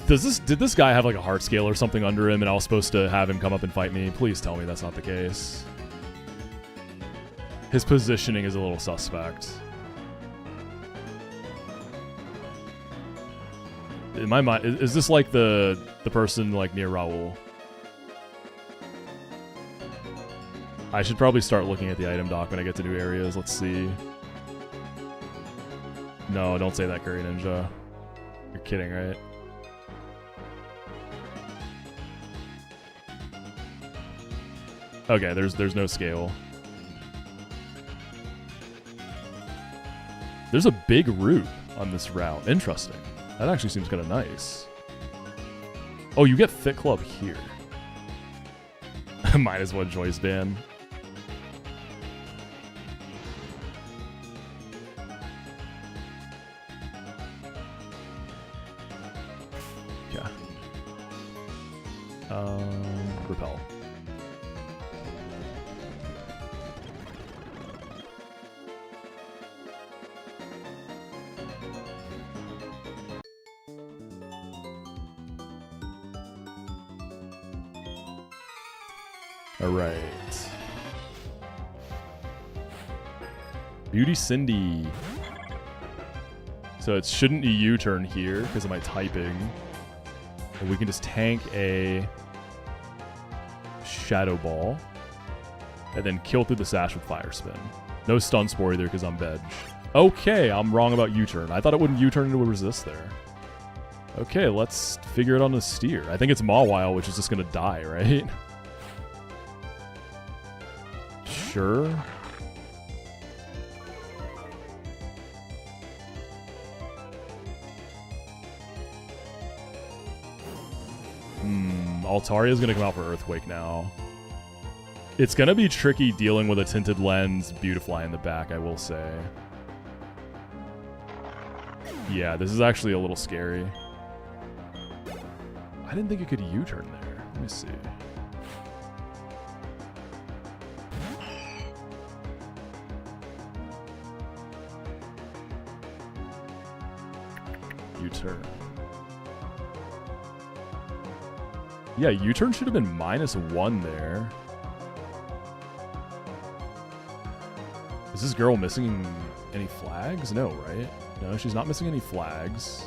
Did this guy have like a heart scale or something under him and I was supposed to have him come up and fight me? Please tell me that's not the case. His positioning is a little suspect. In my mind, is this like the person like near Raul? I should probably start looking at the item dock when I get to new areas. Let's see. No, don't say that, Curry Ninja. You're kidding, right? Okay, there's no scale. There's a big route on this route. Interesting. That actually seems kind of nice. Oh, you get Thick Club here. Might as well choice ban. Yeah. Repel. All right. Beauty Cindy. So it shouldn't a U-turn here because of my typing. And we can just tank a Shadow Ball and then kill through the Sash with Fire Spin. No Stun Spore either because I'm veg. Okay, I'm wrong about U-turn. I thought it wouldn't U-turn into a resist there. Okay, let's figure it on a steer. I think it's Mawile, which is just gonna die, right? Sure. Altaria's gonna come out for Earthquake now. It's gonna be tricky dealing with a Tinted Lens Beautifly in the back, I will say. Yeah, this is actually a little scary. I didn't think it could U-turn there. Let me see. U-turn. Yeah, U-turn should have been -1 there. Is this girl missing any flags? No, right? No, she's not missing any flags.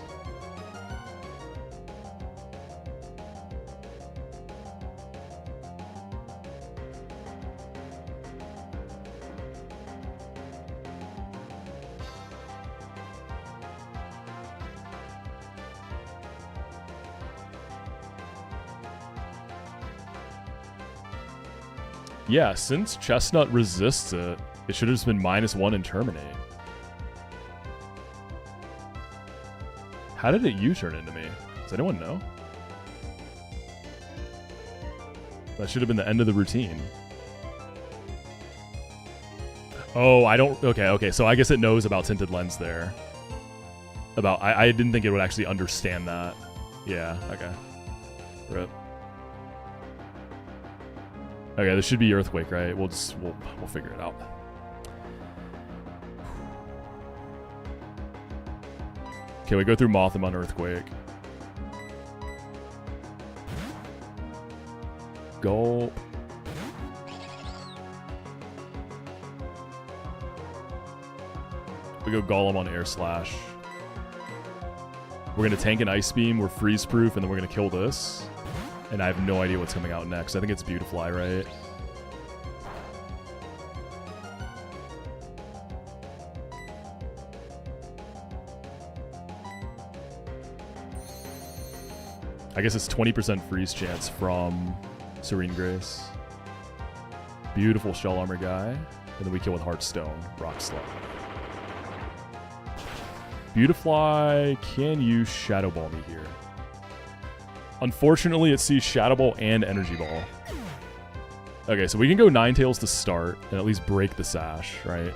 Yeah, since Chestnut resists it, it should have just been -1 and terminate. How did it U-turn into me? Does anyone know? That should have been the end of the routine. Oh, I don't... Okay, so I guess it knows about Tinted Lens there. I didn't think it would actually understand that. Yeah, okay. Rip. Okay, this should be Earthquake, right? We'll figure it out. Okay, we go through Mothim on Earthquake. Gulp. We go Golem on Air Slash. We're gonna tank an Ice Beam, we're freeze proof, and then we're gonna kill this. And I have no idea what's coming out next. I think it's Beautifly, right? I guess it's 20% freeze chance from Serene Grace. Beautiful Shell Armor guy. And then we kill with Heartstone, Rock Slug. Beautifly can use Shadow Ball me here. Unfortunately, it sees Shadow Ball and Energy Ball. Okay, so we can go Ninetales to start and at least break the Sash, right?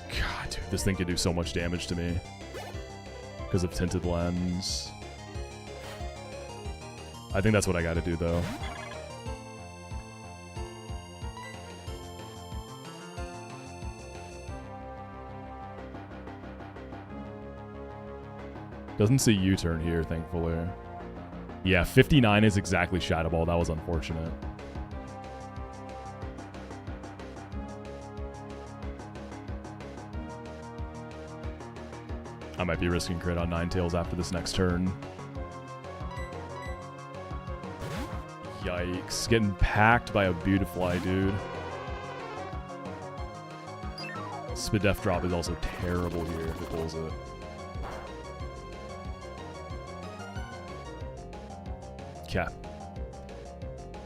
God, dude, this thing could do so much damage to me. Because of Tinted Lens. I think that's what I gotta do, though. Doesn't see U-turn here, thankfully. Yeah, 59 is exactly Shadow Ball. That was unfortunate. I might be risking crit on Ninetales after this next turn. Yikes. Getting packed by a Beautifly, dude. Spidef drop is also terrible here if it pulls it. Okay.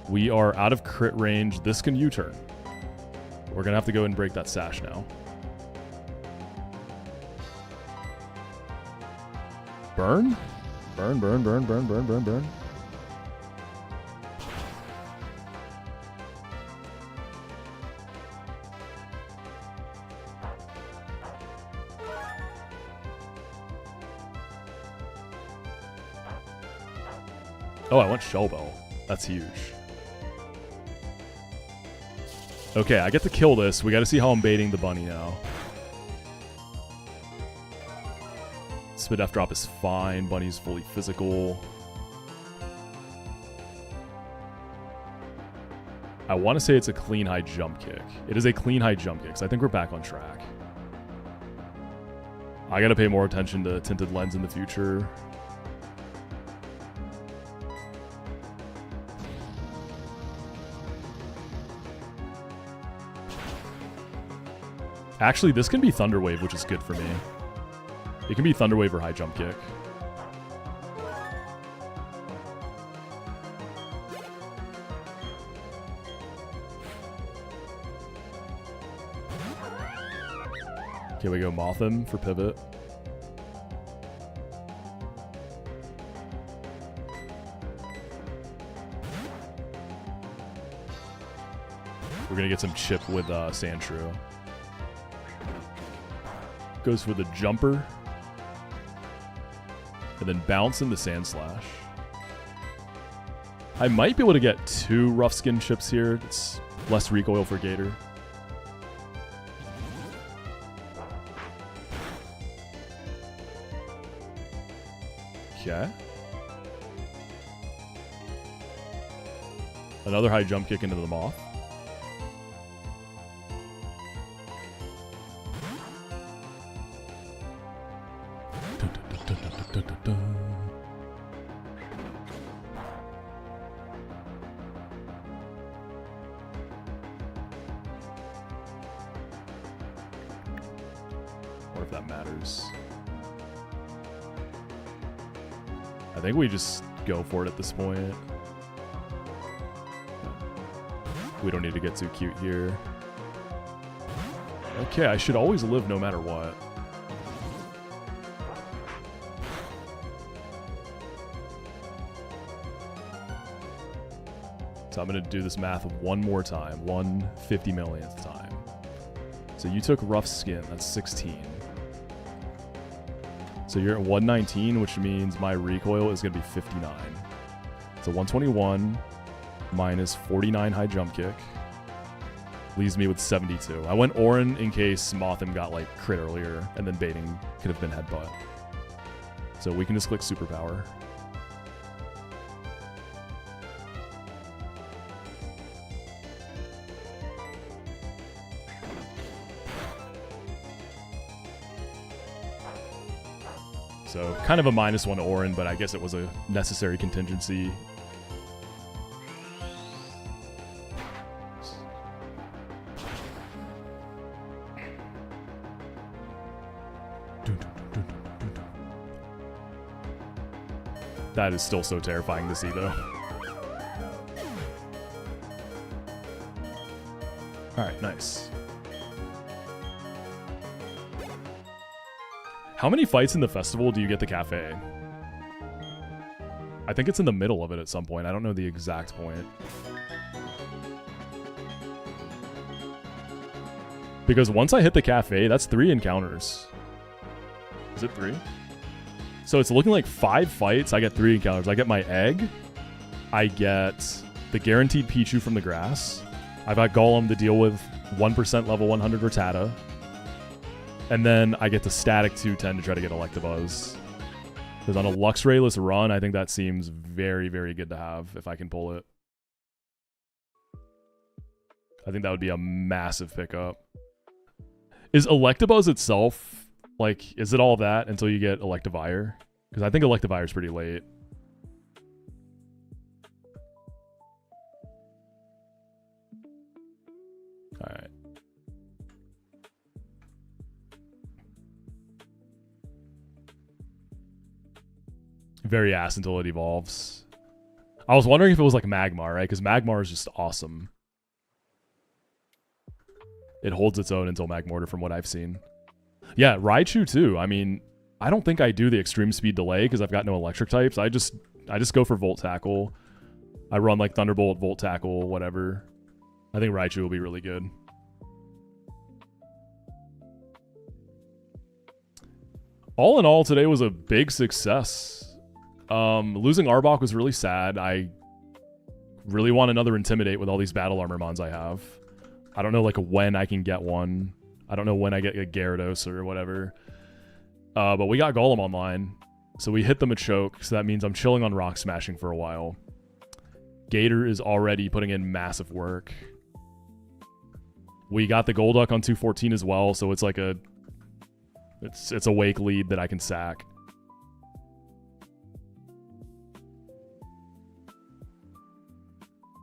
We are out of crit range. This can U-turn. We're going to have to go and break that Sash now. Burn? Burn, burn, burn, burn, burn, burn, burn. Oh, I went Shell Bell. That's huge. Okay, I get to kill this. We got to see how I'm baiting the bunny now. Spidef drop is fine. Bunny's fully physical. I want to say it's a clean high jump kick. It is a clean high jump kick, so I think we're back on track. I got to pay more attention to Tinted Lens in the future. Actually, this can be Thunder Wave, which is good for me. It can be Thunder Wave or High Jump Kick. Okay, we go Mothim for pivot. We're gonna get some chip with Sandshrew. Goes for the jumper. And then bounce into Sand Slash. I might be able to get 2 rough skin chips here. It's less recoil for Gator. Okay. Another high jump kick into the Moth. What if that matters? I think we just go for it at this point. We don't need to get too cute here. Okay, I should always live no matter what. So I'm going to do this math one more time. 1/50 millionth time. So you took rough skin. That's 16. So you're at 119, which means my recoil is going to be 59. So 121 minus 49 high jump kick leaves me with 72. I went Orin in case Mothim got like crit earlier, and then baiting could have been headbutt. So we can just click superpower. So kind of a -1 to Orin, but I guess it was a necessary contingency. That is still so terrifying to see, though. Alright, nice. How many fights in the festival do you get the cafe? I think it's in the middle of it at some point. I don't know the exact point. Because once I hit the cafe, that's 3 encounters. Is it 3? So it's looking like 5 fights. I get 3 encounters. I get my egg. I get the guaranteed Pichu from the grass. I've got Golem to deal with 1% level 100 Rattata. And then I get the static 210 to try to get Electabuzz. Because on a Luxrayless run, I think that seems very, very good to have if I can pull it. I think that would be a massive pickup. Is Electabuzz itself, like, is it all that until you get Electivire? Because I think Electivire is pretty late. Alright. Very ass until it evolves. I was wondering if it was like Magmar, right? Because Magmar is just awesome. It holds its own until Magmortar from what I've seen. Yeah, Raichu too. I mean, I don't think I do the extreme speed delay because I've got no electric types. I just go for Volt Tackle. I run like Thunderbolt, Volt Tackle, whatever. I think Raichu will be really good. All in all, today was a big success. Losing Arbok was really sad. I really want another Intimidate with all these Battle Armor mons I have. I don't know like when I can get one. I don't know when I get a Gyarados or whatever. But we got Golem online. So we hit the Machoke. So that means I'm chilling on Rock Smashing for a while. Gator is already putting in massive work. We got the Golduck on 214 as well. So it's like a... It's a Wake lead that I can sack.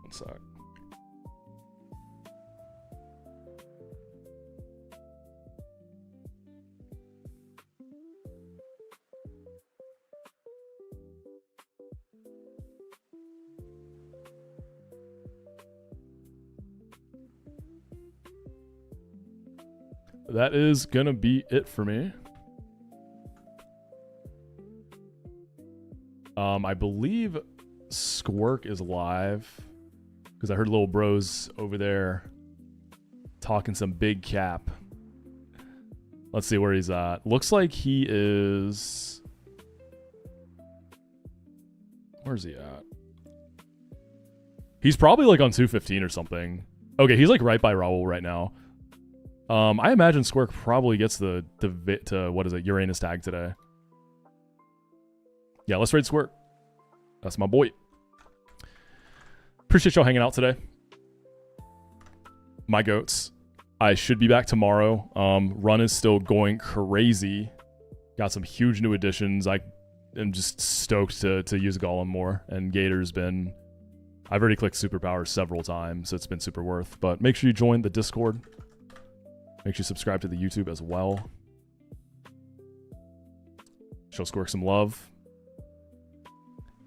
One sec. that is gonna be it for me. I believe Squirk is live because I heard little bros over there talking some big cap. Let's see where he's at. Looks like he is... Where's he at? He's probably like on 215 or something. Okay, he's like right by Raul right now. I imagine Squirk probably gets the what is it, Uranus tag today. Yeah, let's raid Squirk. That's my boy. Appreciate y'all hanging out today. My goats. I should be back tomorrow. Run is still going crazy. Got some huge new additions. I am just stoked to use Golem more. And Gator's been... I've already clicked superpowers several times, so it's been super worth. But make sure you join the Discord. Make sure you subscribe to the YouTube as well. Show Squirk some love.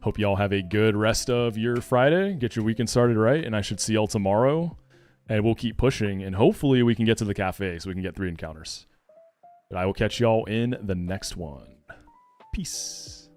Hope y'all have a good rest of your Friday. Get your weekend started right, and I should see y'all tomorrow. And we'll keep pushing, and hopefully we can get to the cafe so we can get 3 encounters. But I will catch y'all in the next one. Peace.